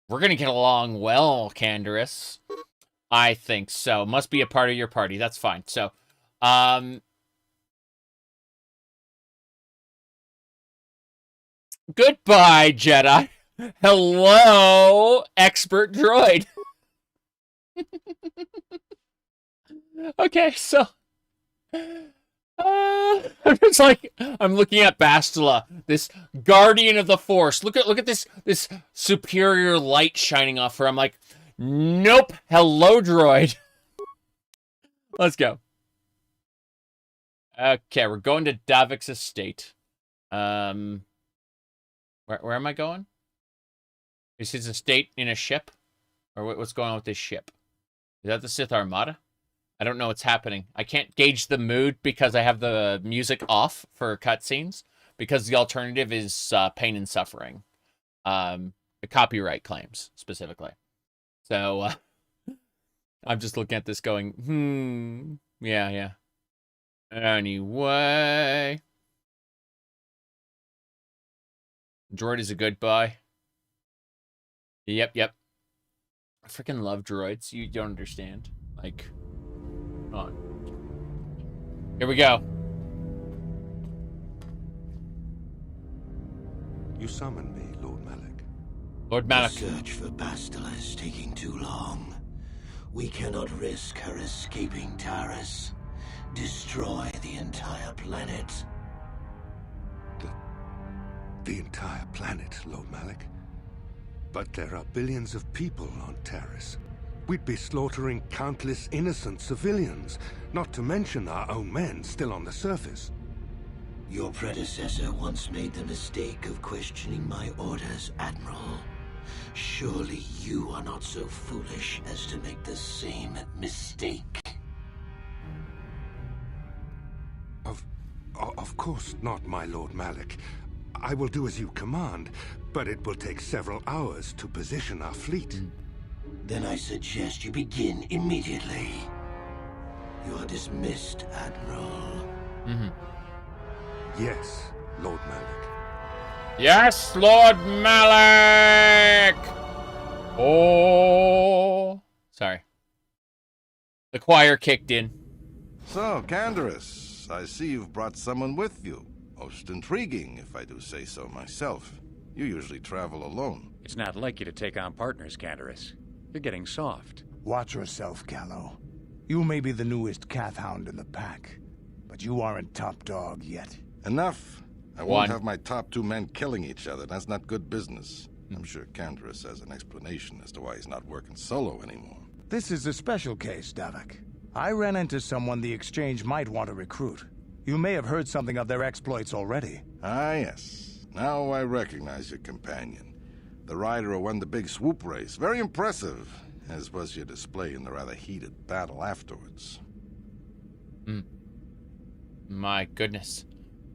We're gonna get along well, Canderous. I think so. Must be a part of your party. That's fine. So, goodbye, Jedi. Hello, expert droid. Okay, so I'm just like, I'm looking at Bastila, this guardian of the Force. Look at this superior light shining off her. I'm like, nope. Hello, droid. Let's go. Okay, we're going to Davik's estate. Where am I going? Is his estate in a ship? Or what's going on with this ship? Is that the Sith Armada? I don't know what's happening. I can't gauge the mood because I have the music off for cutscenes. Because the alternative is pain and suffering. The copyright claims, specifically. So, I'm just looking at this going, yeah. Anyway. Droid is a good buy. Yep. I freaking love droids. You don't understand. Like, come on. Here we go. You summoned me, Lord Malak. Lord Malak. The search for Bastila is taking too long. We cannot risk her escaping Taris. Destroy the entire planet. The entire planet, Lord Malak? But there are billions of people on Taris. We'd be slaughtering countless innocent civilians, not to mention our own men still on the surface. Your predecessor once made the mistake of questioning my orders, Admiral. Surely you are not so foolish as to make the same mistake. Of course not, my Lord Malak. I will do as you command, but it will take several hours to position our fleet. Then I suggest you begin immediately. You are dismissed, Admiral. Yes, Lord Malak. Yes, Lord Malak! Oh. Sorry. The choir kicked in. So, Candaris, I see you've brought someone with you. Most intriguing, if I do say so myself. You usually travel alone. It's not like you to take on partners, Candaris. You're getting soft. Watch yourself, Callow. You may be the newest Cath Hound in the pack, but you aren't top dog yet. Enough. I won't have my top 2 men killing each other. That's not good business. I'm sure Candaris has an explanation as to why he's not working solo anymore. This is a special case, Davik. I ran into someone the Exchange might want to recruit. You may have heard something of their exploits already. Ah, yes. Now I recognize your companion. The rider who won the big Swoop Race. Very impressive, as was your display in the rather heated battle afterwards. My goodness.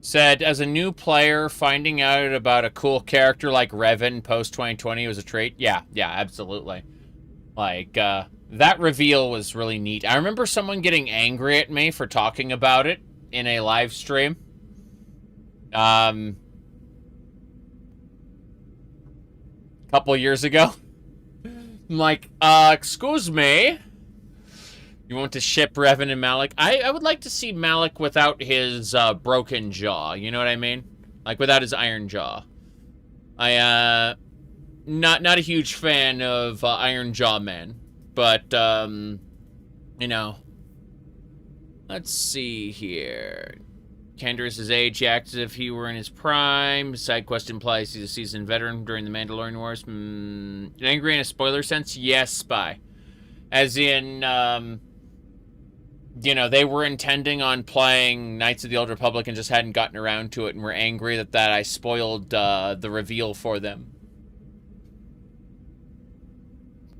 Said, as a new player, finding out about a cool character like Revan post-2020 was a trait. Yeah, absolutely. Like, that reveal was really neat. I remember someone getting angry at me for talking about it in a live stream. Couple years ago. I'm like, excuse me. You want to ship Revan and Malik? I would like to see Malik without his broken jaw. You know what I mean? Like without his iron jaw. Not a huge fan of Iron Jaw Man, but you know. Let's see here. Candaris' age, he acts as if he were in his prime. Side quest implies he's a seasoned veteran during the Mandalorian Wars. Angry in a spoiler sense? Yes, Spy. As in, you know, they were intending on playing Knights of the Old Republic and just hadn't gotten around to it and were angry that I spoiled the reveal for them.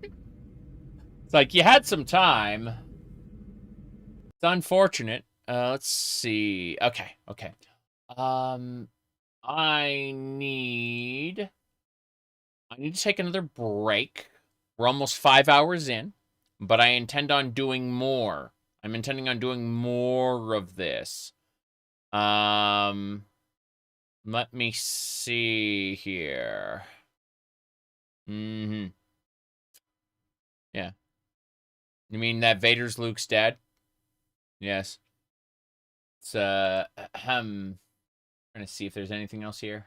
It's like, you had some time. It's unfortunate. Let's see. Okay. I need to take another break. We're almost 5 hours in, but I intend on doing more. I'm intending on doing more of this. Let me see here. Yeah. You mean that Vader's Luke's dad? Yes. It's, trying to see if there's anything else here.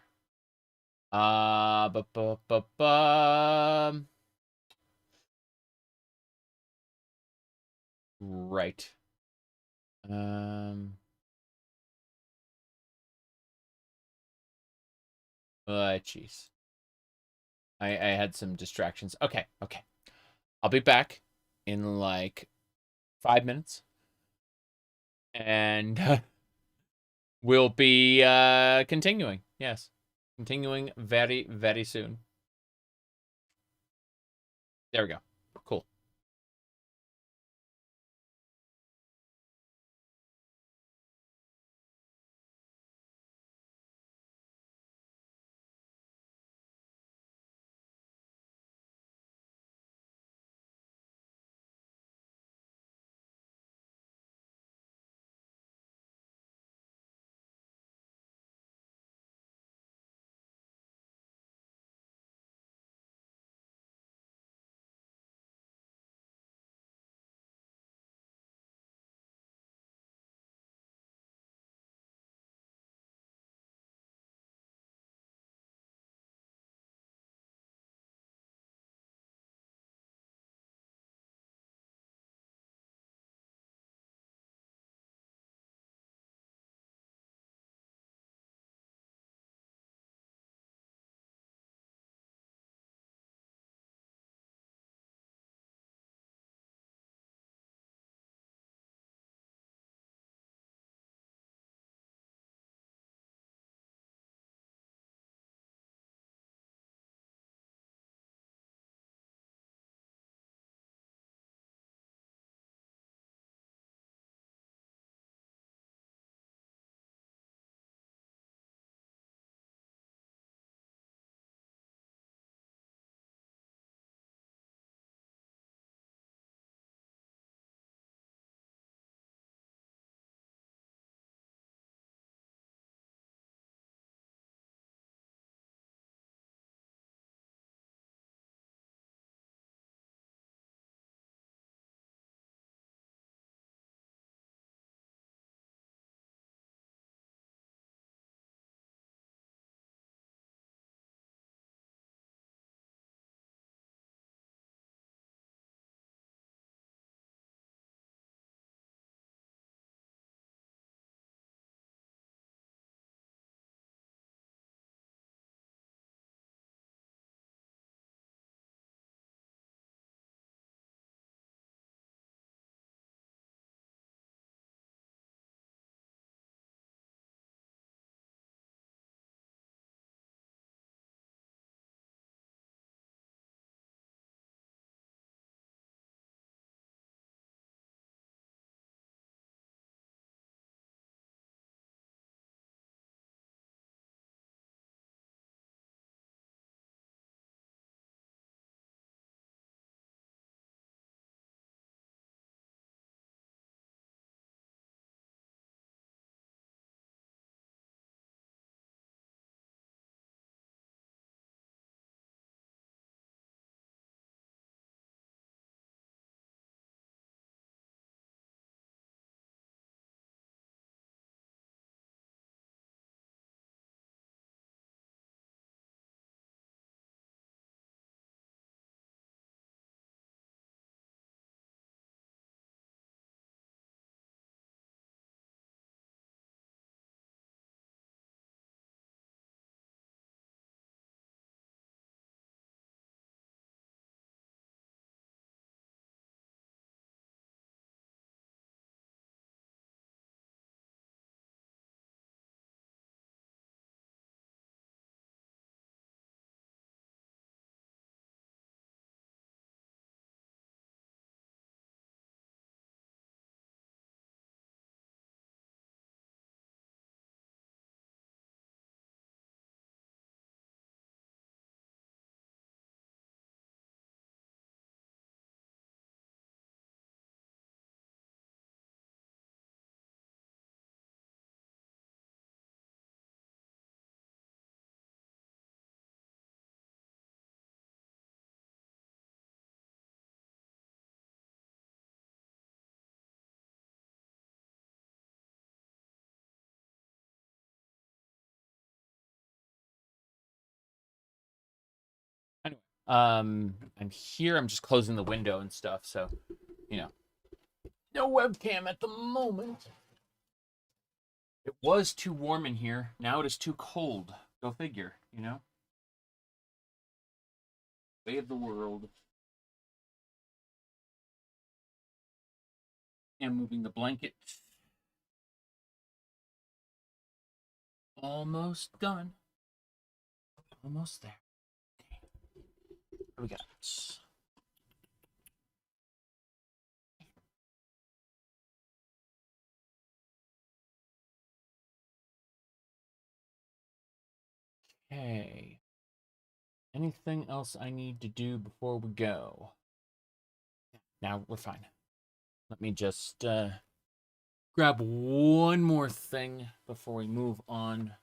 Right. Jeez. I had some distractions. Okay. I'll be back in like 5 minutes. And we'll be continuing. Yes. Continuing very, very soon. There we go. Cool. I'm here. I'm just closing the window and stuff, so, you know. No webcam at the moment. It was too warm in here. Now it is too cold. Go figure, you know? Way of the world. And moving the blanket. Almost done. Almost there. Okay. What do we got? Okay. Anything else I need to do before we go? Now we're fine. Let me just grab one more thing before we move on.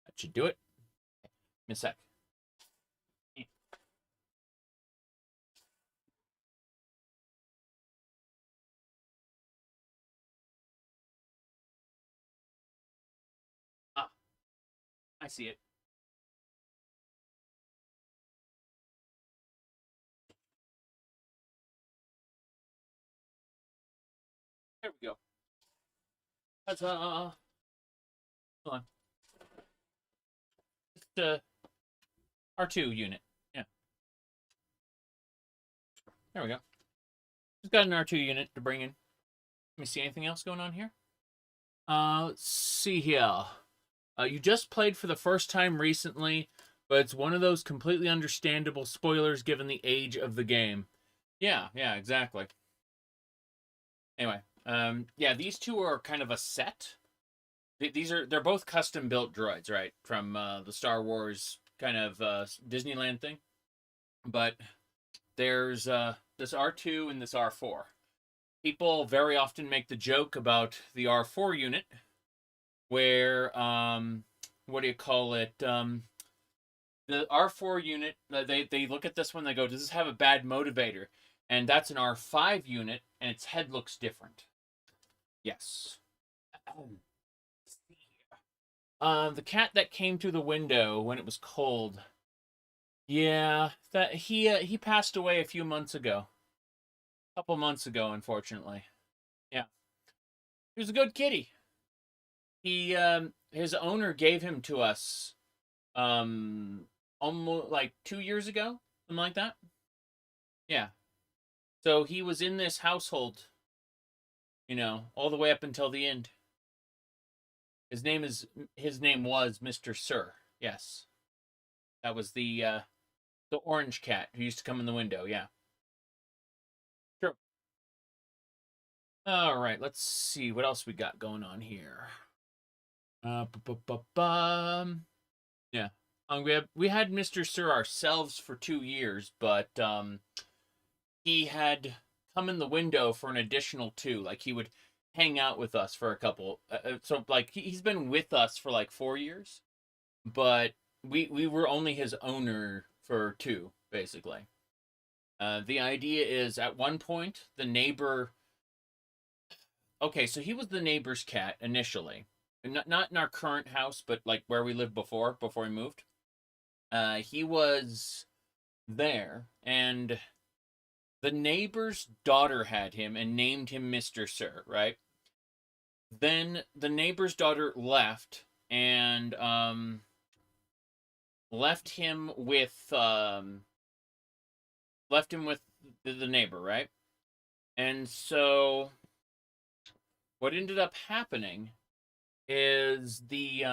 That should do it. Give me a sec. Ah, I see it. There we go. Huzzah! Hold on. Just R2 unit. Yeah. There we go. Just got an R2 unit to bring in. Let me see anything else going on here. Let's see here. You just played for the first time recently, but it's one of those completely understandable spoilers given the age of the game. Yeah, exactly. Anyway, yeah, these two are kind of a set. They're both custom built droids, right? From the Star Wars kind of Disneyland thing. But there's this R2 and this R4. People very often make the joke about the R4 unit, where what do you call it? The R4 unit, they look at this one, they go, does this have a bad motivator? And that's an R5 unit, and its head looks different. Yes. The cat that came through the window when it was cold. Yeah, that he passed away a few months ago. A couple months ago, unfortunately. Yeah. He was a good kitty. He his owner gave him to us almost like 2 years ago, something like that. Yeah. So he was in this household, you know, all the way up until the end. His name was Mr. Sir. Yes. That was the orange cat who used to come in the window, yeah. Sure. All right, let's see what else we got going on here. Yeah. We had Mr. Sir ourselves for 2 years, but he had come in the window for an additional 2. Like, he would hang out with us for a couple. So, like, he's been with us for, like, 4 years. But we were only his owner for 2, basically. The idea is, at one point, the neighbor... Okay, so he was the neighbor's cat, initially. Not in our current house, but, like, where we lived before we moved. He was there, and... the neighbor's daughter had him and named him Mr. Sir, right? Then the neighbor's daughter left and left him with the neighbor, right? And so what ended up happening is the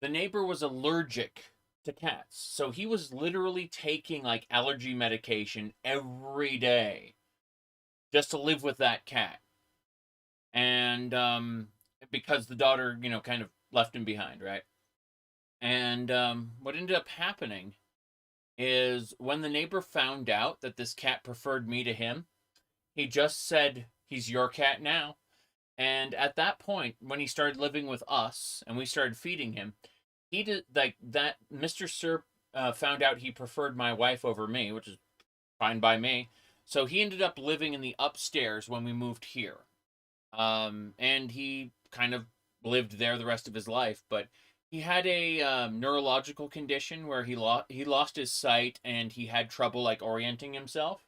neighbor was allergic to cats. So he was literally taking, like, allergy medication every day just to live with that cat. And because the daughter, you know, kind of left him behind, right? And what ended up happening is when the neighbor found out that this cat preferred me to him, he just said, he's your cat now. And at that point, when he started living with us and we started feeding him, he did, like, that Mr. Sir found out he preferred my wife over me, which is fine by me. So he ended up living in the upstairs when we moved here. And he kind of lived there the rest of his life, but he had a neurological condition where he lost his sight and he had trouble like orienting himself.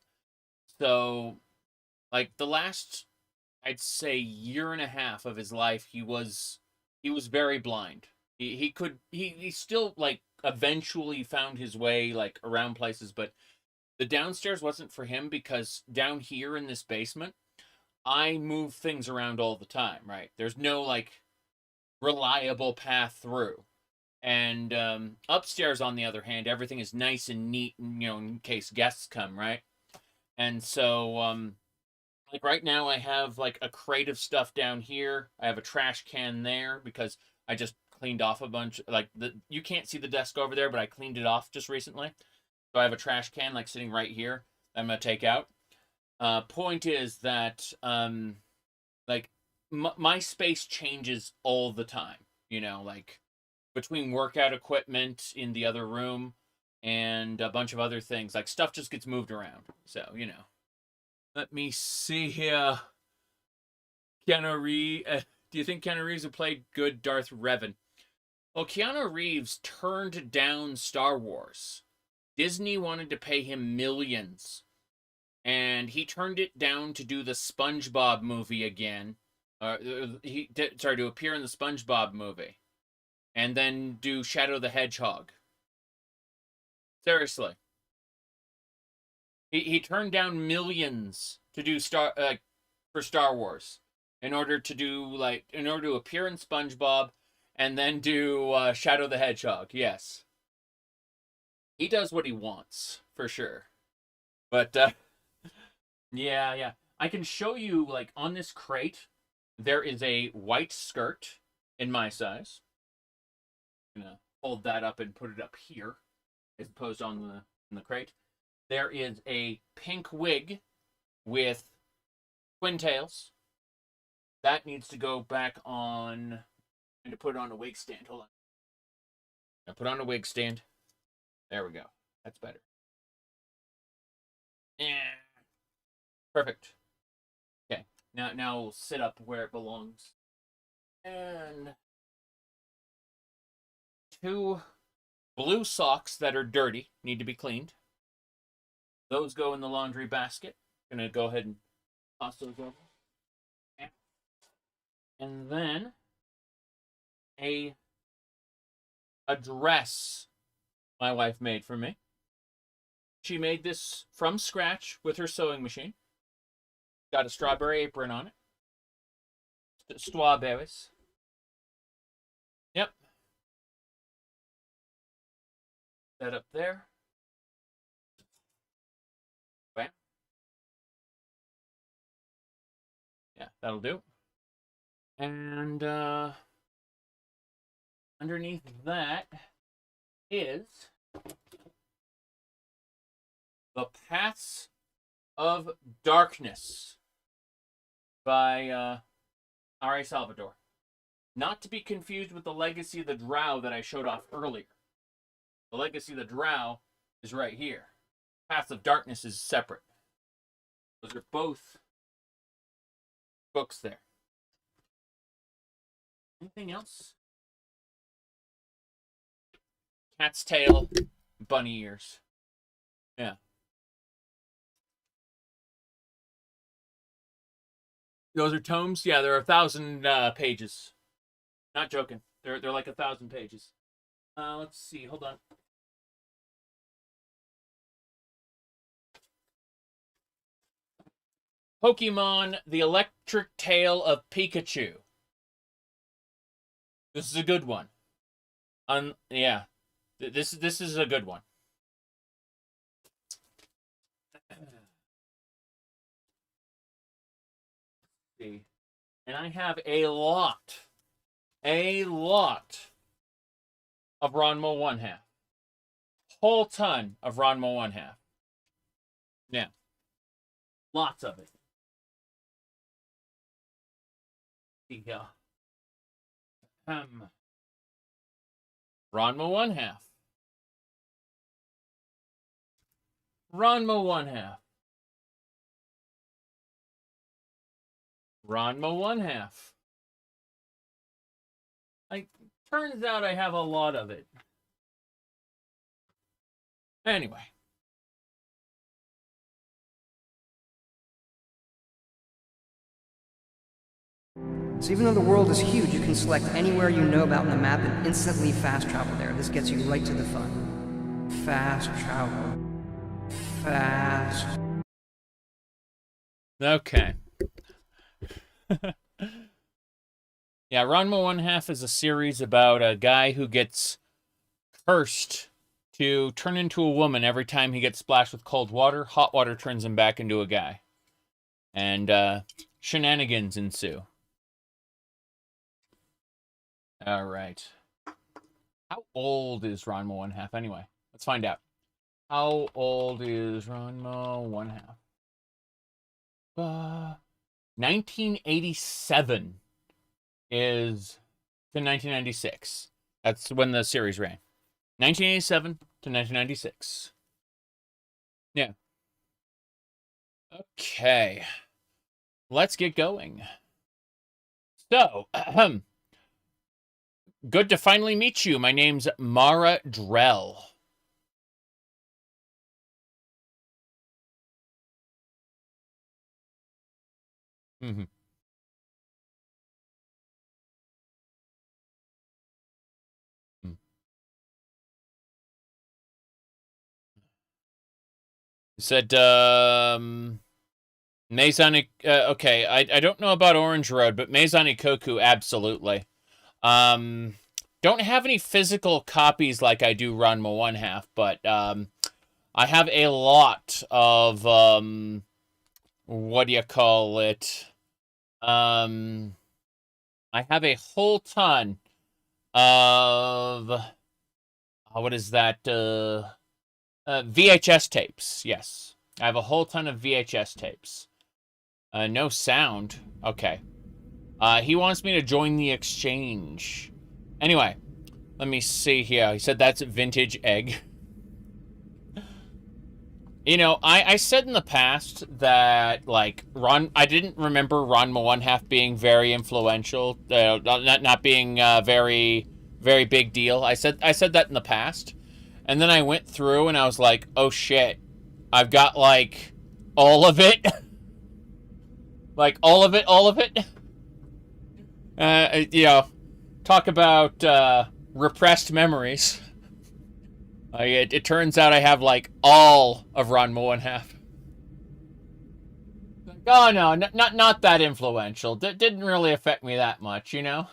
So, like the last, I'd say, year and a half of his life, he was very blind. He still like eventually found his way like around places, but the downstairs wasn't for him because down here in this basement, I move things around all the time, right? There's no like reliable path through. And upstairs, on the other hand, everything is nice and neat, in case guests come, right? And so, like right now, I have like a crate of stuff down here. I have a trash can there because I just cleaned off a bunch. Like you can't see the desk over there, but I cleaned it off just recently. So I have a trash can like sitting right here that I'm gonna take out. Point is that like my space changes all the time. Like between workout equipment in the other room and a bunch of other things, like stuff just gets moved around. So let me see here. Keanu Reeves. Do you think Keanu Reeves would play good Darth Revan? Well, Keanu Reeves turned down Star Wars. Disney wanted to pay him millions, and he turned it down to do the SpongeBob movie again. To appear in the SpongeBob movie, and then do Shadow the Hedgehog. Seriously, he turned down millions to do for Star Wars in order to appear in SpongeBob and then do Shadow the Hedgehog. Yes. He does what he wants, for sure. But, yeah. I can show you, like, on this crate, there is a white skirt in my size. I'm going to hold that up and put it up here, as opposed to on the crate. There is a pink wig with twin tails. That needs to go back on, and to put it on a wig stand. Hold on. I put on a wig stand. There we go. That's better. Yeah. Perfect. Okay. Now we'll sit up where it belongs. And 2 blue socks that are dirty need to be cleaned. Those go in the laundry basket. I'm going to go ahead and toss those over. And then a dress my wife made for me. She made this from scratch with her sewing machine. Got a strawberry apron on it. Strawberries. Yep. That up there. Bam. Yeah, that'll do. And underneath that is The Paths of Darkness by R.A. Salvador. Not to be confused with the Legacy of the Drow that I showed off earlier. The Legacy of the Drow is right here. Paths of Darkness is separate. Those are both books there. Anything else? Cat's tail, bunny ears. Yeah. Those are tomes? Yeah, they're 1,000 pages. Not joking. They're like 1,000 pages. Let's see. Hold on. Pokemon: The Electric Tale of Pikachu. This is a good one. Yeah. This is a good one. See. And I have a lot of Ranma 1/2. Whole ton of Ranma 1/2. Yeah. Lots of it. See here. Ranma 1/2. Ranma 1/2. Ranma 1/2. turns out I have a lot of it. Anyway. So even though the world is huge, you can select anywhere you know about on the map and instantly fast travel there. This gets you right to the fun. Fast travel. Fast. Okay. Yeah, Ranma 1/2 is a series about a guy who gets cursed to turn into a woman every time he gets splashed with cold water. Hot water turns him back into a guy. And shenanigans ensue. All right. How old is Ranma 1/2 anyway? Let's find out. How old is Ranma 1/2? 1987 is to 1996. That's when the series ran. 1987 to 1996. Yeah. Okay. Let's get going. So, good to finally meet you. My name's Mara Drell. Mm-hmm. You said, Meizani, okay, I don't know about Orange Road, but Meizani Koku, absolutely. Don't have any physical copies like I do Ranma 1/2, but, I have a lot of, what do you call it? I have a whole ton of, what is that, VHS tapes, yes. I have a whole ton of VHS tapes. No sound. Okay. He wants me to join the exchange. Anyway, let me see here. He said that's vintage egg. You know, I said in the past that, like, I didn't remember Ranma 1/2 being very influential, not being very, very big deal. I said that in the past. And then I went through and I was like, oh shit, I've got like all of it. Like all of it. You know, talk about repressed memories. It turns out I have like all of Ranma 1/2. Oh no, not that influential. Didn't really affect me that much, you know?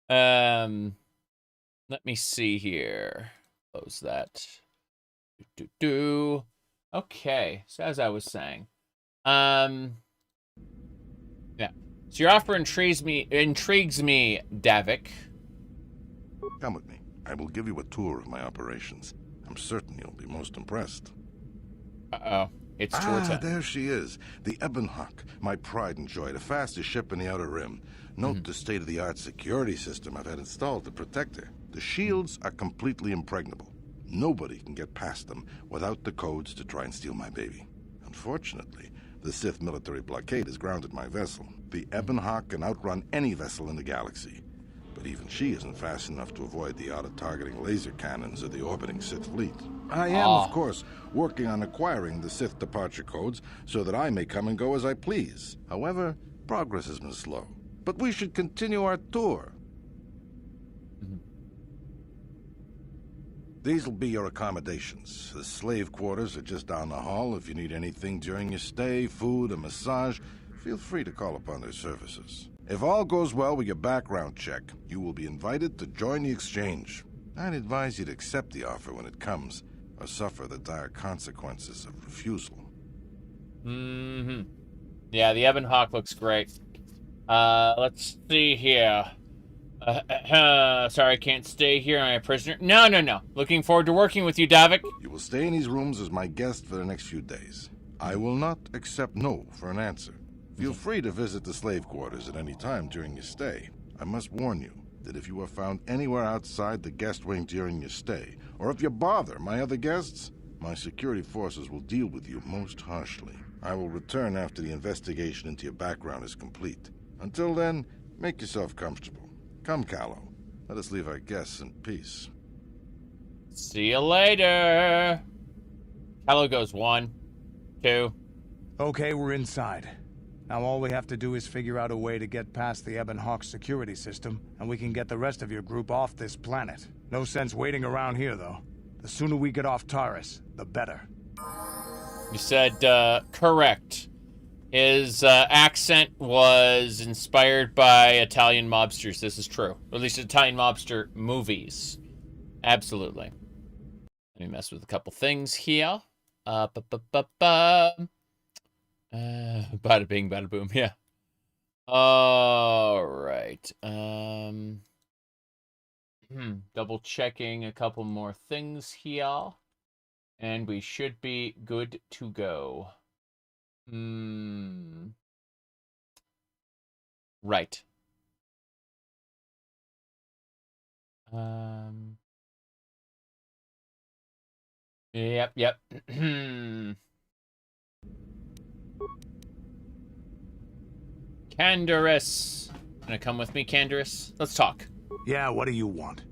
Let me see here. Close that. Okay, so as I was saying, yeah. So your offer intrigues me, Davik. Come with me. I will give you a tour of my operations. I'm certain you'll be most impressed. Uh-oh. It's tour time. There she is. The Ebonhawk, my pride and joy, the fastest ship in the Outer Rim. Note the state-of-the-art security system I've had installed to protect her. The shields are completely impregnable. Nobody can get past them without the codes to try and steal my baby. Unfortunately, the Sith military blockade has grounded my vessel. The Ebonhawk can outrun any vessel in the galaxy. But even she isn't fast enough to avoid the auto-targeting laser cannons of the orbiting Sith fleet. I am, of course, working on acquiring the Sith departure codes so that I may come and go as I please. However, progress has been slow. But we should continue our tour. These will be your accommodations. The slave quarters are just down the hall. If you need anything during your stay, food, a massage, feel free to call upon their services. If all goes well with your background check, you will be invited to join the exchange. I'd advise you to accept the offer when it comes, or suffer the dire consequences of refusal. Mm-hmm. Yeah, the Ebonhawk looks great. Let's see here. Sorry, I can't stay here. I'm a prisoner. No. Looking forward to working with you, Davik. You will stay in these rooms as my guest for the next few days. I will not accept no for an answer. Feel free to visit the slave quarters at any time during your stay. I must warn you that if you are found anywhere outside the guest wing during your stay, or if you bother my other guests, my security forces will deal with you most harshly. I will return after the investigation into your background is complete. Until then, make yourself comfortable. Come, Callow. Let us leave our guests in peace. See you later. Hello goes 1, 2. Okay, we're inside. Now all we have to do is figure out a way to get past the Ebon Hawk security system, and we can get the rest of your group off this planet. No sense waiting around here, though. The sooner we get off Taris, the better. You said, correct. His accent was inspired by Italian mobsters. This is true. Or at least Italian mobster movies. Absolutely. Let me mess with a couple things here. Bada bing, bada boom, yeah. All right. Double checking a couple more things here. And we should be good to go. Right. Yep. Candaris. Gonna come with me, Candaris? Let's talk. Yeah, what do you want?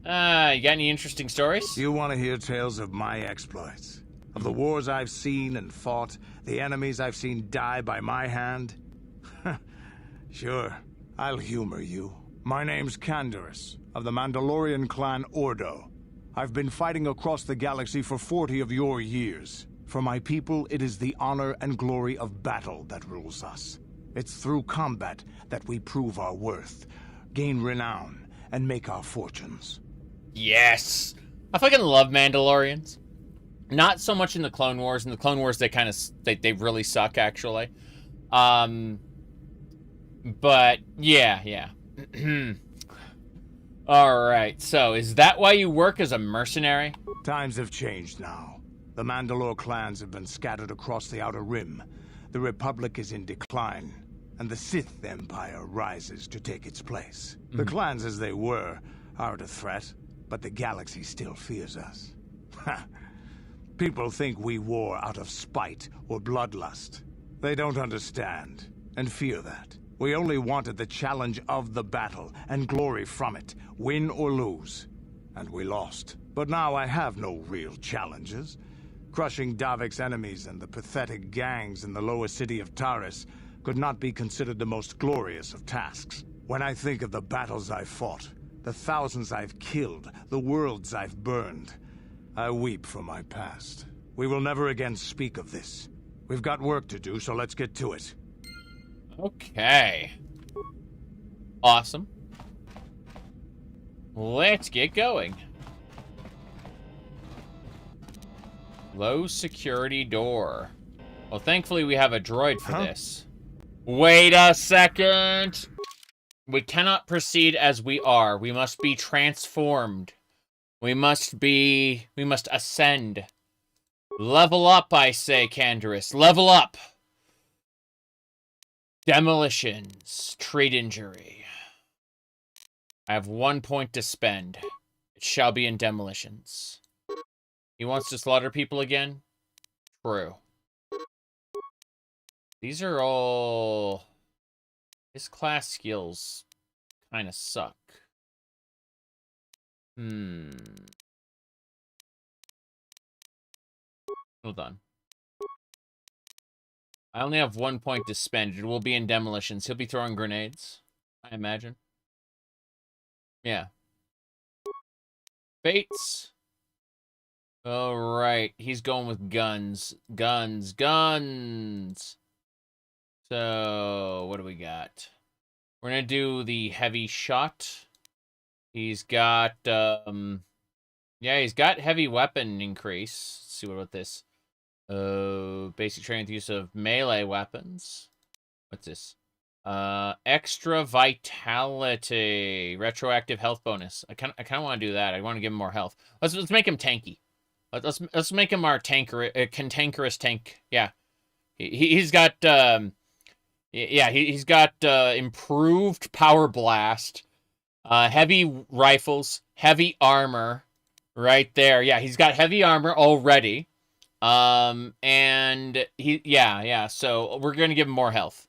You got any interesting stories? You want to hear tales of my exploits? Of the wars I've seen and fought, the enemies I've seen die by my hand? Sure, I'll humor you. My name's Candaris, of the Mandalorian clan Ordo. I've been fighting across the galaxy for 40 of your years. For my people, it is the honor and glory of battle that rules us. It's through combat that we prove our worth, gain renown, and make our fortunes. Yes! I fucking love Mandalorians. Not so much in the Clone Wars. In the Clone Wars, they kind of... They really suck, actually. But, yeah. Alright, so is that why you work as a mercenary? Times have changed now. The Mandalore clans have been scattered across the Outer Rim. The Republic is in decline, and the Sith Empire rises to take its place. The clans as they were aren't a threat, but the galaxy still fears us. People think we war out of spite or bloodlust. They don't understand, and fear that. We only wanted the challenge of the battle, and glory from it, win or lose. And we lost. But now I have no real challenges. Crushing Davik's enemies and the pathetic gangs in the lower city of Taris could not be considered the most glorious of tasks. When I think of the battles I've fought, the thousands I've killed, the worlds I've burned, I weep for my past. We will never again speak of this. We've got work to do, so let's get to it. Okay. Awesome. Let's get going. Low security door. Well, thankfully we have a droid for this. Wait a second! We cannot proceed as we are. We must be transformed. We must ascend. Level up, I say, Candaris. Level up! Demolitions. Treat injury. I have 1 point to spend. It shall be in demolitions. He wants to slaughter people again? True. These are all... His class skills kind of suck. Hold on. I only have 1 point to spend. It will be in demolitions. He'll be throwing grenades, I imagine. Yeah. Fates. Alright, he's going with guns. Guns. So, what do we got? We're gonna do the heavy shot. He's got, yeah, he's got heavy weapon increase. Let's see what about this. Basic training with use of melee weapons. What's this? Extra vitality. Retroactive health bonus. I kind of want to do that. I want to give him more health. Let's make him tanky. Let's make him our cantankerous tank. Yeah. He's got, yeah, he's got, improved power blast, heavy rifles, heavy armor, right there. Yeah, he's got heavy armor already. And yeah, so we're gonna give him more health.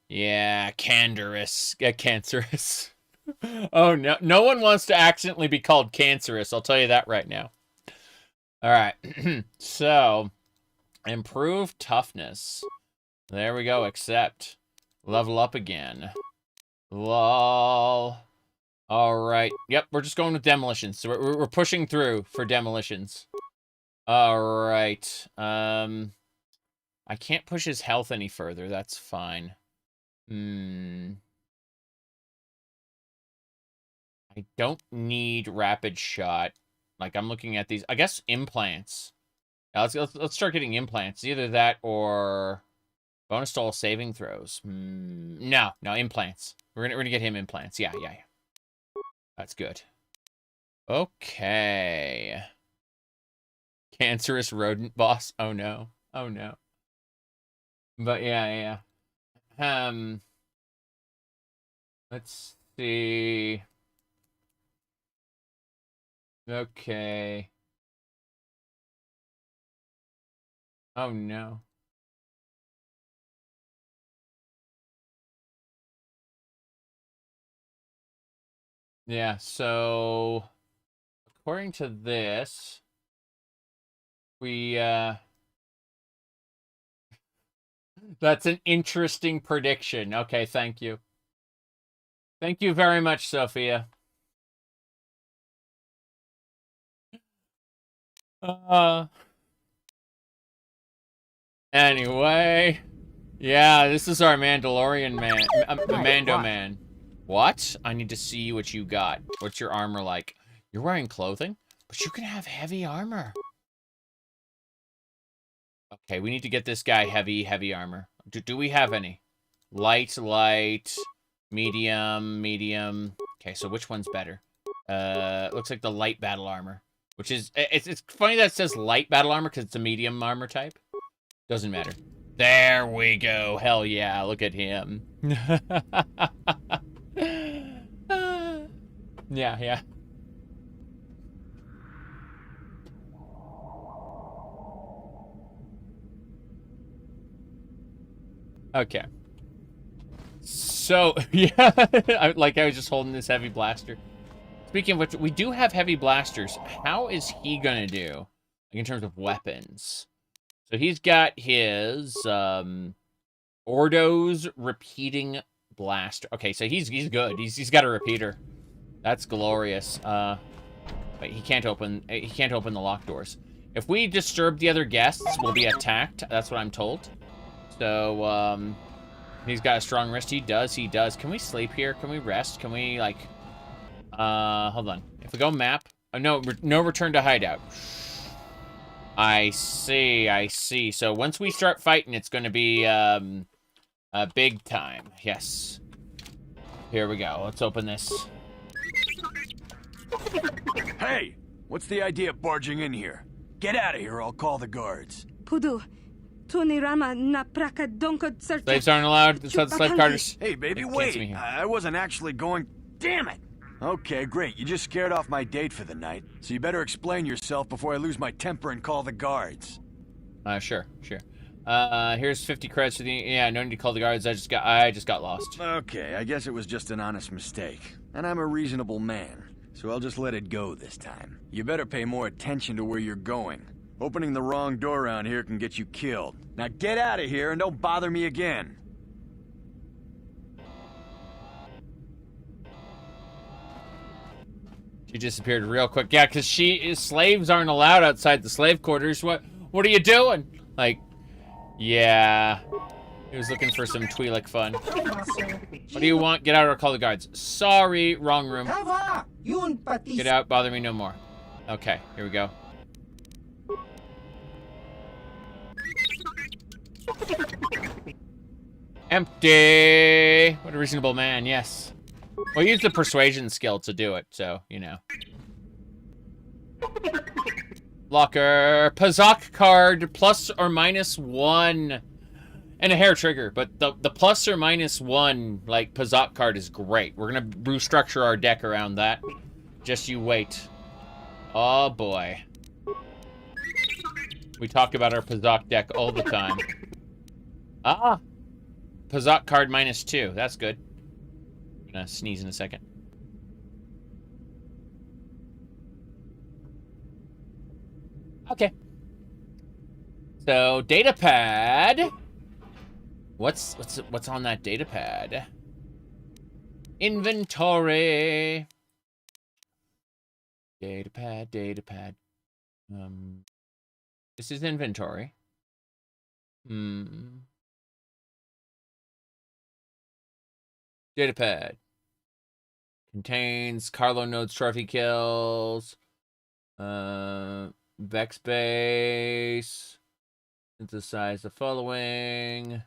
Yeah, cancerous. Oh, no. No one wants to accidentally be called cancerous. I'll tell you that right now. All right. So, improve toughness. There we go. Accept. Level up again. Lol. All right. Yep, we're just going with demolitions. So we're pushing through for demolitions. All right. I can't push his health any further. That's fine. I don't need rapid shot. Like, I'm looking at these. I guess implants. Now, let's start getting implants. Either that or bonus to all saving throws. No, implants. We're gonna get him implants. Yeah. That's good. Okay. Cancerous rodent boss. Oh no. But yeah. Let's see. Okay. Oh no. Yeah, so according to this, we that's an interesting prediction. Okay, thank you. Thank you very much, Sophia. Anyway, yeah, this is our Mandalorian man, Mando man. What? I need to see what you got. What's your armor like? You're wearing clothing, but you can have heavy armor. Okay, we need to get this guy heavy armor. Do we have any? Light, medium. Okay, so which one's better? Looks like the light battle armor, which is, it's funny that it says light battle armor because it's a medium armor type. Doesn't matter. There we go. Hell yeah, look at him. Yeah. Okay. So, yeah, I was just holding this heavy blaster. Speaking of which, we do have heavy blasters. How is he gonna do, like, in terms of weapons? So he's got his Ordo's repeating blaster. Okay, so he's good. He's got a repeater. That's glorious. But he can't open the locked doors. If we disturb the other guests, we'll be attacked. That's what I'm told. So he's got a strong wrist. He does. Can we sleep here? Can we rest? Can we, like, hold on. If we go map, oh, no return to hideout. I see. So once we start fighting, it's going to be big time. Yes. Here we go. Let's open this. Hey, what's the idea of barging in here? Get out of here, I'll call the guards. Pudu, Tunirama na praka donko search. Slaves aren't allowed. It's not the slave carters. Hey, baby, wait. I wasn't actually going. Damn it! Okay, great. You just scared off my date for the night, so you better explain yourself before I lose my temper and call the guards. Sure. Here's 50 credits for the. Yeah, no need to call the guards. I just got lost. Okay, I guess it was just an honest mistake, and I'm a reasonable man, so I'll just let it go this time. You better pay more attention to where you're going. Opening the wrong door around here can get you killed. Now get out of here and don't bother me again. She disappeared real quick. Yeah, because slaves aren't allowed outside the slave quarters. What are you doing? Like, yeah. He was looking for some Twi'lek fun. What do you want? Get out or call the guards. Sorry, wrong room. Get out, bother me no more. Okay, here we go. Empty! What a reasonable man, yes. Well, use the persuasion skill to do it, so, you know. Locker. Pazak card, plus or minus 1. And a hair trigger, but the plus or minus 1, like, Pazak card is great. We're gonna restructure our deck around that. Just you wait. Oh, boy. We talk about our Pazak deck all the time. Ah! Pazak card minus 2. That's good. I'm gonna sneeze in a second. Okay. So, data pad. What's on that data pad? Inventory. Data pad, data pad. This is inventory. Data pad. Contains Carlo nodes, trophy kills. Bek Base. Synthesize the following.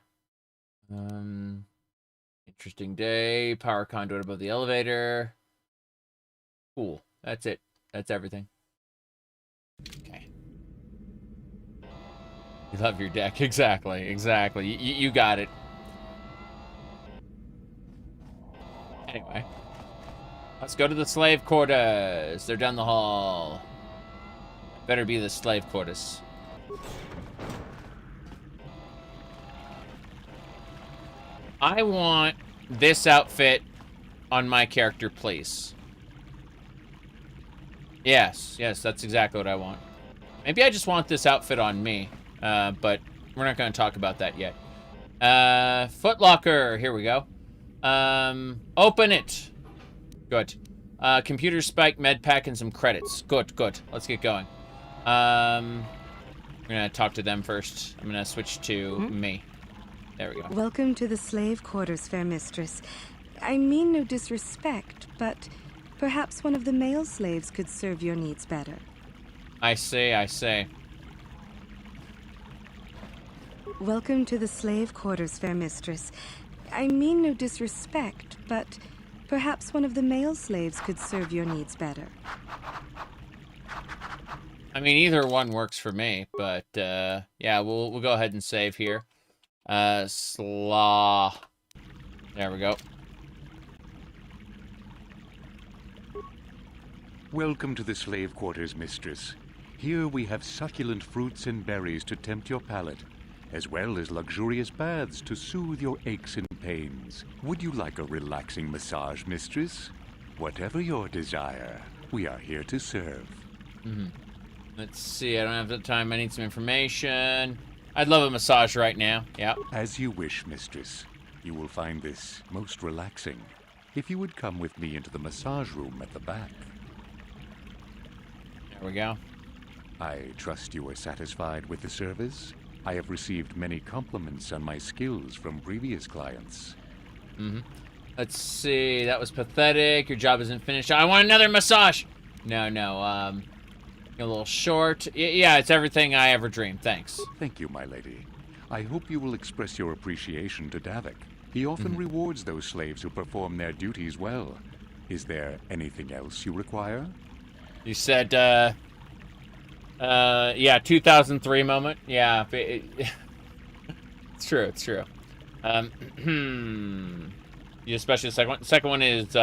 Interesting day. Power conduit above the elevator. Cool. That's it. That's everything. Okay. You love your deck. Exactly. Exactly. You got it. Anyway. Let's go to the slave quarters. They're down the hall. Better be the slave quarters. I want this outfit on my character, please. Yes, that's exactly what I want. Maybe I just want this outfit on me, but we're not going to talk about that yet. Footlocker, here we go. Open it. Good. Computer spike, med pack, and some credits. Good. Let's get going. I'm going to talk to them first. I'm going to switch to me. There we go. Welcome to the slave quarters, fair mistress. I mean no disrespect, but perhaps one of the male slaves could serve your needs better. I say. Welcome to the slave quarters, fair mistress. I mean no disrespect, but perhaps one of the male slaves could serve your needs better. I mean, either one works for me, but yeah, we'll go ahead and save here. Slaw. There we go. Welcome to the slave quarters, mistress. Here we have succulent fruits and berries to tempt your palate, as well as luxurious baths to soothe your aches and pains. Would you like a relaxing massage, mistress? Whatever your desire, we are here to serve. Let's see, I don't have the time. I need some information. I'd love a massage right now. Yeah. As you wish, mistress. You will find this most relaxing. If you would come with me into the massage room at the back. There we go. I trust you are satisfied with the service. I have received many compliments on my skills from previous clients. Let's see, that was pathetic. Your job isn't finished. I want another massage. No, a little short. Yeah, it's everything I ever dreamed. Thanks. Thank you, my lady. I hope you will express your appreciation to Davik. He often rewards those slaves who perform their duties well. Is there anything else you require? You said, yeah, 2003 moment. Yeah, it's true. You especially the second one. The second one is,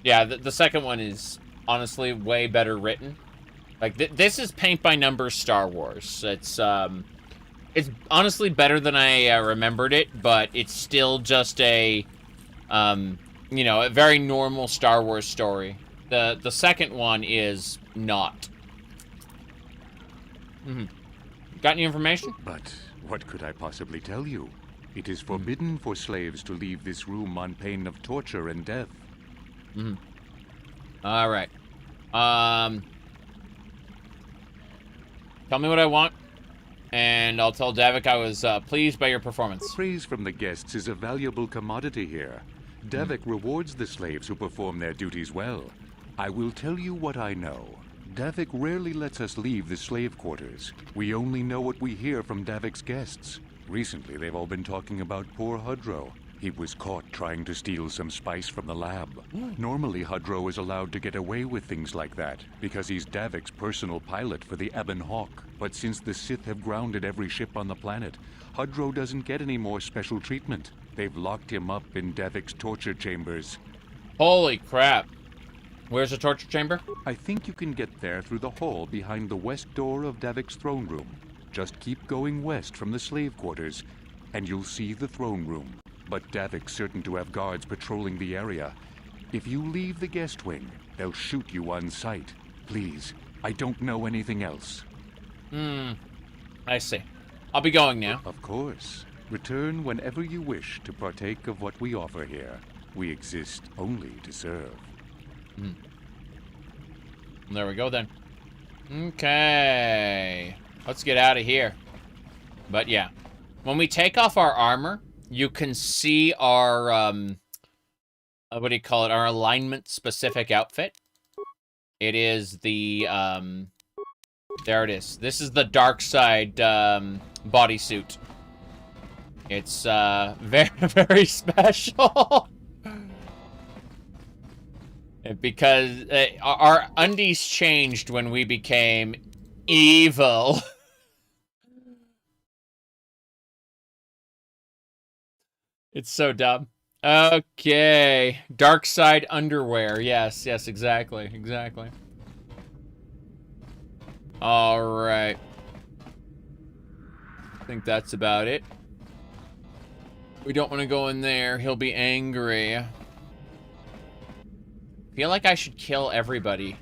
yeah, the second one is honestly way better written. Like this is paint by numbers Star Wars. It's honestly better than I remembered it, but it's still just a you know, a very normal Star Wars story. The second one is not. Got any information? But what could I possibly tell you? It is forbidden for slaves to leave this room on pain of torture and death. All right. Tell me what I want, and I'll tell Davik I was pleased by your performance. Praise from the guests is a valuable commodity here. Davik rewards the slaves who perform their duties well. I will tell you what I know. Davik rarely lets us leave the slave quarters. We only know what we hear from Davik's guests. Recently, they've all been talking about poor Hudro. He was caught trying to steal some spice from the lab. Normally, Hudro is allowed to get away with things like that, because he's Davik's personal pilot for the Ebon Hawk. But since the Sith have grounded every ship on the planet, Hudro doesn't get any more special treatment. They've locked him up in Davik's torture chambers. Holy crap. Where's the torture chamber? I think you can get there through the hall behind the west door of Davik's throne room. Just keep going west from the slave quarters, and you'll see the throne room. But Davik's certain to have guards patrolling the area. If you leave the guest wing, they'll shoot you on sight. Please, I don't know anything else. I see. I'll be going now. Of course. Return whenever you wish to partake of what we offer here. We exist only to serve. There we go then. Okay. Let's get out of here. But yeah. When we take off our armor, you can see our, what do you call it? Our alignment-specific outfit. It is the, there it is. This is the dark side, bodysuit. It's, very, very special. Because our undies changed when we became evil. It's so dumb. Okay. Dark side underwear. Yes, yes, exactly. Exactly. Alright. I think that's about it. We don't want to go in there. He'll be angry. I feel like I should kill everybody.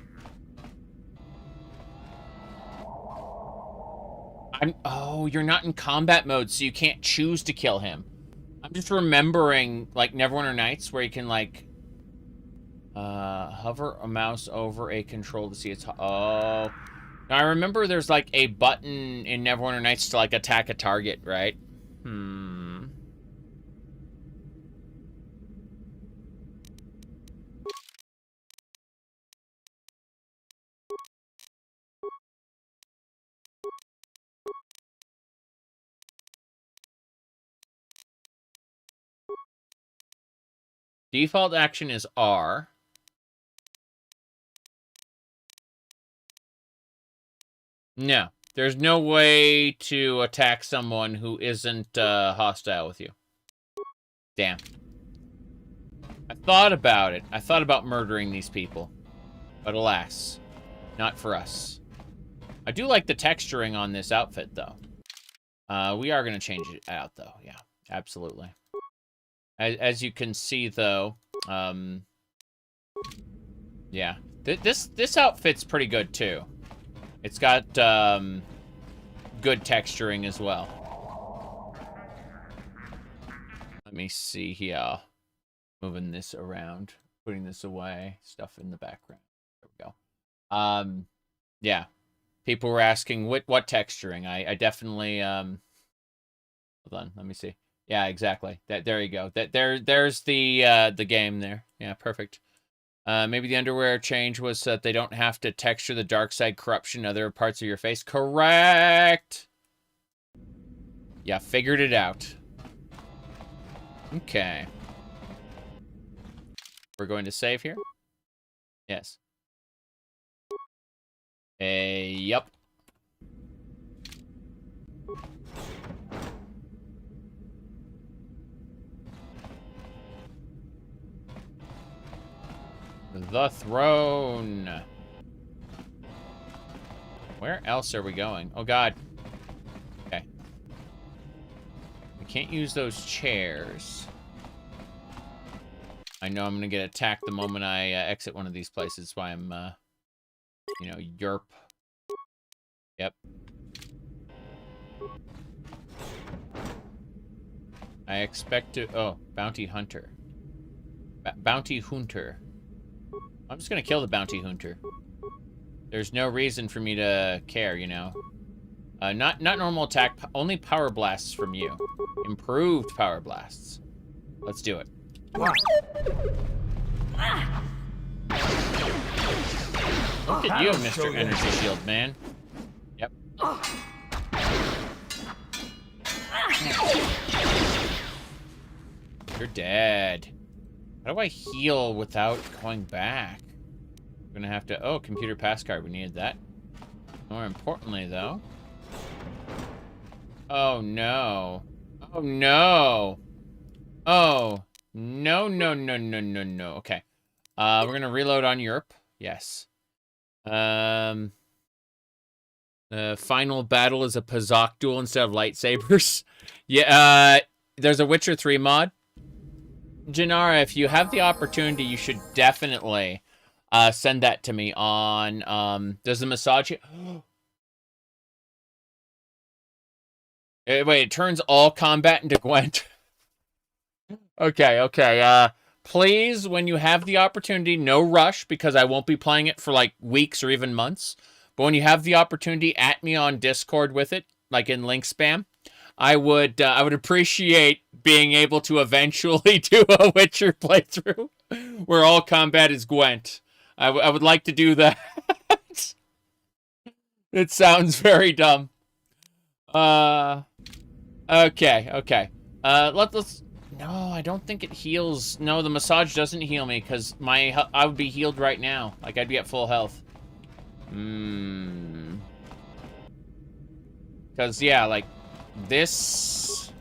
Oh, you're not in combat mode, so you can't choose to kill him. I'm just remembering, like, Neverwinter Nights, where you can, like, hover a mouse over a control to see its... Oh. Now, I remember there's, like, a button in Neverwinter Nights to, like, attack a target, right? Default action is R. No, there's no way to attack someone who isn't hostile with you. Damn. I thought about it. I thought about murdering these people. But alas, not for us. I do like the texturing on this outfit, though. We are going to change it out, though. Yeah, absolutely. As you can see, though, yeah, this outfit's pretty good too. It's got good texturing as well. Let me see here. Moving this around, putting this away, stuff in the background. There we go. Yeah, people were asking what texturing. I definitely hold on. Let me see. Yeah, exactly. There you go. There's the game there. Yeah, perfect. Maybe the underwear change was that they don't have to texture the dark side corruption in other parts of your face. Correct. Yeah, figured it out. Okay. We're going to save here. Yes. Yup. The throne. Where else are we going? Oh, God. Okay. We can't use those chairs. I know I'm going to get attacked the moment I exit one of these places. That's why I'm, you know, yerp. Yep. I expect to... Oh, bounty hunter. Bounty hunter. I'm just gonna kill the bounty hunter. There's no reason for me to care, you know. Not normal attack, only power blasts from you. Improved power blasts. Let's do it. Look at you, Mr. Energy Shield Man. Yep. You're dead. How do I heal without going back? I'm gonna have to... Oh, computer pass card. We needed that. More importantly, though... Oh, no. Oh, no. Oh. No, no, no, no, no, no. Okay. We're gonna reload on Europe. Yes. The final battle is a Pazak duel instead of lightsabers. Yeah, there's a Witcher 3 mod. Janara, if you have the opportunity, you should definitely send that to me on, does the massage... Wait, it turns all combat into Gwent. Okay. Please, when you have the opportunity, no rush, because I won't be playing it for, like, weeks or even months. But when you have the opportunity, at me on Discord with it, like in link spam. I would appreciate being able to eventually do a Witcher playthrough where all combat is Gwent. I would like to do that. It sounds very dumb. Okay. Let's. No, I don't think it heals. No, the massage doesn't heal me because I would be healed right now. Like I'd be at full health. Because yeah, like this.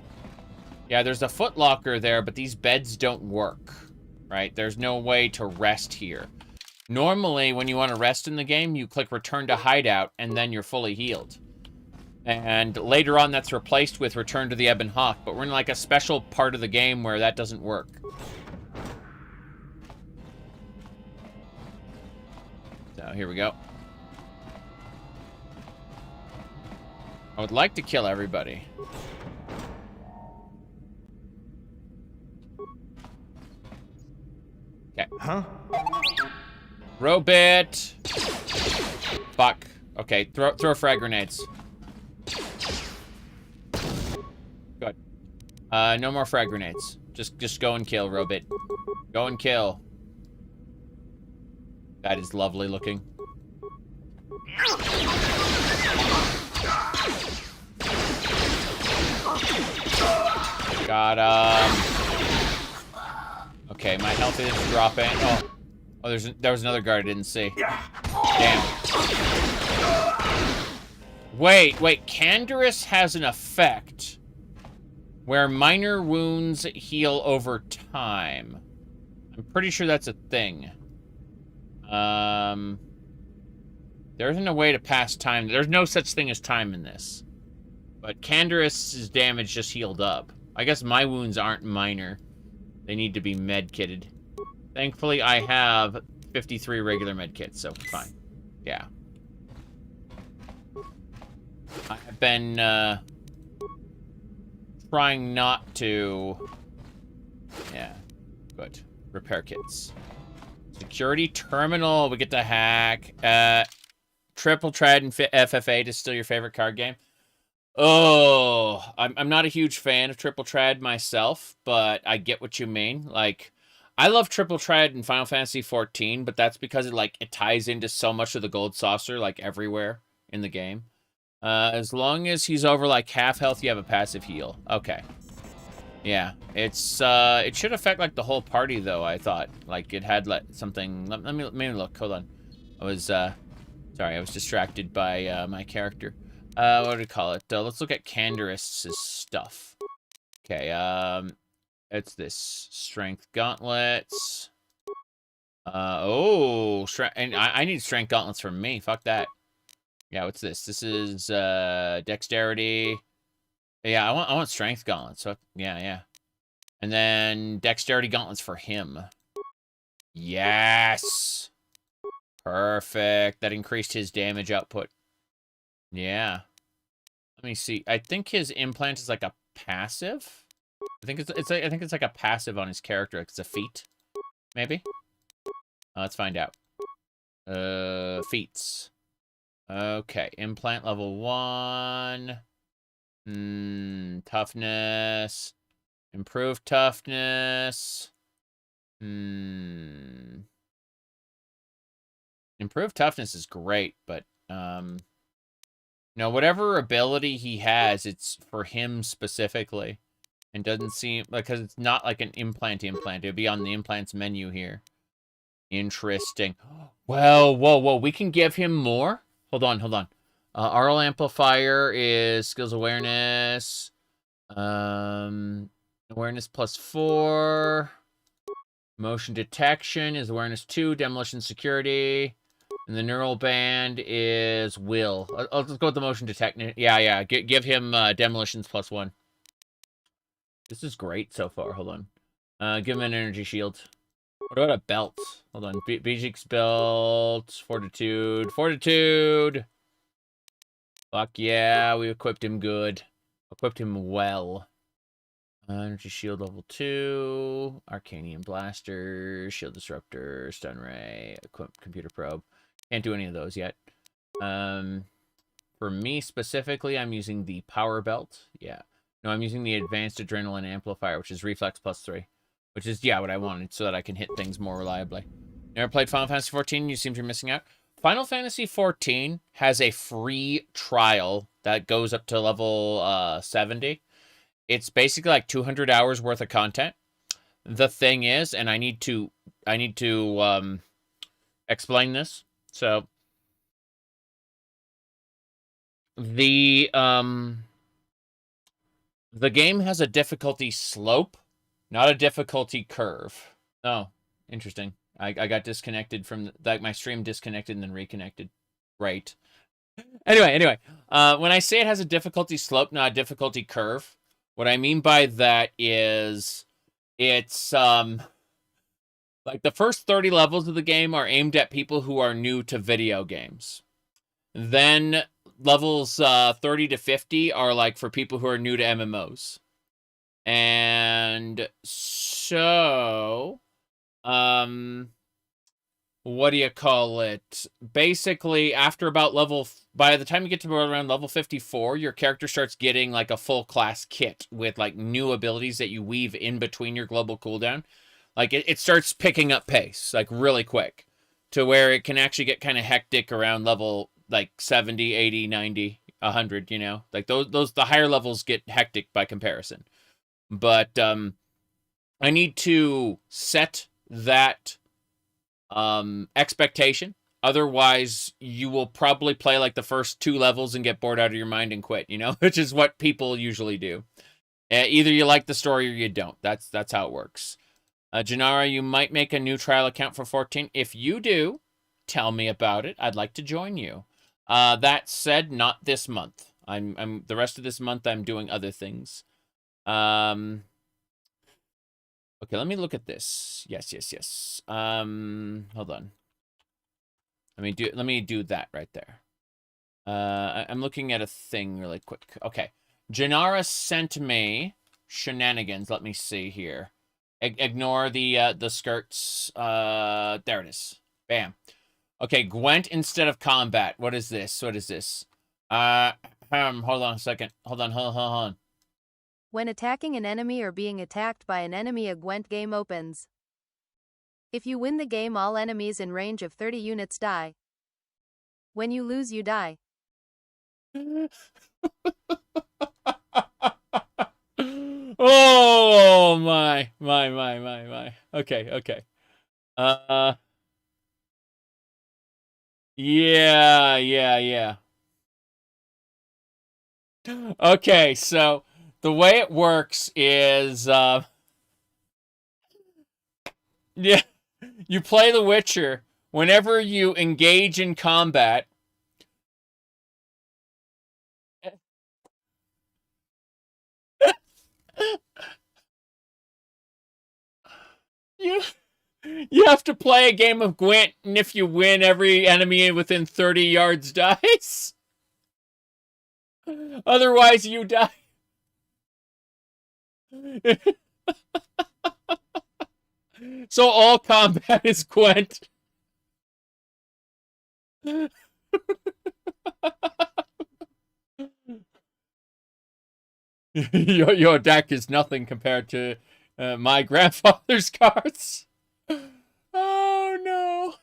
Yeah, there's a footlocker there, but these beds don't work. Right? There's no way to rest here. Normally, when you want to rest in the game, you click Return to Hideout, and then you're fully healed. And later on, that's replaced with Return to the Ebon Hawk, but we're in like a special part of the game where that doesn't work. So, here we go. I would like to kill everybody. Okay. Huh? Robit. Fuck. Okay, throw frag grenades. Good. No more frag grenades. Just go and kill, Robit. Go and kill. That is lovely looking. Got okay, my health is dropping. Oh, there was another guard I didn't see. Damn. Wait. Canderous has an effect where minor wounds heal over time. I'm pretty sure that's a thing. There isn't a way to pass time. There's no such thing as time in this. But Canderous's damage just healed up. I guess my wounds aren't minor. They need to be med-kitted. Thankfully, I have 53 regular medkits, so fine. Yeah. I've been, trying not to... Yeah. Good. Repair kits. Security terminal. We get to hack. Triple Trad and FFA to steal your favorite card game. Oh, I'm not a huge fan of Triple Trad myself, but I get what you mean. Like, I love Triple Trad in Final Fantasy XIV, but that's because it ties into so much of the Gold Saucer, like, everywhere in the game. As long as he's over, like, half health, you have a passive heal. Okay. Yeah, it's, it should affect, like, the whole party, though, I thought. Like, it had, like, something... Let me look. Hold on. I was, sorry, I was distracted by, my character. What do we call it? Let's look at Canderous' stuff. Okay, it's this. Strength gauntlets. And I need strength gauntlets from me. Fuck that. Yeah, what's this? This is, dexterity. Yeah, I want strength gauntlets. So, yeah. And then dexterity gauntlets for him. Yes! Perfect. That increased his damage output. Yeah. Let me see. I think his implant is like a passive. I think it's like a passive on his character. It's a feat, maybe. Let's find out. Feats. Okay, implant level 1. Toughness. Improved toughness. Improved toughness is great, but no, whatever ability he has, it's for him specifically. And doesn't seem... Because it's not like an implant. It'd be on the implants menu here. Interesting. Well, whoa. We can give him more? Hold on. Aural Amplifier is skills awareness. Awareness +4. Motion detection is awareness 2. Demolition security. And the neural band is will. I'll just go with the motion detection. Yeah. Give him demolitions +1. This is great so far. Hold on. Give him an energy shield. What about a belt? Hold on. Brejik's belt. Fortitude. Fortitude! Fuck yeah, we equipped him good. Equipped him well. Energy shield level 2. Arcanium blaster. Shield disruptor. Stun ray. Computer probe. Can't do any of those yet. For me specifically, I'm using the power belt. Yeah. No, I'm using the advanced adrenaline amplifier, which is reflex +3. Which is, yeah, what I wanted, so that I can hit things more reliably. Never played Final Fantasy XIV? You seem to be missing out. Final Fantasy XIV has a free trial that goes up to level 70. It's basically like 200 hours worth of content. The thing is, and I need to explain this. So the game has a difficulty slope, not a difficulty curve. Oh, interesting. I got disconnected from my stream disconnected and then reconnected. Right. Anyway, when I say it has a difficulty slope, not a difficulty curve, what I mean by that is it's like the first 30 levels of the game are aimed at people who are new to video games. Then levels 30 to 50 are like for people who are new to MMOs. And so what do you call it? Basically, after about by the time you get to around level 54, your character starts getting like a full class kit with like new abilities that you weave in between your global cooldown. Like it starts picking up pace like really quick to where it can actually get kind of hectic around level like 70, 80, 90, 100, you know? Like those the higher levels get hectic by comparison. But I need to set that expectation. Otherwise, you will probably play like the first 2 levels and get bored out of your mind and quit, you know? Which is what people usually do. Either you like the story or you don't. That's how it works. Janara, you might make a new trial account for 14. If you do, tell me about it. I'd like to join you. That said, not this month. I'm the rest of this month I'm doing other things. Okay, let me look at this. Yes. Hold on. Let me do that right there. I'm looking at a thing really quick. Okay. Janara sent me shenanigans. Let me see here. Ignore the skirts. There it is. Bam. Okay, Gwent instead of combat. What is this? Hold on a second. Hold on. When attacking an enemy or being attacked by an enemy, a Gwent game opens. If you win the game, all enemies in range of 30 units die. When you lose, you die. Oh my. Okay. Yeah. Okay, so the way it works is yeah, you play The Witcher. Whenever you engage in combat, you have to play a game of Gwent, and if you win, every enemy within 30 yards dies. Otherwise, you die. So all combat is Gwent. Your deck is nothing compared to my grandfather's cards. Oh no.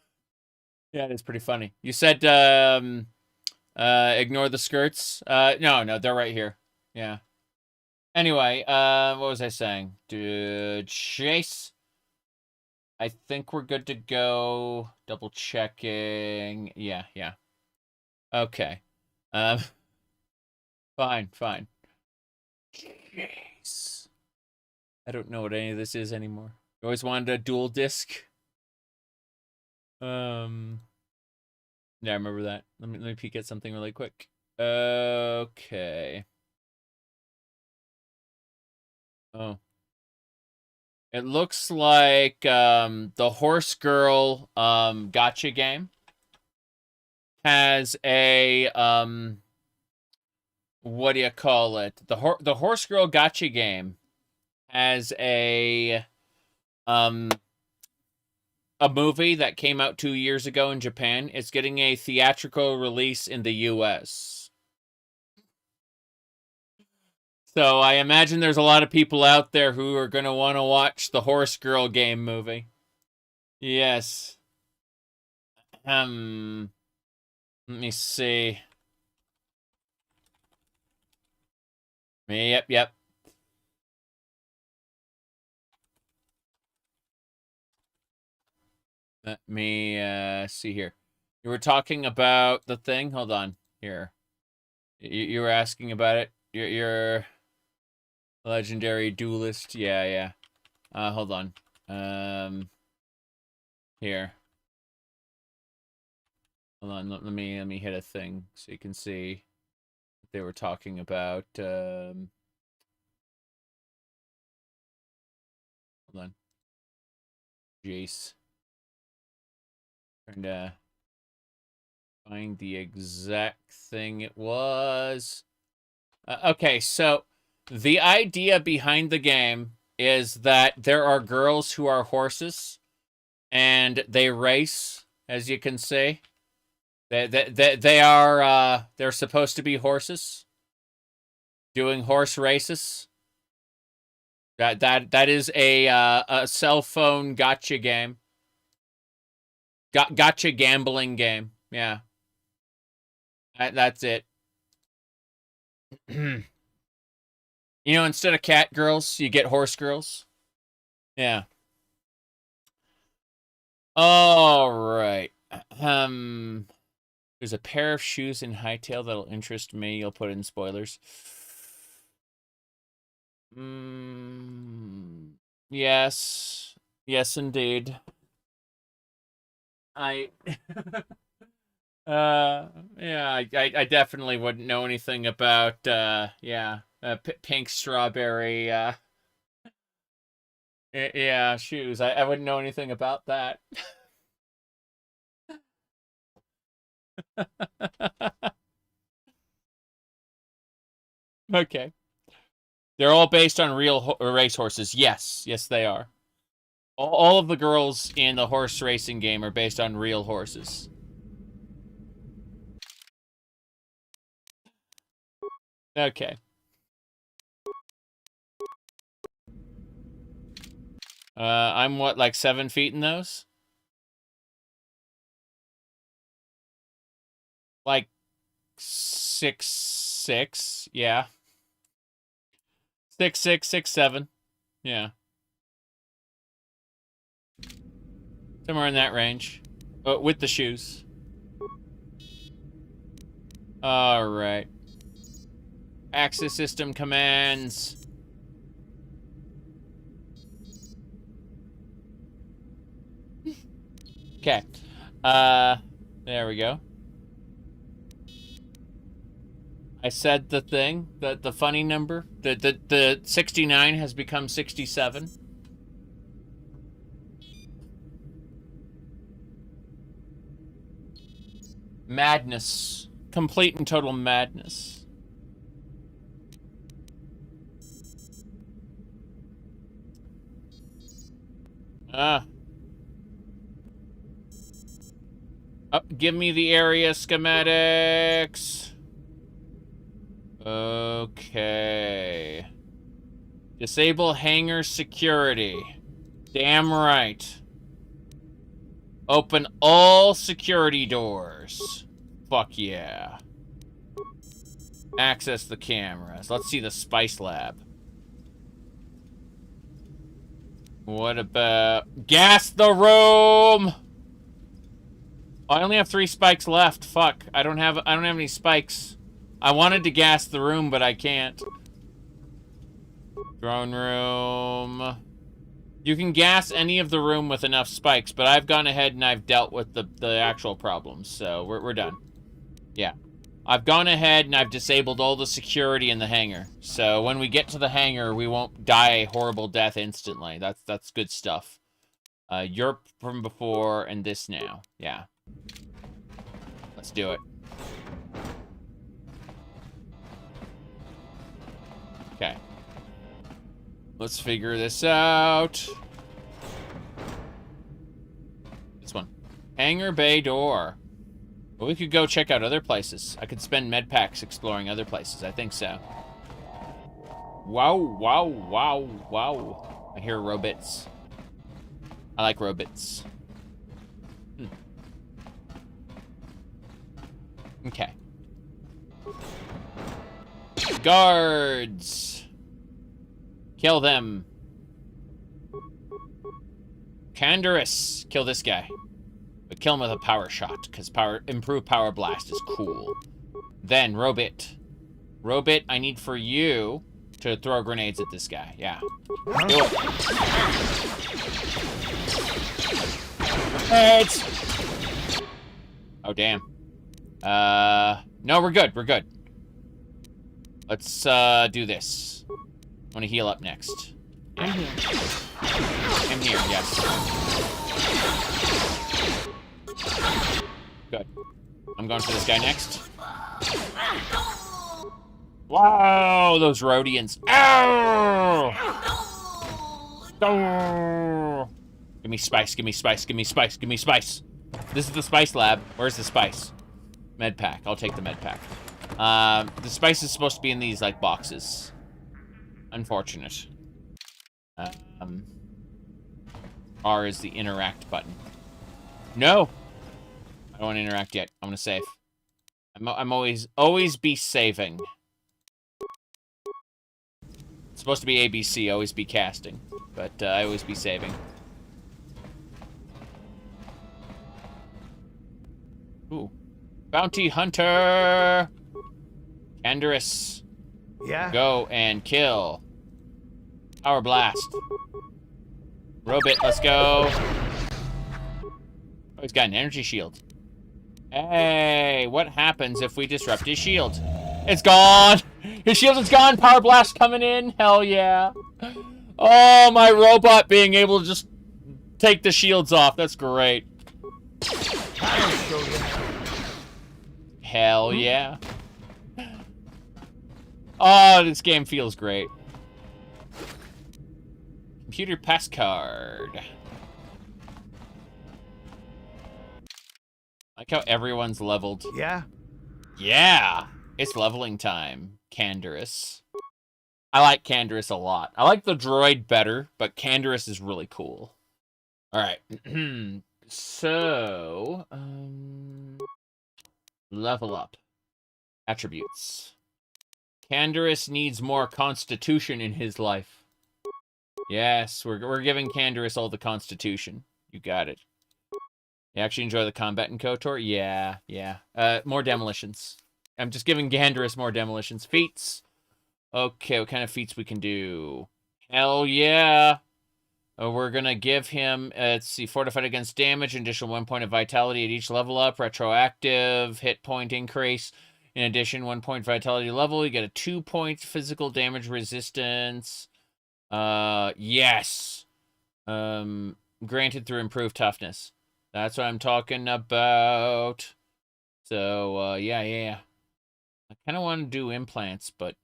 Yeah, it's pretty funny. You said ignore the skirts. No, they're right here. Yeah. Anyway, what was I saying? Dude, Chase. I think we're good to go. Double checking. Yeah. Okay. Fine. Jeez. I don't know what any of this is anymore. You always wanted a dual disc. Yeah, I remember that. Let me peek at something really quick. Okay. Oh. It looks like the Horse Girl gotcha game has a what do you call it? The Horse Girl gotcha game has a movie that came out 2 years ago in Japan. It's getting a theatrical release in the US. So I imagine there's a lot of people out there who are going to want to watch the Horse Girl game movie. Yes. Let me see. Yep. Let me see here. You were talking about the thing? Hold on. Here. You were asking about it? You're legendary duelist. Yeah. Hold on. Here. Hold on. Let me hit a thing so you can see what they were talking about. Hold on. Jace. Trying to find the exact thing it was. Okay, so the idea behind the game is that there are girls who are horses, and they race, as you can see. They are they're supposed to be horses, doing horse races. That is a cell phone gotcha game. Gotcha gambling game. Yeah. That's it. You know, instead of cat girls, you get horse girls. Yeah. All right. There's a pair of shoes in Hightail that'll interest me. You'll put in spoilers. Yes. Yes, indeed. Yeah, I definitely wouldn't know anything about, pink strawberry, yeah, shoes. I wouldn't know anything about that. Okay. They're all based on real racehorses. Yes, they are. All of the girls in the horse racing game are based on real horses. Okay. I'm what, like 7 feet in those? Like 6'6", yeah. 6'6", 6'7", yeah. Somewhere in that range. With the shoes. Alright. Access system commands. Okay. There we go. I said the thing, the funny number. The 69 has become 67. Madness. Complete and total madness. Give me the area schematics. Okay. Disable hangar security. Damn right. Open all security doors. Fuck yeah. Access the cameras. Let's see the spice lab. What about... Gas the room! I only have 3 spikes left. Fuck. I don't have any spikes. I wanted to gas the room, but I can't. Throne room. You can gas any of the room with enough spikes, but I've gone ahead and I've dealt with the actual problems, so we're done. Yeah. I've gone ahead and I've disabled all the security in the hangar. So when we get to the hangar, we won't die a horrible death instantly. That's good stuff. Europe from before and this now. Yeah. Let's do it. Okay. Let's figure this out. This one. Hangar bay door. Well, we could go check out other places. I could spend med packs exploring other places. I think so. Wow, wow, wow, wow. I hear robots. I like robots. Okay. Guards! Kill them. Canderous! Kill this guy. But kill him with a power shot, because improved power blast is cool. Then, Robit. Robit, I need for you to throw grenades at this guy. Yeah. Do it. Heads! Oh, damn. No, we're good. We're good. Let's, do this. I want to heal up next. I'm here. I'm here, yes. Good. I'm going for this guy next. Wow, those Rhodians. Ow! Oh! Give me spice, give me spice, give me spice, give me spice. This is the spice lab. Where's the spice? Med pack. I'll take the med pack. The spice is supposed to be in these, like, boxes. Unfortunate. R is the interact button. No! I don't want to interact yet. I want to save. I'm always be saving. It's supposed to be ABC, always be casting. But I always be saving. Ooh. Bounty Hunter! Canderous. Yeah? Go and kill. Power Blast. Robit, let's go. Oh, he's got an energy shield. Hey, what happens if we disrupt his shield? It's gone! His shield is gone! Power Blast coming in! Hell yeah! Oh, my robot being able to just take the shields off. That's great. Hell yeah. Oh, this game feels great. Computer pass card. Like how everyone's leveled. Yeah? Yeah! It's leveling time. Canderous. I like Canderous a lot. I like the droid better, but Canderous is really cool. Alright. So, level up. Attributes. Canderous needs more constitution in his life. Yes, we're giving Canderous all the constitution. You got it. You actually enjoy the combat in KOTOR? Yeah, yeah. More demolitions. I'm just giving Canderous more demolitions. Feats. Okay, what kind of feats we can do? Hell yeah. We're gonna give him, let's see, fortified against damage, an additional 1 point of vitality at each level up, retroactive, hit point increase. In addition, 1 point vitality level, you get a 2 point physical damage resistance. Yes. Granted through improved toughness. That's what I'm talking about. So, yeah. I kind of want to do implants, but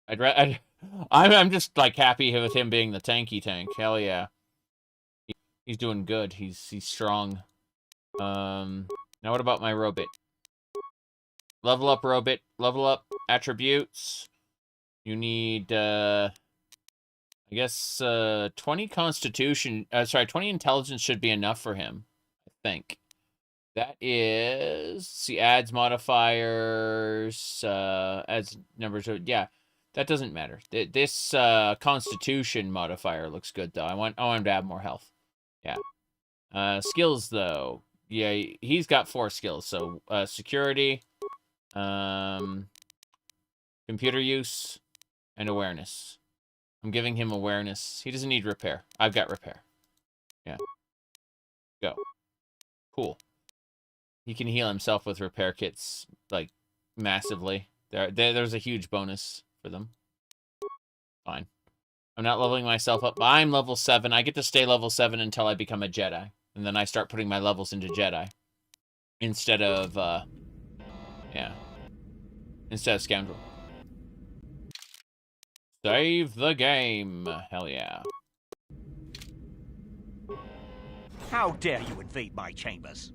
I'm just, like, happy with him being the tanky tank. Hell yeah. He's doing good. He's strong. Now what about my robot? Level up, robot. Level up. Attributes. You need, I guess, 20 constitution. 20 intelligence should be enough for him. I think. That is... See, adds modifiers. Adds numbers. Yeah, that doesn't matter. This constitution modifier looks good, though. I want him to have more health. Yeah. Skills, though. Yeah, he's got 4 skills. So, security... computer use and awareness. I'm giving him awareness. He doesn't need repair. I've got repair. Yeah. Go. Cool. He can heal himself with repair kits, like, massively. There's a huge bonus for them. Fine. I'm not leveling myself up. I'm level 7. I get to stay level 7 until I become a Jedi. And then I start putting my levels into Jedi. Instead of, yeah. Instead of Scoundrel. Save the game. Hell yeah. How dare you invade my chambers?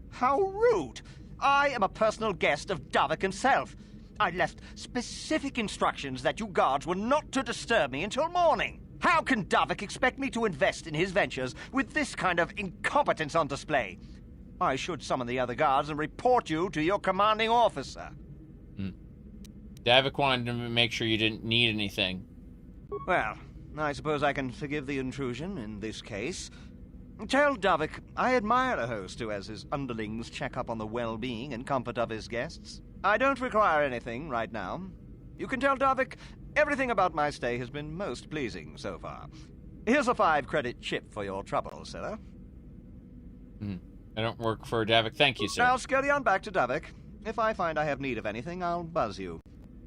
How rude! I am a personal guest of Davik himself. I left specific instructions that you guards were not to disturb me until morning. How can Davik expect me to invest in his ventures with this kind of incompetence on display? I should summon the other guards and report you to your commanding officer. Davik wanted to make sure you didn't need anything. Well, I suppose I can forgive the intrusion in this case. Tell Davik I admire a host who has his underlings check up on the well-being and comfort of his guests. I don't require anything right now. You can tell Davik everything about my stay has been most pleasing so far. Here's a 5-credit chip for your trouble, sir. I don't work for Davik. Thank you, sir. I'll scurry on back to Davik. If I find I have need of anything, I'll buzz you.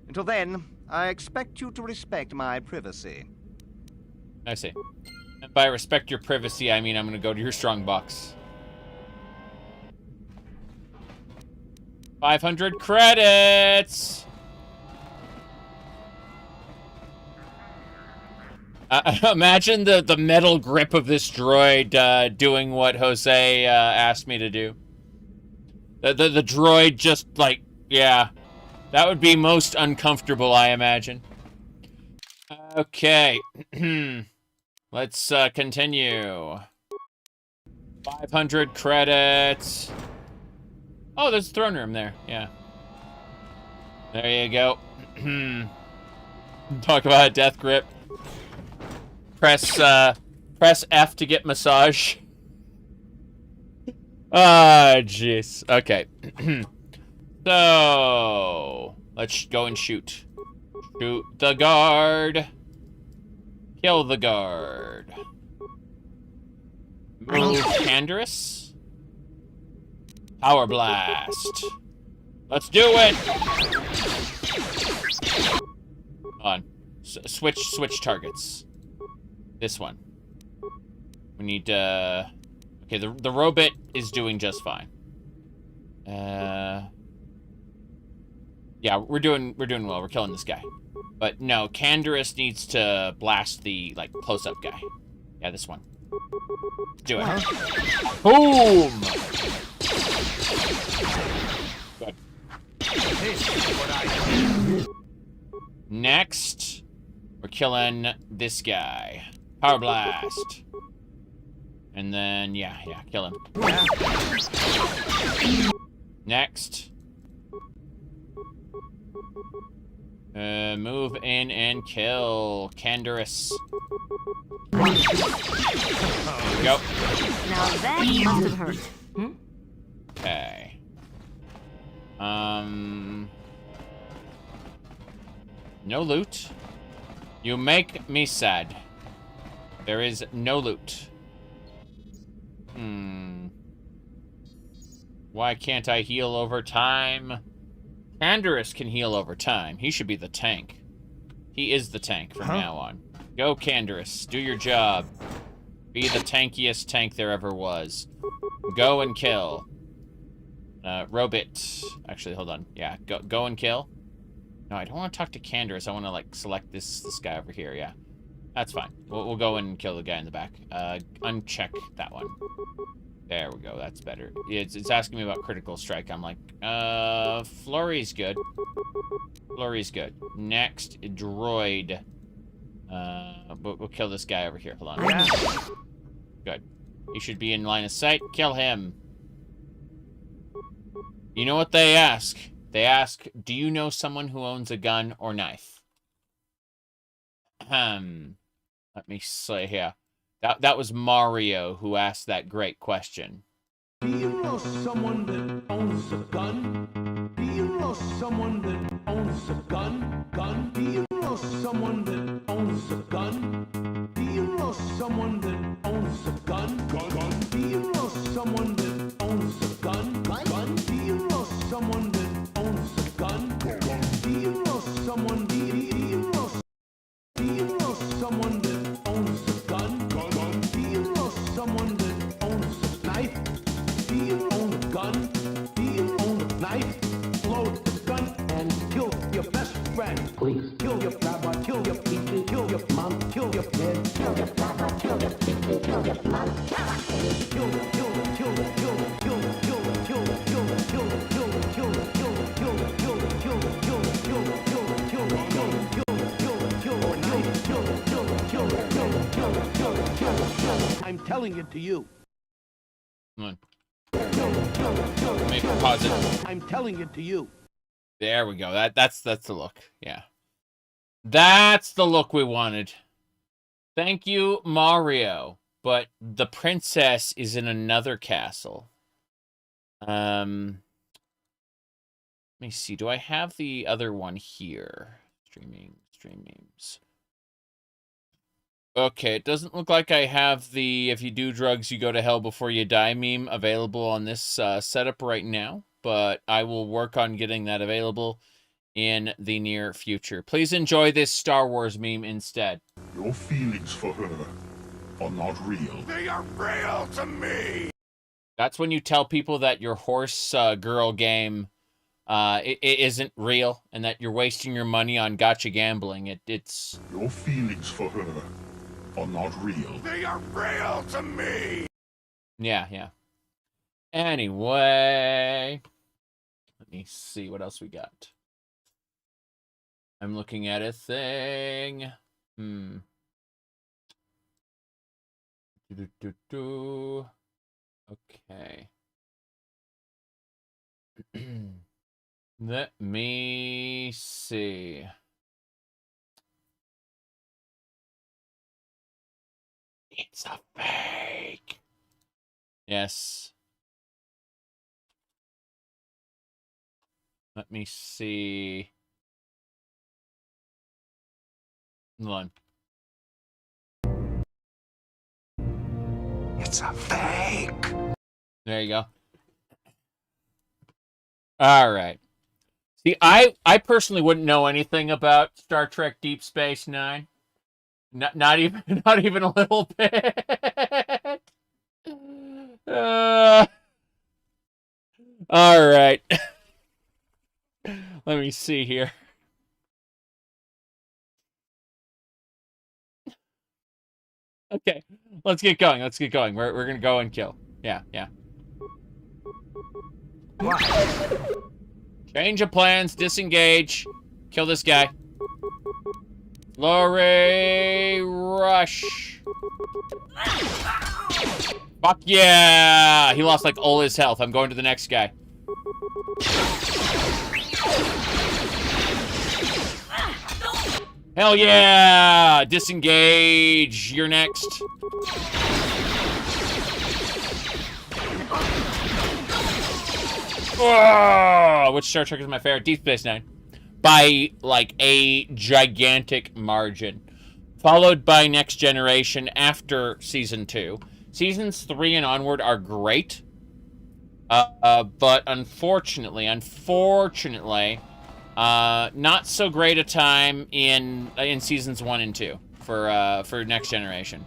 Until then, I expect you to respect my privacy. I see. And by respect your privacy, I mean I'm going to go to your strong box. 500 credits! Imagine the metal grip of this droid doing what Jose asked me to do. The droid just, like, yeah. That would be most uncomfortable, I imagine. Okay. Let's continue. 500 credits. Oh, there's a throne room there. Yeah. There you go. Talk about a death grip. Press F to get massage. Ah, jeez. Okay. So, let's go and shoot. Shoot the guard. Kill the guard. Move Canderous. Power blast. Let's do it. On. Switch targets. This one. We need okay, the robot is doing just fine. Yeah, we're doing well. We're killing this guy. But no, Canderous needs to blast the, like, close-up guy. Yeah, this one. Do it. Boom! Good. Next, we're killing this guy. Power blast. And then, yeah, kill him. Next. Move in and kill Canderous. There we go. Now that must have hurt. Okay. No loot. You make me sad. There is no loot. Why can't I heal over time? Canderous can heal over time. He should be the tank. He is the tank from now on. Go, Canderous. Do your job. Be the tankiest tank there ever was. Go and kill. Robot. Actually, hold on. Yeah, go and kill. No, I don't want to talk to Canderous. I want to, like, select this guy over here. Yeah, that's fine. We'll go and kill the guy in the back. Uncheck that one. There we go. That's better. It's asking me about critical strike. I'm like, Flurry's good. Flurry's good. Next, droid. We'll kill this guy over here. Hold on. Good. He should be in line of sight. Kill him. You know what they ask? They ask, do you know someone who owns a gun or knife? Let me say here. That was Mario who asked that great question. Do you know someone that owns a gun? Do you know someone that owns a gun? Do you know someone that owns a gun? Do you know someone that owns a gun? Do you know someone that owns a gun? Do you know someone that owns a gun? friends. Please. Kill your flabber, kill your peepee, kill your mom, kill your kid. Kill your flabber, kill your peepee, kill your mom. Kill your, kill your, kill your, kill your, kill your, kill your, kill your, kill your, kill your, kill your, kill your, kill your, kill your, kill your, kill your, kill your, kill your, kill your, kill your, kill your, I'm telling it to you. Come on. Let me pause it. I'm telling it to you. There we go. That's the look. Yeah. That's the look we wanted. Thank you, Mario. But the princess is in another castle. Let me see. Do I have the other one here? Stream names. Okay, it doesn't look like I have the if you do drugs, you go to hell before you die meme available on this setup right now, but I will work on getting that available in the near future. Please enjoy this Star Wars meme instead. Your feelings for her are not real. They are real to me! That's when you tell people that your horse girl game it isn't real and that you're wasting your money on gotcha gambling. It's... Your feelings for her are not real. They are real to me! Yeah. Anyway, let me see what else we got. I'm looking at a thing. Okay. Let me see. It's a fake. Yes. Let me see. Hold on. It's a fake. There you go. All right. See, I personally wouldn't know anything about Star Trek Deep Space Nine. Not even a little bit. All right. Let me see here. Okay, let's get going. We're gonna go and kill. Yeah. Change of plans. Disengage. Kill this guy. Lorry rush. Fuck yeah! He lost like all his health. I'm going to the next guy. Hell yeah! Disengage. You're next. Oh, which Star Trek is my favorite? Deep Space Nine. By, like, a gigantic margin. Followed by Next Generation after Season 2. Seasons 3 and onward are great. But unfortunately, not so great a time in Seasons 1 and 2 for Next Generation.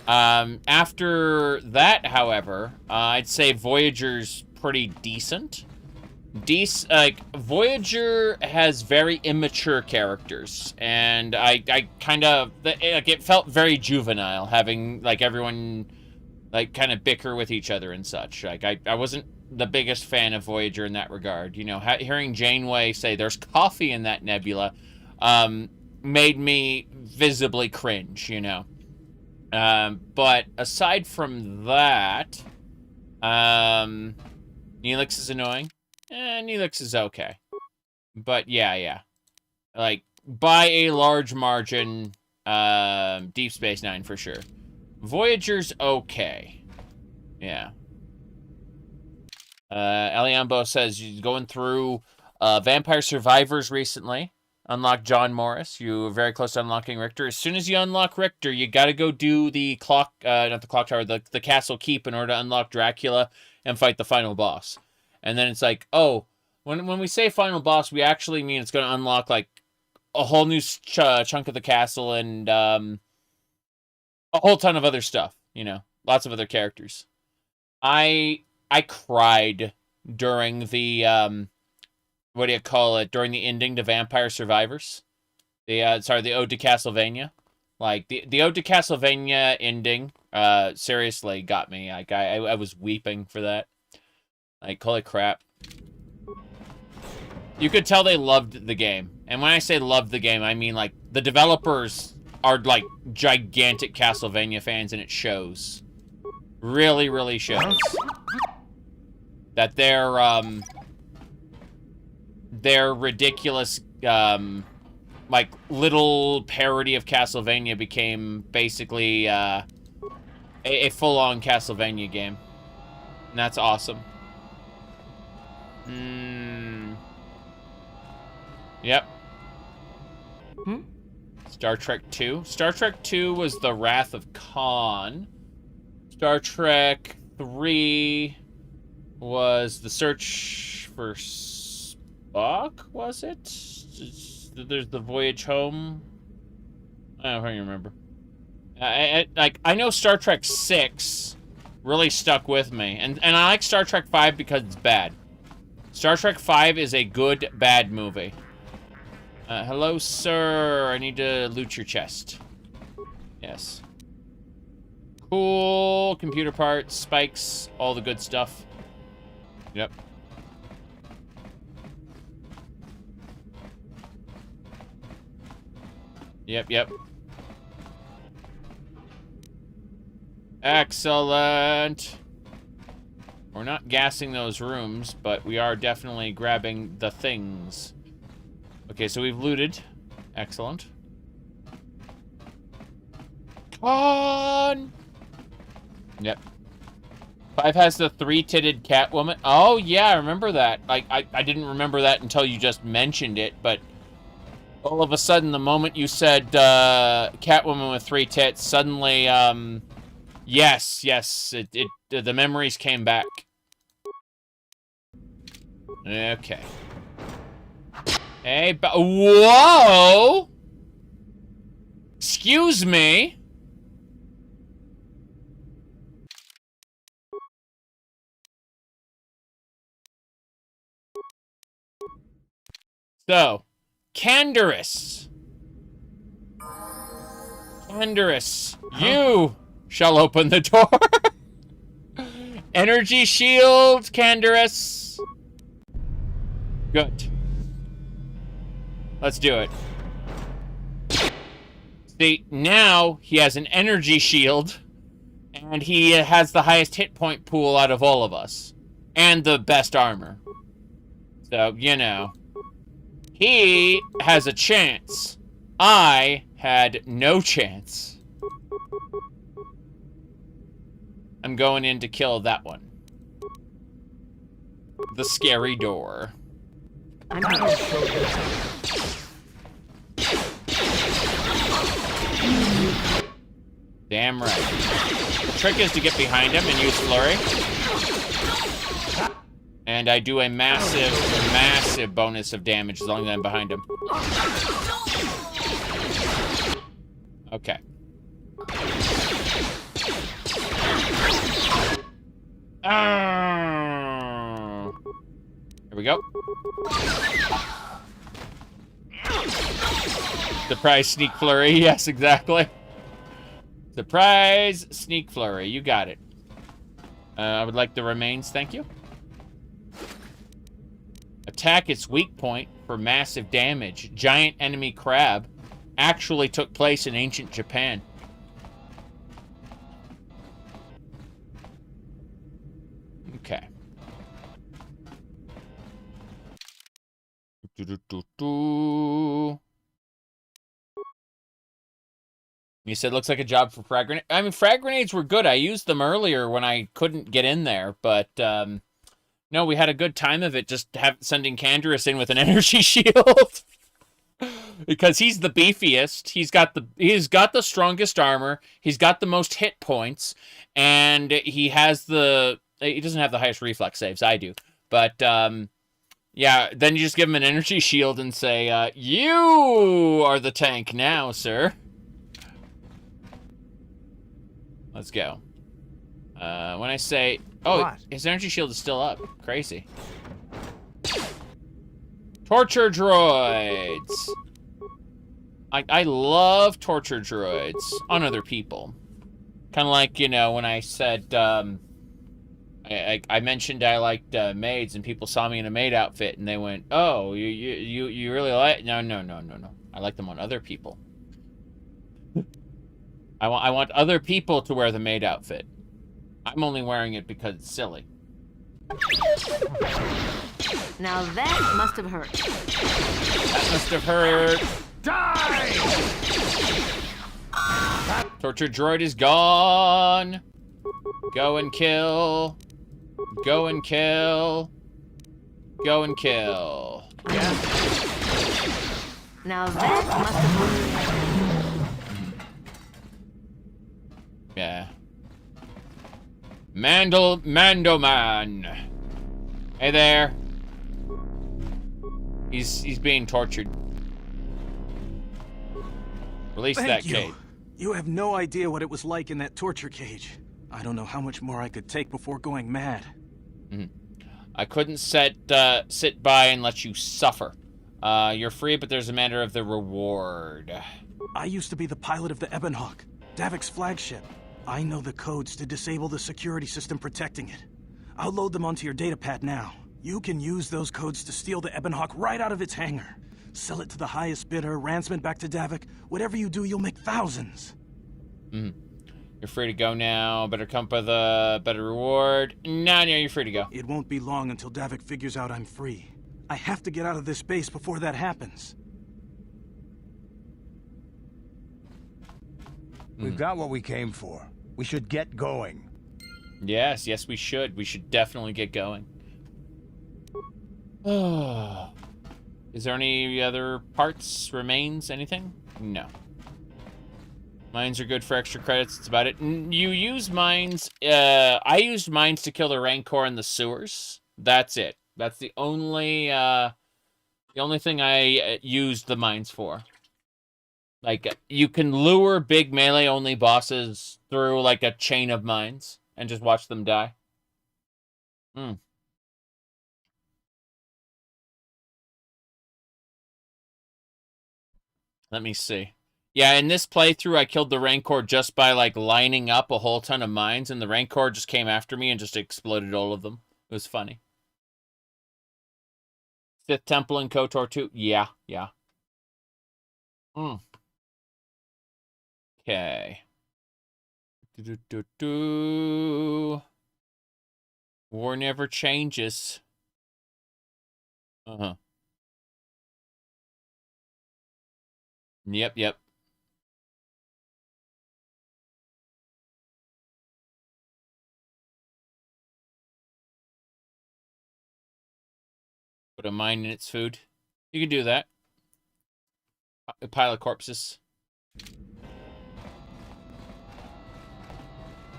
After that, however, I'd say Voyager's pretty decent. Voyager has very immature characters, and I kind of, it felt very juvenile, having, like, everyone, like, kind of bicker with each other and such. Like, I wasn't the biggest fan of Voyager in that regard. You know, hearing Janeway say there's coffee in that nebula, made me visibly cringe, you know. But aside from that, Neelix is annoying. Neelix is okay. But yeah. Like, by a large margin, Deep Space Nine for sure. Voyager's okay. Yeah. Eliambo says he's going through Vampire Survivors recently. Unlocked John Morris. You were very close to unlocking Richter. As soon as you unlock Richter, you gotta go do the clock, not the clock tower, the castle keep in order to unlock Dracula and fight the final boss. And then it's like, oh, when we say final boss, we actually mean it's going to unlock, like, a whole new chunk of the castle and a whole ton of other stuff, you know. Lots of other characters. I cried during the what do you call it, during the ending to Vampire Survivors. The Ode to Castlevania. Like, the Ode to Castlevania ending, seriously got me. Like, I was weeping for that. Like, holy crap. You could tell they loved the game. And when I say loved the game, I mean, like, the developers are, like, gigantic Castlevania fans, and it shows. Really, really shows. That their ridiculous, like, little parody of Castlevania became basically, a full-on Castlevania game. And that's awesome. Yep. Star Trek 2. Star Trek 2 was The Wrath of Khan. Star Trek 3 was The Search for Spock, was it? There's The Voyage Home. I don't remember. I know Star Trek 6 really stuck with me. And I like Star Trek 5 because it's bad. Star Trek 5 is a good, bad movie. Hello, sir. I need to loot your chest. Yes. Cool. Computer parts, spikes, all the good stuff. Yep. Yep. Excellent. We're not gassing those rooms, but we are definitely grabbing the things. Okay, so we've looted. Excellent. On. Yep. 5 has the 3-titted Catwoman. Oh, yeah, I remember that. I didn't remember that until you just mentioned it, but all of a sudden, the moment you said Catwoman with 3 tits, suddenly, yes, the memories came back. Okay. Hey, whoa! Excuse me? So, Canderous. Canderous, you shall open the door. Energy shield, Canderous. Good. Let's do it. See, now he has an energy shield, and he has the highest hit point pool out of all of us. And the best armor. So, you know. He has a chance. I had no chance. I'm going in to kill that one. The scary door. I'm gonna show this. Damn right. The trick is to get behind him and use flurry. And I do a massive bonus of damage as long as I'm behind him. Okay. Here we go. Surprise sneak flurry. Yes, exactly. Surprise sneak flurry. You got it. I would like the remains. Thank you. Attack its weak point for massive damage. Giant enemy crab actually took place in ancient Japan. Okay. You said looks like a job for frag grenades. I mean, frag grenades were good. I used them earlier when I couldn't get in there, but no, we had a good time of it. Just sending Canderous in with an energy shield because he's the beefiest. He's got the strongest armor. He's got the most hit points, and he doesn't have the highest reflex saves. I do, but yeah. Then you just give him an energy shield and say, "You are the tank now, sir." Let's go. When I say... Oh, his energy shield is still up. Crazy. Torture droids. I love torture droids on other people. Kind of like, you know, when I said, I mentioned I liked maids, and people saw me in a maid outfit, and they went, "Oh, you really like?" No. I like them on other people. I want other people to wear the maid outfit. I'm only wearing it because it's silly. Now that must have hurt. That must have hurt. Die! Torture droid is gone. Go and kill. Go and kill. Go and kill. Yeah. Now that must have hurt. Yeah. Mando Man. Hey there. He's being tortured. Release that cage. You have no idea what it was like in that torture cage. I don't know how much more I could take before going mad. I couldn't sit by and let you suffer. You're free, but there's a matter of the reward. I used to be the pilot of the Ebonhawk, Davik's flagship. I know the codes to disable the security system protecting it. I'll load them onto your datapad now. You can use those codes to steal the Ebonhawk right out of its hangar. Sell it to the highest bidder, ransom it back to Davik. Whatever you do, you'll make thousands. You're free to go now. Better come with a better reward. No, you're free to go. It won't be long until Davik figures out I'm free. I have to get out of this base before that happens. We've got what we came for. We should get going. Yes, we should. We should definitely get going. Is there any other parts, remains, anything? No. Mines are good for extra credits. That's about it. You use mines. I used mines to kill the Rancor in the sewers. That's it. That's the only thing I used the mines for. Like, you can lure big melee-only bosses through, like, a chain of mines and just watch them die. Let me see. Yeah, in this playthrough, I killed the Rancor just by, like, lining up a whole ton of mines, and the Rancor just came after me and just exploded all of them. It was funny. Sith Temple and KOTOR 2? Yeah. Okay. War never changes. Yep. Put a mine in its food. You can do that. A pile of corpses.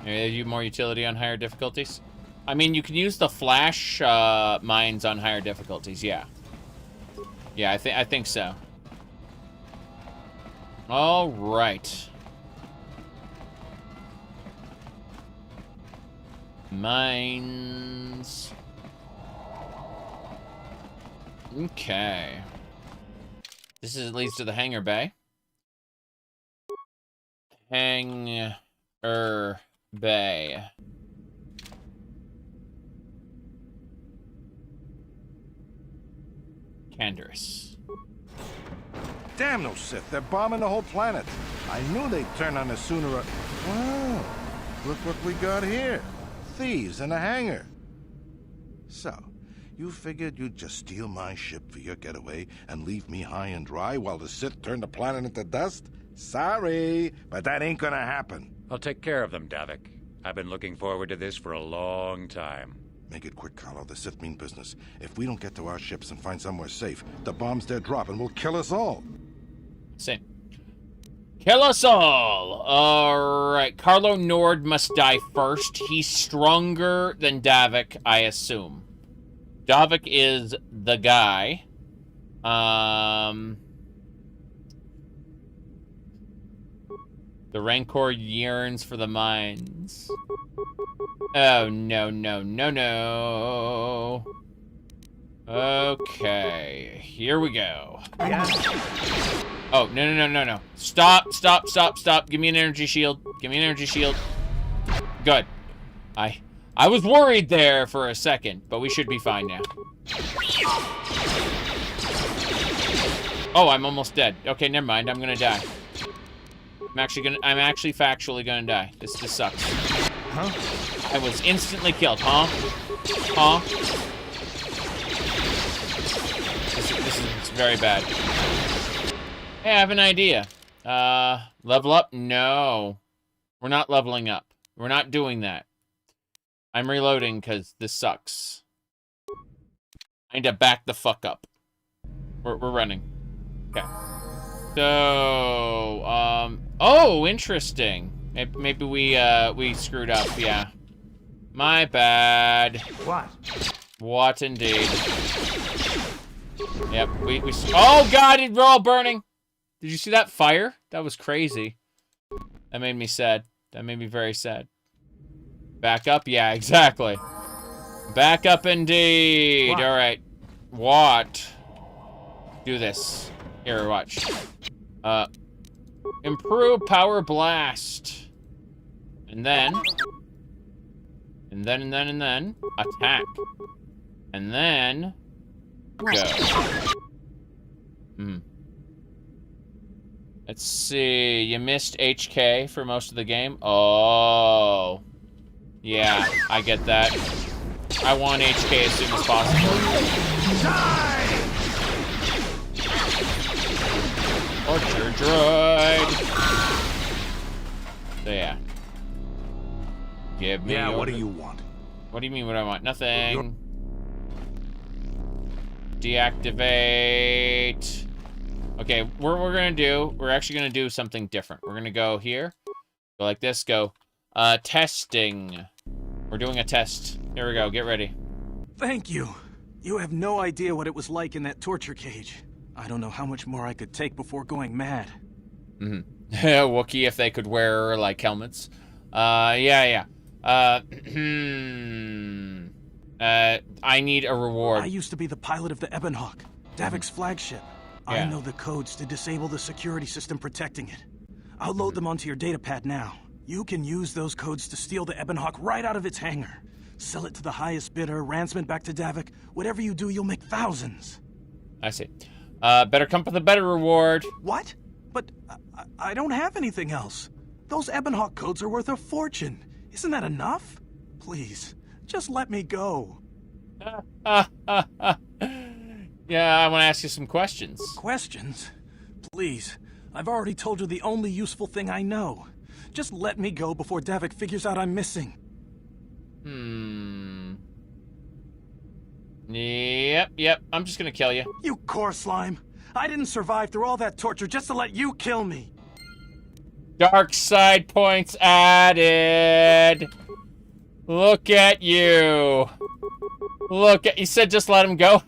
They give you more utility on higher difficulties. I mean, you can use the flash mines on higher difficulties. Yeah, I think so. All right. Mines. Okay. This leads to the hangar bay. Hangar bay. Canderous. Damn those Sith, they're bombing the whole planet. I knew they'd turn on us sooner or... Wow, look what we got here. Thieves in a hangar. So, you figured you'd just steal my ship for your getaway and leave me high and dry while the Sith turn the planet into dust? Sorry, but that ain't gonna happen. I'll take care of them, Davik. I've been looking forward to this for a long time. Make it quick, Carlo. The Sith mean business. If we don't get to our ships and find somewhere safe, the bombs they're dropping will kill us all. Same. Kill us all! Alright, Carlo Nord must die first. He's stronger than Davik, I assume. Davik is the guy. The Rancor yearns for the mines. Oh, no. Okay, here we go. Oh, no. Stop. Give me an energy shield. Good. I was worried there for a second, but we should be fine now. Oh, I'm almost dead. Okay, never mind. I'm gonna die. I'm actually factually gonna die. This sucks. Huh? I was instantly killed. Huh? This is very bad. Hey, I have an idea. Level up? No. We're not leveling up. We're not doing that. I'm reloading because this sucks. I need to back the fuck up. We're running. Okay. So, oh, interesting. Maybe we screwed up, yeah. My bad. What indeed. Yep, oh god, we're all burning! Did you see that fire? That was crazy. That made me sad. That made me very sad. Back up? Yeah, exactly. Back up indeed. Alright. What? Do this. Here, watch. Improve power blast. And then, attack. And then, go. Let's see. You missed HK for most of the game. Oh. Yeah, I get that. I want HK as soon as possible. Torture droid. So yeah. Give me. Yeah, what do you want? What do you mean what I want? Nothing. Deactivate. Okay, what we're gonna do, we're actually gonna do something different. We're gonna go here. Go like this, go. Testing. We're doing a test. Here we go, get ready. Thank you. You have no idea what it was like in that torture cage. I don't know how much more I could take before going mad. Wookiee if they could wear, like, helmets. Yeah. I need a reward. I used to be the pilot of the Ebonhawk, Davik's flagship. I know the codes to disable the security system protecting it. I'll load them onto your datapad now. You can use those codes to steal the Ebonhawk right out of its hangar. Sell it to the highest bidder, ransom it back to Davik. Whatever you do, you'll make thousands. I see. Better come with a better reward. What? But I don't have anything else. Those Ebonhawk codes are worth a fortune. Isn't that enough? Please, just let me go. Yeah, I want to ask you some questions. Questions? Please, I've already told you the only useful thing I know. Just let me go before Davik figures out I'm missing. Yep. I'm just gonna kill you. You core slime. I didn't survive through all that torture just to let you kill me. Dark side points added. Look at you. You said just let him go?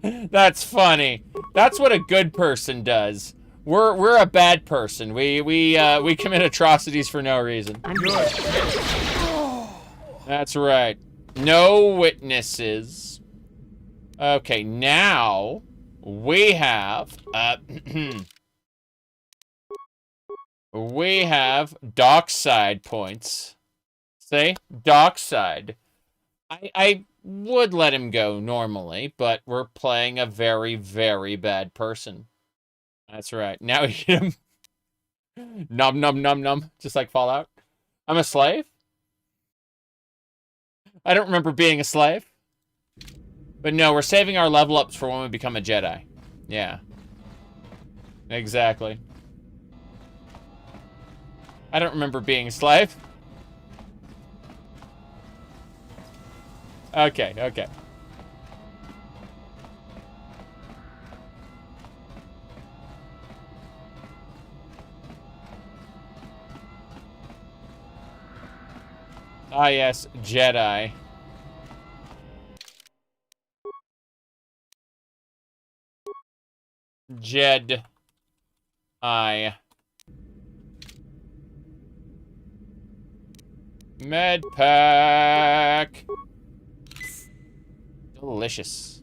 That's funny. That's what a good person does. We're a bad person. We commit atrocities for no reason. That's right. No witnesses. Okay, now we have we have dockside points. Say dockside. I would let him go normally, but we're playing a very, very bad person. That's right. Now we get him. Num. Just like Fallout. I'm a slave? I don't remember being a slave. But no, we're saving our level ups for when we become a Jedi. Yeah. Exactly. I don't remember being a slave. Okay. Ah, yes, Jedi. Jed. Med pack. Delicious.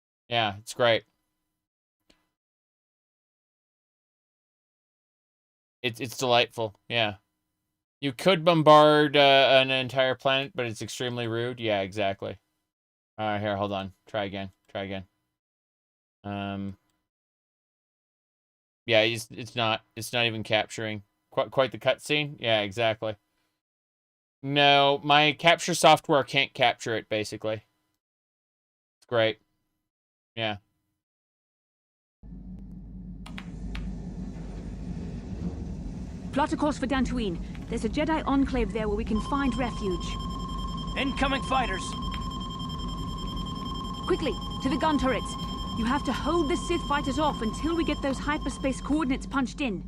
Yeah, it's great. It's delightful. Yeah. You could bombard an entire planet, but it's extremely rude. Yeah, exactly. All right, here, hold on. Try again. Try again. Yeah, it's not even capturing quite the cutscene. Yeah, exactly. No, my capture software can't capture it, basically. It's great. Yeah. Plot a course for Dantuin. There's a Jedi Enclave there where we can find refuge. Incoming fighters! Quickly, to the gun turrets. You have to hold the Sith fighters off until we get those hyperspace coordinates punched in.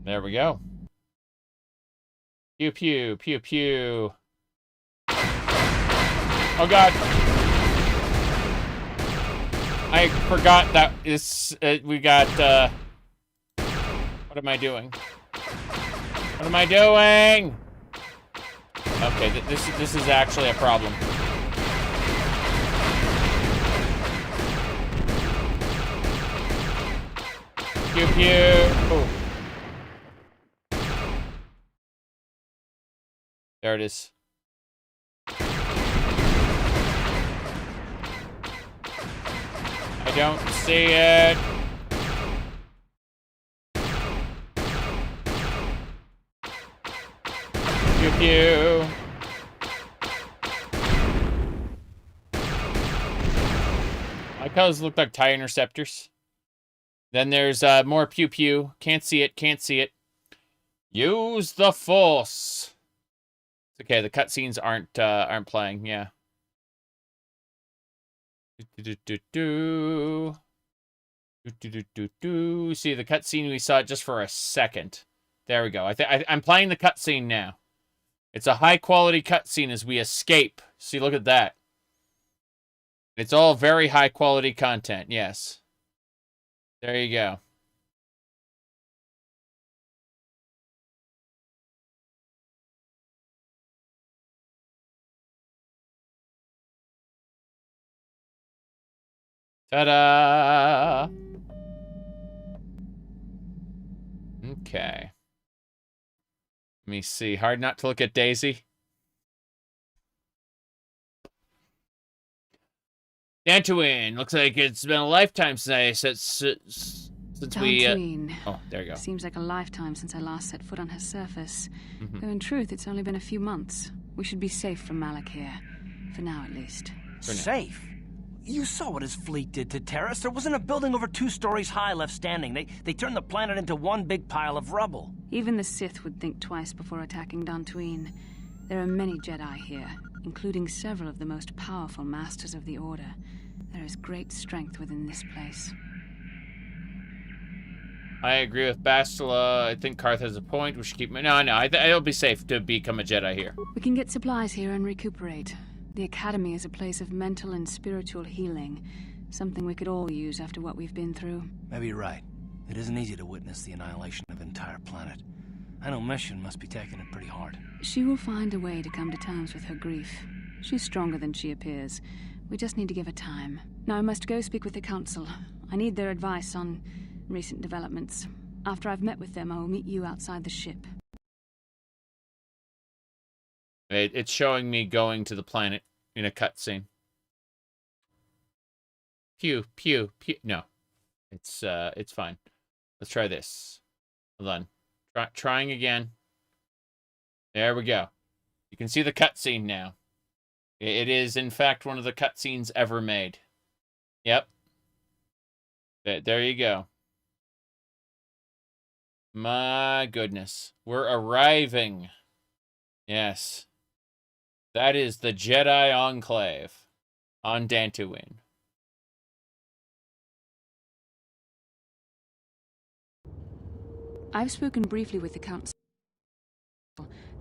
There we go. Pew pew, pew pew. Oh god. I forgot that we got, what am I doing? What am I doing? Okay, this is actually a problem. Pew pew. Oh. There it is. I don't see it. Pew pew. My colors look like TIE interceptors. Then there's more pew pew. Can't see it. Can't see it. Use the Force. It's okay. The cutscenes aren't playing. Yeah. See the cutscene we saw just for a second. There we go. I'm playing the cutscene now. It's a high quality cutscene as we escape. See, look at that. It's all very high quality content. Yes. There you go. Ta-da! Okay. Let me see. Hard not to look at Daisy. Dantuin. Looks like it's been a lifetime since we... Dantuin. Oh, there you go. Seems like a lifetime since I last set foot on her surface. Though in truth, it's only been a few months. We should be safe from Malak here. For now, at least. Safe? You saw what his fleet did to Taris. There wasn't a building over 2 stories high left standing. They turned the planet into one big pile of rubble. Even the Sith would think twice before attacking Dantuin. There are many Jedi here, including several of the most powerful masters of the Order. There is great strength within this place. I agree with Bastila. I think Karth has a point. We should keep... No, it'll be safe to become a Jedi here. We can get supplies here and recuperate. The Academy is a place of mental and spiritual healing. Something we could all use after what we've been through. Maybe you're right. It isn't easy to witness the annihilation of an entire planet. I know Mission must be taking it pretty hard. She will find a way to come to terms with her grief. She's stronger than she appears. We just need to give her time. Now I must go speak with the Council. I need their advice on recent developments. After I've met with them, I will meet you outside the ship. It's showing me going to the planet in a cutscene. Pew, pew, pew. No. It's fine. Let's try this. Hold on. Trying again. There we go. You can see the cutscene now. It is, in fact, one of the cutscenes ever made. Yep. There you go. My goodness. We're arriving. Yes. That is the Jedi Enclave on Dantuin. I've spoken briefly with the Council.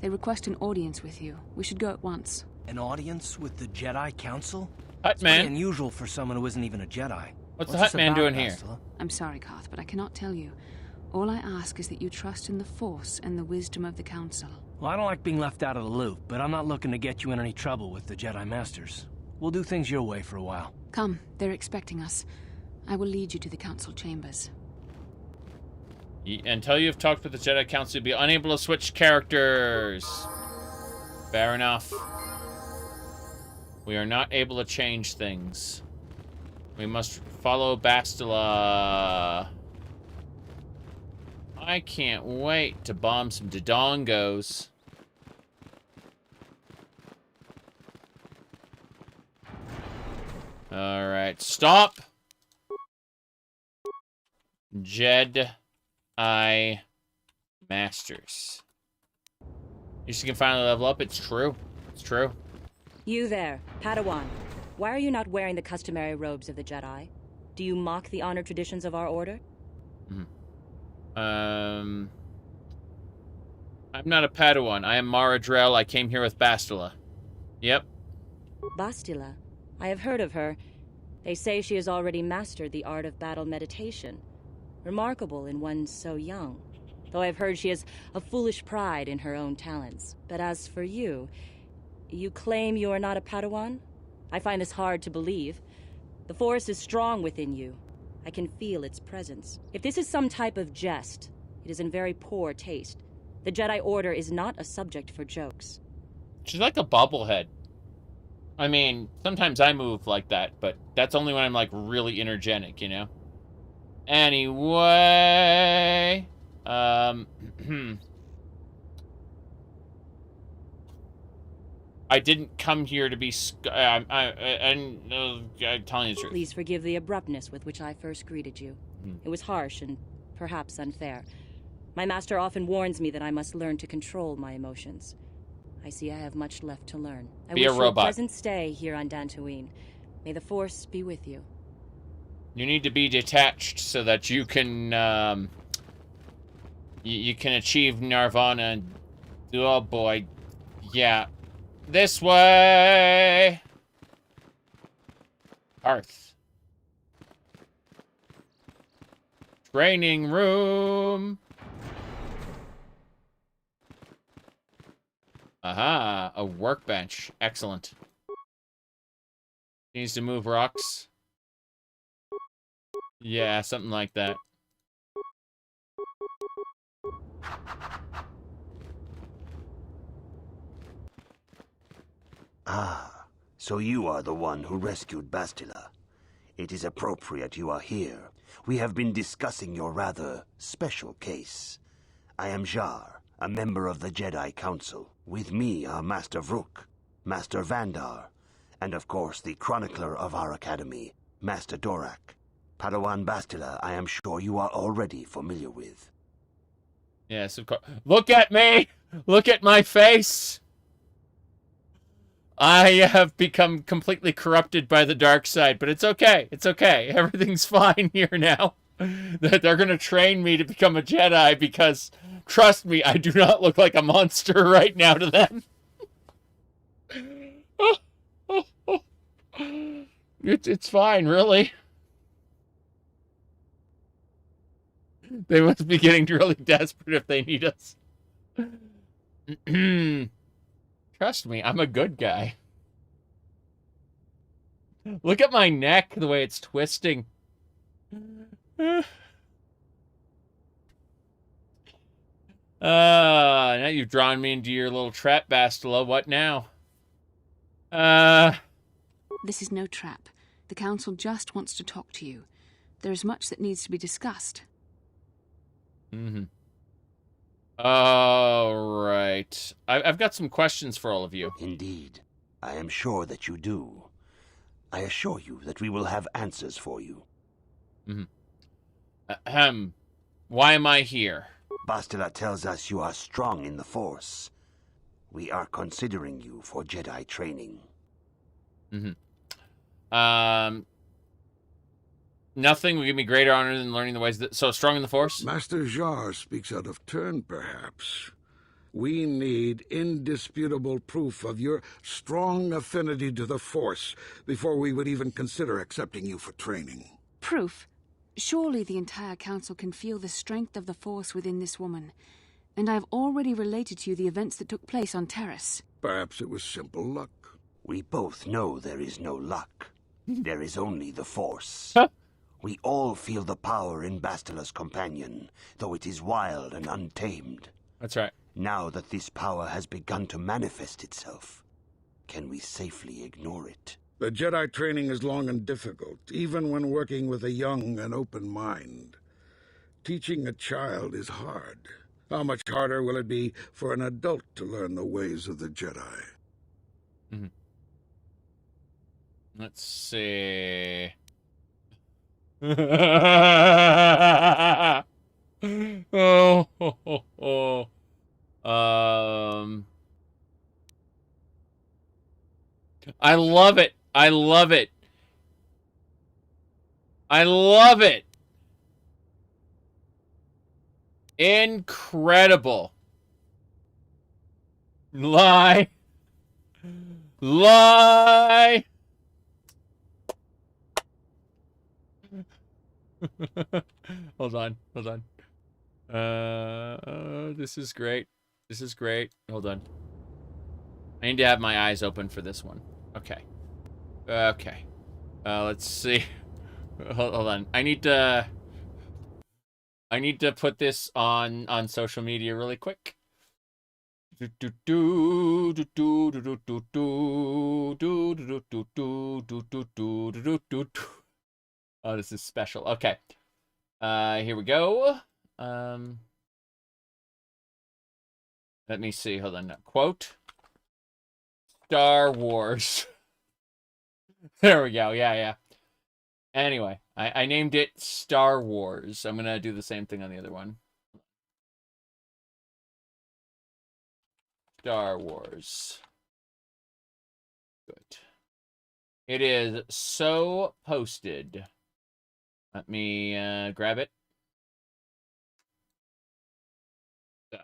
They request an audience with you. We should go at once. An audience with the Jedi Council? Hut Man. It's pretty unusual for someone who isn't even a Jedi. What's the Hut Man doing here? Bastila? I'm sorry, Karth, but I cannot tell you. All I ask is that you trust in the Force and the wisdom of the Council. Well, I don't like being left out of the loop, but I'm not looking to get you in any trouble with the Jedi Masters. We'll do things your way for a while. Come, they're expecting us. I will lead you to the council chambers. Until you've talked with the Jedi Council, you'll be unable to switch characters. Fair enough. We are not able to change things. We must follow Bastila. I can't wait to bomb some Dodongos. Alright, stop! Jedi Masters. You can finally level up. It's true. It's true. You there, Padawan. Why are you not wearing the customary robes of the Jedi? Do you mock the honor traditions of our order? I'm not a Padawan. I am Mara Drell. I came here with Bastila. Yep. Bastila. I have heard of her. They say she has already mastered the art of battle meditation. Remarkable in one so young. Though I've heard she has a foolish pride in her own talents. But as for you, you claim you are not a Padawan? I find this hard to believe. The Force is strong within you. I can feel its presence. If this is some type of jest, it is in very poor taste. The Jedi Order is not a subject for jokes. She's like a bobblehead. I mean, sometimes I move like that, but that's only when I'm, like, really energetic, you know? Anyway... I didn't come here to be... I'm telling you the truth. Please forgive the abruptness with which I first greeted you. It was harsh and perhaps unfair. My master often warns me that I must learn to control my emotions. I see I have much left to learn. I wish you a pleasant stay here on Dantuin. May the Force be with you. You need to be detached so that you can, you can achieve Nirvana and... Oh boy. Yeah. This way! Hearth. Training room. Aha, a workbench. Excellent. Needs to move rocks. Yeah, something like that. Ah, so you are the one who rescued Bastila. It is appropriate you are here. We have been discussing your rather special case. I am Jar, a member of the Jedi Council. With me are Master Vrook, Master Vandar, and of course the chronicler of our academy, Master Dorak. Padawan Bastila, I am sure you are already familiar with. Yes, of course. Look at me! Look at my face! I have become completely corrupted by the dark side, but it's okay. It's okay. Everything's fine here now. They're going to train me to become a Jedi because, trust me, I do not look like a monster right now to them. It's fine, really. They must be getting really desperate if they need us. Trust me, I'm a good guy. Look at my neck, the way it's twisting. Now you've drawn me into your little trap, Bastila. What now? This is no trap. The Council just wants to talk to you. There is much that needs to be discussed. All right. I've got some questions for all of you. Indeed. I am sure that you do. I assure you that we will have answers for you. Why am I here? Bastila tells us you are strong in the Force. We are considering you for Jedi training. Nothing would give me greater honor than learning the ways that... So strong in the Force? Master Jar speaks out of turn, perhaps. We need indisputable proof of your strong affinity to the Force before we would even consider accepting you for training. Proof? Surely the entire Council can feel the strength of the Force within this woman. And I have already related to you the events that took place on Taris. Perhaps it was simple luck. We both know there is no luck. There is only the Force. We all feel the power in Bastila's companion, though it is wild and untamed. That's right. Now that this power has begun to manifest itself, can we safely ignore it? The Jedi training is long and difficult, even when working with a young and open mind. Teaching a child is hard. How much harder will it be for an adult to learn the ways of the Jedi? Mm-hmm. Let's see. Oh. I love it. I love it. I love it. Incredible. Lie. Lie. Hold on. This is great. This is great. Hold on. I need to have my eyes open for this one. Okay. Let's see. Hold on. I need to put this on social media really quick. Oh, this is special. Okay. Here we go. Let me see. Hold on. Quote. Star Wars. There we go. Yeah. Anyway, I named it Star Wars. I'm going to do the same thing on the other one. Star Wars. Good. It is so posted. Let me grab it. So,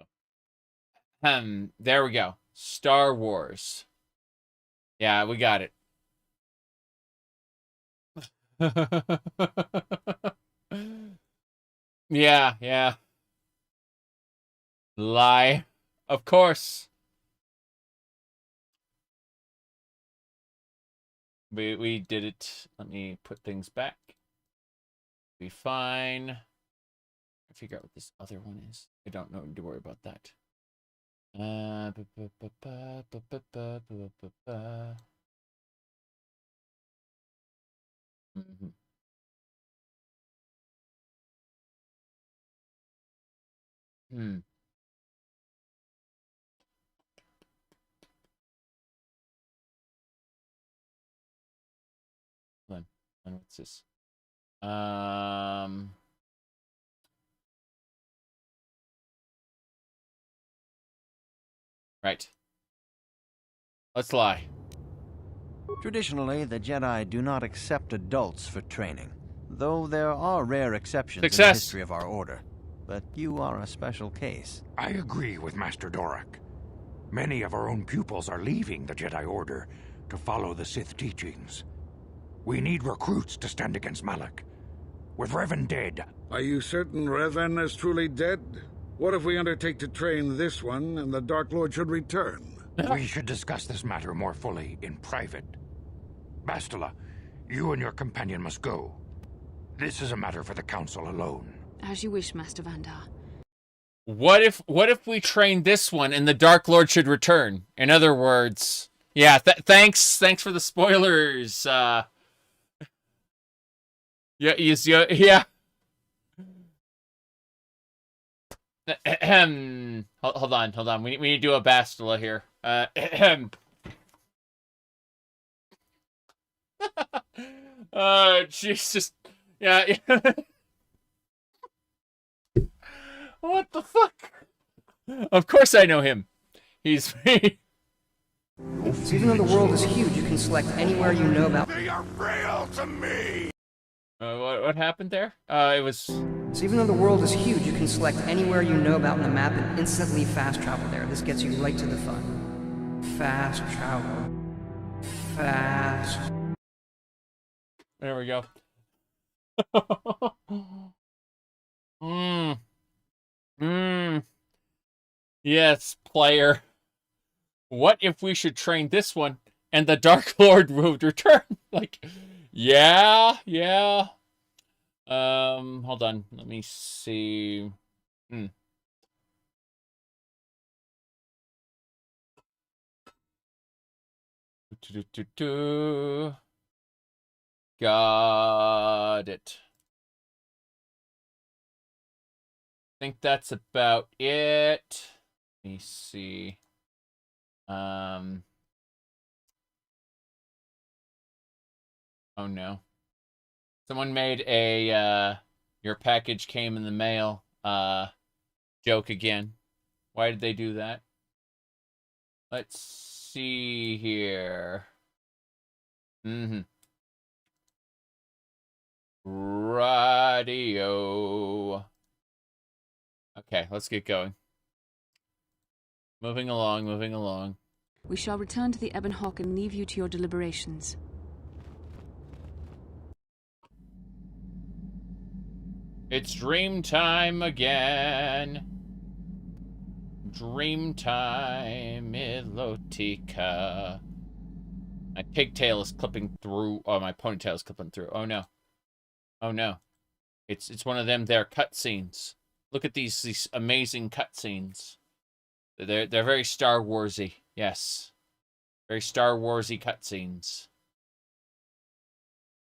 there we go. Star Wars. Yeah, we got it. Yeah. Lie. Of course. We did it. Let me put things back. Be fine. Figure out what this other one is. I don't need to worry about that. Hold on. What's this? Right. Let's lie. Traditionally, the Jedi do not accept adults for training, though there are rare exceptions Success. in the history of our order. But you are a special case. I agree with Master Dorak. Many of our own pupils are leaving the Jedi Order to follow the Sith teachings. We need recruits to stand against Malak. With Revan dead... Are you certain Revan is truly dead? What if we undertake to train this one and the Dark Lord should return? We should discuss this matter more fully in private. Bastila, you and your companion must go. This is a matter for the Council alone. As you wish, Master Vandar. What if we train this one and the Dark Lord should return? In other words, yeah. Thanks for the spoilers. Yeah. Hold on. We need to do a Bastila here. Jesus. Yeah. What the fuck? Of course I know him. He's me. So even though the world is huge, you can select anywhere you know about. They are real to me! What happened there? It was... So even though the world is huge, you can select anywhere you know about in the map and instantly fast travel there. This gets you right to the fun. Fast travel. Fast. There we go. Yes, player. What if we should train this one and the Dark Lord would return? Like, Yeah, yeah. Hold on. Let me see. Got it. I think that's about it. Let me see. Oh no. Someone made a your package came in the mail joke again. Why did they do that? Let's see here. Radio. Okay, let's get going. Moving along, moving along. We shall return to the Ebon Hawk and leave you to your deliberations. It's dream time again. Dream time, Elotica. My pigtail is clipping through. Oh, my ponytail is clipping through. Oh no. Oh no. It's one of them there cutscenes. Look at these amazing cutscenes. They're very Star Warsy. Yes. Very Star Warsy cutscenes.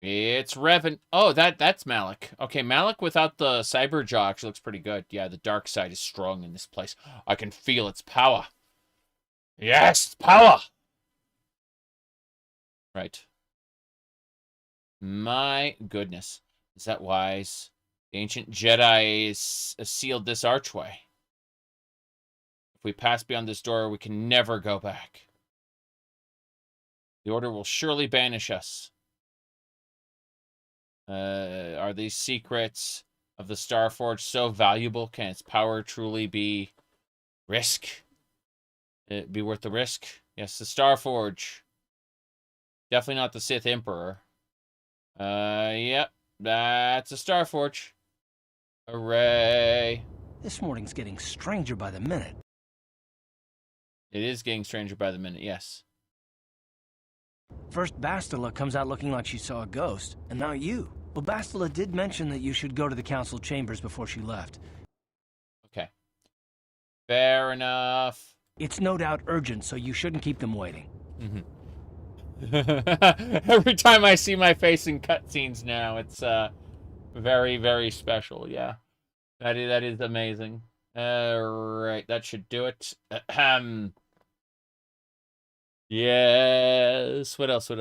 It's Revan. Oh, that's Malik. Okay, Malik without the cyber jaw actually looks pretty good. Yeah, the dark side is strong in this place. I can feel its power. Yes, power! Right. My goodness. Is that wise? The ancient Jedi sealed this archway. If we pass beyond this door, we can never go back. The Order will surely banish us. Are these secrets of the Starforge so valuable? Can its power truly be risk? Be worth the risk? Yes, the Starforge. Definitely not the Sith Emperor. Yep, that's a Starforge. Hooray. This morning's getting stranger by the minute. It is getting stranger by the minute, yes. First, Bastila comes out looking like she saw a ghost, and now you. Well, Bastila did mention that you should go to the council chambers before she left. Okay. Fair enough. It's no doubt urgent, so you shouldn't keep them waiting. Every time I see my face in cutscenes now, it's very, very special, yeah. That is amazing. Alright, that should do it. Yes. What else?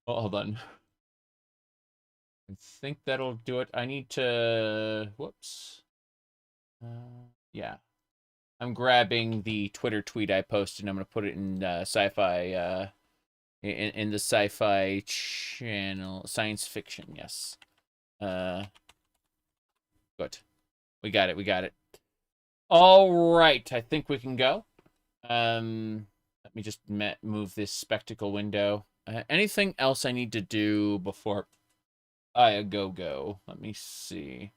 Oh, hold on. I think that'll do it. I need to... Whoops. Yeah. I'm grabbing the Twitter tweet I posted, and I'm going to put it in sci-fi... in the sci-fi channel. Science fiction, yes. Good. We got it. All right. I think we can go. Let me just move this spectacle window. Anything else I need to do before I go? Let me see.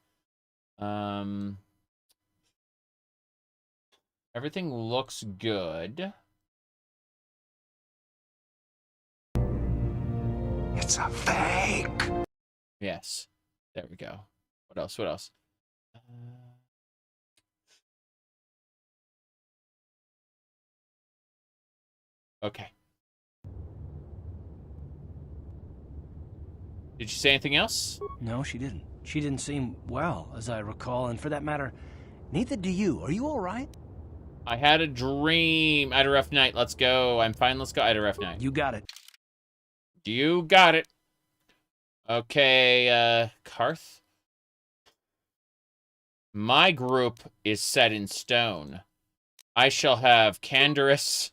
Everything looks good. It's a fake. Yes. There we go. What else? Okay. Did you say anything else? No, she didn't. She didn't seem well, as I recall, and for that matter, neither do you. Are you all right? I had a dream. I had a rough night. Let's go. I'm fine. Let's go. I had a rough night. You got it. You got it. Okay, Karth. My group is set in stone. I shall have Canderous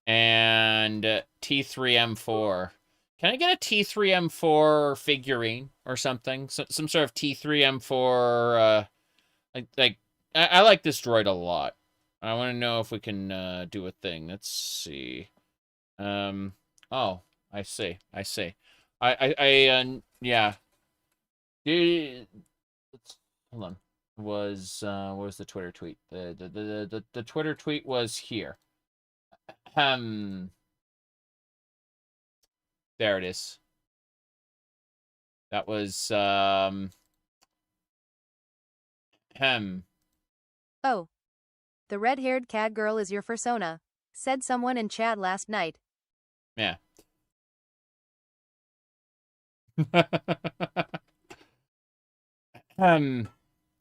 and T3M4. Can I get a T3M4 figurine or something? Some sort of T3M4, I like this droid a lot. I want to know if we can do a thing. Let's see. Oh, I see. Yeah. Hold on. What was the Twitter tweet? The Twitter tweet was here. There it is. That was, Oh. The red-haired cat girl is your persona, said someone in chat last night. Yeah.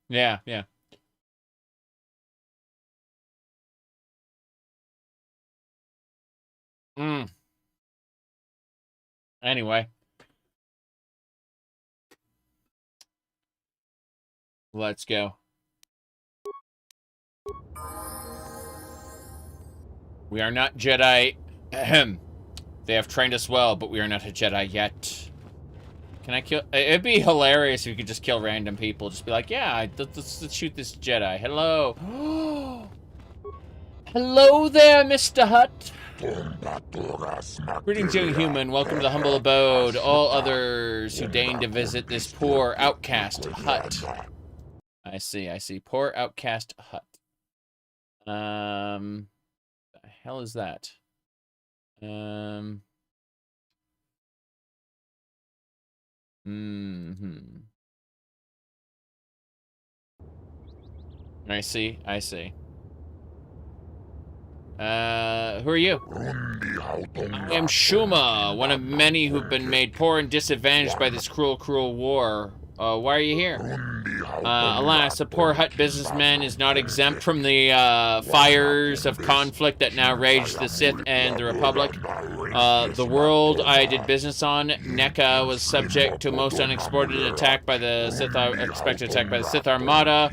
Yeah, yeah. Anyway. Let's go. We are not Jedi. They have trained us well, but we are not a Jedi yet. Can I kill? It'd be hilarious if you could just kill random people. Just be like, yeah, let's shoot this Jedi. Hello. Hello there, Mr. Hutt. Greetings, young human. Welcome to the humble abode. All others who deign to visit this poor outcast hut. I see. Poor outcast hut. The hell is that? I see. Who are you? I am Shuma, one of many who've been made poor and disadvantaged by this cruel, cruel war. Why are you here? Alas, a poor hut businessman is not exempt from the fires of conflict that now rage the Sith and the Republic. The world I did business on, NECA, was subject to a most unexpected attack by the Sith Armada.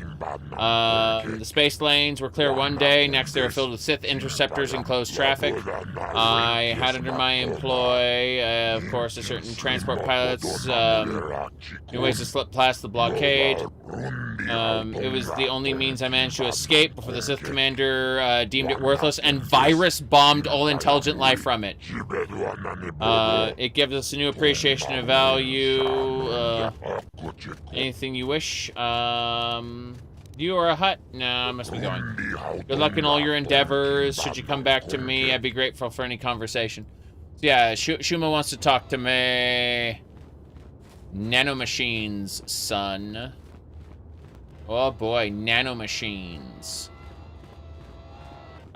The space lanes were clear one day, next they were filled with Sith interceptors and closed traffic. I had under my employ, of course, a certain transport pilots, new ways to slip past the blockade. It was the only means I managed to escape before the Sith commander deemed it worthless and virus bombed all intelligent life from it. It gives us a new appreciation of value. Anything you wish. You are a hut? No, I must be going. Good luck in all your endeavors. Should you come back to me, I'd be grateful for any conversation. So yeah, Shuma wants to talk to me. Nanomachines, son. Oh boy, nanomachines.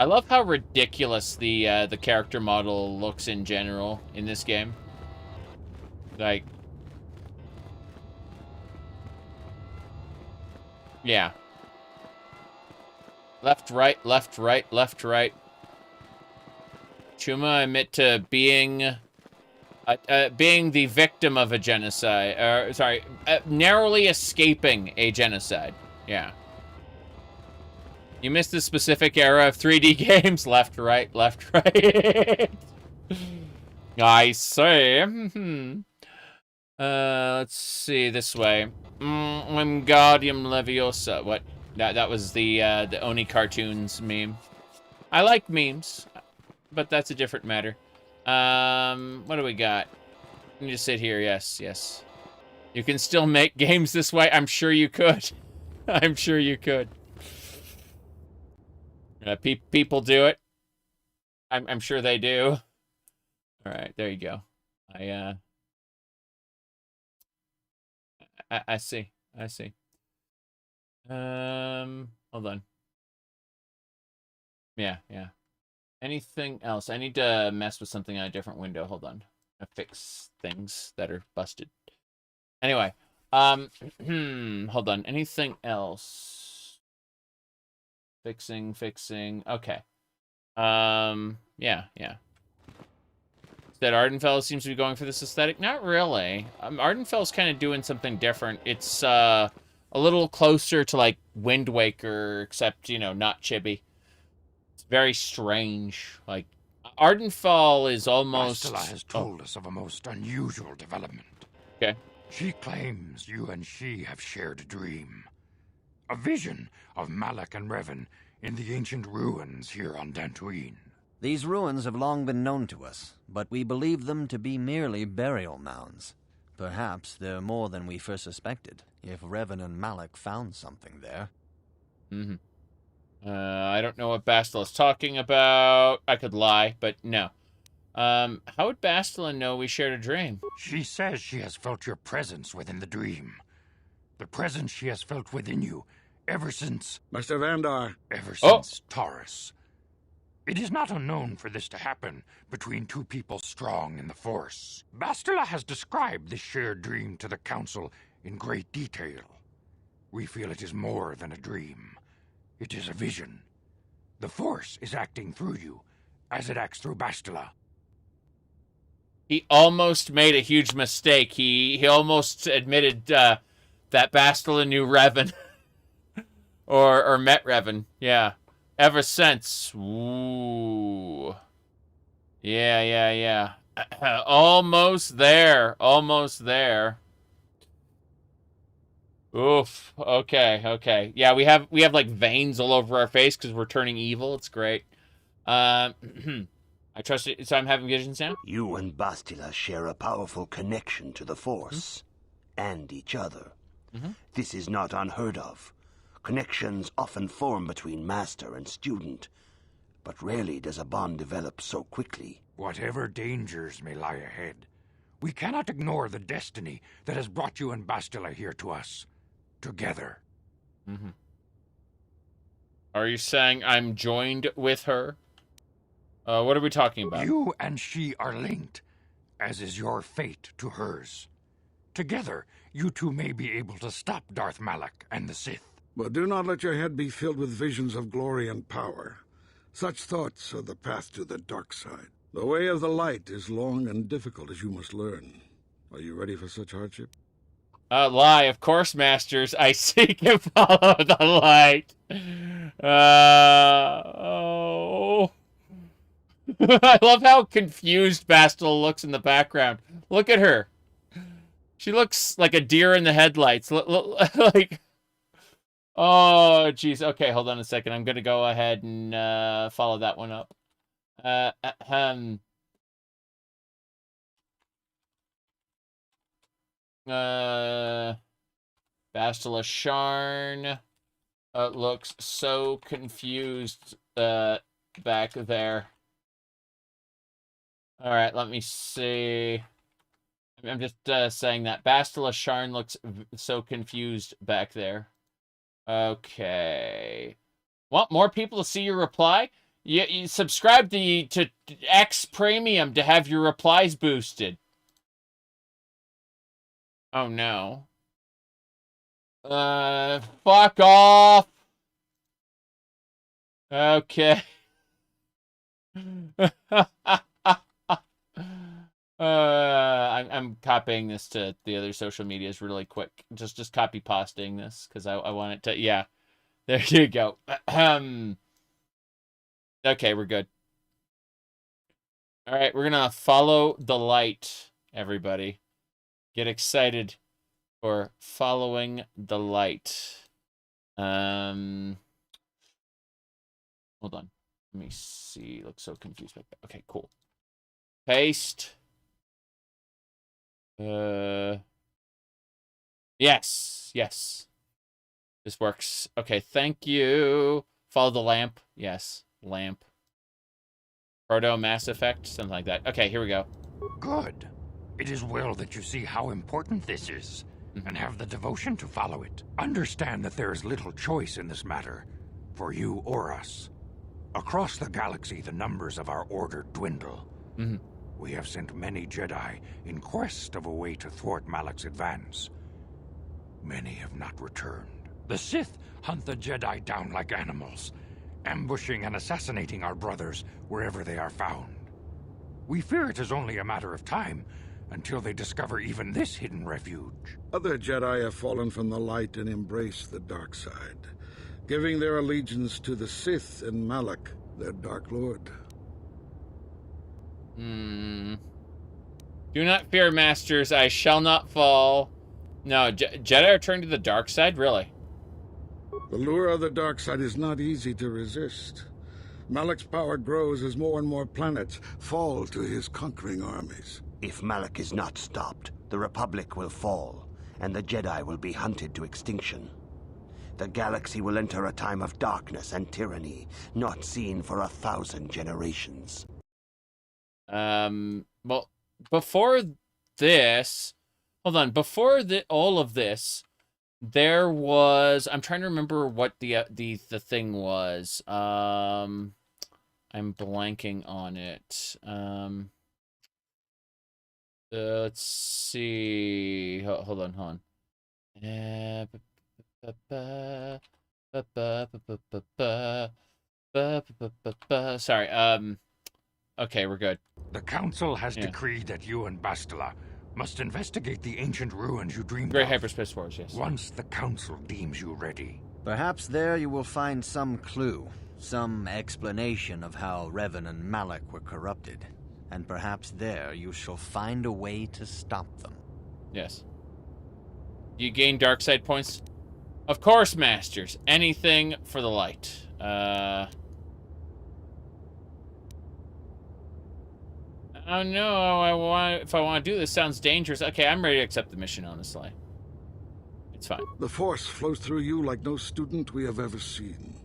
I love how ridiculous the character model looks in general in this game. Like, yeah. Left, right, left, right, left, right. Shuma, admit to being the victim of a genocide. Narrowly escaping a genocide. Yeah. You missed the specific era of 3D games. Left, right, left, right. I see. Let's see, this way. Wingardium Leviosa. What? That was the Oni cartoons meme. I like memes, but that's a different matter. What do we got? You just sit here. Yes. You can still make games this way. I'm sure you could. I'm sure you could. People do it. I'm sure they do. All right, there you go. I see. Hold on. Yeah. Anything else? I need to mess with something on a different window. Hold on. I fix things that are busted. Anyway, hold on. Anything else? Fixing. Okay. Yeah. That Ardenfell seems to be going for this aesthetic. Not really. Ardenfell's kind of doing something different. It's a little closer to like Wind Waker, except not chibi. It's very strange. Like Ardenfell is almost. Bastila has told us of a most unusual development. Okay. She claims you and she have shared a dream. A vision of Malak and Revan in the ancient ruins here on Dantuin. These ruins have long been known to us, but we believe them to be merely burial mounds. Perhaps they're more than we first suspected, if Revan and Malak found something there. I don't know what Bastila's talking about. I could lie, but no. How would Bastila know we shared a dream? She says she has felt your presence within the dream. The presence she has felt within you ever since... Master Vandar. Ever since Taris. It is not unknown for this to happen between two people strong in the Force. Bastila has described this shared dream to the Council in great detail. We feel it is more than a dream. It is a vision. The Force is acting through you, as it acts through Bastila. He almost made a huge mistake. He almost admitted that Bastila knew Revan. or met Revan, yeah. Ever since. Ooh. Yeah. Almost there. Almost there. Oof. Okay. Yeah, we have like veins all over our face because we're turning evil. It's great. I trust it. So I'm having visions now? You and Bastila share a powerful connection to the Force. And each other. This is not unheard of. Connections often form between master and student, but rarely does a bond develop so quickly. Whatever dangers may lie ahead, we cannot ignore the destiny that has brought you and Bastila here to us. Together. Are you saying I'm joined with her? What are we talking about? You and she are linked, as is your fate to hers. Together, you two may be able to stop Darth Malak and the Sith. But do not let your head be filled with visions of glory and power. Such thoughts are the path to the dark side. The way of the light is long and difficult, as you must learn. Are you ready for such hardship? Lie, of course, masters. I seek and follow the light. Oh. I love how confused Bastila looks in the background. Look at her. She looks like a deer in the headlights. Like... Oh, jeez. Okay, hold on a second. I'm going to go ahead and follow that one up. Bastila Sharn looks so confused back there. All right, let me see. I'm just saying that. Bastila Sharn looks so confused back there. Okay. Want more people to see your reply? You subscribe to X Premium to have your replies boosted. Oh no. Fuck off. Okay. I'm copying this to the other social medias really quick. Just copy pasting this because I want it to. Yeah, there you go. Okay, we're good. All right, we're gonna follow the light, everybody. Get excited for following the light. Hold on. Let me see. Looks so confused back there. Okay, cool. Paste. Yes. This works. Okay, thank you. Follow the lamp. Yes, lamp. Proto Mass Effect, something like that. Okay, here we go. Good. It is well that you see how important this is, and have the devotion to follow it. Understand that there is little choice in this matter, for you or us. Across the galaxy, the numbers of our order dwindle. We have sent many Jedi in quest of a way to thwart Malak's advance. Many have not returned. The Sith hunt the Jedi down like animals, ambushing and assassinating our brothers wherever they are found. We fear it is only a matter of time until they discover even this hidden refuge. Other Jedi have fallen from the light and embraced the dark side, giving their allegiance to the Sith and Malak, their Dark Lord. Do not fear, masters. I shall not fall. No, Jedi are turned to the dark side? Really? The lure of the dark side is not easy to resist. Malak's power grows as more and more planets fall to his conquering armies. If Malak is not stopped, the Republic will fall, and the Jedi will be hunted to extinction. The galaxy will enter a time of darkness and tyranny, not seen for 1,000 generations. Well, before this, hold on. Before all of this, there was. I'm trying to remember what the thing was. I'm blanking on it. Let's see. Hold on. Sorry. Okay, we're good. The Council has decreed that you and Bastila must investigate the ancient ruins you dreamed Great of. Hyperspace Force, yes. Once the Council deems you ready. Perhaps there you will find some clue, some explanation of how Revan and Malak were corrupted. And perhaps there you shall find a way to stop them. Yes. You gain dark side points? Of course, Masters. Anything for the light. Oh no, if I want to do this, sounds dangerous. Okay, I'm ready to accept the mission, honestly. It's fine. The Force flows through you like no student we have ever seen.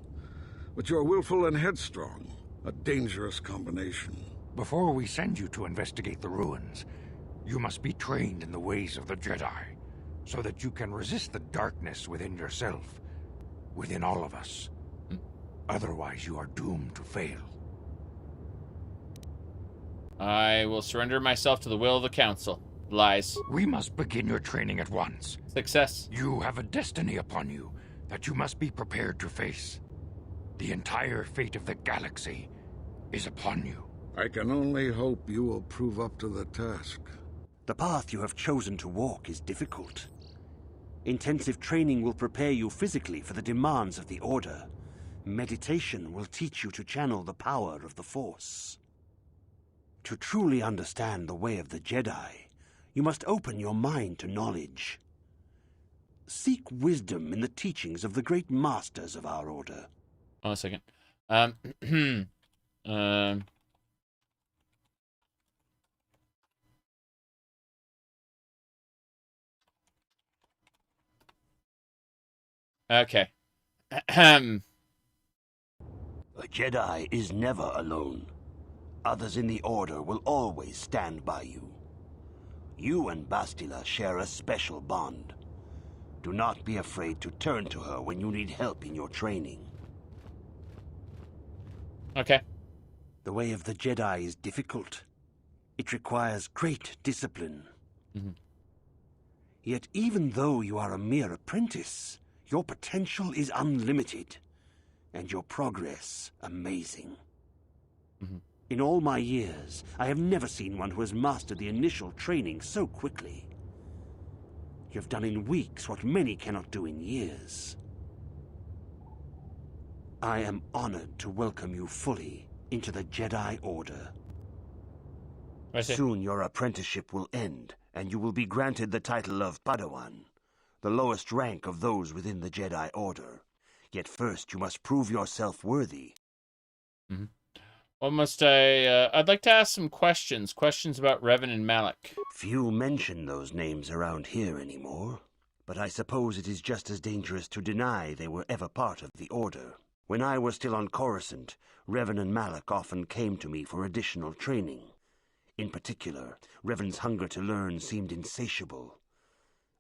But you're willful and headstrong. A dangerous combination. Before we send you to investigate the ruins, you must be trained in the ways of the Jedi, so that you can resist the darkness within yourself, within all of us. Otherwise, you are doomed to fail. I will surrender myself to the will of the Council. Lies. We must begin your training at once. Success. You have a destiny upon you that you must be prepared to face. The entire fate of the galaxy is upon you. I can only hope you will prove up to the task. The path you have chosen to walk is difficult. Intensive training will prepare you physically for the demands of the Order. Meditation will teach you to channel the power of the Force. To truly understand the way of the Jedi, you must open your mind to knowledge. Seek wisdom in the teachings of the great masters of our Order. Hold on a second. Okay. A Jedi is never alone. Others in the Order will always stand by you. You and Bastila share a special bond. Do not be afraid to turn to her when you need help in your training. Okay. The way of the Jedi is difficult. It requires great discipline. Yet even though you are a mere apprentice, your potential is unlimited, and your progress amazing. In all my years, I have never seen one who has mastered the initial training so quickly. You have done in weeks what many cannot do in years. I am honored to welcome you fully into the Jedi Order. Soon your apprenticeship will end, and you will be granted the title of Padawan, the lowest rank of those within the Jedi Order. Yet first you must prove yourself worthy. What must I'd like to ask some questions. Questions about Revan and Malak. Few mention those names around here anymore, but I suppose it is just as dangerous to deny they were ever part of the Order. When I was still on Coruscant, Revan and Malak often came to me for additional training. In particular, Revan's hunger to learn seemed insatiable.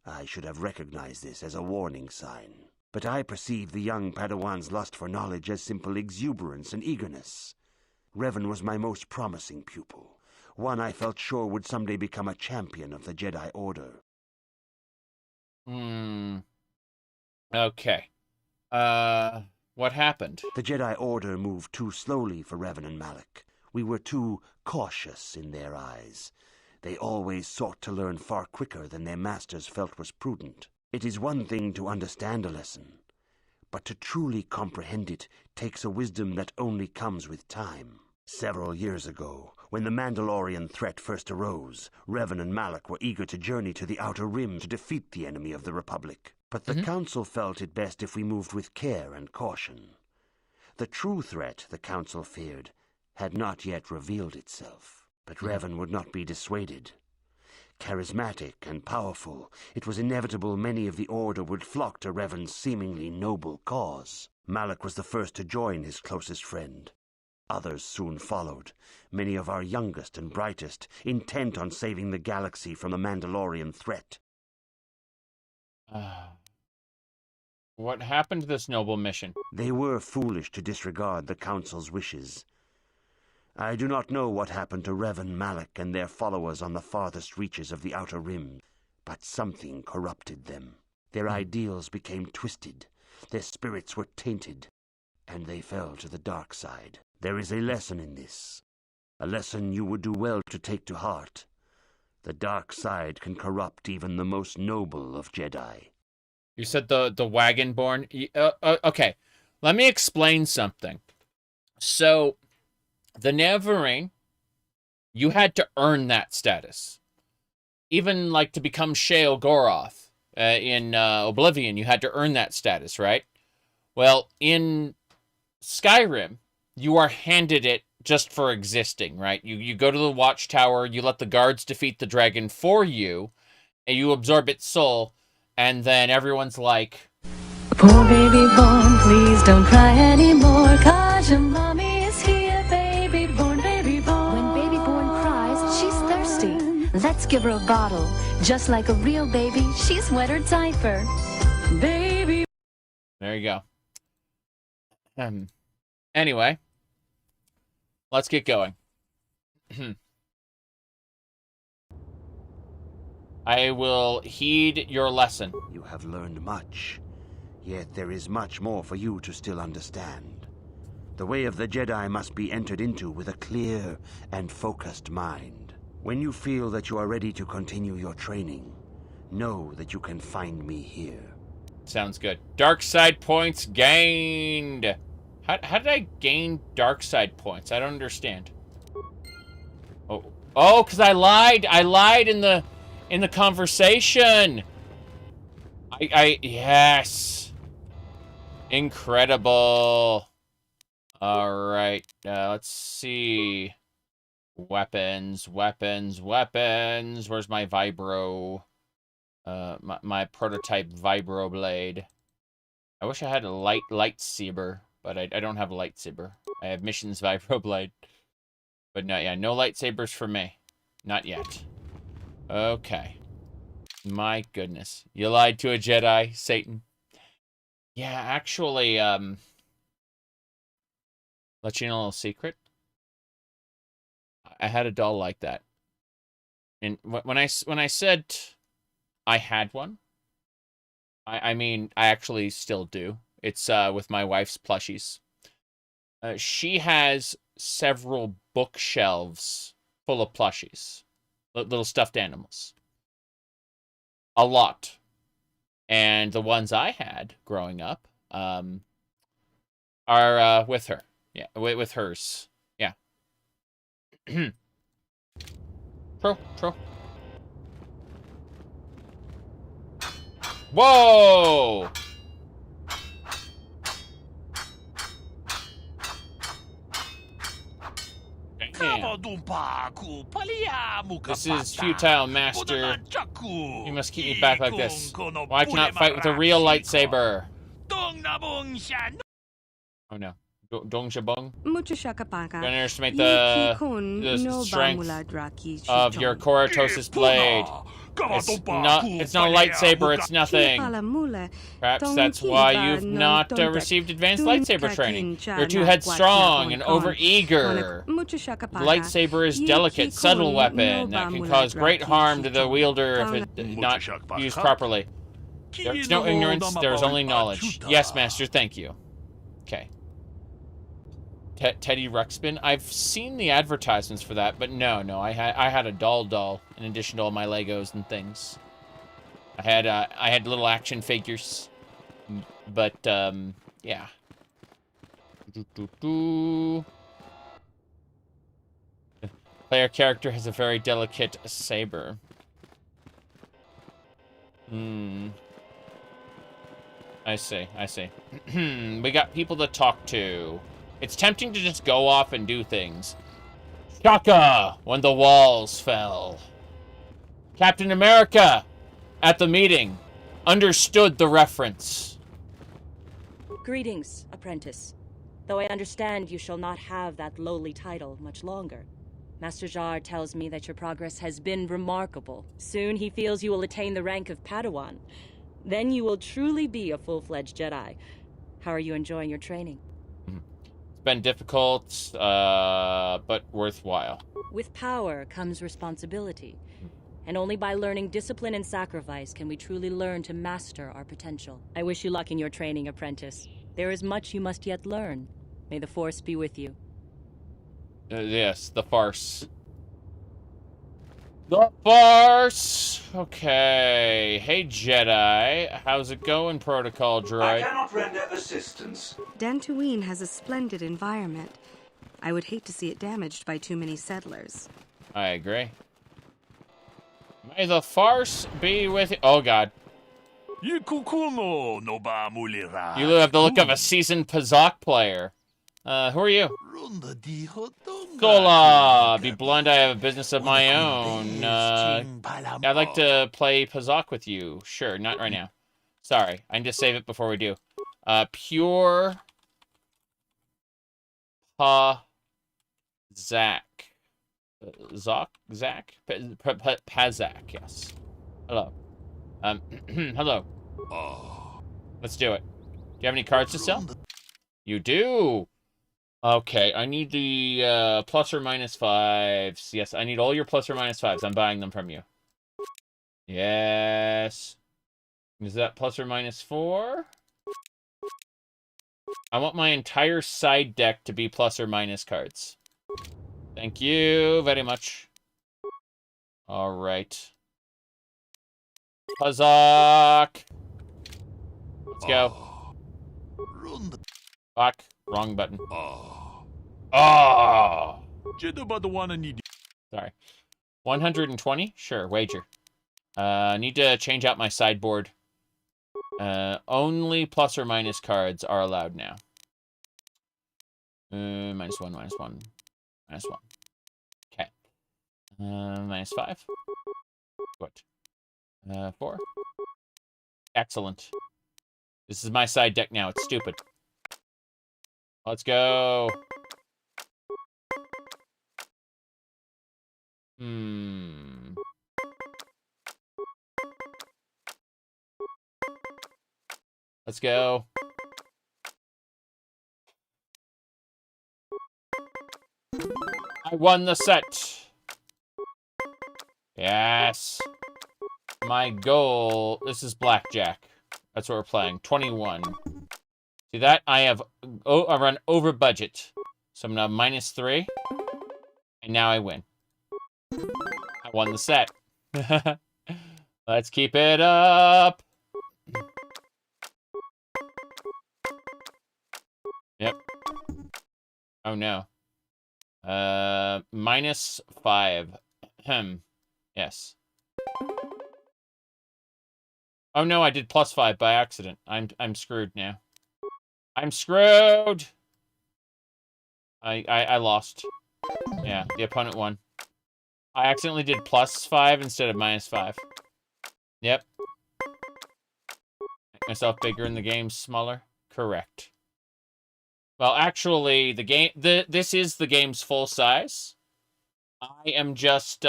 I should have recognized this as a warning sign. But I perceived the young Padawan's lust for knowledge as simple exuberance and eagerness. Revan was my most promising pupil, one I felt sure would someday become a champion of the Jedi Order. Okay. What happened? The Jedi Order moved too slowly for Revan and Malak. We were too cautious in their eyes. They always sought to learn far quicker than their masters felt was prudent. It is one thing to understand a lesson, but to truly comprehend it takes a wisdom that only comes with time. Several years ago, when the Mandalorian threat first arose, Revan and Malak were eager to journey to the Outer Rim to defeat the enemy of the Republic. But the Council felt it best if we moved with care and caution. The true threat, the Council feared, had not yet revealed itself. But Revan would not be dissuaded. Charismatic and powerful, it was inevitable many of the Order would flock to Revan's seemingly noble cause. Malak was the first to join his closest friend. Others soon followed, many of our youngest and brightest, intent on saving the galaxy from the Mandalorian threat. What happened to this noble mission? They were foolish to disregard the Council's wishes. I do not know what happened to Revan Malak and their followers on the farthest reaches of the Outer Rim, but something corrupted them. Their ideals became twisted, their spirits were tainted, and they fell to the dark side. There is a lesson in this, a lesson you would do well to take to heart. The dark side can corrupt even the most noble of Jedi. You said the Wagonborn? Okay, let me explain something. So, the Neverine, you had to earn that status. Even, like, to become Shael Goroth in Oblivion, you had to earn that status, right? Well, in Skyrim, you are handed it just for existing, right? You go to the Watchtower, you let the guards defeat the dragon for you, and you absorb its soul, and then everyone's like, Poor baby born, please don't cry anymore, 'cause your mommy is here, baby born, baby born. When baby born cries, she's thirsty. Let's give her a bottle. Just like a real baby, she's wet her diaper. Baby. There you go. Anyway, let's get going. I will heed your lesson. You have learned much, yet there is much more for you to still understand. The way of the Jedi must be entered into with a clear and focused mind. When you feel that you are ready to continue your training, know that you can find me here. Sounds good. Dark side points gained. How did I gain dark side points? I don't understand. Oh, because I lied. I lied in the conversation. Yes. Incredible. All right. Let's see. Weapons. Where's my vibro? My prototype vibro blade. I wish I had a lightsaber, but I don't have a lightsaber. I have missions vibro blade. But no, yeah, no lightsabers for me. Not yet. Okay. My goodness. You lied to a Jedi, Satan. Yeah, actually, let you know a little secret. I had a doll like that. And when I said I had one, I mean, I actually still do. It's with my wife's plushies. She has several bookshelves full of plushies. Little stuffed animals. A lot. And the ones I had growing up are with her. Yeah, with hers. Yeah. True. Whoa! Damn. This is futile, Master. You must keep me back like this. Why cannot fight with a real lightsaber? Oh no. Dong Shabong? Don't underestimate the strength of your Koratosis blade. It's not a lightsaber, it's nothing. Perhaps that's why you've not received advanced lightsaber training. You're too headstrong and overeager. The lightsaber is delicate, subtle weapon that can cause great harm to the wielder if it's not used properly. There's no ignorance, there is only knowledge. Yes, Master, thank you. Okay. Teddy Ruxpin. I've seen the advertisements for that, but no, I had a doll in addition to all my Legos and things. I had little action figures, but yeah. Player character has a very delicate saber. I see. We got people to talk to. It's tempting to just go off and do things. Shaka! When the walls fell. Captain America, at the meeting, understood the reference. Greetings, apprentice. though I understand you shall not have that lowly title much longer. Master Jar tells me that your progress has been remarkable. Soon he feels you will attain the rank of Padawan. Then you will truly be a full-fledged Jedi. How are you enjoying your training? It's been difficult, but worthwhile. With power comes responsibility. And only by learning discipline and sacrifice can we truly learn to master our potential. I wish you luck in your training, apprentice. There is much you must yet learn. May the Force be with you. Yes, the farce. The farce! Okay. Hey, Jedi. How's it going, Protocol Droid? I cannot render assistance. Dantuin has a splendid environment. I would hate to see it damaged by too many settlers. I agree. May the farce be with you. Oh, God. You have the look of a seasoned Pazak player. Who are you? Gola! Be blunt, I have a business of my own. I'd like to play Pazak with you. Sure, not right now. Sorry, I need to save it before we do. Pure Pazak. Zach? Pazak, yes. Hello. Hello. Let's do it. Do you have any cards to sell? You do! Okay, I need the plus or minus 5s. Yes, I need all your plus or minus 5s. I'm buying them from you. Yes. Is that plus or minus 4? I want my entire side deck to be plus or minus cards. Thank you very much. Alright. Pazak! Let's go. Fuck. Wrong button. Oh! Sorry. 120? Sure, wager. Need to change out my sideboard. Only plus or minus cards are allowed now. Minus 1, minus 1. Minus 1. Okay. Minus 5. Good. 4. Excellent. This is my side deck now. It's stupid. Let's go. Let's go. I won the set. Yes. My goal. This is blackjack. That's what we're playing. 21. See that? I have I run over budget. So I'm now minus 3. And now I win. I won the set. Let's keep it up. Yep. Oh no. Minus 5. Yes. Oh no, I did plus 5 by accident. I'm screwed now. I'm screwed! I lost. Yeah, the opponent won. I accidentally did plus 5 instead of minus 5. Yep. Make myself bigger and the game smaller? Correct. Well, actually, the game this is the game's full size. I am just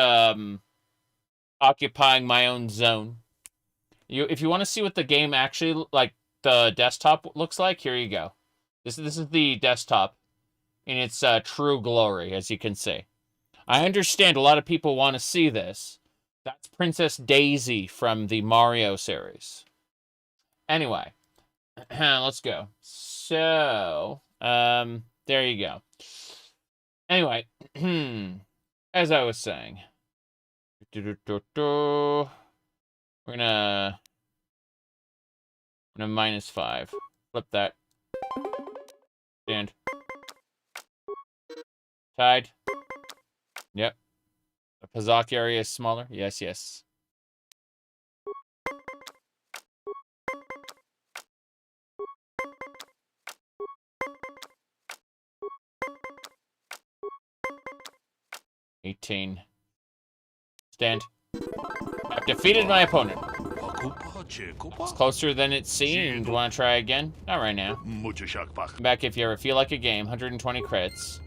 occupying my own zone. If you want to see what the game actually like the desktop looks like, here you go. This is the desktop in its true glory, as you can see. I understand a lot of people want to see this. That's Princess Daisy from the Mario series. Anyway, let's go. So, there you go. Anyway, as I was saying, we're gonna minus 5. Flip that. Stand. Tied. Yep. The Pazak area is smaller. Yes, yes. $18. Stand. I've defeated my opponent. It's closer than it seemed. Want to try again? Not right now. Come back if you ever feel like a game. 120 crits.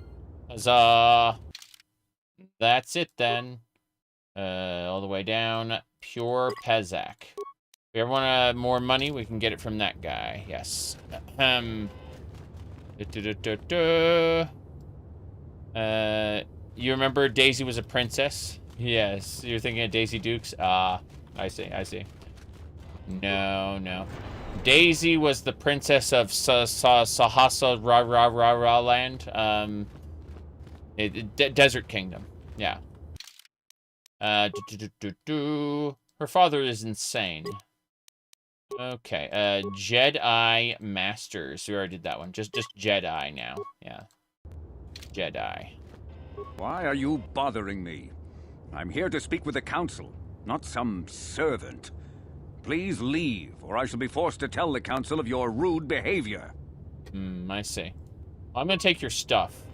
Huzzah. That's it then. All the way down. Pure Pezak. If you ever want more money, we can get it from that guy. Yes. You remember Daisy was a princess? Yes. You're thinking of Daisy Dukes? Ah, I see. I see. No, no. Daisy was the princess of Sahasa Ra land. Desert Kingdom. Yeah. Her father is insane. Okay. Jedi Masters. We already did that one. Just Jedi now. Yeah. Jedi. Why are you bothering me? I'm here to speak with the council, not some servant. Please leave, or I shall be forced to tell the council of your rude behavior. I see. I'm gonna take your stuff.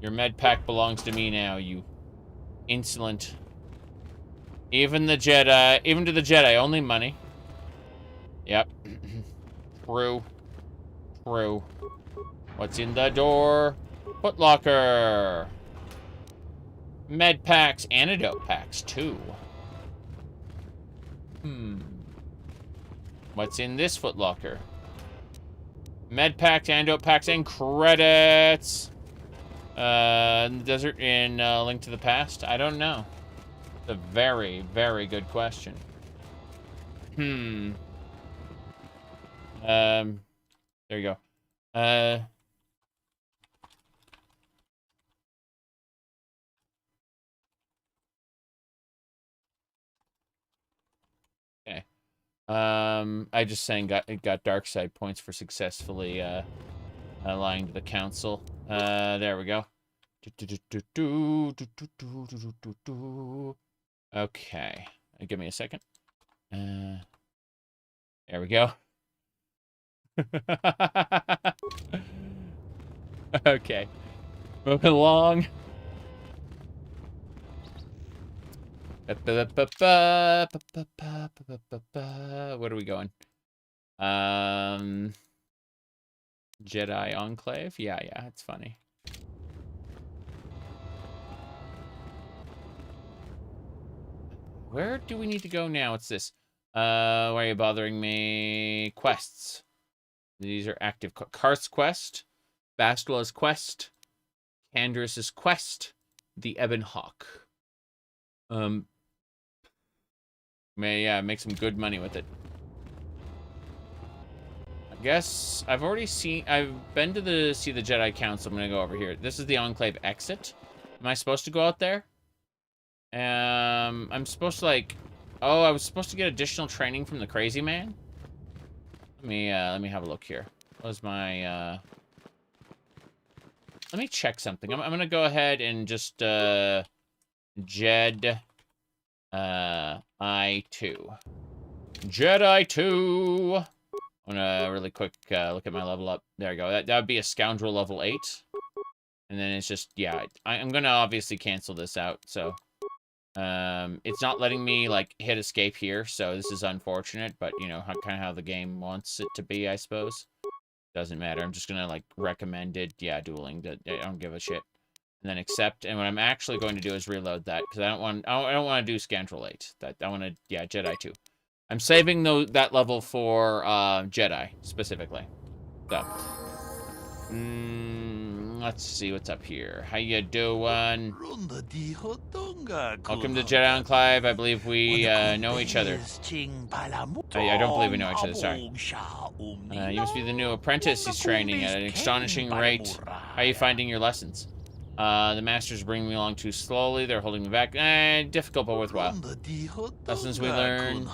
Your med pack belongs to me now, you insolent. Even to the Jedi, only money. Yep. True. True. What's in the door? Footlocker. Med packs, antidote packs, too. What's in this footlocker? Med packs, antidote packs, and credits. In the desert in Link to the Past? I don't know. It's a very, very good question. There you go. Okay. I just saying got dark side points for successfully lying to the council. There we go. Okay. Give me a second. There we go. Okay. Moving along. What are we going? Jedi Enclave? Yeah, it's funny. Where do we need to go now? What's this? Why are you bothering me? Quests. These are active. Karth's quest. Bastila's quest. Canderous' quest. The Ebon Hawk. Make some good money with it. I guess I've been to see the Jedi Council. I'm gonna go over here. This is the Enclave exit. Am I supposed to go out there? I'm supposed to I was supposed to get additional training from the crazy man. Let me have a look here. What was my let me check something. I'm gonna go ahead and just Jedi I2. Jedi 2. I'm gonna really quick look at my level up. There we go. That would be a Scoundrel level 8. And then it's just, yeah, I'm gonna obviously cancel this out, so. It's not letting me, hit escape here, so this is unfortunate, but, you know, kind of how the game wants it to be, I suppose. Doesn't matter. I'm just gonna, recommended, yeah, dueling. I don't give a shit. And then accept, and what I'm actually going to do is reload that, because I don't want to do Scoundrel 8. I want to, yeah, Jedi 2. I'm saving that level for, Jedi, specifically. So. Let's see what's up here. How you doing? Welcome to Jedi Enclave. I believe we know each other. I don't believe we know each other, sorry. You must be the new apprentice he's training at an astonishing rate. How are you finding your lessons? The masters bring me along too slowly. They're holding me back. Difficult but worthwhile. Lessons we learn.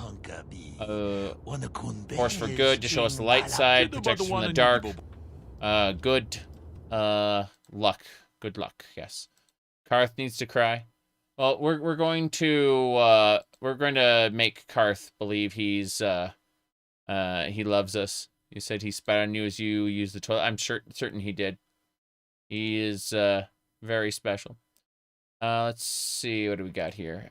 Force for good, to show us the light side, protect us from the dark. Good luck. Good luck, yes. Karth needs to cry. Well, we're going to make Karth believe he loves us. You said he spat on you as you used the toilet. I'm certain he did. He is very special. Let's see, what do we got here?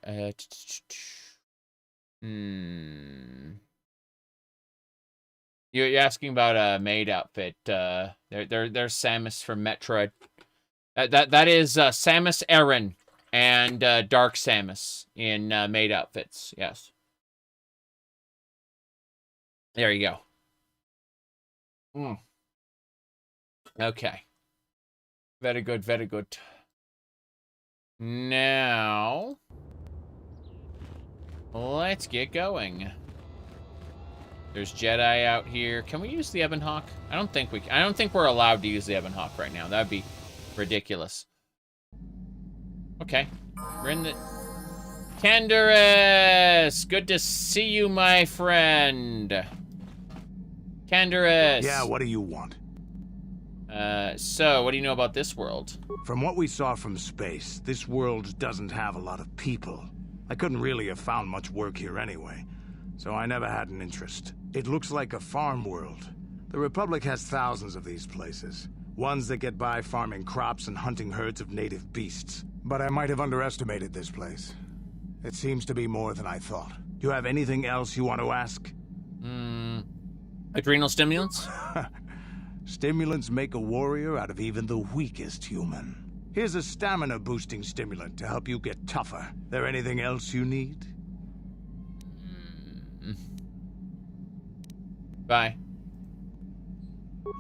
You're asking about a maid outfit. There's Samus from Metroid. That is Samus Aran and Dark Samus in maid outfits. Yes. There you go. Okay. Very good, very good. Now, let's get going. There's Jedi out here. Can we use the Ebon Hawk? I don't think we're allowed to use the Ebon Hawk right now. That'd be ridiculous. Okay. We're in the... Candaris! Good to see you, my friend. Candaris! Yeah, what do you want? So, what do you know about this world? From what we saw from space, this world doesn't have a lot of people. I couldn't really have found much work here anyway, so I never had an interest. It looks like a farm world. The Republic has thousands of these places. Ones that get by farming crops and hunting herds of native beasts. But I might have underestimated this place. It seems to be more than I thought. Do you have anything else you want to ask? Adrenal stimulants? Stimulants make a warrior out of even the weakest human. Here's a stamina-boosting stimulant to help you get tougher. There anything else you need? Bye.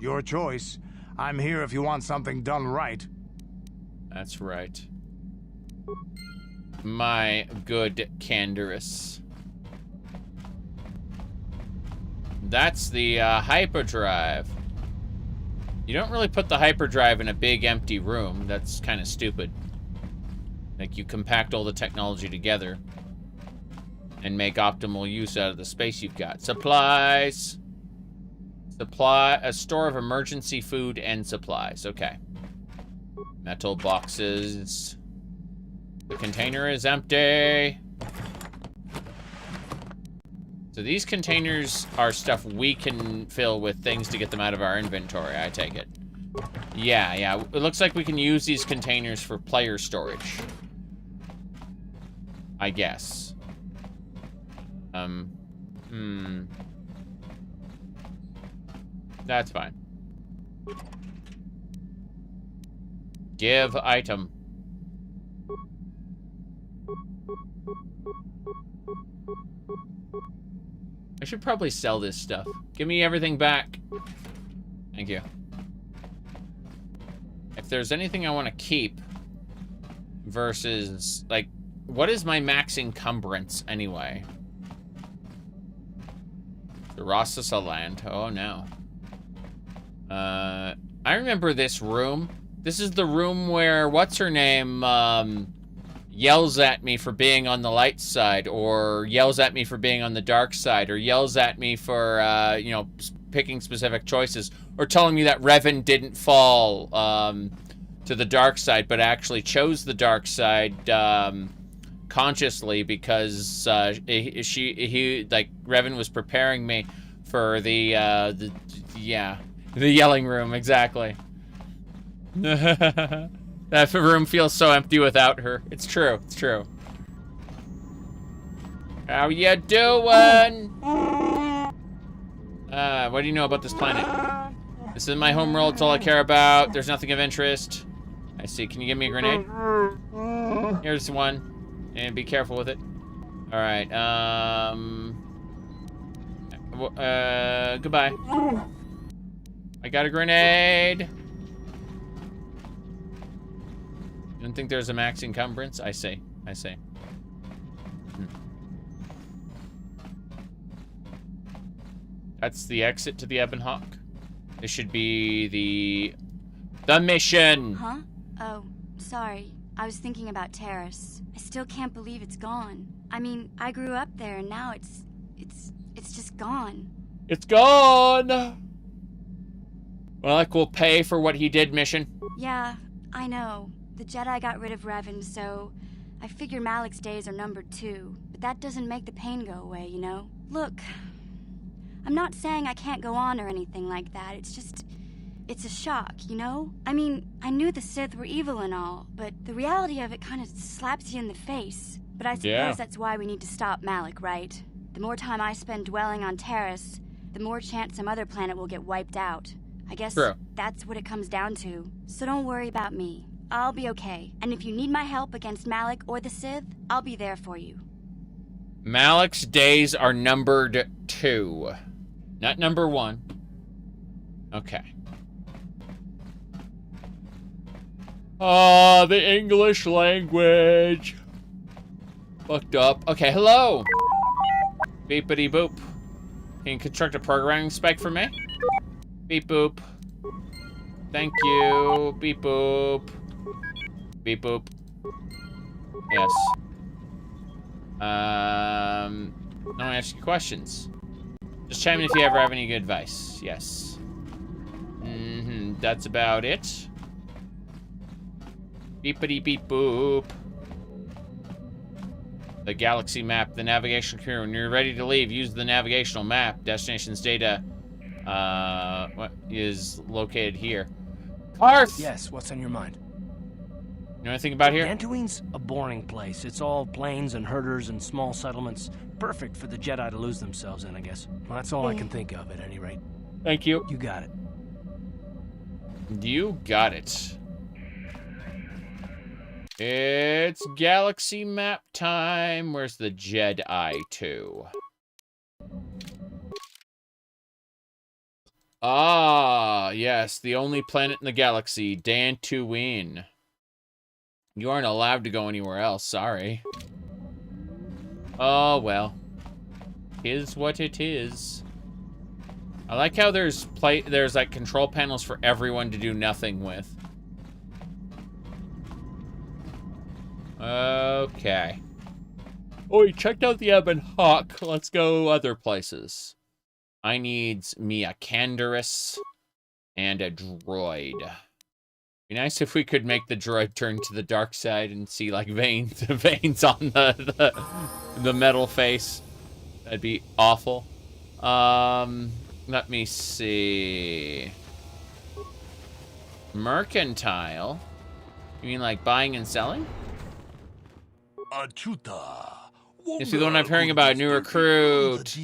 Your choice. I'm here if you want something done right. That's right. My good Candaris. That's the hyperdrive. You don't really put the hyperdrive in a big empty room. That's kind of stupid. Like, you compact all the technology together and make optimal use out of the space you've got. Supplies. A store of emergency food and supplies. Okay. Metal boxes. The container is empty. So these containers are stuff we can fill with things to get them out of our inventory, I take it. Yeah. It looks like we can use these containers for player storage. I guess. That's fine. Give item. I should probably sell this stuff. Give me everything back. Thank you. If there's anything I want to keep versus, like, what is my max encumbrance anyway? The Rossasa land. Oh, no. I remember this room. This is the room where, what's her name, yells at me for being on the light side, or yells at me for being on the dark side, or yells at me for, you know, picking specific choices, or telling me that Revan didn't fall to the dark side, but actually chose the dark side consciously because Revan was preparing me for the yelling room, exactly. That room feels so empty without her. It's true. It's true. How you doing? What do you know about this planet? This is my home world. It's all I care about. There's nothing of interest. I see. Can you give me a grenade? Here's one. And be careful with it. All right. Goodbye. I got a grenade. You don't think there's a max encumbrance? I see. That's the exit to the Ebon Hawk. This should be the mission. Huh? Oh, sorry. I was thinking about Taris. I still can't believe it's gone. I mean, I grew up there and now it's just gone. It's gone. Well, like, we'll pay for what he did mission. Yeah, I know. The Jedi got rid of Revan, so I figure Malik's days are numbered too. But that doesn't make the pain go away, you know? Look, I'm not saying I can't go on or anything like that. It's just, it's a shock, you know? I mean, I knew the Sith were evil and all, but the reality of it kind of slaps you in the face. But I suppose that's why we need to stop Malik, right? The more time I spend dwelling on Taris, the more chance some other planet will get wiped out. I guess that's what it comes down to. So don't worry about me. I'll be okay. And if you need my help against Malak or the Sith, I'll be there for you. Malak's days are numbered 2. Not number 1. Okay. Oh, the English language. Fucked up. Okay, hello. Beepity boop. Can you construct a programming spec for me? Beep boop. Thank you. Beep boop. Beep boop. Yes. I want to ask you questions. Just chime in if you ever have any good advice. Yes. That's about it. Beepity beep boop. The galaxy map, the navigation computer. When you're ready to leave, use the navigational map. Destination's data what is located here. Karth! Yes, what's on your mind? You know anything about here? Dantuin's a boring place. It's all plains and herders and small settlements. Perfect for the Jedi to lose themselves in, I guess. Well, that's all I can think of, at any rate. Thank you. You got it. You got it. It's galaxy map time. Where's the Jedi 2? Ah, yes, the only planet in the galaxy, Dantuin. You aren't allowed to go anywhere else, sorry. Oh, well. Is what it is. I like how there's like control panels for everyone to do nothing with. Okay. Oh, we checked out the Ebon Hawk. Let's go other places. I needs me a Canderous and a droid. Be nice if we could make the droid turn to the dark side and see like veins on the metal face. That'd be awful. Let me see. Mercantile? You mean like buying and selling? You see the one I'm hearing about, new recruit.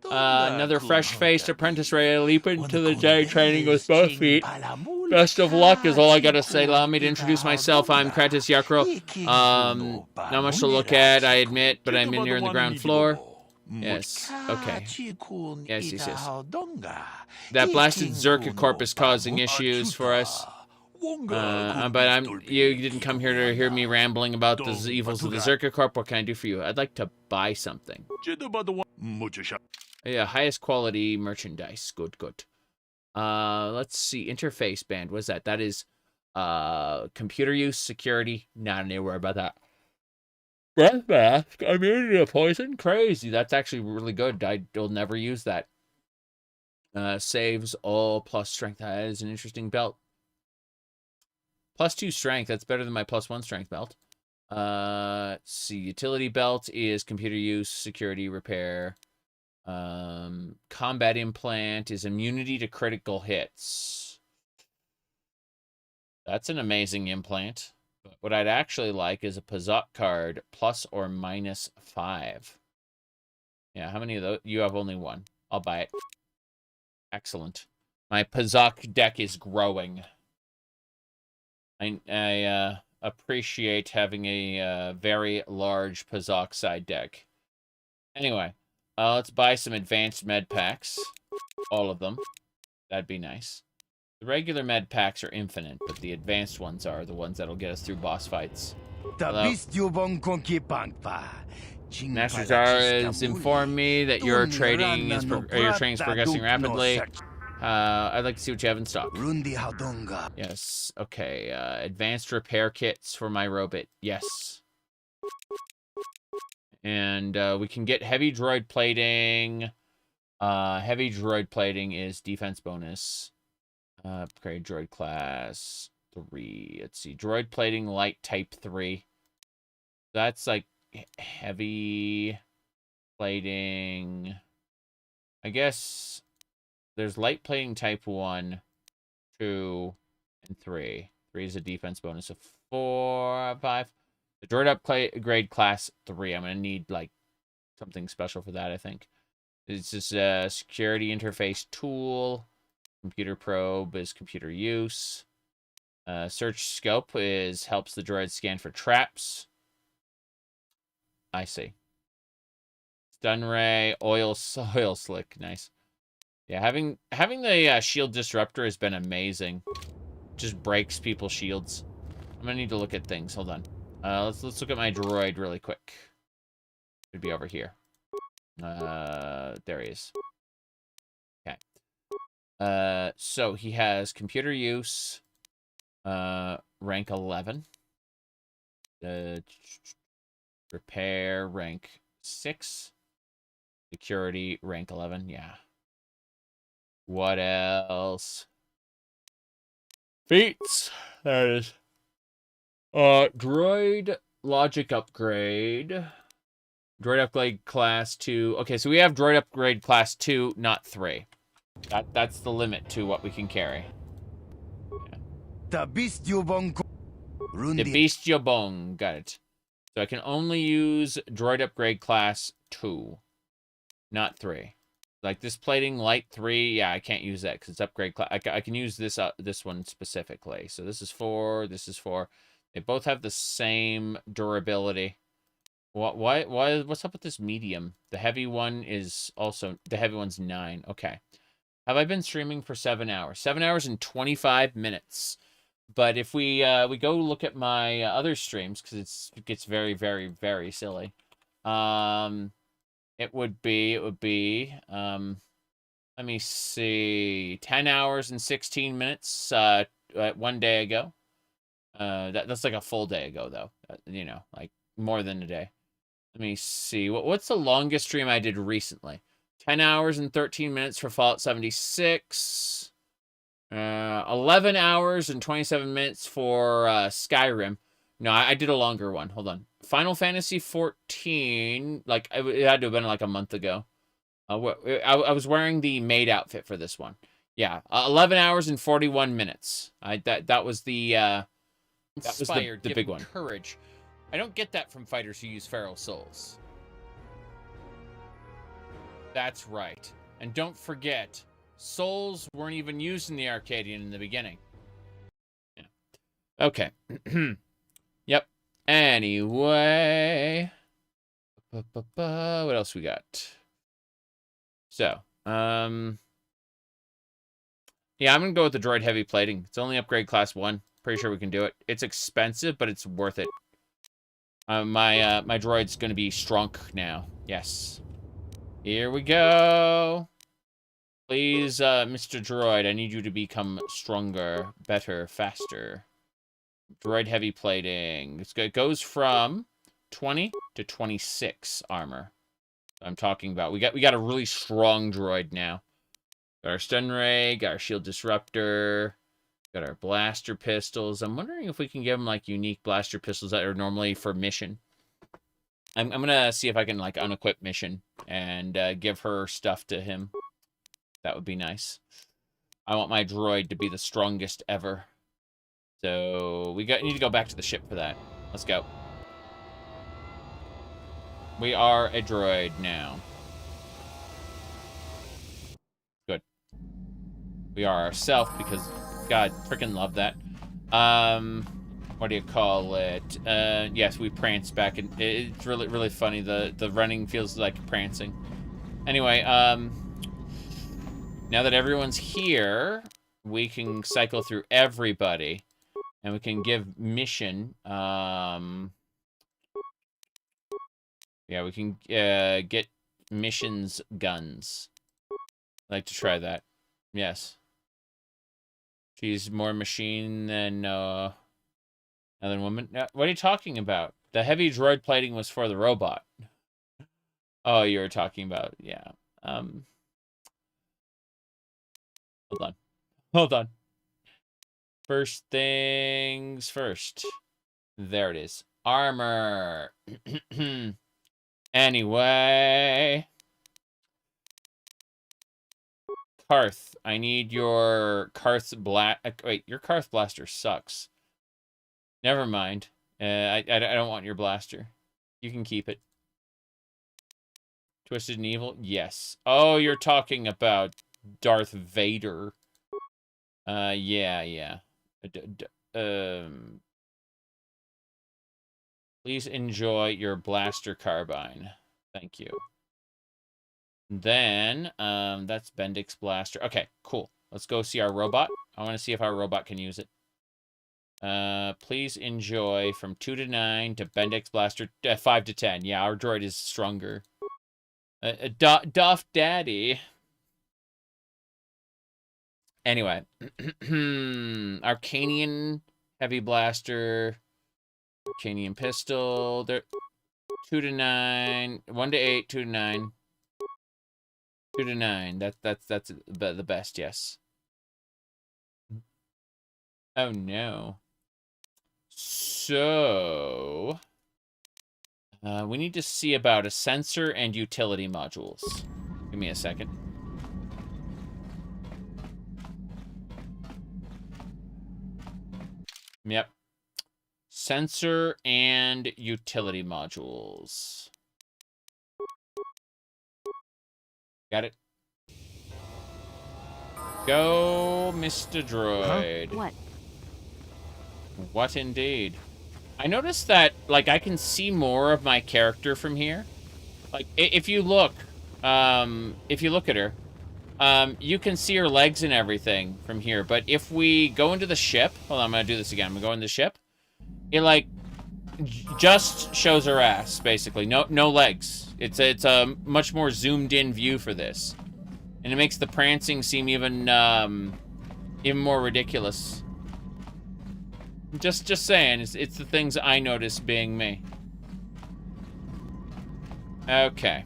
Another fresh-faced apprentice ready to leap into the Jedi training with both feet. Best of luck is all I gotta say. Allow me to introduce myself. I'm Kratos Yakro. Not much to look at, I admit, but I'm in here on the ground floor. Yes, okay. Yes. That blasted Zerka Corp is causing issues for us. But you didn't come here to hear me rambling about the evils of the Zerka Corp. What can I do for you? I'd like to buy something. Yeah, highest quality merchandise. Good. Let's see. Interface band. What's that? That is computer use, security. Not anywhere about that. Breath mask. Immunity to poison. Crazy. That's actually really good. I'll never use that. Saves all plus strength. That is an interesting belt. +2 strength, that's better than my +1 strength belt. Let's see, utility belt is computer use, security, repair. Combat implant is immunity to critical hits. That's an amazing implant. But what I'd actually like is a Pazok card, +or -5. Yeah, how many of those? You have only one. I'll buy it. Excellent. My Pazok deck is growing. I appreciate having a very large Pazok side deck. Anyway, let's buy some advanced med packs. All of them. That'd be nice. The regular med packs are infinite, but the advanced ones are the ones that'll get us through boss fights. Master Taris informed me that your training is progressing rapidly. I'd like to see what you have in stock. Yes. Okay. Advanced repair kits for my robot. Yes. And we can get heavy droid plating. Heavy droid plating is defense bonus. Upgrade droid class 3. Let's see. Droid plating light type 3. That's like heavy plating. I guess there's light plating type 1, 2, and 3. 3 is a defense bonus of 4, 5. The droid upgrade class 3. I'm going to need like something special for that, I think. It's just a security interface tool. Computer probe is computer use. Search scope helps the droid scan for traps. I see. Stun ray, oil slick, nice. Yeah, having the shield disruptor has been amazing. Just breaks people's shields. I'm gonna need to look at things. Hold on. Let's look at my droid really quick. It'd be over here. There he is. Okay. So he has computer use, rank 11. Repair, rank 6. Security, rank 11. Yeah. What else? Feats. There it is. Droid logic upgrade. Droid upgrade class 2. Okay, so we have droid upgrade class 2, not 3. That's the limit to what we can carry. The Beastiobong. The Beastiobong. Got it. So I can only use droid upgrade class 2, not 3. Like this plating light 3, yeah, I can't use that because it's upgrade class. I can use this one specifically. So this is 4. This is 4. They both have the same durability. What's up with this medium? The heavy one is also, the heavy one's 9. Okay. Have I been streaming for 7 hours? 7 hours and 25 minutes. But if we go look at my other streams, because it gets very, very, very silly. It would be, let me see, 10 hours and 16 minutes 1 day ago. That's like a full day ago, though. You know, like more than a day. Let me see. What's the longest stream I did recently? 10 hours and 13 minutes for Fallout 76. 11 hours and 27 minutes for Skyrim. No, I did a longer one. Hold on. Final Fantasy 14. Like, it had to have been like a month ago. I was wearing the maid outfit for this one. Yeah, 11 hours and 41 minutes. That was the big one. Courage. I don't get that from fighters who use feral souls. That's right. And don't forget, souls weren't even used in the Arcadian in the beginning. Yeah. Okay. Yep. Anyway. What else we got? So, yeah, I'm going to go with the droid heavy plating. It's only upgrade class 1. Pretty sure we can do it. It's expensive, but it's worth it. My droid's going to be strong now. Yes. Here we go. Please, Mr. Droid, I need you to become stronger, better, faster. Droid heavy plating. It goes from 20 to 26 armor. I'm talking about. We got a really strong droid now. Got our stun ray, got our shield disruptor, got our blaster pistols. I'm wondering if we can give him like unique blaster pistols that are normally for mission. I'm gonna see if I can like unequip mission and give her stuff to him. That would be nice. I want my droid to be the strongest ever. So we need to go back to the ship for that. Let's go. We are a droid now. Good. We are ourselves because God freaking love that. What do you call it? Yes, we prance back, and it's really, really funny. The running feels like prancing. Anyway, now that everyone's here, we can cycle through everybody, and we can give mission. Yeah, we can get missions guns. I'd like to try that. Yes. She's more machine than woman. What are you talking about? The heavy droid plating was for the robot. Oh, you were talking about, yeah. Hold on. Hold on. First things first. There it is. Armor. Anyway. Karth. I need your Karth's wait, your Karth blaster sucks. Never mind. I don't want your blaster. You can keep it. Twisted and Evil? Yes. Oh, you're talking about Darth Vader. Yeah. Please enjoy your blaster carbine. Thank you. Then, that's Bendix blaster. Okay, cool. Let's go see our robot. I want to see if our robot can use it. Please enjoy from 2 to 9 to Bendix blaster 5 to 10. Yeah, our droid is stronger. Doff Daddy. Anyway. Arcanian heavy blaster. Arcanian pistol. There. 2 to 9. 1 to 8. 2 to 9. 2 to 9. That's the best, yes. Oh no. So we need to see about a sensor and utility modules. Give me a second. Yep. Sensor and utility modules. Got it. Go, Mr. Droid. Huh? What? What indeed? I noticed that, like, I can see more of my character from here. Like, if you look at her, you can see her legs and everything from here. But if we go into the ship, hold on, I'm gonna do this again. I'm gonna go into the ship. It like just shows her ass, basically. No legs. It's a much more zoomed in view for this, and it makes the prancing seem even more ridiculous. Just saying, it's the things I notice being me. Okay.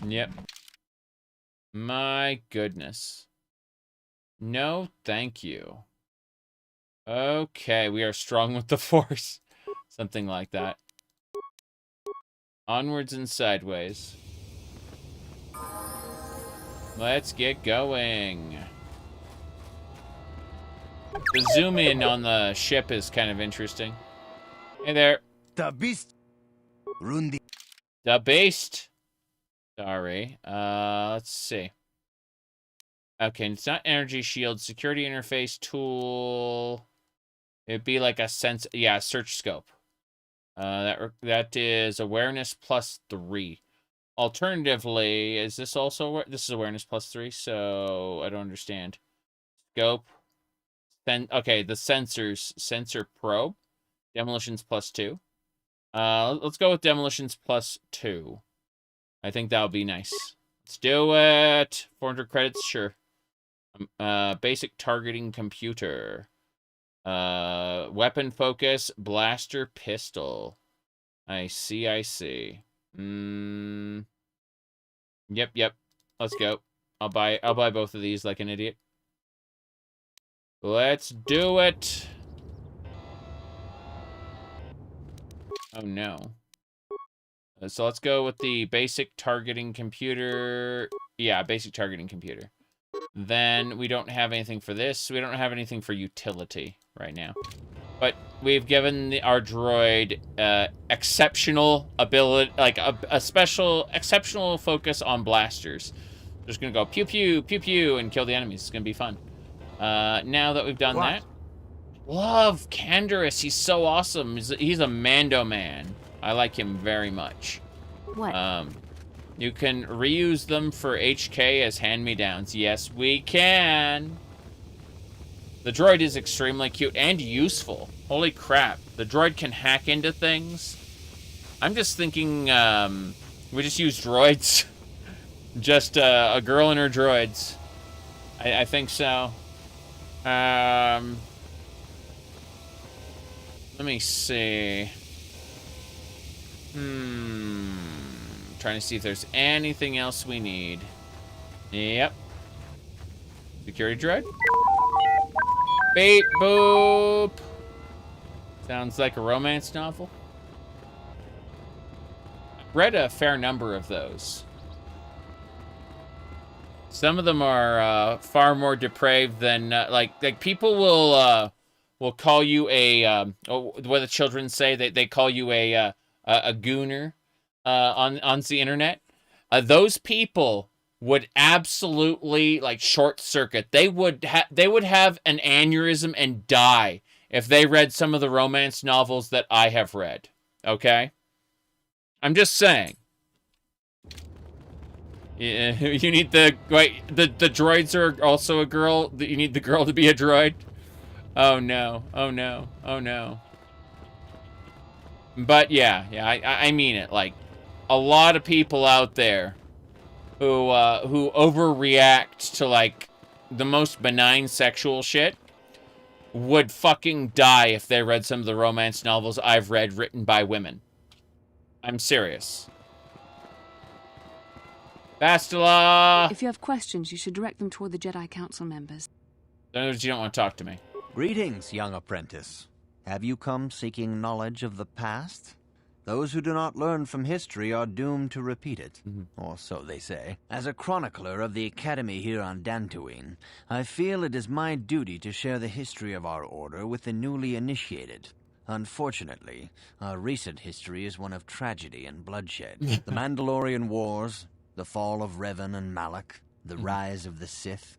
Yep. My goodness. No, thank you. Okay, we are strong with the Force. Something like that. Onwards and sideways. Let's get going. The zoom in on the ship is kind of interesting. Hey there. The beast. Rundi. The beast. Sorry. Let's see. Okay, it's not energy shield. Security interface tool. It'd be like a sense. Yeah, search scope. That is awareness +3. Alternatively, is this also this is awareness +3? So I don't understand. Scope. Okay, the sensors. Sensor probe. Demolitions +2. Let's go with demolitions +2. I think that'll be nice. Let's do it. 400 credits, sure. Basic targeting computer. Weapon focus, blaster, pistol. I see. Yep. Let's go. I'll buy both of these like an idiot. Let's do it. Oh no. So let's go with the basic targeting computer. Yeah, basic targeting computer. Then we don't have anything for this. We don't have anything for utility right now. But we've given our droid exceptional ability, like a special, exceptional focus on blasters. Just gonna go pew pew, pew pew, and kill the enemies. It's gonna be fun. Now that we've done that, love Canderous. He's so awesome. He's a Mando man. I like him very much. What? You can reuse them for HK as hand-me-downs. Yes, we can. The droid is extremely cute and useful. Holy crap. The droid can hack into things. I'm just thinking, we just use droids. Just a girl and her droids. I think so. Let me see. Trying to see if there's anything else we need. Yep. Security droid. Beep boop. Sounds like a romance novel. I've read a fair number of those. Some of them are far more depraved than like people will call you a what the children say, they call you a gooner. on the internet, those people would absolutely like short circuit. They would have an aneurysm and die if they read some of the romance novels that I have read. Okay? I'm just saying. Yeah, you need the droids are also a girl. You need the girl to be a droid. Oh no! Oh no! Oh no! But yeah, I mean it. Like, a lot of people out there who overreact to like the most benign sexual shit would fucking die if they read some of the romance novels I've read written by women. I'm serious. Bastila! If you have questions, you should direct them toward the Jedi Council members. In other words, you don't want to talk to me. Greetings, young apprentice. Have you come seeking knowledge of the past? Those who do not learn from history are doomed to repeat it, or so they say. As a chronicler of the Academy here on Dantuin, I feel it is my duty to share the history of our order with the newly initiated. Unfortunately, our recent history is one of tragedy and bloodshed. The Mandalorian Wars, the fall of Revan and Malak, the rise of the Sith.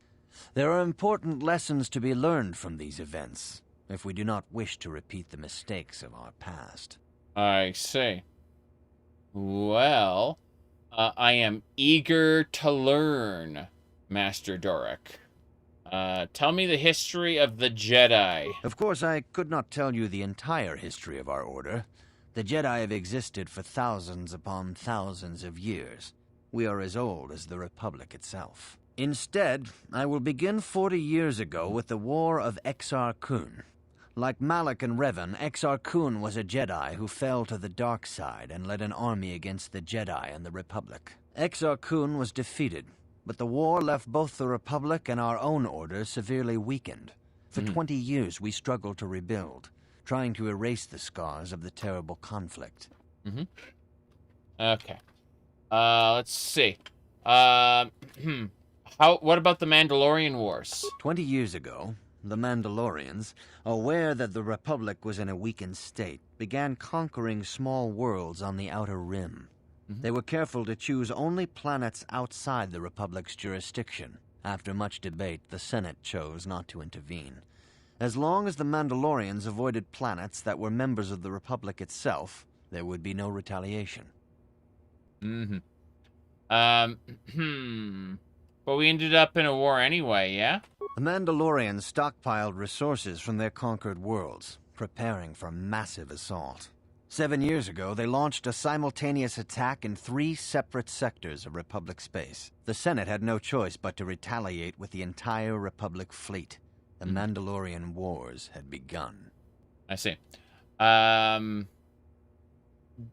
There are important lessons to be learned from these events, if we do not wish to repeat the mistakes of our past. I see. Well, I am eager to learn, Master Doric. Tell me the history of the Jedi. Of course, I could not tell you the entire history of our order. The Jedi have existed for thousands upon thousands of years. We are as old as the Republic itself. Instead, I will begin 40 years ago with the War of Exar Kun. Like Malak and Revan, Exar Kun was a Jedi who fell to the dark side and led an army against the Jedi and the Republic. Exar Kun was defeated, but the war left both the Republic and our own order severely weakened. For 20 years, we struggled to rebuild, trying to erase the scars of the terrible conflict. Okay. Let's see. What about the Mandalorian Wars? 20 years ago, the Mandalorians, aware that the Republic was in a weakened state, began conquering small worlds on the Outer Rim. They were careful to choose only planets outside the Republic's jurisdiction. After much debate, the Senate chose not to intervene. As long as the Mandalorians avoided planets that were members of the Republic itself, there would be no retaliation. But we ended up in a war anyway, yeah? The Mandalorians stockpiled resources from their conquered worlds, preparing for massive assault. 7 years ago, they launched a simultaneous attack in 3 separate sectors of Republic space. The Senate had no choice but to retaliate with the entire Republic fleet. The Mandalorian Wars had begun. I see.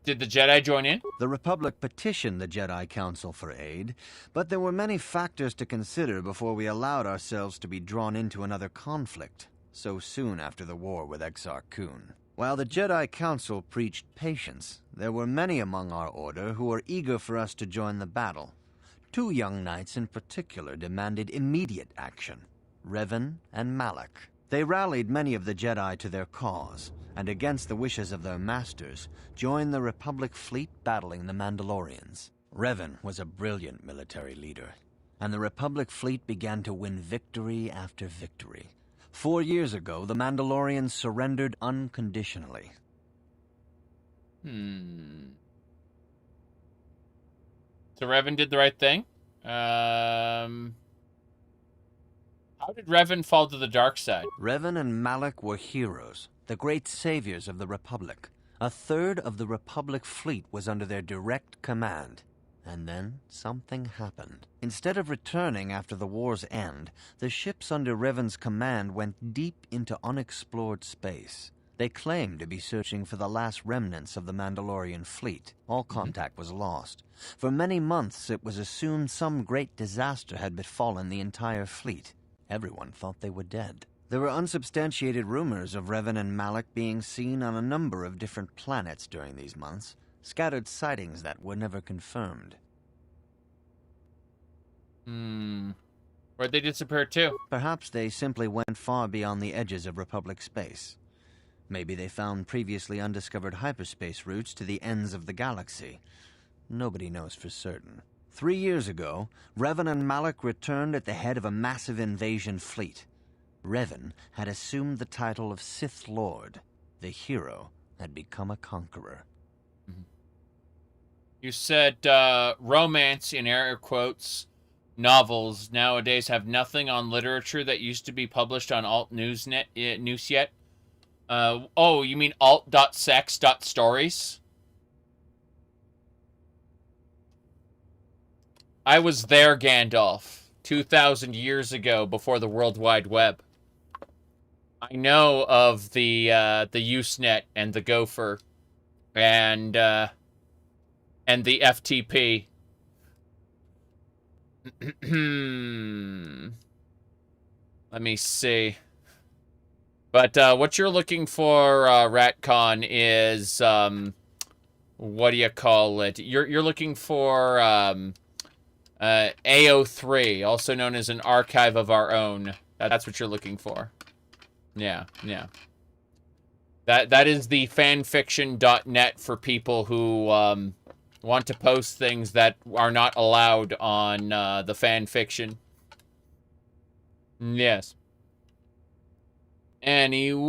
Did the Jedi join in? The Republic petitioned the Jedi Council for aid, but there were many factors to consider before we allowed ourselves to be drawn into another conflict, so soon after the war with Exar Kun. While the Jedi Council preached patience, there were many among our order who were eager for us to join the battle. 2 young knights in particular demanded immediate action, Revan and Malak. They rallied many of the Jedi to their cause, and against the wishes of their masters, joined the Republic fleet battling the Mandalorians. Revan was a brilliant military leader, and the Republic fleet began to win victory after victory. 4 years ago, the Mandalorians surrendered unconditionally. So Revan did the right thing? How did Revan fall to the dark side? Revan and Malak were heroes, the great saviors of the Republic. 1/3 of the Republic fleet was under their direct command. And then something happened. Instead of returning after the war's end, the ships under Revan's command went deep into unexplored space. They claimed to be searching for the last remnants of the Mandalorian fleet. All contact was lost. For many months, it was assumed some great disaster had befallen the entire fleet. Everyone thought they were dead. There were unsubstantiated rumors of Revan and Malak being seen on a number of different planets during these months, scattered sightings that were never confirmed. Where'd they disappear to? Perhaps they simply went far beyond the edges of Republic space. Maybe they found previously undiscovered hyperspace routes to the ends of the galaxy. nobody knows for certain. 3 years ago, Revan and Malak returned at the head of a massive invasion fleet. Revan had assumed the title of Sith Lord. The hero had become a conqueror. You said romance, in air quotes, novels nowadays have nothing on literature that used to be published on alt.news yet? Oh, you mean alt.sex.stories? I was there, Gandalf, 2,000 years ago before the World Wide Web. I know of the Usenet and the Gopher and the FTP. Let me see. But what you're looking for, Ratcon, is what do you call it? You're looking for AO3, also known as an archive of our own. That's what you're looking for. Yeah. That is the fanfiction.net for people who want to post things that are not allowed on the fanfiction. Yes. Anyway.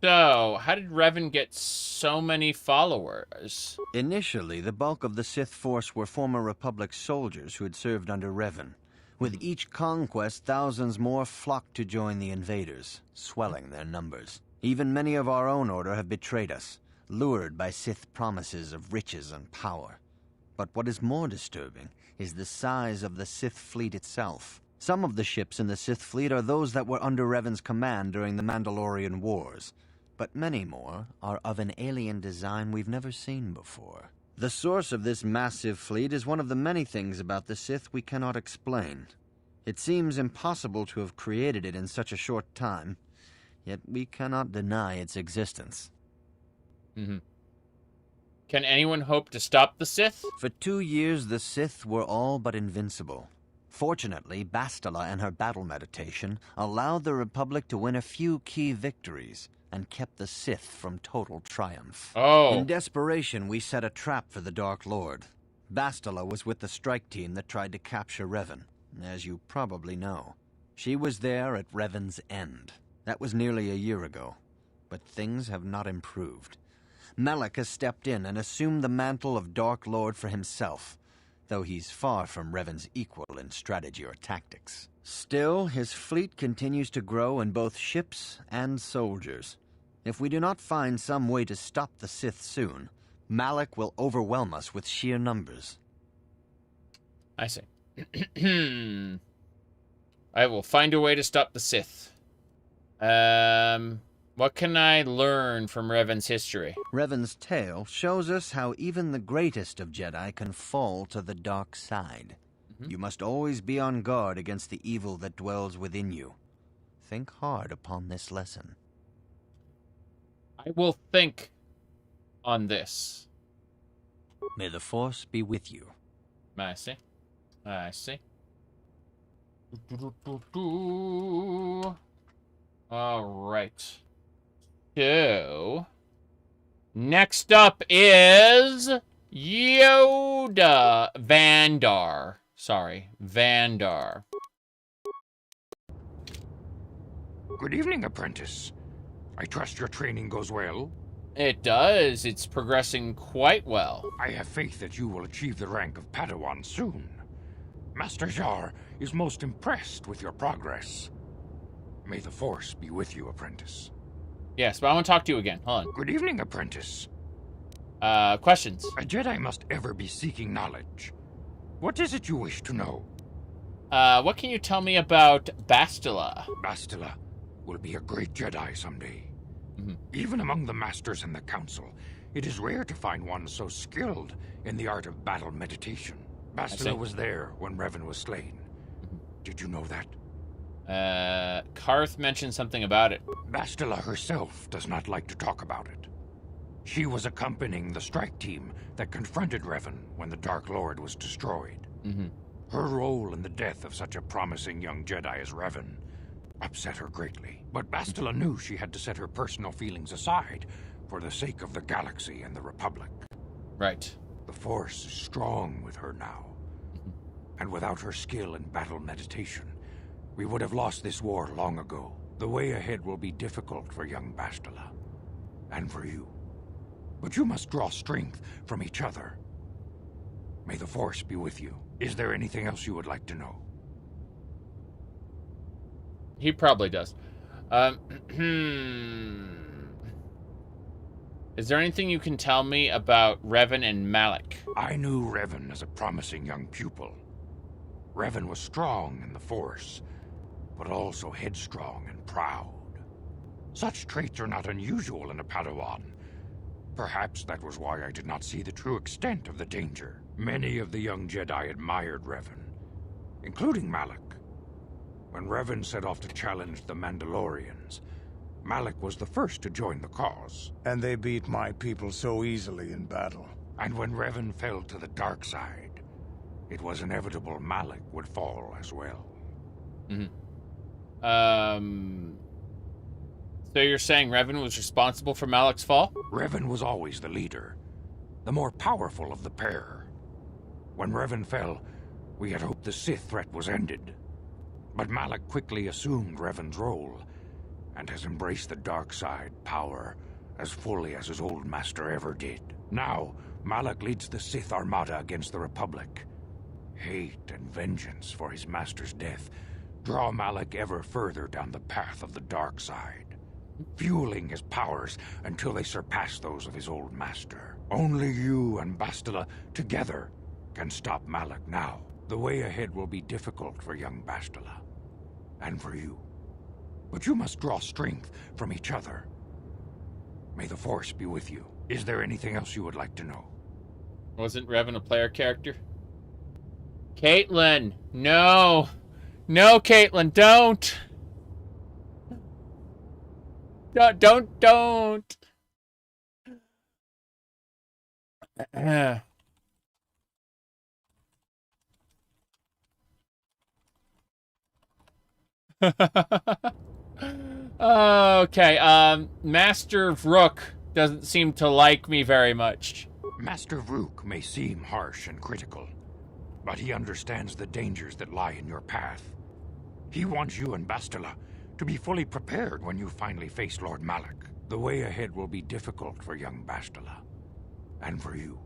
So, how did Revan get so many followers? Initially, the bulk of the Sith force were former Republic soldiers who had served under Revan. With each conquest, thousands more flocked to join the invaders, swelling their numbers. Even many of our own order have betrayed us, lured by Sith promises of riches and power. But what is more disturbing is the size of the Sith fleet itself. Some of the ships in the Sith fleet are those that were under Revan's command during the Mandalorian Wars, but many more are of an alien design we've never seen before. The source of this massive fleet is one of the many things about the Sith we cannot explain. It seems impossible to have created it in such a short time, yet we cannot deny its existence. Can anyone hope to stop the Sith? For 2 years, the Sith were all but invincible. Fortunately, Bastila and her battle meditation allowed the Republic to win a few key victories and kept the Sith from total triumph. In desperation, we set a trap for the Dark Lord. Bastila was with the strike team that tried to capture Revan, as you probably know. She was there at Revan's end. That was nearly a year ago, but things have not improved. Malak has stepped in and assumed the mantle of Dark Lord for himself, though he's far from Revan's equal in strategy or tactics. Still, his fleet continues to grow in both ships and soldiers. If we do not find some way to stop the Sith soon, Malak will overwhelm us with sheer numbers. I see. I will find a way to stop the Sith. What can I learn from Revan's history? Revan's tale shows us how even the greatest of Jedi can fall to the dark side. You must always be on guard against the evil that dwells within you. Think hard upon this lesson. I will think on this. May the Force be with you. I see. All right. So, next up is Yoda Vandar. Sorry, Vandar. Good evening, apprentice. I trust your training goes well? It does. It's progressing quite well. I have faith that you will achieve the rank of Padawan soon. Master Jar is most impressed with your progress. May the Force be with you, apprentice. Yes, but I want to talk to you again. Hold on. Good evening, apprentice. Questions? A Jedi must ever be seeking knowledge. What is it you wish to know? What can you tell me about Bastila? Bastila will be a great Jedi someday. Even among the Masters and the Council, it is rare to find one so skilled in the art of battle meditation. Bastila was there when Revan was slain. Did you know that? Karth mentioned something about it. Bastila herself does not like to talk about it. She was accompanying the strike team that confronted Revan when the Dark Lord was destroyed. Her role in the death of such a promising young Jedi as Revan upset her greatly. But Bastila knew she had to set her personal feelings aside for the sake of the galaxy and the Republic. Right. The Force is strong with her now. And without her skill in battle meditation, we would have lost this war long ago. The way ahead will be difficult for young Bastila. And for you. But you must draw strength from each other. May the Force be with you. Is there anything else you would like to know? He probably does. Is there anything you can tell me about Revan and Malak? I knew Revan as a promising young pupil. Revan was strong in the Force, but also headstrong and proud. Such traits are not unusual in a Padawan. Perhaps that was why I did not see the true extent of the danger. Many of the young Jedi admired Revan, including Malak. When Revan set off to challenge the Mandalorians, Malak was the first to join the cause. And they beat my people so easily in battle. And when Revan fell to the dark side, it was inevitable Malak would fall as well. So you're saying Revan was responsible for Malak's fall? Revan was always the leader, the more powerful of the pair. When Revan fell, we had hoped the Sith threat was ended. But Malak quickly assumed Revan's role, and has embraced the dark side power as fully as his old master ever did. Now, Malak leads the Sith Armada against the Republic. Hate and vengeance for his master's death draw Malak ever further down the path of the dark side, fueling his powers until they surpass those of his old master. Only you and Bastila together can stop Malak now. The way ahead will be difficult for young Bastila, and for you. But you must draw strength from each other. May the Force be with you. Is there anything else you would like to know? Wasn't Revan a player character? Caitlin, no. No, Caitlin, don't. Don't. Okay, Master Vrook doesn't seem to like me very much. Master Vrook may seem harsh and critical, but he understands the dangers that lie in your path. He wants you and Bastila to be fully prepared when you finally face Lord Malak. The way ahead will be difficult for young Bastila, and for you.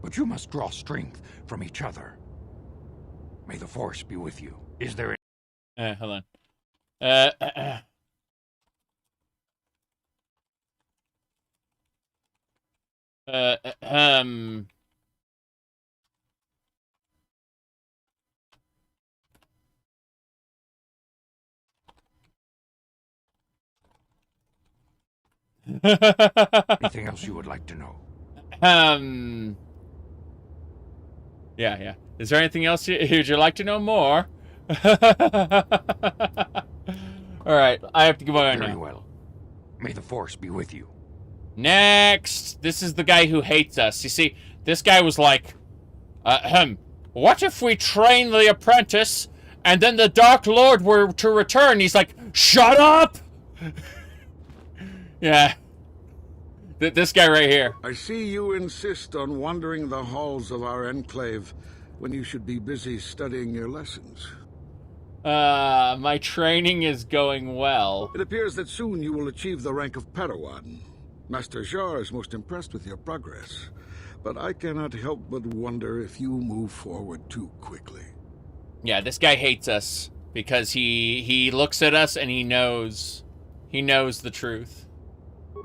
But you must draw strength from each other. May the Force be with you. Is there any... Hold on. Anything else you would like to know? Yeah. Is there anything else would you like to know more? Alright, I have to go on now. Very well. May the Force be with you. Next! This is the guy who hates us. You see, this guy was like, what if we train the apprentice and then the Dark Lord were to return? He's like, shut up! Yeah. This guy right here. I see you insist on wandering the halls of our Enclave when you should be busy studying your lessons. My training is going well. It appears that soon you will achieve the rank of Padawan. Master Jar is most impressed with your progress, but I cannot help but wonder if you move forward too quickly. Yeah, this guy hates us because he looks at us and he knows the truth.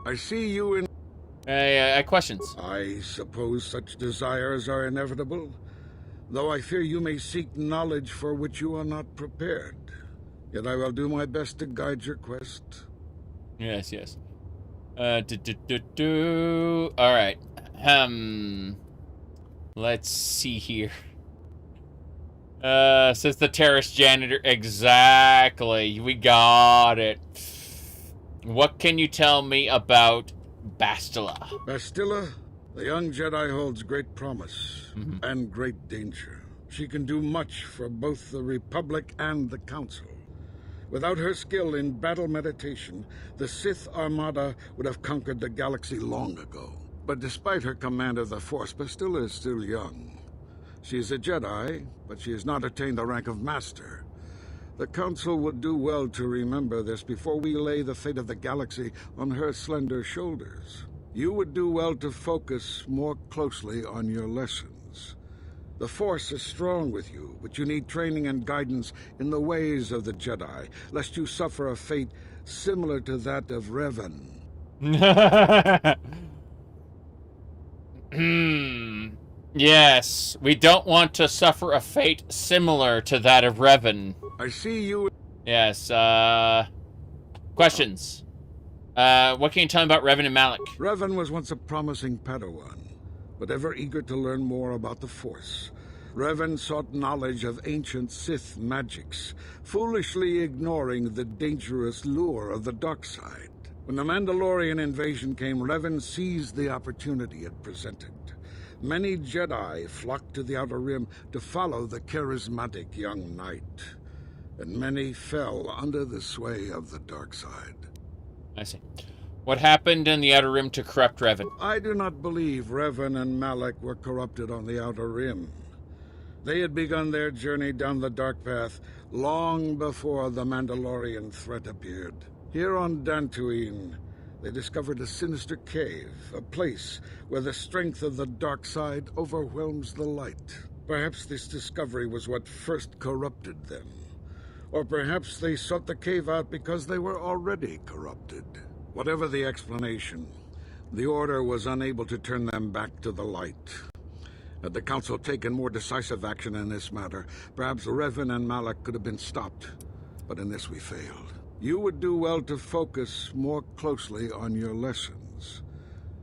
I see you in... questions. I suppose such desires are inevitable, though I fear you may seek knowledge for which you are not prepared. Yet I will do my best to guide your quest. Yes. Alright. Let's see here. Says the Taris janitor. Exactly. We got it. What can you tell me about Bastila? Bastila, the young Jedi holds great promise and great danger. She can do much for both the Republic and the Council. Without her skill in battle meditation, the Sith Armada would have conquered the galaxy long ago. But despite her command of the Force, Bastila is still young. She is a Jedi, but she has not attained the rank of Master. The Council would do well to remember this before we lay the fate of the galaxy on her slender shoulders. You would do well to focus more closely on your lessons. The Force is strong with you, but you need training and guidance in the ways of the Jedi, lest you suffer a fate similar to that of Revan. Yes, we don't want to suffer a fate similar to that of Revan. I see you. Yes, questions. What can you tell me about Revan and Malak? Revan was once a promising Padawan, but ever eager to learn more about the Force. Revan sought knowledge of ancient Sith magics, foolishly ignoring the dangerous lure of the dark side. When the Mandalorian invasion came, Revan seized the opportunity it presented. Many Jedi flocked to the Outer Rim to follow the charismatic young knight, and many fell under the sway of the dark side. I see. What happened in the Outer Rim to corrupt Revan? I do not believe Revan and Malak were corrupted on the Outer Rim. They had begun their journey down the dark path long before the Mandalorian threat appeared. Here on Dantuin, they discovered a sinister cave, a place where the strength of the dark side overwhelms the light. Perhaps this discovery was what first corrupted them. Or perhaps they sought the cave out because they were already corrupted. Whatever the explanation, the Order was unable to turn them back to the light. Had the Council taken more decisive action in this matter, perhaps Revan and Malak could have been stopped. But in this we failed. You would do well to focus more closely on your lessons.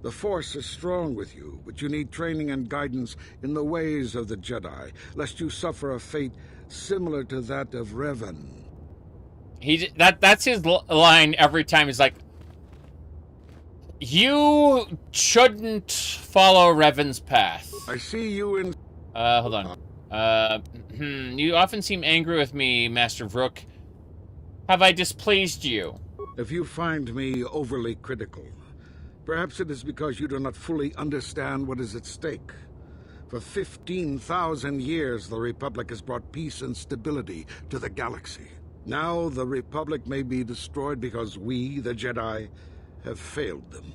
The Force is strong with you, but you need training and guidance in the ways of the Jedi, lest you suffer a fate similar to that of Revan. That's his line every time. He's like, you shouldn't follow Revan's path. I see you in... hold on. You often seem angry with me, Master Vrook. Have I displeased you? If you find me overly critical, perhaps it is because you do not fully understand what is at stake. For 15,000 years, the Republic has brought peace and stability to the galaxy. Now, the Republic may be destroyed because we, the Jedi, have failed them.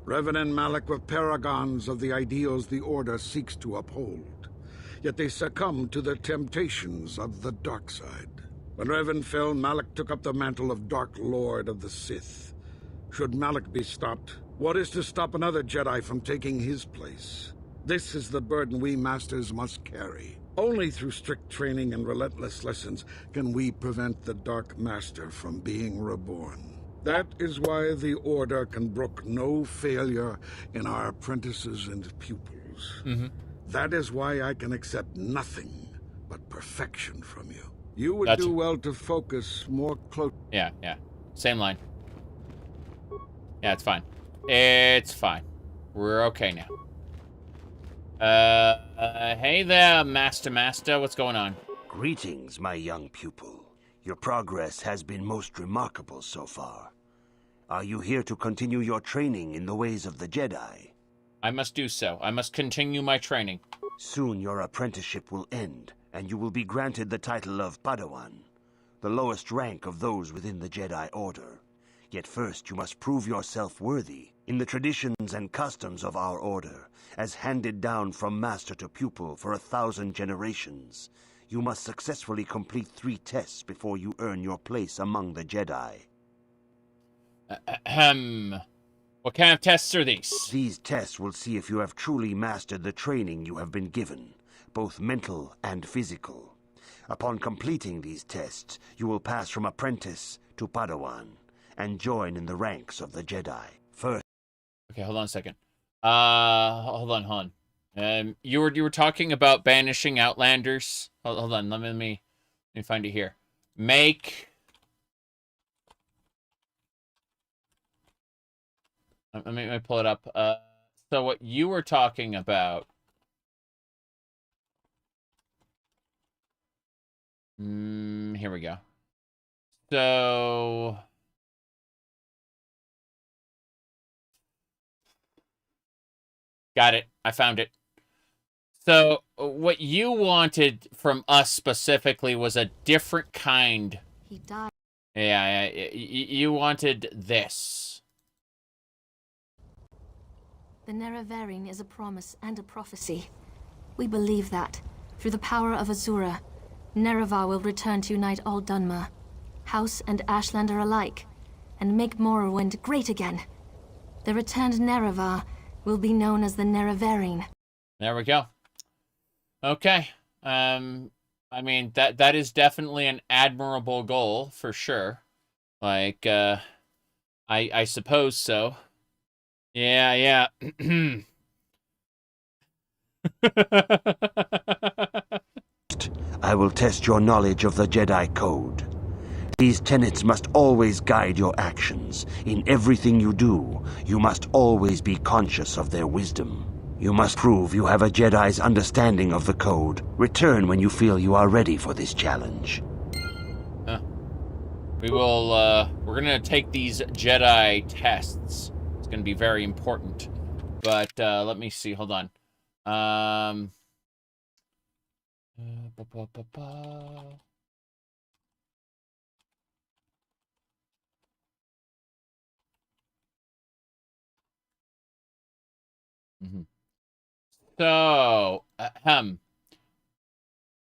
Revan and Malak were paragons of the ideals the Order seeks to uphold. Yet they succumbed to the temptations of the dark side. When Revan fell, Malak took up the mantle of Dark Lord of the Sith. Should Malak be stopped, what is to stop another Jedi from taking his place? This is the burden we Masters must carry. Only through strict training and relentless lessons can we prevent the Dark Master from being reborn. That is why the Order can brook no failure in our apprentices and pupils. That is why I can accept nothing but perfection from you. You would do well to focus more close. Yeah. Same line. Yeah, it's fine. It's fine. We're okay now. Hey there, Master. What's going on? Greetings, my young pupil. Your progress has been most remarkable so far. Are you here to continue your training in the ways of the Jedi? I must do so. I must continue my training. Soon your apprenticeship will end, and you will be granted the title of Padawan, the lowest rank of those within the Jedi Order. Yet first you must prove yourself worthy. In the traditions and customs of our Order, as handed down from master to pupil for 1,000 generations, you must successfully complete 3 tests before you earn your place among the Jedi. What kind of tests are these? These tests will see if you have truly mastered the training you have been given, both mental and physical. Upon completing these tests, you will pass from apprentice to Padawan, and join in the ranks of the Jedi. First... Okay, hold on a second. Hold on. You were talking about banishing Outlanders. Hold on, let me find it here. Let me pull it up. So what you were talking about... here we go. So... Got it. I found it. So, what you wanted from us specifically was a different kind. He died. Yeah, you wanted this. The Nerevarine is a promise and a prophecy. We believe that, through the power of Azura, Nerevar will return to unite all Dunmer, House and Ashlander alike, and make Morrowind great again. The returned Nerevar will be known as the Nerevarine. There we go. Okay. I mean, that is definitely an admirable goal, for sure. Like, I suppose so. Yeah. I will test your knowledge of the Jedi Code. These tenets must always guide your actions. In everything you do, you must always be conscious of their wisdom. You must prove you have a Jedi's understanding of the Code. Return when you feel you are ready for this challenge. We will, we're gonna take these Jedi tests. It's gonna be very important. But, let me see, hold on. So,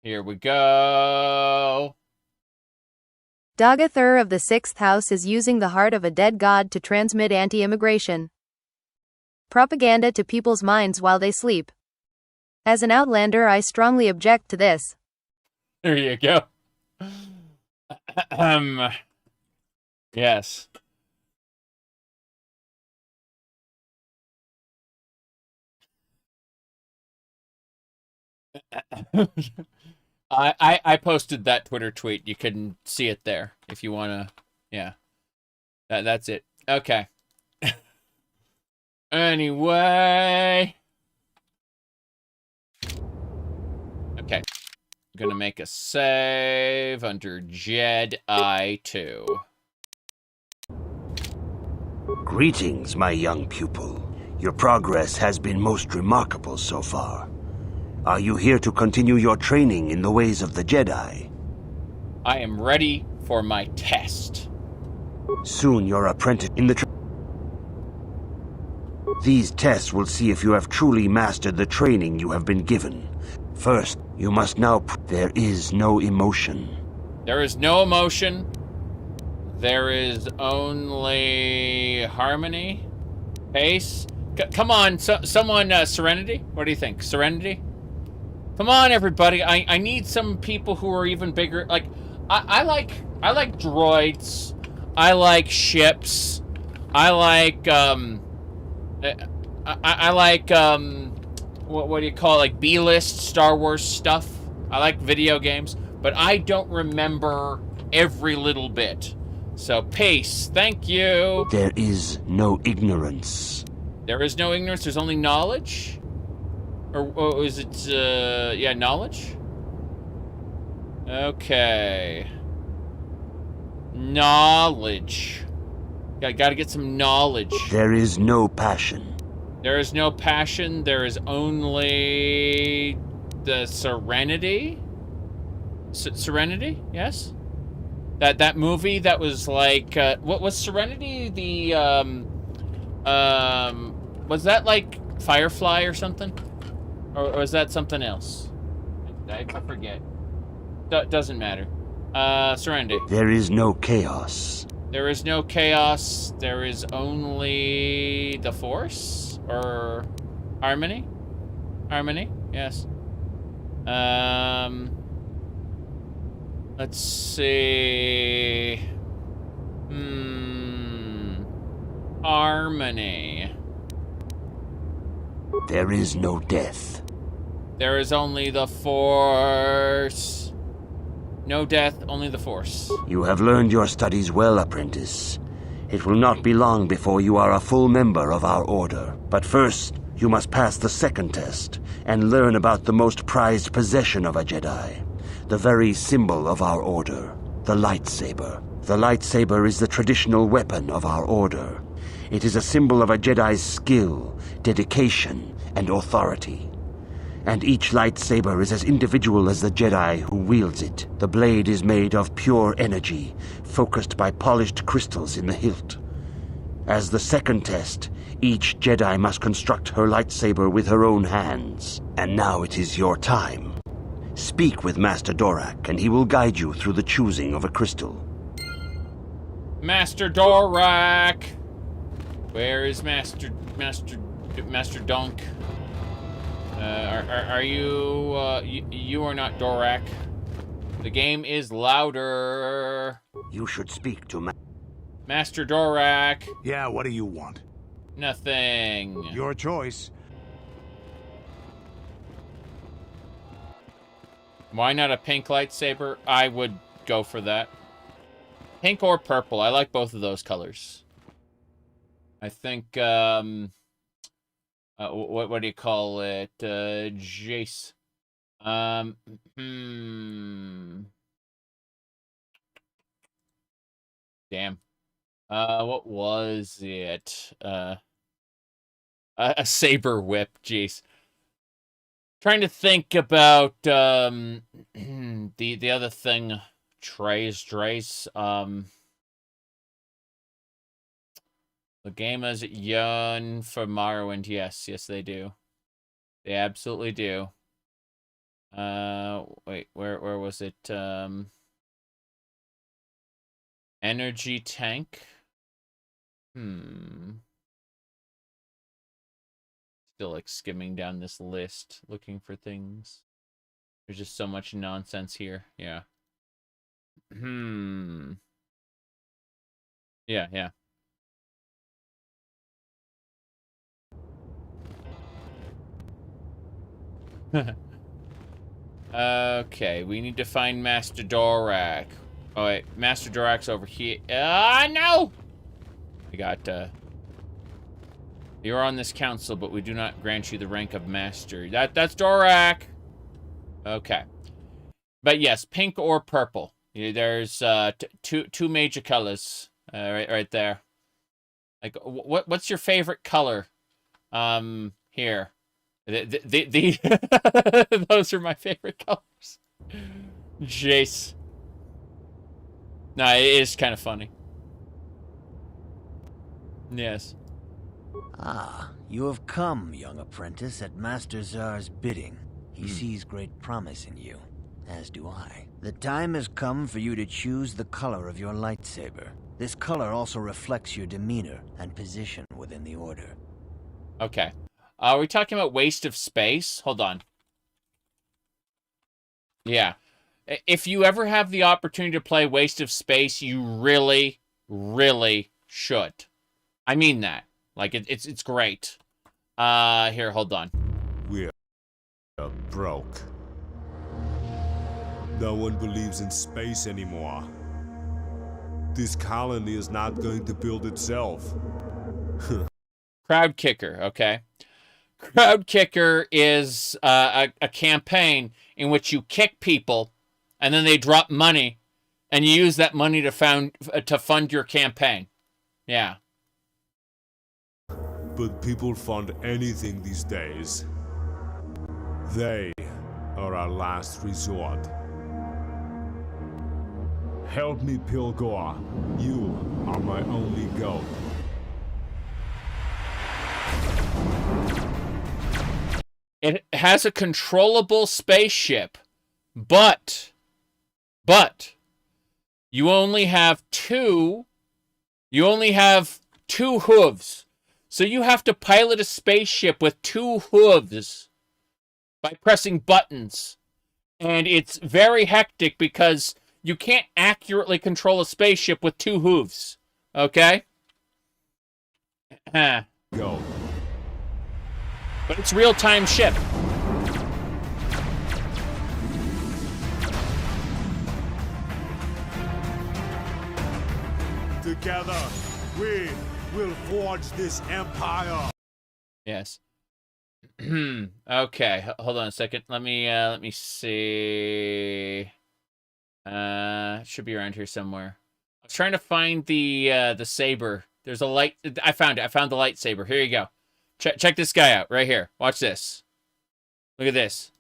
here we go. Dagathur of the 6th House is using the heart of a dead god to transmit anti-immigration propaganda to people's minds while they sleep. As an Outlander, I strongly object to this. There you go. Yes. I posted that Twitter tweet. You can see it there if you want to. Yeah. That's it. Okay. Anyway. Okay. I'm going to make a save under Jedi 2. Greetings, my young pupil. Your progress has been most remarkable so far. Are you here to continue your training in the ways of the Jedi? I am ready for my test. Soon your apprentice in the These tests will see if you have truly mastered the training you have been given. First, you must now there is no emotion. There is no emotion. There is only harmony. Pace. Come on, someone, Serenity? What do you think? Serenity? Come on, everybody. I need some people who are even bigger. Like, I like droids. I like ships. I like, what do you call it? Like B-list Star Wars stuff. I like video games, but I don't remember every little bit. So, pace. Thank you. There is no ignorance. There is no ignorance. There's only knowledge? Or is it, yeah, knowledge? Okay. Knowledge. Gotta get some knowledge. There is no passion. There is no passion. There is only the serenity. Serenity? Yes. That movie that was like, what was Serenity? The was that like Firefly or something? Or was that something else? I forget. Doesn't matter. Serenity. There is no chaos. There is no chaos. There is only the Force? Or harmony? Harmony, yes. Let's see. Harmony. There is no death. There is only the Force. No death, only the Force. You have learned your studies well, apprentice. It will not be long before you are a full member of our order. But first, you must pass the second test and learn about the most prized possession of a Jedi. The very symbol of our order, the lightsaber. The lightsaber is the traditional weapon of our order. It is a symbol of a Jedi's skill, dedication, and authority. And each lightsaber is as individual as the Jedi who wields it. The blade is made of pure energy, focused by polished crystals in the hilt. As the second test, each Jedi must construct her lightsaber with her own hands. And now it is your time. Speak with Master Dorak, and he will guide you through the choosing of a crystal. Master Dorak! Where is Master Dunk? Are you, you are not Dorak. The game is louder. You should speak to Master Dorak. Yeah, what do you want? Nothing. Your choice. Why not a pink lightsaber? I would go for that. Pink or purple. I like both of those colors. I think, what do you call it? Jace. Damn. What was it? A saber whip, jeez. Trying to think about, the other thing. Trace. The gamers yearn for Morrowind. Yes, they do. They absolutely do. Wait, where was it? Energy tank. Still like skimming down this list, looking for things. There's just so much nonsense here. Yeah. Yeah. Okay, we need to find Master Dorak. Oh wait, Master Dorak's over here. No! We got, you're on this council, but we do not grant you the rank of Master. That's Dorak! Okay. But yes, pink or purple. There's, two major colors, right there. Like, what's your favorite color? Here. Those are my favorite colors. Jace. No, it is kind of funny. Yes. Ah, you have come, young apprentice, at Master Zar's bidding. He sees great promise in you, as do I. The time has come for you to choose the color of your lightsaber. This color also reflects your demeanor and position within the Order. Okay. Are we talking about waste of space? Hold on. Yeah. If you ever have the opportunity to play Waste of Space, you really, really should. I mean that. Like, it's great. Here, hold on. We're broke. No one believes in space anymore. This colony is not going to build itself. Crowd Kicker, okay? Crowd Kicker is a campaign in which you kick people, and then they drop money, and you use that money to fund your campaign. Yeah. But people fund anything these days. They are our last resort. Help me, Pilgor. You are my only goal. It has a controllable spaceship, but you only have two hooves. So you have to pilot a spaceship with two hooves by pressing buttons. And it's very hectic because you can't accurately control a spaceship with two hooves. Okay? Go. But it's real-time ship. Together, we will forge this empire. Yes. Okay, hold on a second. Let me see. Should be around here somewhere. was trying to find the saber. There's a light. I found it. I found the lightsaber. Here you go. Check this guy out right here. Watch this. Look at this.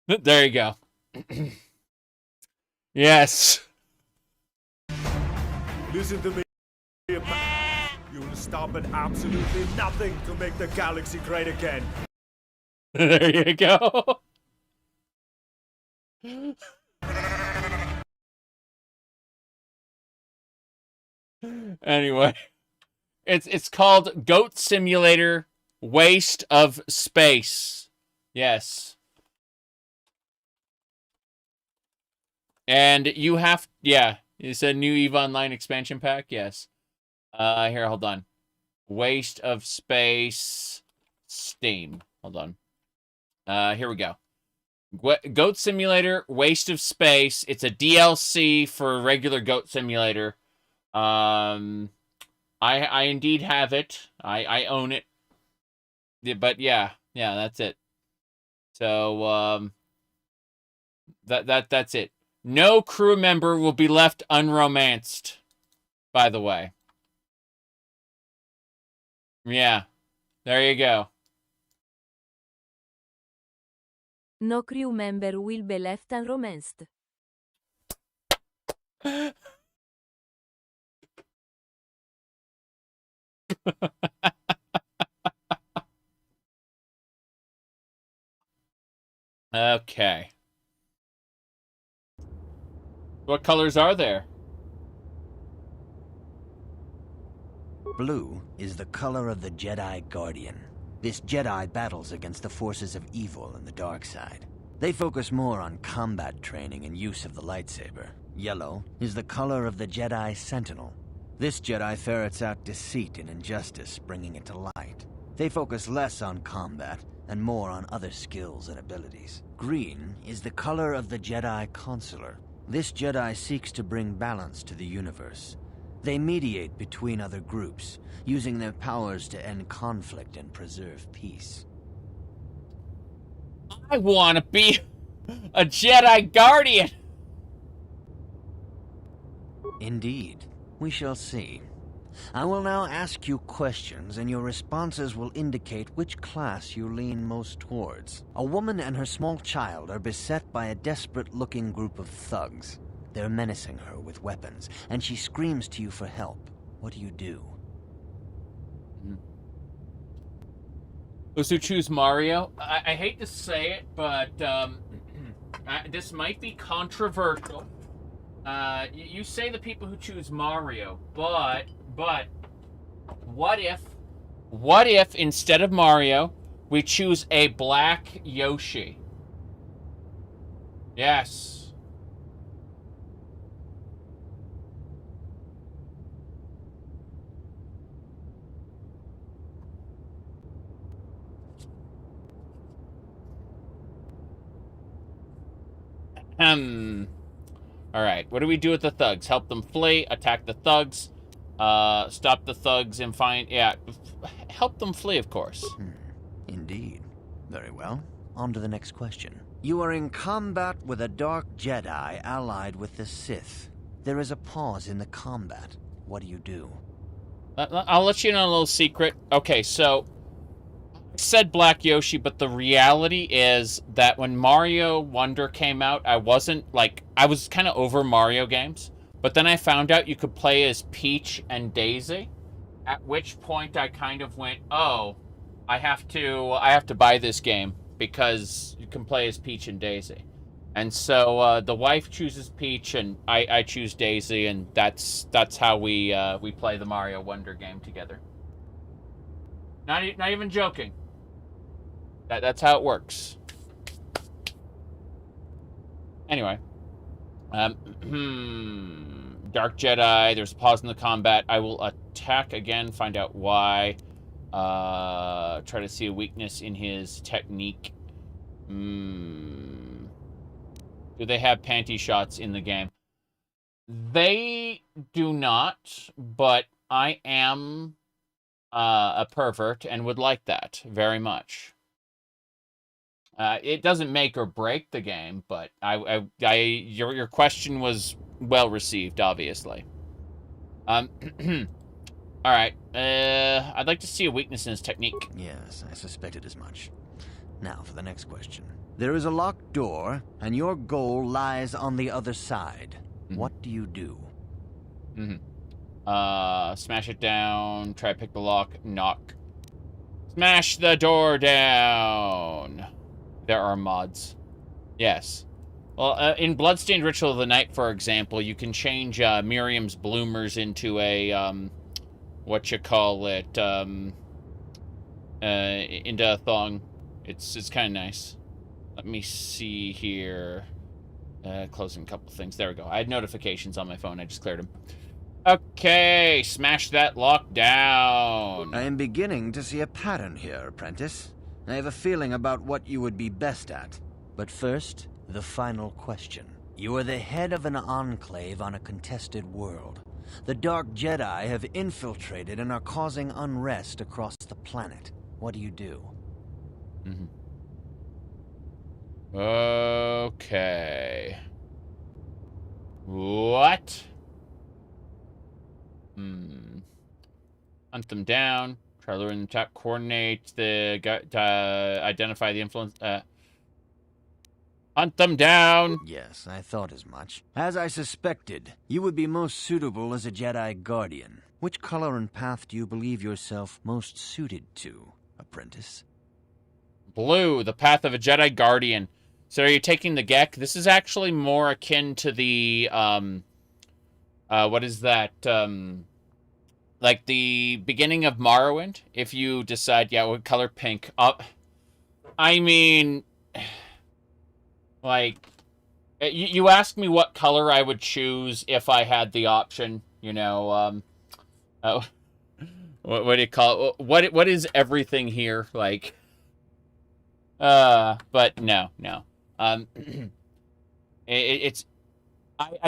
There you go. Yes. Listen to me. You will stop at absolutely nothing to make the galaxy great again. There you go. Anyway, it's called Goat Simulator Waste of Space. Yes. And you have, yeah, it's a new EVE Online expansion pack. Yes. Here, hold on. Waste of Space Steam. Hold on. Here we go. Goat Simulator Waste of Space. It's a DLC for regular Goat Simulator. I indeed have it. I own it. Yeah, but yeah, that's it. So that's it. No crew member will be left unromanced, by the way. Yeah. There you go. No crew member will be left unromanced. Okay. What colors are there? Blue is the color of the Jedi Guardian. This Jedi battles against the forces of evil and the dark side. They focus more on combat training and use of the lightsaber. Yellow is the color of the Jedi Sentinel. This Jedi ferrets out deceit and injustice, bringing it to light. They focus less on combat and more on other skills and abilities. Green is the color of the Jedi Consular. This Jedi seeks to bring balance to the universe. They mediate between other groups, using their powers to end conflict and preserve peace. I want to be a Jedi Guardian! Indeed. We shall see. I will now ask you questions, and your responses will indicate which class you lean most towards. A woman and her small child are beset by a desperate-looking group of thugs. They're menacing her with weapons, and she screams to you for help. What do? Those who choose Mario, I hate to say it, but this might be controversial. You say the people who choose Mario, but what if instead of Mario we choose a black Yoshi? Yes. Alright, what do we do with the thugs? Help them flee, attack the thugs, stop the thugs and find... Yeah, help them flee, of course. Indeed. Very well. On to the next question. You are in combat with a dark Jedi allied with the Sith. There is a pause in the combat. What do? I'll let you in on a little secret. Okay, so... I said Black Yoshi, but the reality is that when Mario Wonder came out, I was kind of over Mario games. But then I found out you could play as Peach and Daisy, at which point I kind of went, oh, I have to buy this game because you can play as Peach and Daisy. And so the wife chooses Peach and I choose Daisy, and that's how we play the Mario Wonder game together. Not even joking. That's how it works. Anyway. Dark Jedi, there's a pause in the combat. I will attack again, find out why. Try to see a weakness in his technique. Do they have panty shots in the game? They do not, but I am a pervert and would like that very much. It doesn't make or break the game, but your question was well received, obviously. All right. I'd like to see a weakness in his technique. Yes, I suspected as much. Now for the next question. There is a locked door, and your goal lies on the other side. What do you do? Smash it down, try to pick the lock, knock. Smash the door down. There are mods. Yes. Well, in Bloodstained Ritual of the Night, for example, you can change Miriam's bloomers into a, into a thong. It's kind of nice. Let me see here. Closing a couple things. There we go. I had notifications on my phone. I just cleared them. Okay, smash that lock down. I am beginning to see a pattern here, apprentice. I have a feeling about what you would be best at. But first, the final question. You are the head of an enclave on a contested world. The Dark Jedi have infiltrated and are causing unrest across the planet. What do you do? Okay. What? Hunt them down. Try luring them top. Coordinate the... identify the influence... hunt them down! Yes, I thought as much. As I suspected, you would be most suitable as a Jedi Guardian. Which color and path do you believe yourself most suited to, apprentice? Blue, the path of a Jedi Guardian. So are you taking the Gek? This is actually more akin to the, what is that, like the beginning of Morrowind, if you decide, yeah, what color pink. I mean, like, you asked me what color I would choose if I had the option, you know, what do you call it? What is everything here, like, but no. I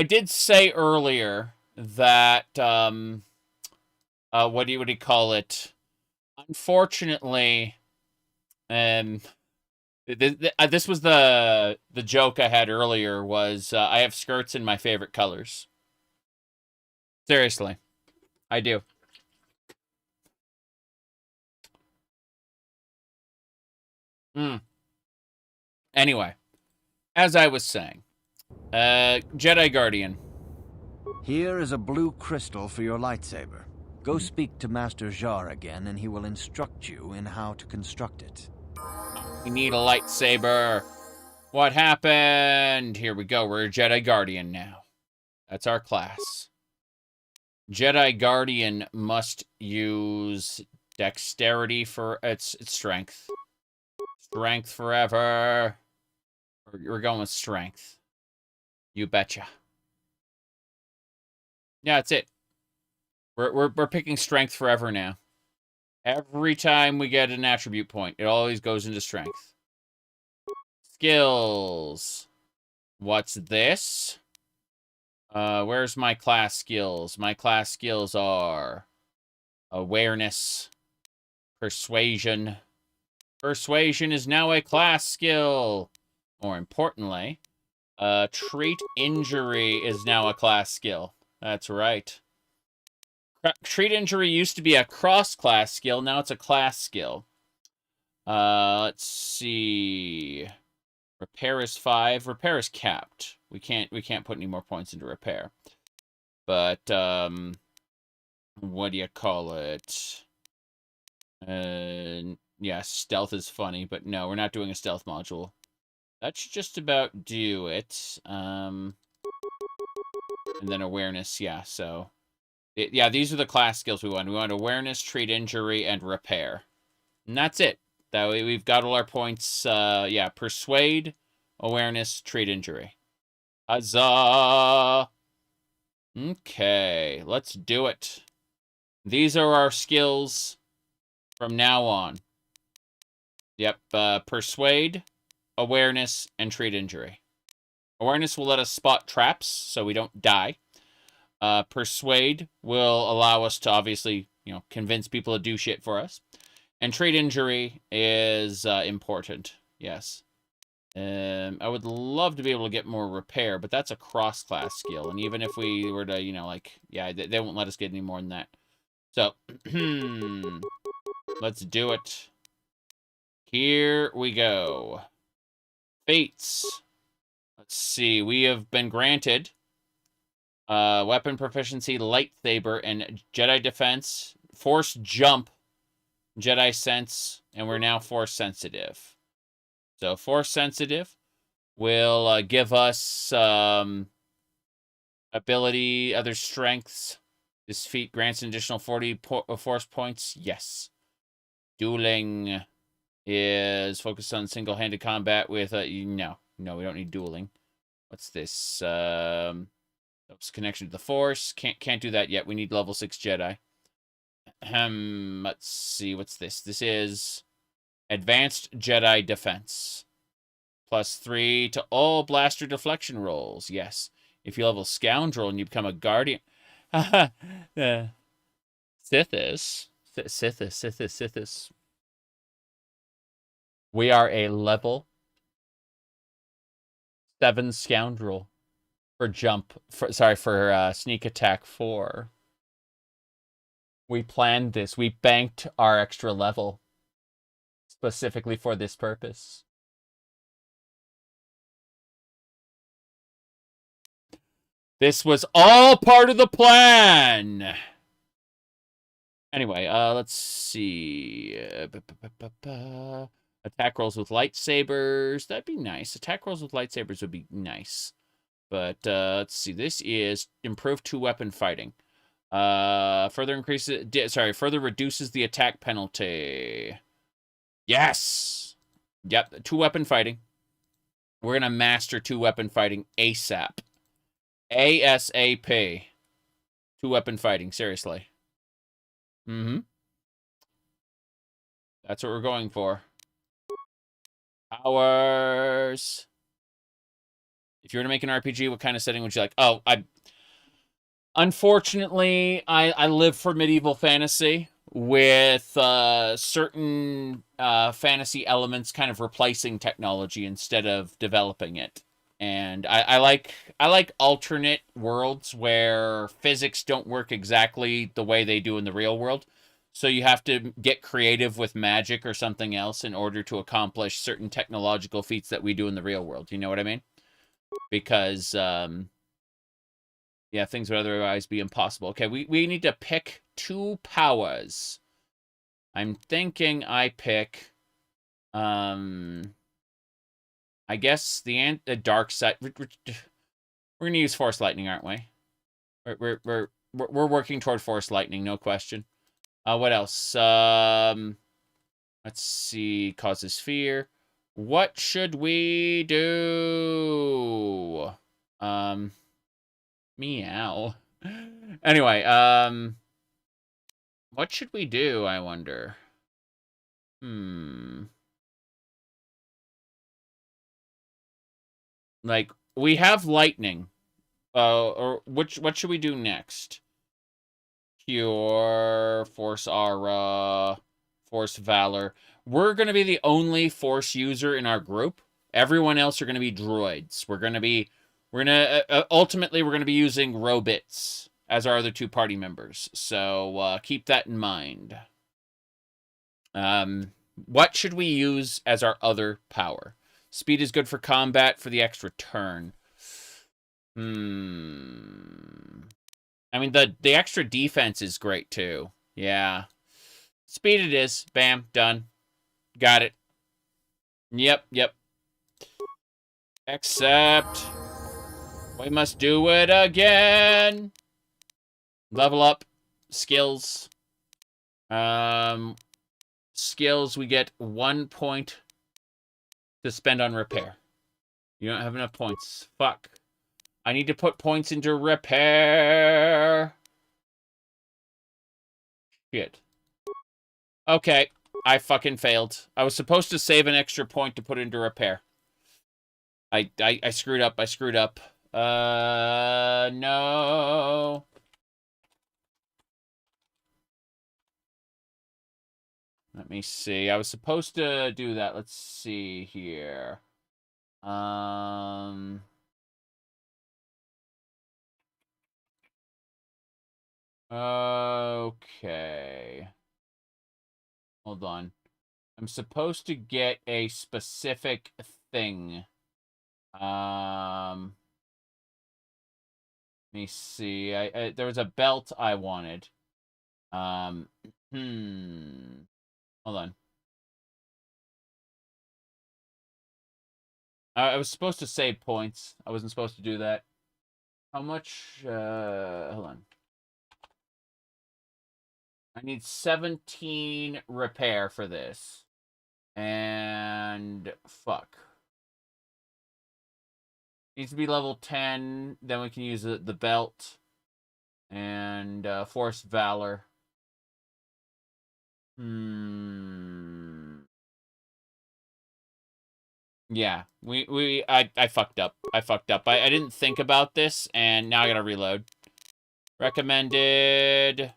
did say earlier that, what do you call it? Unfortunately, this was the joke I had earlier was, I have skirts in my favorite colors. Seriously. I do. Anyway, as I was saying, Jedi Guardian. Here is a blue crystal for your lightsaber. Go speak to Master Jar again, and he will instruct you in how to construct it. We need a lightsaber. What happened? Here we go. We're a Jedi Guardian now. That's our class. Jedi Guardian must use dexterity for its strength. Strength forever. We're going with strength. You betcha. Yeah, that's it. We're picking strength forever now. Every time we get an attribute point, it always goes into strength. Skills. What's this? Where's my class skills? My class skills are awareness, persuasion. Persuasion is now a class skill. More importantly, treat injury is now a class skill. That's right. Treat injury used to be a cross-class skill. Now it's a class skill. Let's see. Repair is 5. Repair is capped. We can't put any more points into repair. But what do you call it? Yeah, stealth is funny, but no, we're not doing a stealth module. That should just about do it. And then awareness, yeah, so... yeah, these are the class skills we want. We want awareness, treat injury, and repair. And that's it. That way we've got all our points. Yeah, persuade, awareness, treat injury. Huzzah! Okay, let's do it. These are our skills from now on. Yep, persuade, awareness, and treat injury. Awareness will let us spot traps so we don't die. Persuade will allow us to obviously, convince people to do shit for us. And treat injury is important. Yes. I would love to be able to get more repair, but that's a cross-class skill. And even if we were to, you know, like, yeah, they won't let us get any more than that. So, let's do it. Here we go. Fates. Let's see. We have been granted weapon proficiency, lightsaber, and Jedi defense, force jump, Jedi sense, and we're now force sensitive. So force sensitive will give us ability, other strengths. This feat grants an additional 40 force points. Yes. Dueling is focused on single-handed combat with no, we don't need dueling. What's this? Connection to the Force. Can't do that yet. We need level 6 Jedi. Let's see. What's this? This is Advanced Jedi Defense. +3 to all blaster deflection rolls. Yes. If you level Scoundrel and you become a Guardian. Sithis. We are a level 7 Scoundrel for sneak attack 4. We planned this. We banked our extra level specifically for this purpose. This was all part of the plan. Anyway, let's see. Attack rolls with lightsabers. That'd be nice. Attack rolls with lightsabers would be nice. But let's see. This is improved 2-weapon fighting. Further reduces the attack penalty. Yes. Yep. 2-weapon fighting. We're gonna master 2-weapon fighting ASAP. ASAP. 2-weapon fighting. Seriously. That's what we're going for. Powers. If you were to make an RPG, what kind of setting would you like? Oh, unfortunately, I live for medieval fantasy with certain fantasy elements kind of replacing technology instead of developing it. And I like alternate worlds where physics don't work exactly the way they do in the real world. So you have to get creative with magic or something else in order to accomplish certain technological feats that we do in the real world. You know what I mean? Because, yeah, things would otherwise be impossible. Okay, we need to pick 2 powers. I'm thinking I pick, I guess the dark side. We're gonna use Force Lightning, aren't we? We're working toward Force Lightning, no question. What else? Let's see. Causes fear. What should we do? Meow. Anyway, what should we do, I wonder? Like, we have lightning. Or what should we do next? Cure, Force Aura, Force Valor. We're going to be the only Force user in our group. Everyone else are going to be droids. Ultimately, we're going to be using robots as our other 2 party members. So, keep that in mind. What should we use as our other power? Speed is good for combat for the extra turn. I mean, the extra defense is great, too. Yeah. Speed it is. Bam. Done. Got it. Yep. Except we must do it again. Level up. Skills. Skills, we get 1 point to spend on repair. You don't have enough points. Fuck. I need to put points into repair. Shit. Okay. I fucking failed. I was supposed to save an extra point to put into repair. I screwed up. No. Let me see. I was supposed to do that. Let's see here. Okay. Hold on. I'm supposed to get a specific thing. Let me see. There was a belt I wanted. Hold on. I was supposed to save points. I wasn't supposed to do that. How much? Hold on. I need 17 repair for this. And fuck. Needs to be level 10. Then we can use the belt. And Force Valor. Yeah, I fucked up. I fucked up. I didn't think about this, and now I gotta reload. Recommended.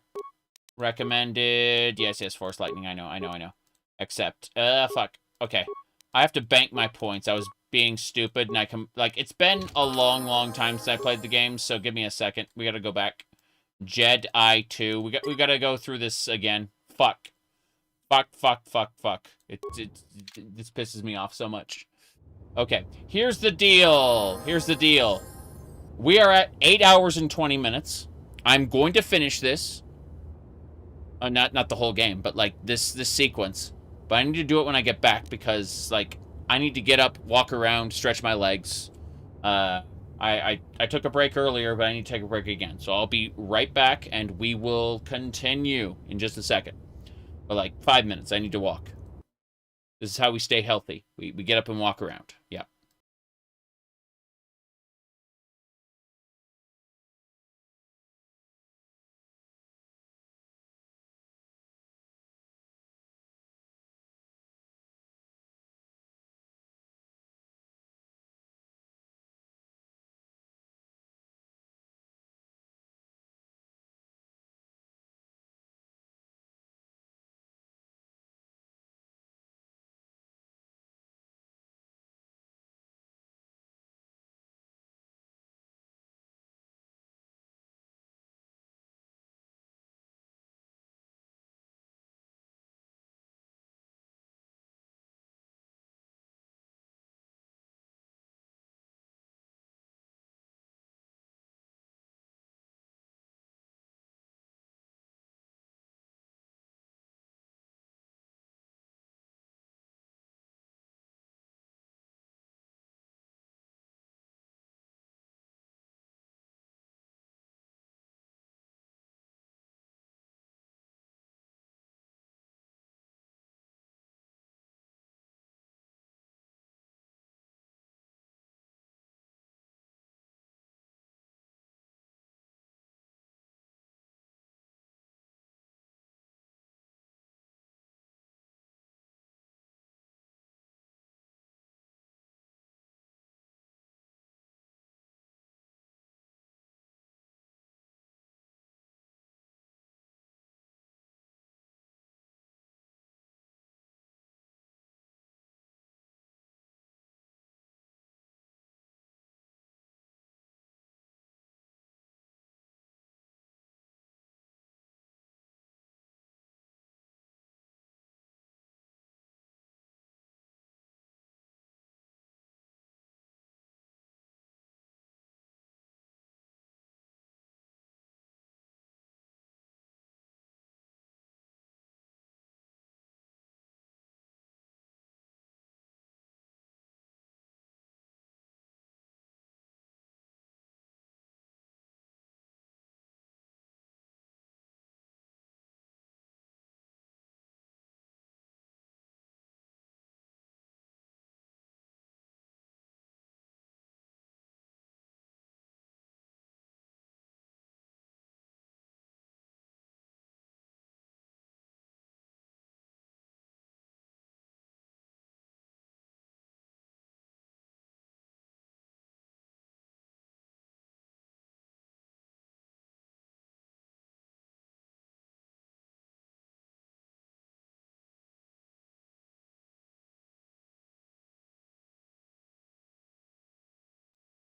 Recommended. Yes, Force Lightning. I know. Except, fuck. Okay. I have to bank my points. I was being stupid, and it's been a long time since I played the game, so give me a second. We gotta go back. Jedi 2. We gotta go through this again. Fuck. Fuck. This pisses me off so much. Okay, here's the deal. We are at 8 hours and 20 minutes. I'm going to finish this. Not the whole game, but like this sequence. But I need to do it when I get back because like I need to get up, walk around, stretch my legs. I took a break earlier, but I need to take a break again. So I'll be right back and we will continue in just a second. But like 5 minutes, I need to walk. This is how we stay healthy. We get up and walk around. Yeah.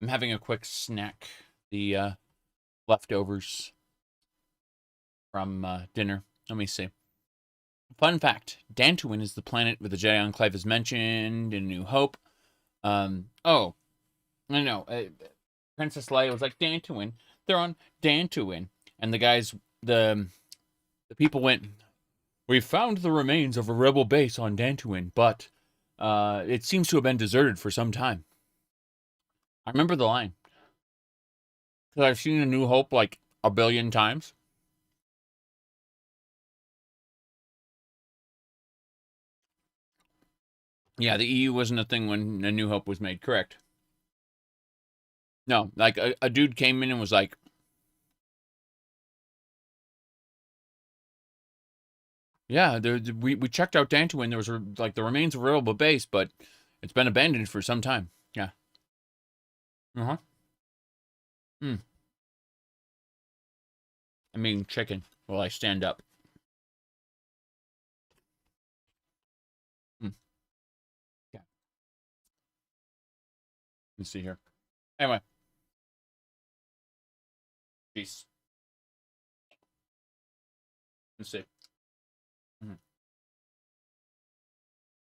I'm having a quick snack. The leftovers from dinner. Let me see. Fun fact. Dantuin is the planet where the Jedi Enclave is mentioned in New Hope. Oh. I know. Princess Leia was like, Dantuin. They're on Dantuin. And the guys, the people went, we found the remains of a rebel base on Dantuin, but it seems to have been deserted for some time. I remember the line. Because I've seen A New Hope like a billion times. Yeah, the EU wasn't a thing when A New Hope was made, correct? No, like a dude came in and was like, yeah, we checked out Dantuin. There was like the remains of a rebel base, but it's been abandoned for some time. Yeah. Uh-huh. I'm eating chicken while I stand up. Yeah. Let's see here. Anyway. Peace. Let's see.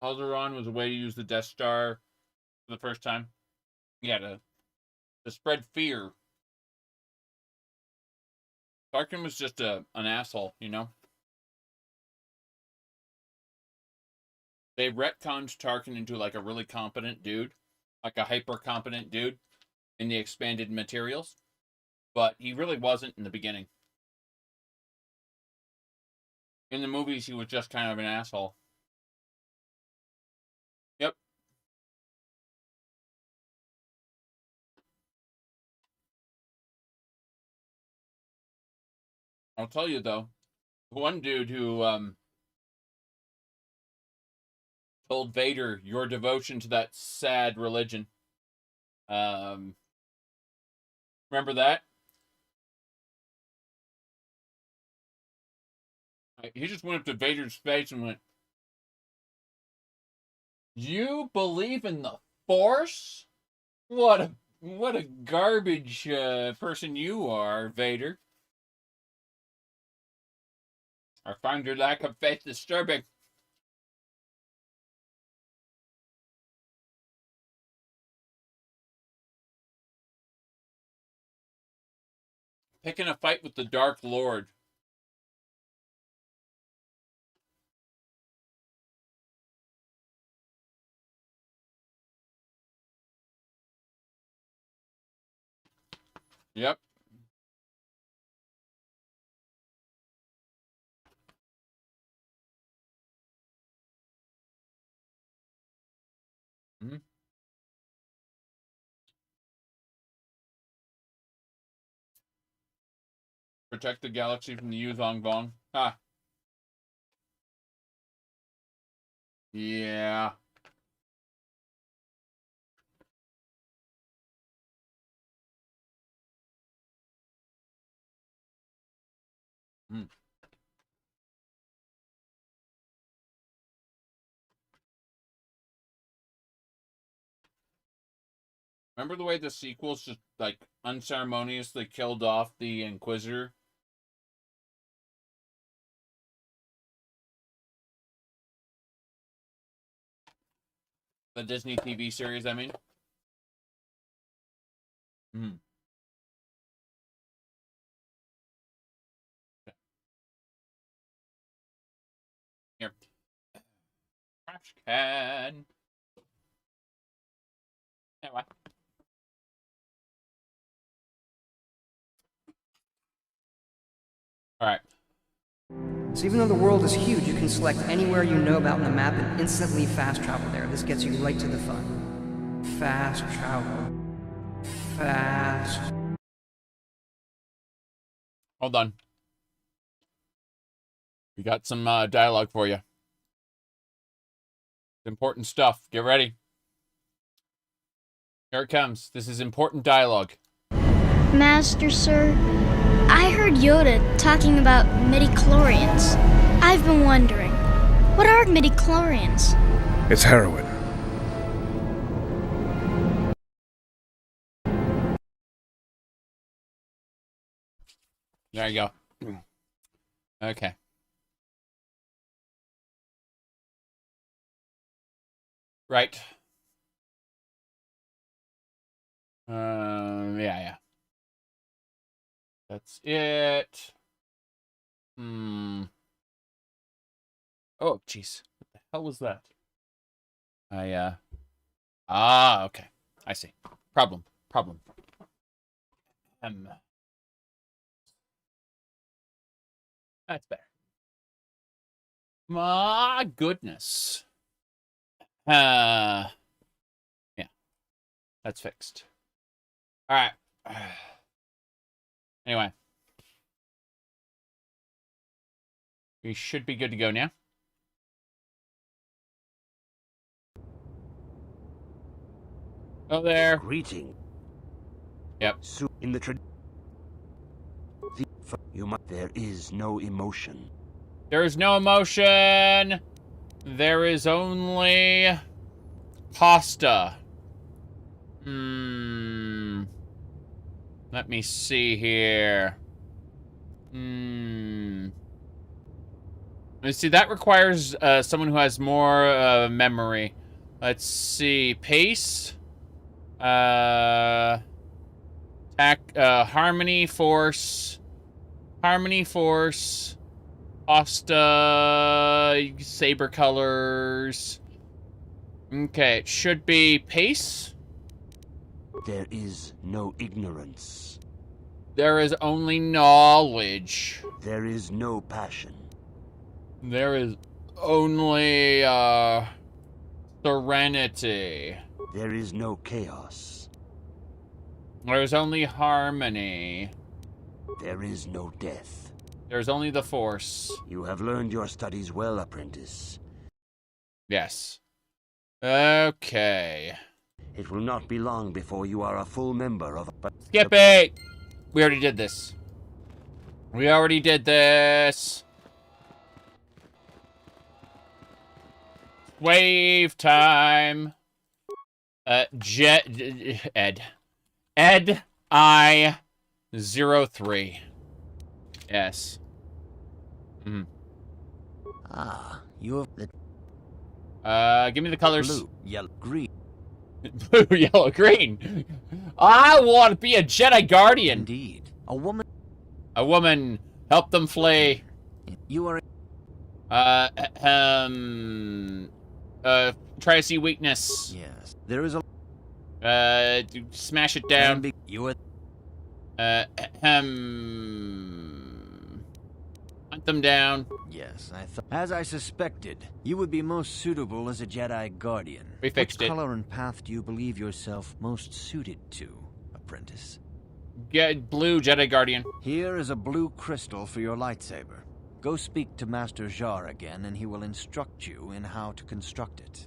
Alderaan was a way to use the Death Star for the first time. Yeah, to spread fear. Tarkin was just an asshole, you know? They retconned Tarkin into like a really competent dude. Like a hyper-competent dude in the expanded materials. But he really wasn't in the beginning. In the movies, he was just kind of an asshole. Yep. I'll tell you, though, one dude who told Vader, your devotion to that sad religion. Remember that? He just went up to Vader's face and went, you believe in the Force? What a garbage person you are, Vader. I find your lack of faith disturbing. Picking a fight with the Dark Lord. Yep. Mm-hmm. Protect the galaxy from the Yuzong Vong. Ha. Yeah. Mm. Remember the way the sequels just, like, unceremoniously killed off the Inquisitor? The Disney TV series, I mean. Hmm. Here. Trash can. Anyway. Alright. So even though the world is huge, you can select anywhere you know about on the map and instantly fast travel there. This gets you right to the fun. Fast travel. Fast. Hold on. We got some dialogue for you. Important stuff. Get ready. Here it comes. This is important dialogue. Master, sir, I heard Yoda talking about midichlorians. I've been wondering, what are midichlorians? It's heroin. There you go. Okay. Right. Yeah. That's it. Oh, jeez. What the hell was that? Okay. I see. Problem. That's better. My goodness. Yeah. That's fixed. All right. Anyway. We should be good to go now. Oh, there. Greeting. Yep. So in the there is no emotion. There is no emotion. There is only pasta. Let me see here. Let's see, that requires someone who has more memory. Let's see. Pace. Harmony, force. Pasta. Saber colors. Okay, it should be pace. There is no ignorance. There is only knowledge. There is no passion. There is only serenity. There is no chaos. There is only harmony. There is no death. There's only the Force. You have learned your studies well, apprentice. Yes. Okay. It will not be long before you are a full member of... Skip it! We already did this. Wave time. Ed I-03. Yes. You have the... give me the colors. Blue, yellow, green. Blue, yellow, green. I want to be a Jedi Guardian. Indeed. A woman. Help them flee. You are... try to see weakness. Yes. There is a... smash it down. You are... Hunt them down. Yes, I thought... As I suspected, you would be most suitable as a Jedi Guardian. We fixed it. What color and path do you believe yourself most suited to, apprentice? Get blue, Jedi Guardian. Here is a blue crystal for your lightsaber. Go speak to Master Jar again, and he will instruct you in how to construct it.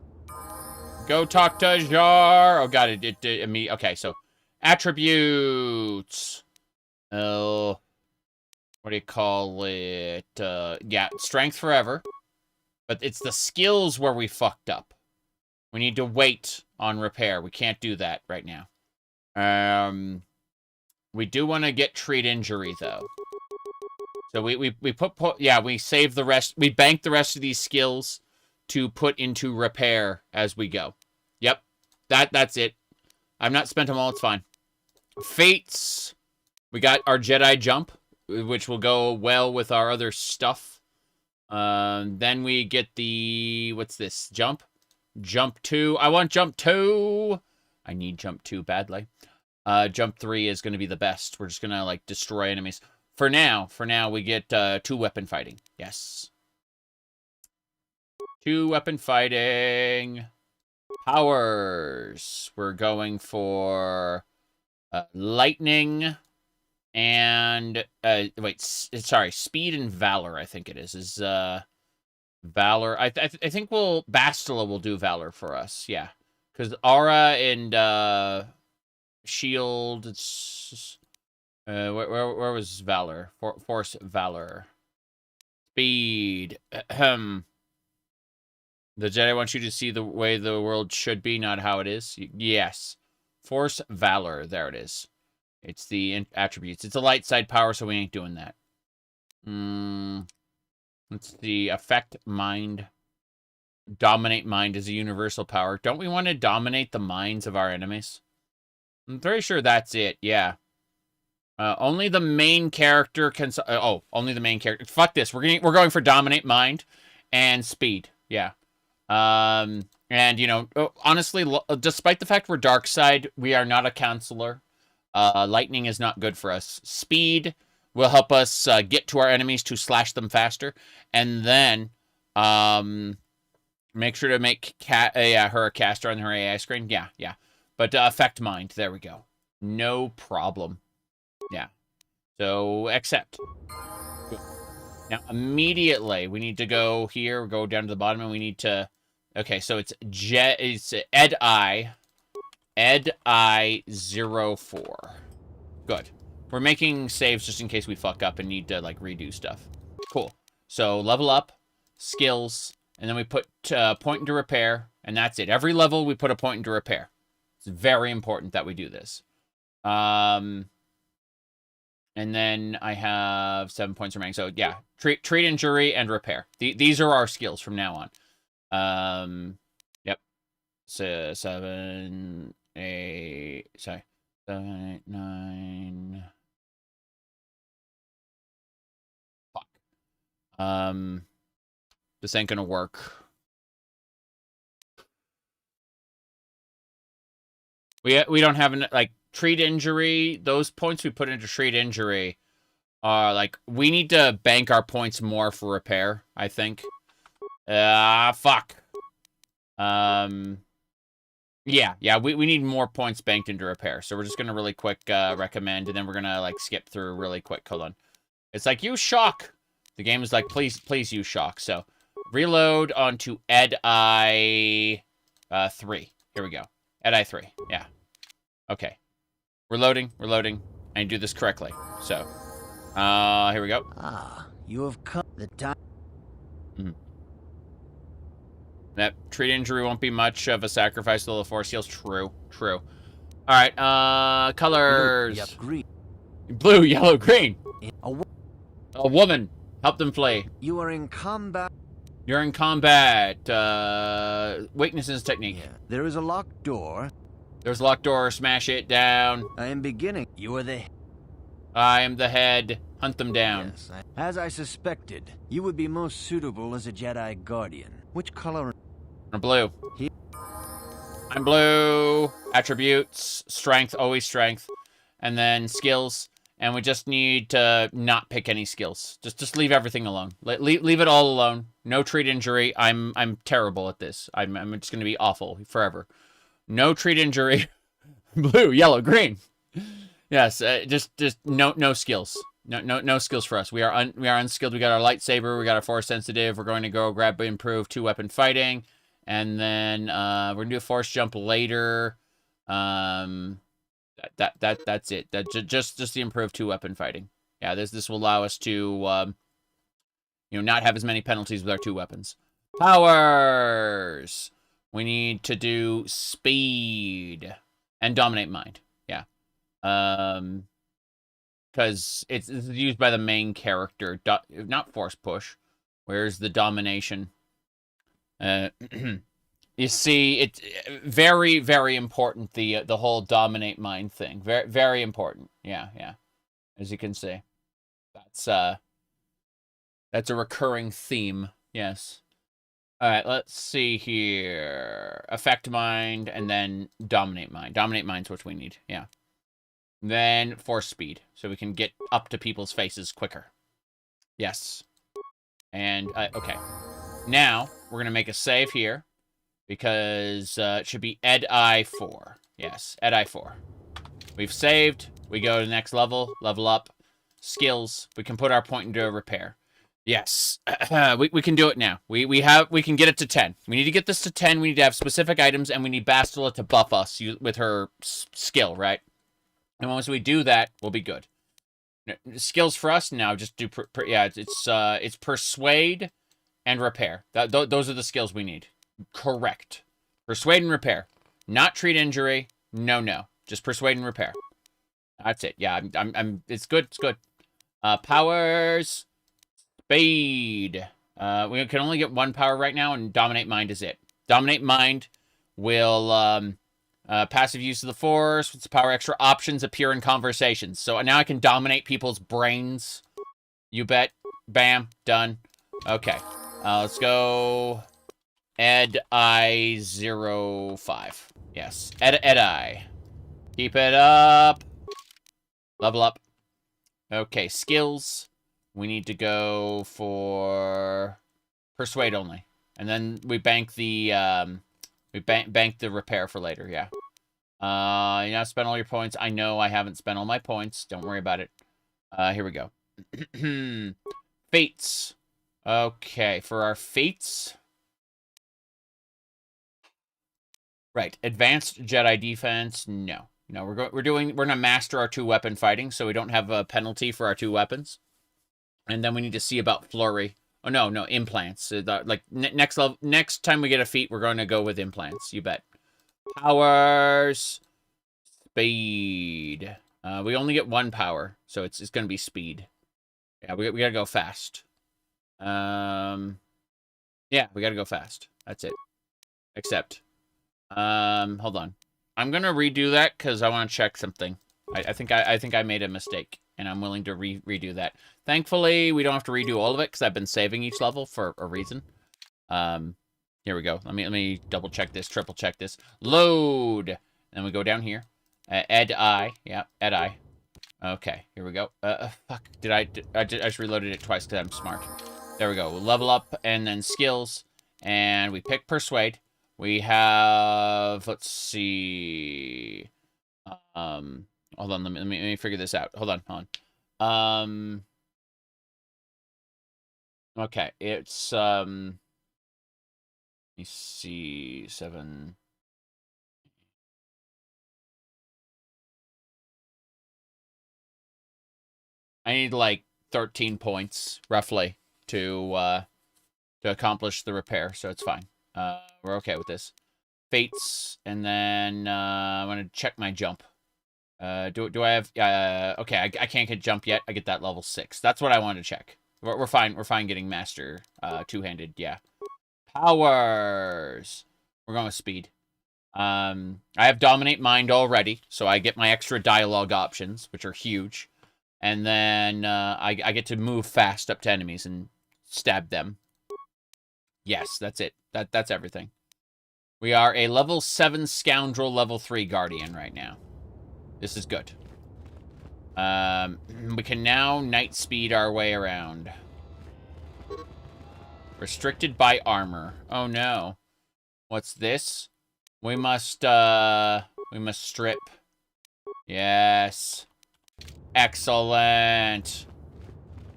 Go talk to Jar. Oh, got it. Okay, so attributes. Oh, what do you call it? Yeah, strength forever. But it's the skills where we fucked up. We need to wait on repair. We can't do that right now. We do want to get treat injury though. So we save the rest. We bank the rest of these skills to put into repair as we go. Yep. That's it. I've not spent them all, it's fine. Fates. We got our Jedi jump, which will go well with our other stuff. Then we get the what's this? Jump? Jump 2. I want jump 2. I need jump 2 badly. Jump 3 is going to be the best. We're just going to like destroy enemies. For now we get 2 weapon fighting. Yes. 2 weapon fighting. Powers. We're going for lightning and speed and valor. I think it is valor. I think Bastila will do valor for us. Yeah, because aura and shield. It's where was valor? Force valor. Speed. The Jedi wants you to see the way the world should be, not how it is. Yes. Force valor. There it is. It's the attributes. It's a light side power, so we ain't doing that. Let's see. Affect mind. Dominate mind is a universal power. Don't we want to dominate the minds of our enemies? I'm pretty sure that's it. Yeah. Only the main character can... only the main character. Fuck this. We're going for dominate mind and speed. Yeah. And, you know, honestly, despite the fact we're dark side, we are not a counselor. Lightning is not good for us. Speed will help us get to our enemies to slash them faster. And then make sure to make her a caster on her AI screen. Yeah. But affect mind. There we go. No problem. Yeah. So, accept. Good. Now, immediately, we need to go here, go down to the bottom, and we need to... Okay, so it's Ed-I-04. Good. We're making saves just in case we fuck up and need to, like, redo stuff. Cool. So, level up, skills, and then we put point into repair, and that's it. Every level, we put a point into repair. It's very important that we do this. And then I have 7 points remaining. So, yeah, treat injury and repair. These are our skills from now on. Yep. So 7, 8, 9. Fuck. This ain't gonna work. We don't have like treat injury. Those points we put into treat injury are like we need to bank our points more for repair. I think. Fuck. Yeah. We need more points banked into repair. So we're just gonna really quick recommend, and then we're gonna like skip through really quick. Hold on. It's like use shock. The game is like please use shock. So reload onto Ed-I 3. Here we go. Ed-I 3. Yeah. Okay. We're loading. I do this correctly. So, here we go. You have come the time. That treat injury won't be much of a sacrifice to the force heals. True. All right. Colors. Blue, green. Blue, yellow, green. A woman. Help them flee. You are in combat. You're in combat. Weaknesses technique. Yeah. There is a locked door. There's a locked door. Smash it down. I am beginning. You are the... I am the head. Hunt them down. Yes, as I suspected, you would be most suitable as a Jedi Guardian. Which color? Blue. I'm blue. Attributes. Strength. Always strength. And then skills. And we just need to not pick any skills. Just leave everything alone. Leave it all alone. No treat injury. I'm terrible at this. I'm just going to be awful forever. No treat injury. Blue, yellow, green. Yes, just no skills. No skills for us. We are unskilled. We got our lightsaber. We got our force sensitive. We're going to go grab improve 2-weapon fighting, and then we're gonna do a force jump later. That's it. Just the improved 2-weapon fighting. Yeah, this will allow us to not have as many penalties with our 2 weapons. Powers. We need to do speed and dominate mind. Yeah. Because it's used by the main character. Not force push. Where's the domination? You see, it's very, very important, the whole dominate mind thing. Very, very important. Yeah. As you can see. That's a recurring theme. Yes. All right, let's see here. Affect mind and then dominate mind. Dominate mind's what we need. Yeah. Then force speed, so we can get up to people's faces quicker. Yes. And, okay. Now, we're going to make a save here, because it should be Ed-I 4. Yes, Ed-I 4. We've saved. We go to the next level. Level up. Skills. We can put our point into repair. Yes. we can do it now. We can get it to 10. We need to get this to 10. We need to have specific items, and we need Bastila to buff us with her skill, right? And once we do that, we'll be good. Skills for us now, just do... it's persuade and repair. Those are the skills we need. Correct. Persuade and repair. Not treat injury. No. Just persuade and repair. That's it. Yeah, it's good. It's good. Powers. Speed. We can only get 1 power right now, and Dominate Mind is it. Dominate Mind will passive use of the Force. With power extra options appear in conversations. So now I can dominate people's brains. You bet. Bam. Done. Okay. Let's go. Ed-I-05. Yes. Ed-I. Keep it up. Level up. Okay. Skills. We need to go for Persuade only. And then we bank the bank the repair for later, yeah. You now spent all your points. I know I haven't spent all my points. Don't worry about it. Here we go. Fates. Okay, for our fates. Right, advanced Jedi defense. No, we're gonna master our 2-weapon fighting, so we don't have a penalty for our 2 weapons. And then we need to see about flurry. Oh no, implants. Like next time we get a feat, we're going to go with implants. You bet. Powers. Speed. We only get 1 power, so it's going to be speed. Yeah, we gotta go fast. Yeah, we gotta go fast. That's it. Except, hold on. I'm gonna redo that because I want to check something. I think I made a mistake, and I'm willing to redo that. Thankfully, we don't have to redo all of it because I've been saving each level for a reason. Here we go. Let me double check this, triple check this. Load. Then we go down here. Ed-I. Yeah, Ed-I. Okay, here we go. Fuck. I just reloaded it twice because I'm smart. There we go. We'll level up and then skills. And we pick Persuade. We have, let's see. Hold on, let me figure this out. Hold on. Okay, it's let me see, 7. I need like 13 points, roughly, to accomplish the repair, so it's fine. We're okay with this. Fates, and then I'm gonna check my jump. Do I have? Okay, I can't get jump yet. I get that level 6. That's what I wanted to check. We're fine. We're fine getting master 2-handed. Yeah. Powers. We're going with speed. I have Dominate Mind already, so I get my extra dialogue options, which are huge. And then I get to move fast up to enemies and stab them. Yes, that's it. That's everything. We are a level 7 Scoundrel, level 3 Guardian right now. This is good. We can now night speed our way around. Restricted by armor. Oh no. What's this? We must strip. Yes. Excellent.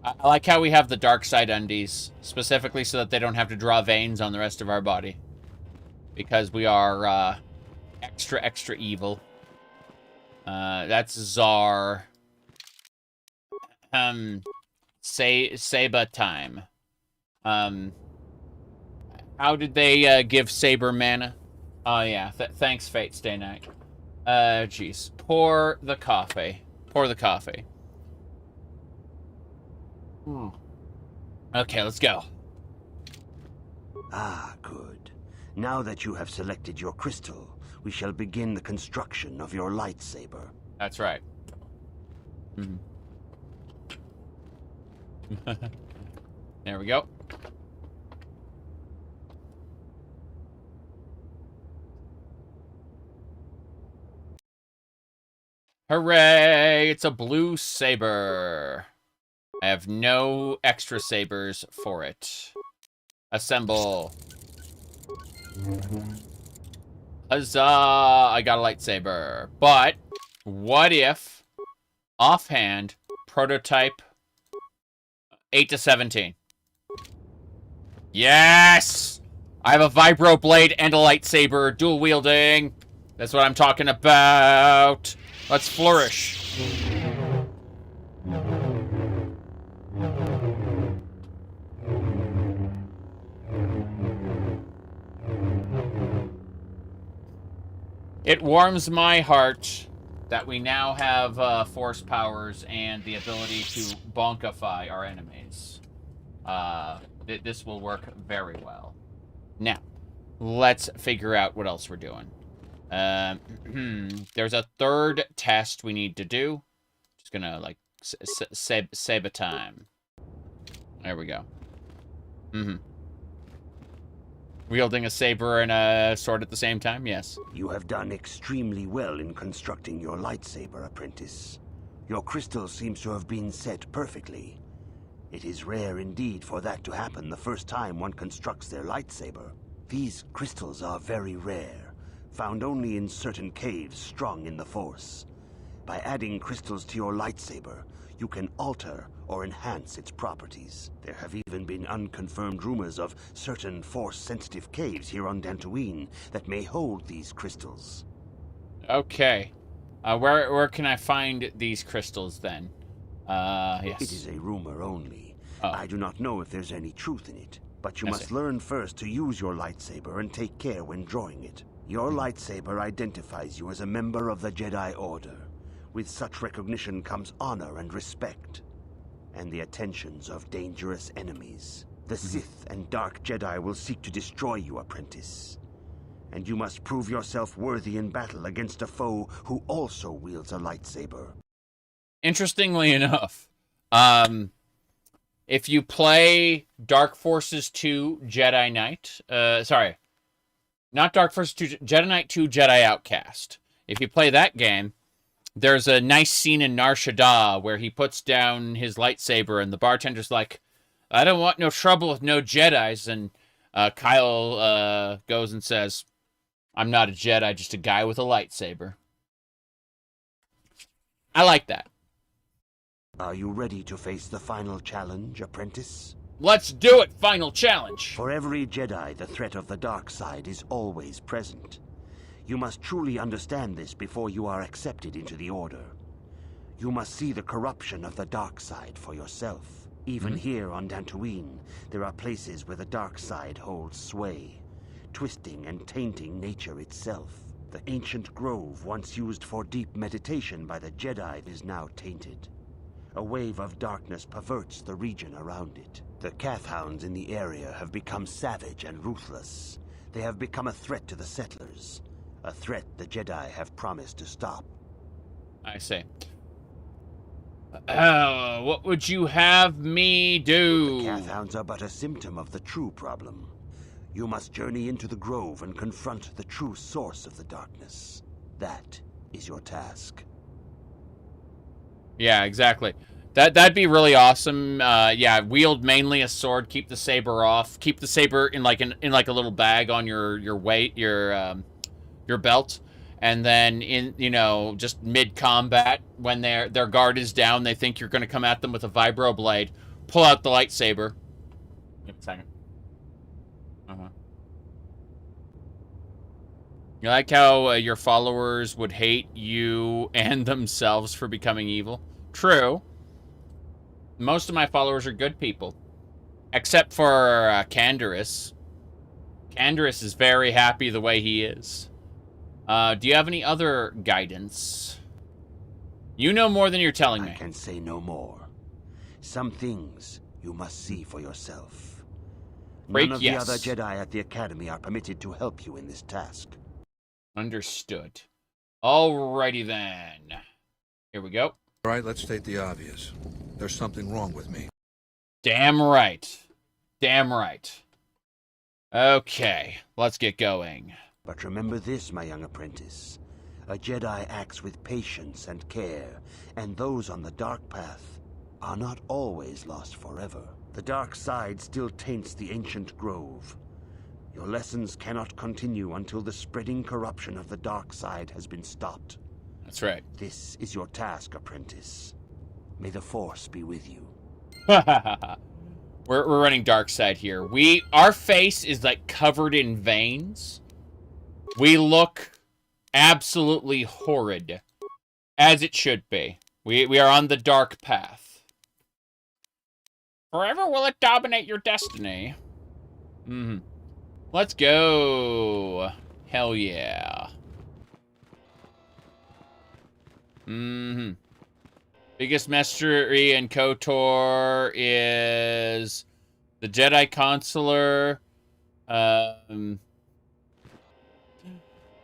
I like how we have the dark side undies, specifically so that they don't have to draw veins on the rest of our body. Because we are, extra evil. That's Czar. Saber time. How did they, give Saber mana? Oh, yeah. Thanks, Fate Stay Night. Jeez. Pour the coffee. Pour the coffee. Okay, let's go. Ah, good. Now that you have selected your crystal, we shall begin the construction of your lightsaber. That's right. There we go. Hooray! It's a blue saber. I have no extra sabers for it. Assemble. Huzzah! I got a lightsaber. But, what if, offhand, prototype 8 to 17? Yes! I have a vibro blade and a lightsaber, dual wielding. That's what I'm talking about. Let's flourish. It warms my heart that we now have force powers and the ability to bonkify our enemies. this will work very well. Now, let's figure out what else we're doing. There's a third test we need to do. Just gonna, like, save a time. There we go. Wielding a saber and a sword at the same time? Yes. You have done extremely well in constructing your lightsaber, apprentice. Your crystal seems to have been set perfectly. It is rare indeed for that to happen the first time one constructs their lightsaber. These crystals are very rare, found only in certain caves strong in the Force. By adding crystals to your lightsaber, you can alter or enhance its properties. There have even been unconfirmed rumors of certain Force-sensitive caves here on Dantuin that may hold these crystals. Okay. Where can I find these crystals, then? Yes. It is a rumor only. Oh. I do not know if there's any truth in it, but you I must see. learn first to use your lightsaber and take care when drawing it. Your lightsaber identifies you as a member of the Jedi Order. With such recognition comes honor and respect, and the attentions of dangerous enemies. The Sith and Dark Jedi will seek to destroy you, apprentice. And you must prove yourself worthy in battle against a foe who also wields a lightsaber. Interestingly enough, if you play Dark Forces 2 Jedi Knight, sorry, not Dark Forces 2, Jedi Knight 2 Jedi Outcast. If you play that game, there's a nice scene in Nar Shaddaa where he puts down his lightsaber and the bartender's like, I don't want no trouble with no Jedis. And Kyle goes and says, I'm not a Jedi, just a guy with a lightsaber. I like that. Are you ready to face the final challenge, apprentice? Let's do it, final challenge! For every Jedi, the threat of the dark side is always present. You must truly understand this before you are accepted into the Order. You must see the corruption of the dark side for yourself. Even here on Dantuin, there are places where the dark side holds sway, twisting and tainting nature itself. The ancient grove, once used for deep meditation by the Jedi, is now tainted. A wave of darkness perverts the region around it. The Kathhounds in the area have become savage and ruthless. They have become a threat to the settlers. A threat the Jedi have promised to stop. I see. What would you have me do? The Kathhounds are but a symptom of the true problem. You must journey into the grove and confront the true source of the darkness. That is your task. Yeah, exactly. That'd be really awesome. Yeah, wield mainly a sword. Keep the saber off. Keep the saber in like a little bag on your weight, your belt, and then just mid combat when their guard is down, they think you're going to come at them with a vibro blade. Pull out the lightsaber. Give me a second. You like how your followers would hate you and themselves for becoming evil? True. Most of my followers are good people. Except for Candaris. Candaris is very happy the way he is. Do you have any other guidance? You know more than you're telling me. I can say no more. Some things you must see for yourself. None of the other Jedi at the Academy are permitted to help you in this task. Understood. Alrighty then. Here we go. All right, let's state the obvious. There's something wrong with me. Damn right. Damn right. Okay, let's get going. But remember this, my young apprentice. A Jedi acts with patience and care, and those on the dark path are not always lost forever. The dark side still taints the ancient grove. Your lessons cannot continue until the spreading corruption of the dark side has been stopped. That's right. This is your task, apprentice. May the Force be with you. We're running dark side here. Our face is like covered in veins. We look absolutely horrid, as it should be. We are on the dark path. Forever will it dominate your destiny. Let's go. Hell yeah. Biggest mystery in KOTOR is The Jedi Consular.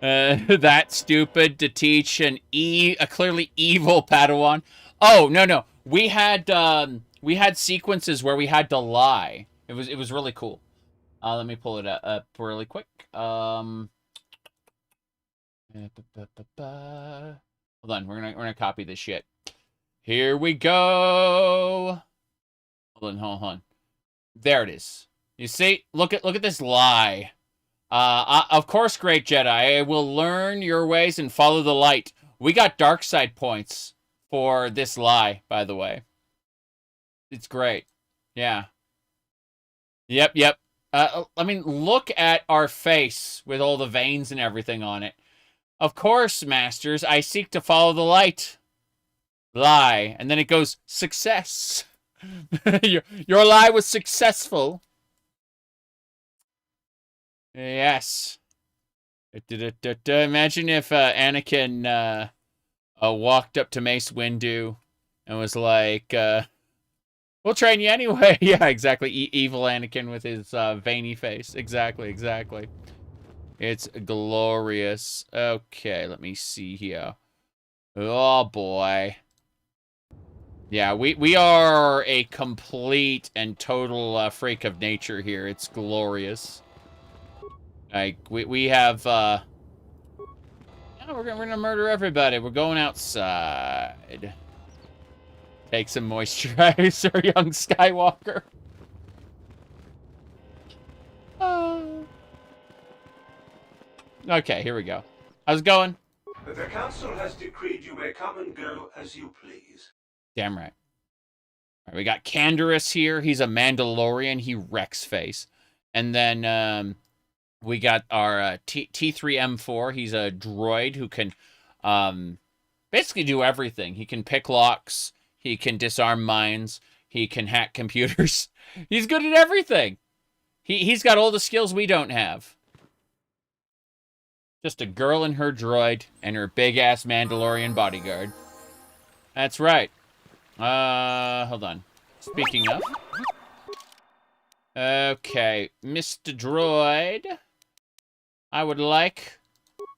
That stupid to teach a clearly evil Padawan. Oh, no. We had sequences where we had to lie. It was really cool. Let me pull it up really quick. Hold on, we're gonna copy this shit. Here we go. Hold on. There it is. You see? Look at this lie. Of course, great Jedi, I will learn your ways and follow the light. We got dark side points for this lie, by the way. It's great. Yeah. Yep. I mean, look at our face with all the veins and everything on it. Of course, masters, I seek to follow the light. Lie. And then it goes, success. Your lie was successful. Yes. Imagine if Anakin walked up to Mace Windu and was like, we'll train you anyway. Yeah, exactly. Evil Anakin with his veiny face. Exactly. It's glorious. Okay, let me see here. Oh, boy. Yeah, we are a complete and total freak of nature here. It's glorious. Like, we have, yeah, we're gonna murder everybody. We're going outside. Take some moisturizer, young Skywalker. Okay, here we go. How's it going? The council has decreed you may come and go as you please. Damn right. All right, we got Canderous here. He's a Mandalorian. He wrecks face. And then, we got our T3M4. He's a droid who can basically do everything. He can pick locks. He can disarm mines. He can hack computers. He's good at everything. He's got all the skills we don't have. Just a girl and her droid and her big-ass Mandalorian bodyguard. That's right. Hold on. Speaking of. Okay, Mr. Droid. I would like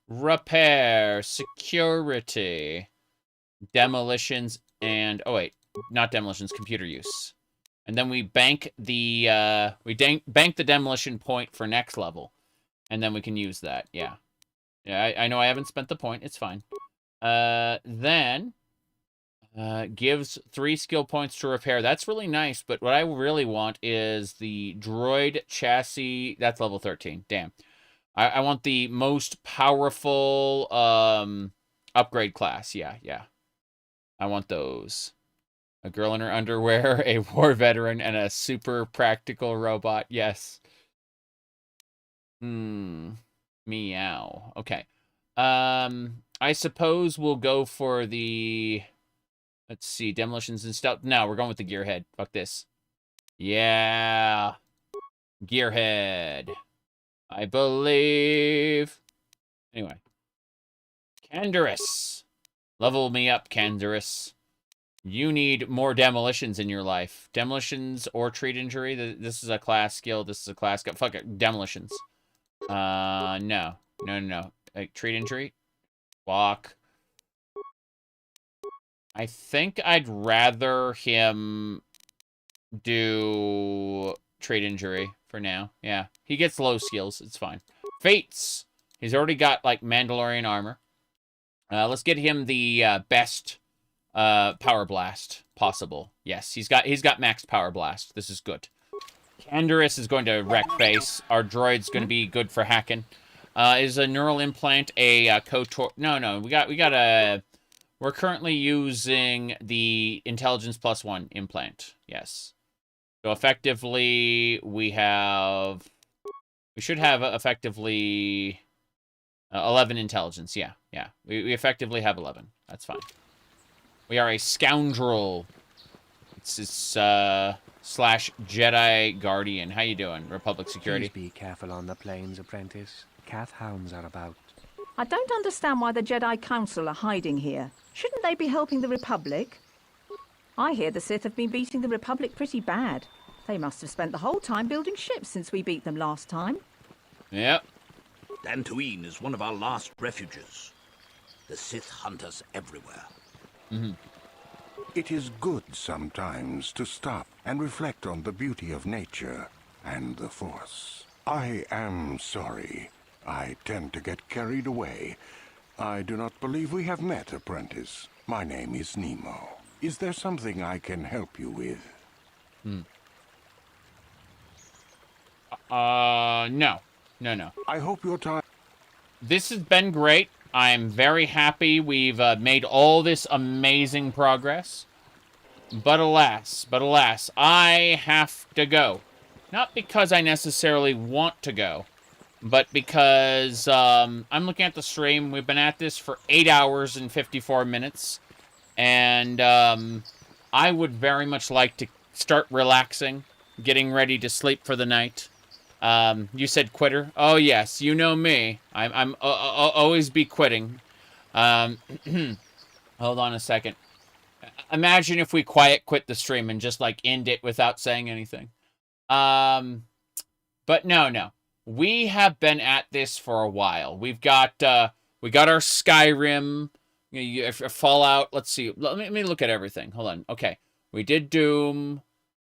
repair, security, demolitions, and oh wait, not demolitions, computer use. And then we bank the bank the demolition point for next level, and then we can use that. Yeah, I know I haven't spent the point. It's fine. Then gives 3 skill points to repair. That's really nice. But what I really want is the droid chassis. That's level 13. Damn. I want the most powerful upgrade class. Yeah. I want those. A girl in her underwear, a war veteran, and a super practical robot. Yes. Meow. Okay. I suppose we'll go for the... Let's see. Demolitions and stealth. No, we're going with the gearhead. Fuck this. Yeah. Gearhead. I believe. Anyway. Canderous. Level me up, Canderous. You need more demolitions in your life. Demolitions or treat injury. This is a class skill. This is a class skill. Fuck it. Demolitions. No. Like, treat injury. Walk. I think I'd rather him do trade injury for now. Yeah. He gets low skills. It's fine. Fates. He's already got, like, Mandalorian armor. Let's get him the best power blast possible. Yes, he's got max power blast. This is good. Canderous is going to wreck face. Our droid's going to be good for hacking. Is a neural implant a KOTOR? No. We got a... We're currently using the Intelligence +1 implant. Yes. So effectively, we should have effectively 11 intelligence. Yeah. We effectively have 11. That's fine. We are a Scoundrel. It's slash Jedi Guardian. How you doing, Republic Security? Please be careful on the plains, apprentice. Cath hounds are about. I don't understand why the Jedi Council are hiding here. Shouldn't they be helping the Republic? I hear the Sith have been beating the Republic pretty bad. They must have spent the whole time building ships since we beat them last time. Yep. Dantuin is one of our last refuges. The Sith hunt us everywhere. It is good sometimes to stop and reflect on the beauty of nature and the Force. I am sorry. I tend to get carried away. I do not believe we have met, apprentice. My name is Nemo. Is there something I can help you with? No. No. I hope your time... This has been great. I'm very happy we've made all this amazing progress. But alas, I have to go. Not because I necessarily want to go, but because I'm looking at the stream. We've been at this for 8 hours and 54 minutes. And I would very much like to start relaxing, getting ready to sleep for the night. You said quitter? Oh, yes, you know me. I'll always be quitting. Hold on a second. Imagine if we quiet quit the stream and just, like, end it without saying anything. But no. We have been at this for a while. We got our Skyrim, Fallout. Let's see. Let me look at everything. Hold on. Okay. We did Doom.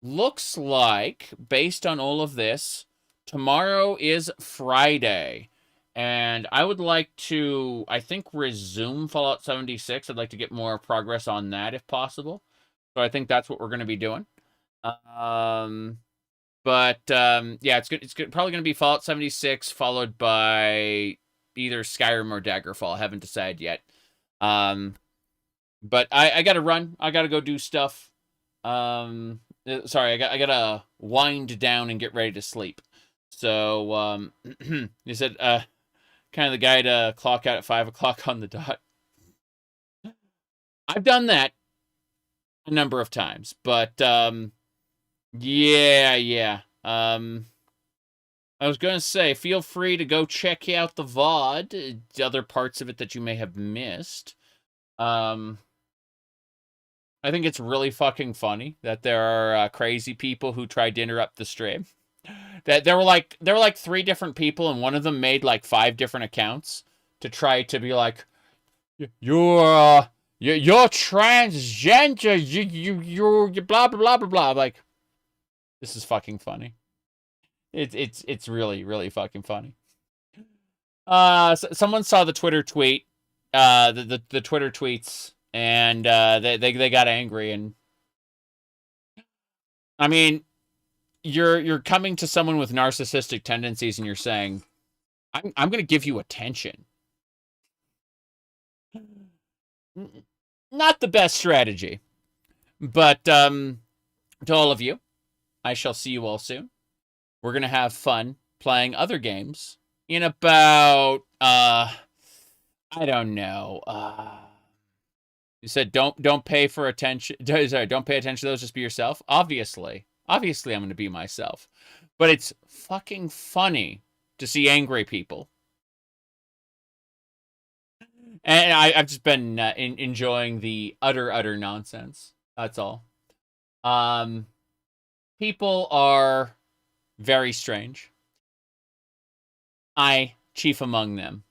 Looks like, based on all of this, tomorrow is Friday. And I would like to, I think, resume Fallout 76. I'd like to get more progress on that if possible. So I think that's what we're going to be doing. Yeah, it's probably going to be Fallout 76 followed by either Skyrim or Daggerfall. I haven't decided yet. But I got to run. I got to go do stuff. Sorry, I got to wind down and get ready to sleep. So, you said, kind of the guy to clock out at 5 o'clock on the dot. I've done that a number of times, but, yeah. I was going to say, feel free to go check out the VOD, other parts of it that you may have missed. I think it's really fucking funny that there are crazy people who tried to interrupt the stream. That there were like 3 different people, and one of them made like 5 different accounts to try to be like, you're transgender, you're blah blah blah blah. Like, this is fucking funny. It's really fucking funny. Someone saw the Twitter tweet, the Twitter tweets, and they got angry. And I mean, you're coming to someone with narcissistic tendencies and you're saying, I'm going to give you attention. Not the best strategy. But to all of you, I shall see you all soon. We're going to have fun playing other games in about, I don't know. You said don't pay for attention. Sorry, don't pay attention to those, just be yourself. Obviously, I'm going to be myself. But it's fucking funny to see angry people. And I've just been enjoying the utter nonsense. That's all. People are very strange. I chief among them.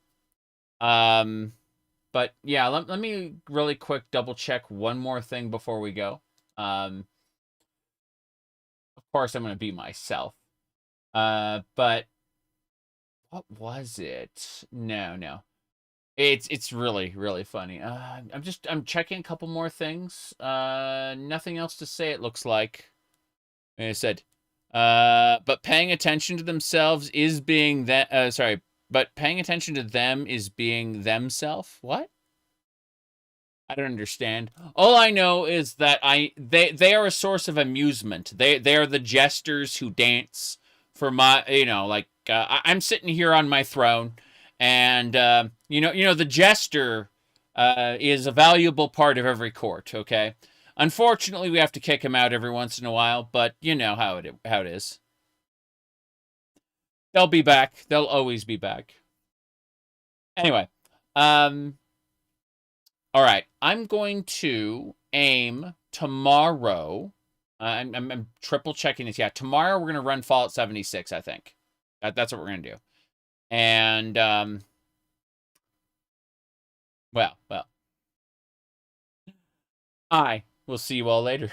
But yeah, let me really quick double check one more thing before we go. Of course, I'm going to be myself. But what was it? No. It's really funny. I'm checking a couple more things. Nothing else to say, it looks like. And it said, but paying attention to themselves is being that. But paying attention to them is being themselves. What? I don't understand. All I know is that they are a source of amusement. They are the jesters who dance for my, I'm sitting here on my throne, and the jester is a valuable part of every court. Okay, unfortunately, we have to kick him out every once in a while, but you know how it is. They'll be back. They'll always be back. Anyway, all right. I'm going to aim tomorrow. I'm triple checking this. Yeah, tomorrow we're going to run Fallout 76, I think. That's what we're going to do. And, well. I will see you all later.